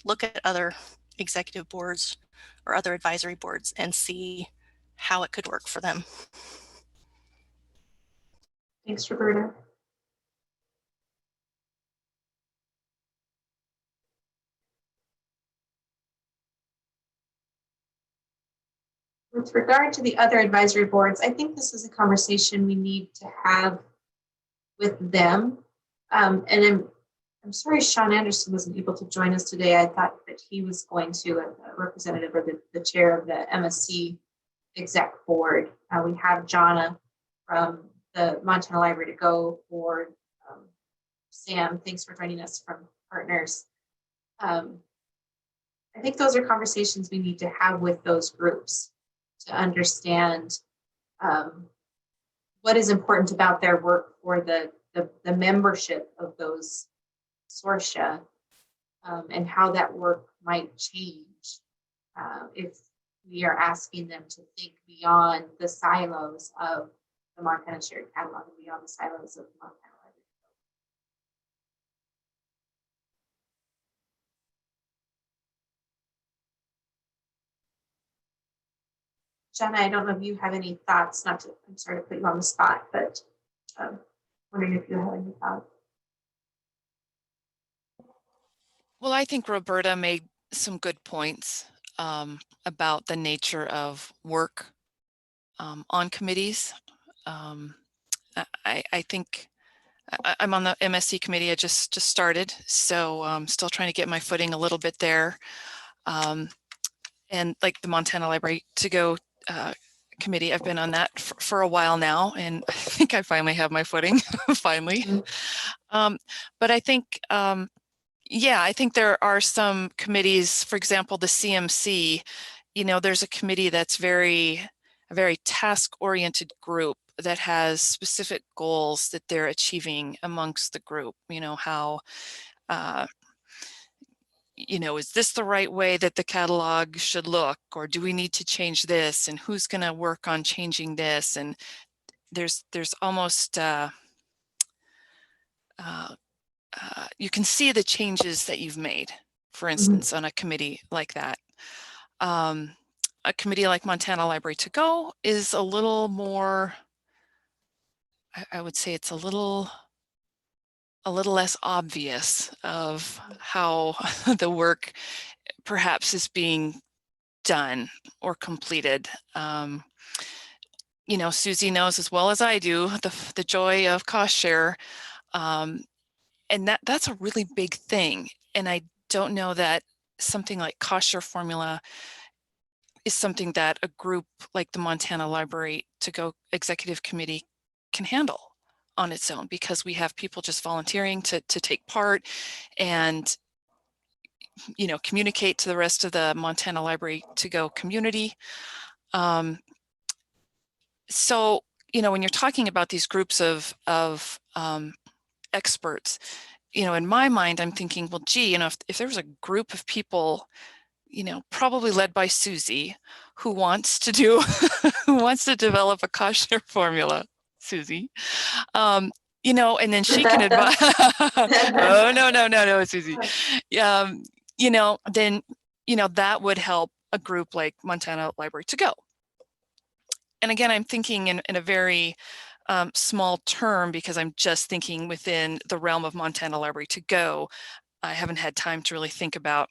look at other executive boards or other advisory boards and see how it could work for them. Thanks, Roberta. With regard to the other advisory boards, I think this is a conversation we need to have with them. And I'm sorry Sean Anderson wasn't able to join us today. I thought that he was going to, a representative or the chair of the MSC exec board. We have Jonna from the Montana Library to Go board. Sam, thanks for joining us from Partners. I think those are conversations we need to have with those groups to understand what is important about their work for the membership of those sortia, and how that work might change if we are asking them to think beyond the silos of the Montana Shared Catalog and beyond the silos of Montana Library. Jenna, I don't know if you have any thoughts, I'm sorry to put you on the spot, but wondering if you have any thoughts. Well, I think Roberta made some good points about the nature of work on committees. I think I'm on the MSC committee. I just started, so I'm still trying to get my footing a little bit there. And like the Montana Library to Go committee, I've been on that for a while now, and I think I finally have my footing, finally. But I think, yeah, I think there are some committees, for example, the CMC, you know, there's a committee that's a very task-oriented group that has specific goals that they're achieving amongst the group. You know, how, you know, is this the right way that the catalog should look, or do we need to change this, and who's going to work on changing this? And there's almost you can see the changes that you've made, for instance, on a committee like that. A committee like Montana Library to Go is a little more, I would say it's a little less obvious of how the work perhaps is being done or completed. You know, Susie knows as well as I do the joy of cost share. And that's a really big thing. And I don't know that something like cost share formula is something that a group like the Montana Library to Go Executive Committee can handle on its own, because we have people just volunteering to take part, and communicate to the rest of the Montana Library to Go community. So, when you're talking about these groups of experts, in my mind, I'm thinking, well, gee, if there was a group of people, probably led by Susie, who wants to do, who wants to develop a cost share formula, Susie, and then she can advise. Oh, no, Susie. Then, that would help a group like Montana Library to Go. And again, I'm thinking in a very small term, because I'm just thinking within the realm of Montana Library to Go. I haven't had time to really think about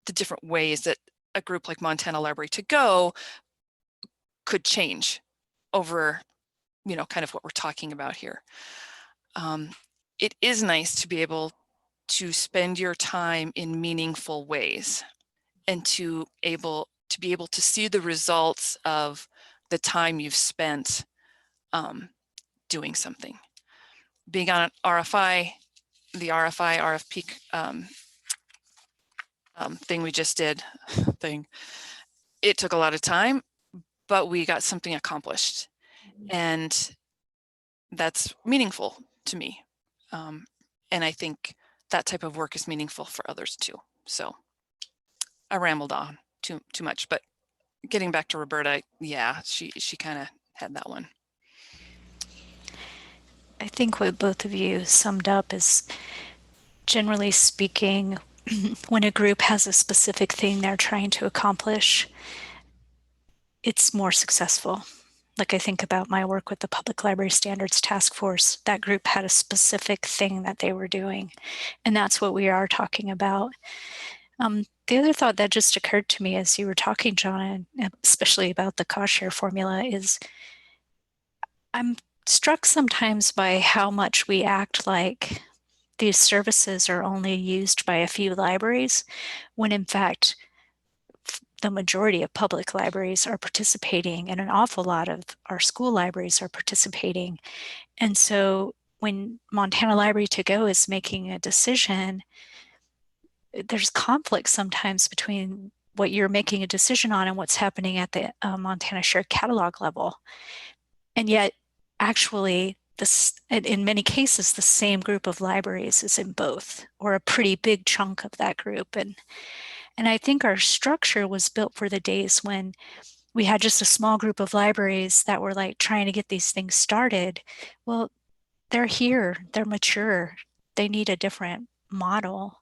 the different ways that a group like Montana Library to Go could change over, kind of what we're talking about here. It is nice to be able to spend your time in meaningful ways and to be able to see the results of the time you've spent doing something. Being on an RFI, the RFP thing we just did, it took a lot of time, but we got something accomplished. And that's meaningful to me. And I think that type of work is meaningful for others too. So I rambled on too much, but getting back to Roberta, yeah, she kind of had that one. I think what both of you summed up is, generally speaking, when a group has a specific thing they're trying to accomplish, it's more successful. Like I think about my work with the Public Library Standards Task Force, that group had a specific thing that they were doing, and that's what we are talking about. The other thought that just occurred to me as you were talking, John, and especially about the cost share formula, is I'm struck sometimes by how much we act like these services are only used by a few libraries, when in fact, the majority of public libraries are participating, and an awful lot of our school libraries are participating. And so when Montana Library to Go is making a decision, there's conflict sometimes between what you're making a decision on and what's happening at the Montana Shared Catalog level. And yet, actually, in many cases, the same group of libraries is in both, or a pretty big chunk of that group. And I think our structure was built for the days when we had just a small group of libraries that were like trying to get these things started. Well, they're here, they're mature, they need a different model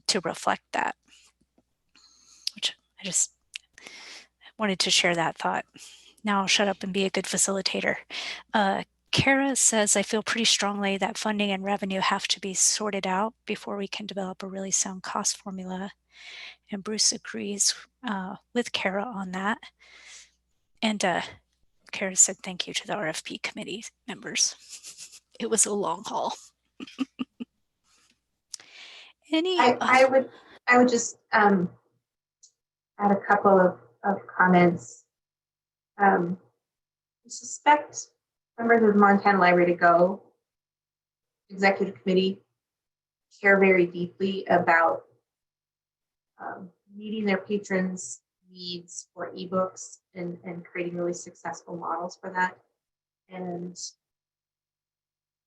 to reflect that, which I just wanted to share that thought. Now I'll shut up and be a good facilitator. Kara says, I feel pretty strongly that funding and revenue have to be sorted out before we can develop a really sound cost formula. And Bruce agrees with Kara on that. And Kara said, thank you to the RFP committee members. It was a long haul. I would just add a couple of comments. I suspect members of the Montana Library to Go Executive Committee care very deeply about meeting their patrons' needs for ebooks and creating really successful models for that. And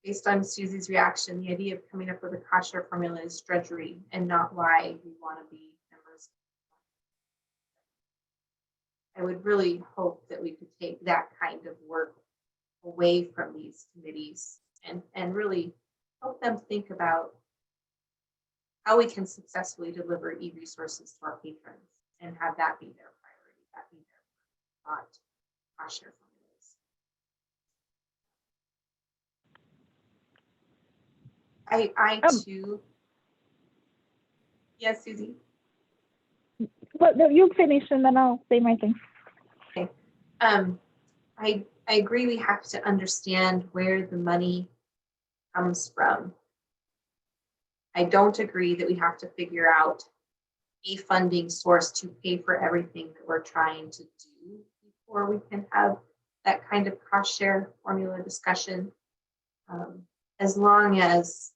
based on Susie's reaction, the idea of coming up with a cost share formula is drudgery and not why we want to be members. I would really hope that we could take that kind of work away from these committees and really help them think about how we can successfully deliver e-resources to our patrons and have that be their priority, that be their not cost share formulas. I too. Yes, Susie. Well, no, you finish and then I'll say my thing. Okay. I agree we have to understand where the money comes from. I don't agree that we have to figure out a funding source to pay for everything that we're trying to do before we can have that kind of cost share formula discussion. As long as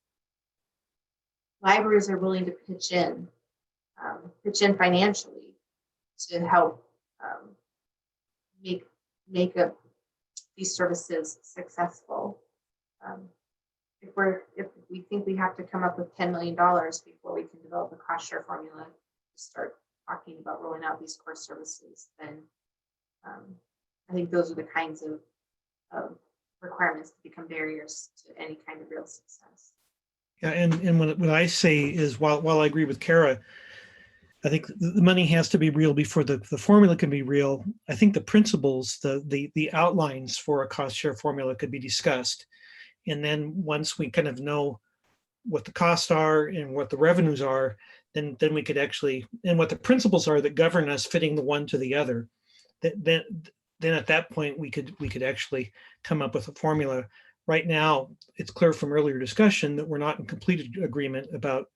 libraries are willing to pitch in pitch in financially to help make these services successful. If we think we have to come up with $10 million before we can develop a cost share formula to start talking about rolling out these core services, then I think those are the kinds of requirements that become barriers to any kind of real success. Yeah, and what I say is, while I agree with Kara, I think the money has to be real before the formula can be real. I think the principles, the outlines for a cost share formula could be discussed. And then once we kind of know what the costs are and what the revenues are, then we could actually, and what the principles are that govern us fitting the one to the other, then at that point we could actually come up with a formula. Right now, it's clear from earlier discussion that we're not in complete agreement about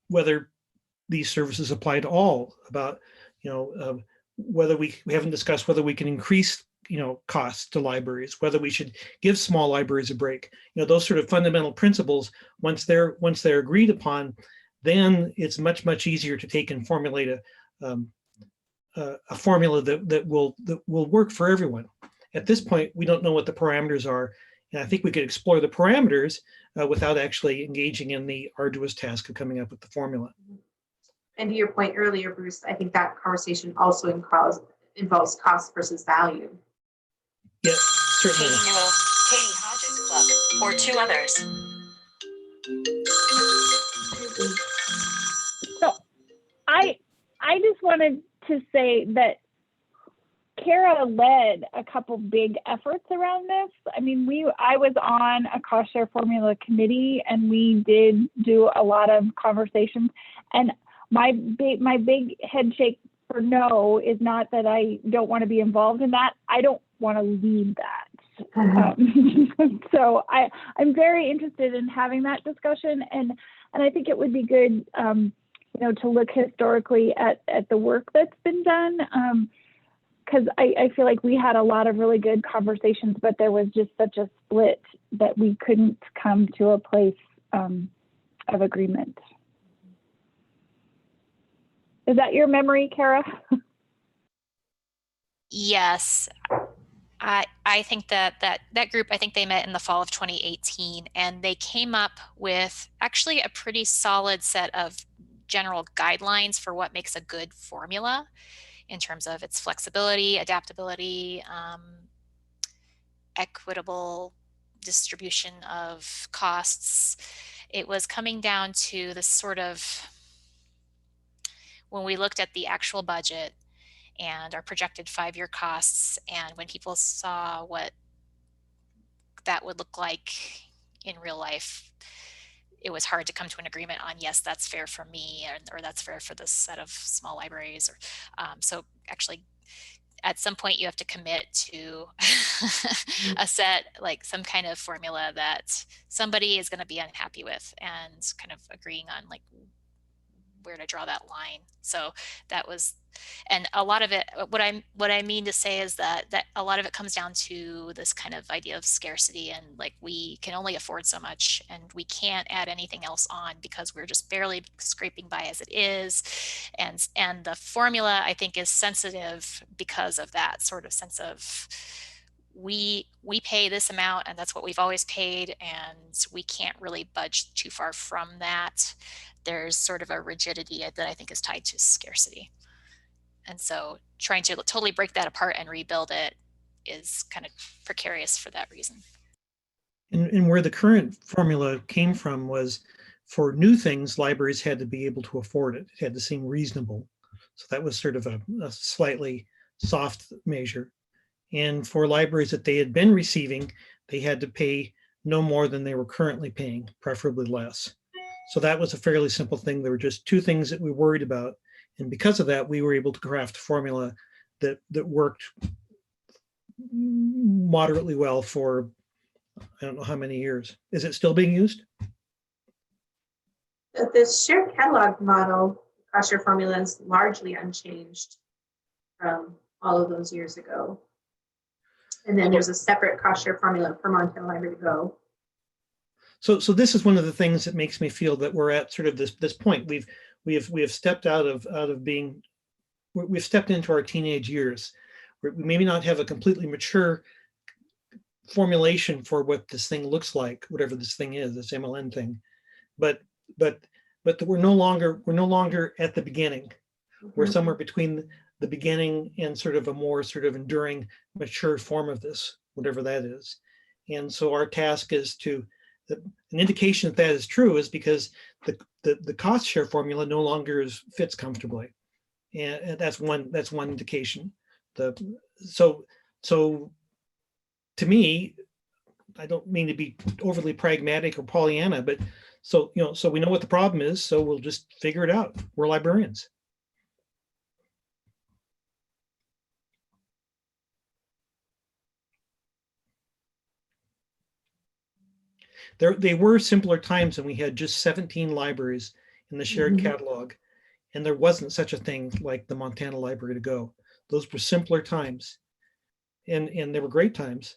whether these services apply to all, about whether we haven't discussed whether we can increase costs to libraries, whether we should give small libraries a break. Those sort of fundamental principles, once they're agreed upon, then it's much easier to take and formulate a formula that will work for everyone. At this point, we don't know what the parameters are, and I think we could explore the parameters without actually engaging in the arduous task of coming up with the formula. And to your point earlier, Bruce, I think that conversation also involves cost versus value. Yes, certainly. Katie Hodges Club, or 2 others. So I just wanted to say that Kara led a couple big efforts around this. I mean, I was on a cost share formula committee, and we did do a lot of conversations. And my big head shake for no is not that I don't want to be involved in that. I don't want to lead that. So I'm very interested in having that discussion, and I think it would be good, to look historically at the work that's been done. Because I feel like we had a lot of really good conversations, but there was just such a split that we couldn't come to a place of agreement. Is that your memory, Kara? Yes. I think that group, I think they met in the fall of 2018, and they came up with actually a pretty solid set of general guidelines for what makes a good formula in terms of its flexibility, adaptability, equitable distribution of costs. It was coming down to this sort of, when we looked at the actual budget and our projected 5-year costs, and when people saw what that would look like in real life, it was hard to come to an agreement on, yes, that's fair for me, or that's fair for this set of small libraries. Or so actually, at some point, you have to commit to a set, like some kind of formula that somebody is going to be unhappy with, and kind of agreeing on like where to draw that line. So that was, and a lot of it, what I mean to say is that a lot of it comes down to this kind of idea of scarcity, and like we can only afford so much, and we can't add anything else on because we're just barely scraping by as it is. And the formula, I think, is sensitive because of that sort of sense of we pay this amount, and that's what we've always paid, and we can't really budge too far from that. There's sort of a rigidity that I think is tied to scarcity. And so trying to totally break that apart and rebuild it is kind of precarious for that reason. And where the current formula came from was, for new things, libraries had to be able to afford it. It had to seem reasonable. So that was sort of a slightly soft measure. And for libraries that they had been receiving, they had to pay no more than they were currently paying, preferably less. So that was a fairly simple thing. There were just 2 things that we worried about. And because of that, we were able to craft a formula that worked moderately well for, I don't know how many years. Is it still being used? The shared catalog model, cost share formula, is largely unchanged from all of those years ago. And then there's a separate cost share formula for Montana Library Go. So this is one of the things that makes me feel that we're at sort of this point. We have stepped out of being, we've stepped into our teenage years. We maybe not have a completely mature formulation for what this thing looks like, whatever this thing is, this MLN thing, but we're no longer at the beginning. We're somewhere between the beginning and sort of a more sort of enduring, mature form of this, whatever that is. And so our task is to, an indication that that is true is because the cost share formula no longer fits comfortably. And that's one indication. So to me, I don't mean to be overly pragmatic or Pollyanna, but so we know what the problem is, so we'll just figure it out. We're librarians. They were simpler times when we had just 17 libraries in the shared catalog, and there wasn't such a thing like the Montana Library to Go. Those were simpler times, and they were great times.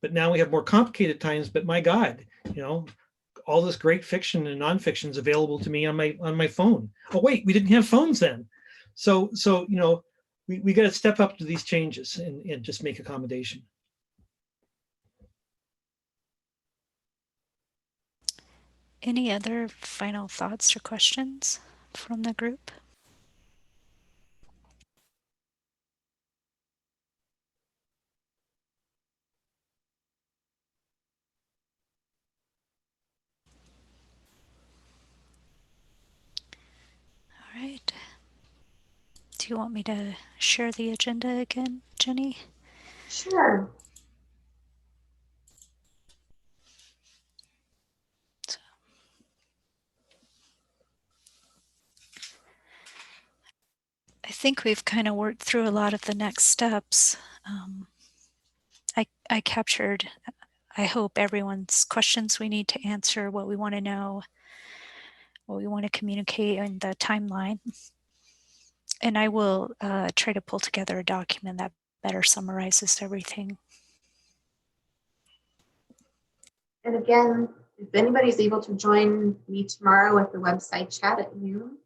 But now we have more complicated times. But my God, all this great fiction and nonfiction is available to me on my phone. Oh wait, we didn't have phones then. So we got to step up to these changes and just make accommodation. Any other final thoughts or questions from the group? All right. Do you want me to share the agenda again, Jenny? Sure. I think we've kind of worked through a lot of the next steps. I captured, I hope, everyone's questions we need to answer, what we want to know, what we want to communicate, and the timeline. And I will try to pull together a document that better summarizes everything. And again, if anybody's able to join me tomorrow at the website chat at noon,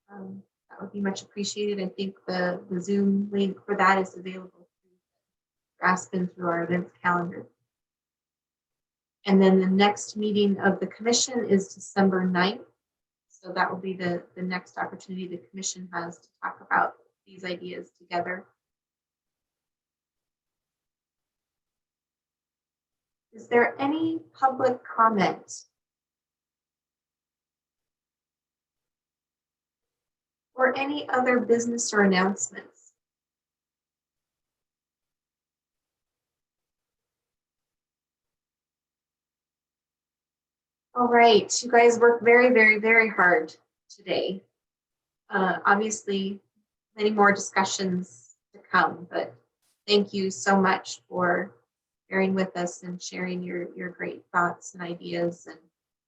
that would be much appreciated. I think the Zoom link for that is available through Graspin through our events calendar. And then the next meeting of the commission is December 9th. So that will be the next opportunity the commission has to talk about these ideas together. Is there any public comment? Or any other business or announcements? All right, you guys worked very, very, very hard today. Obviously, many more discussions to come, but thank you so much for bearing with us and sharing your great thoughts and ideas and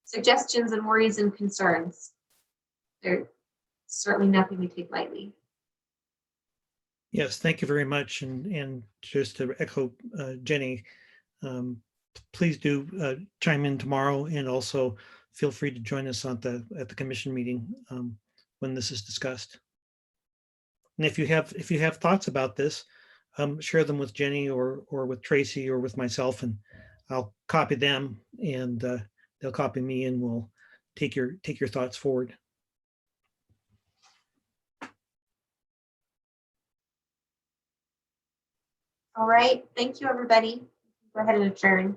suggestions and worries and concerns. They're certainly nothing we take lightly. Yes, thank you very much. And just to echo Jenny, please do chime in tomorrow, and also feel free to join us at the commission meeting when this is discussed. And if you have thoughts about this, share them with Jenny or with Tracy or with myself, and I'll copy them, and they'll copy me, and we'll take your thoughts forward. All right, thank you, everybody. Go ahead and adjourn.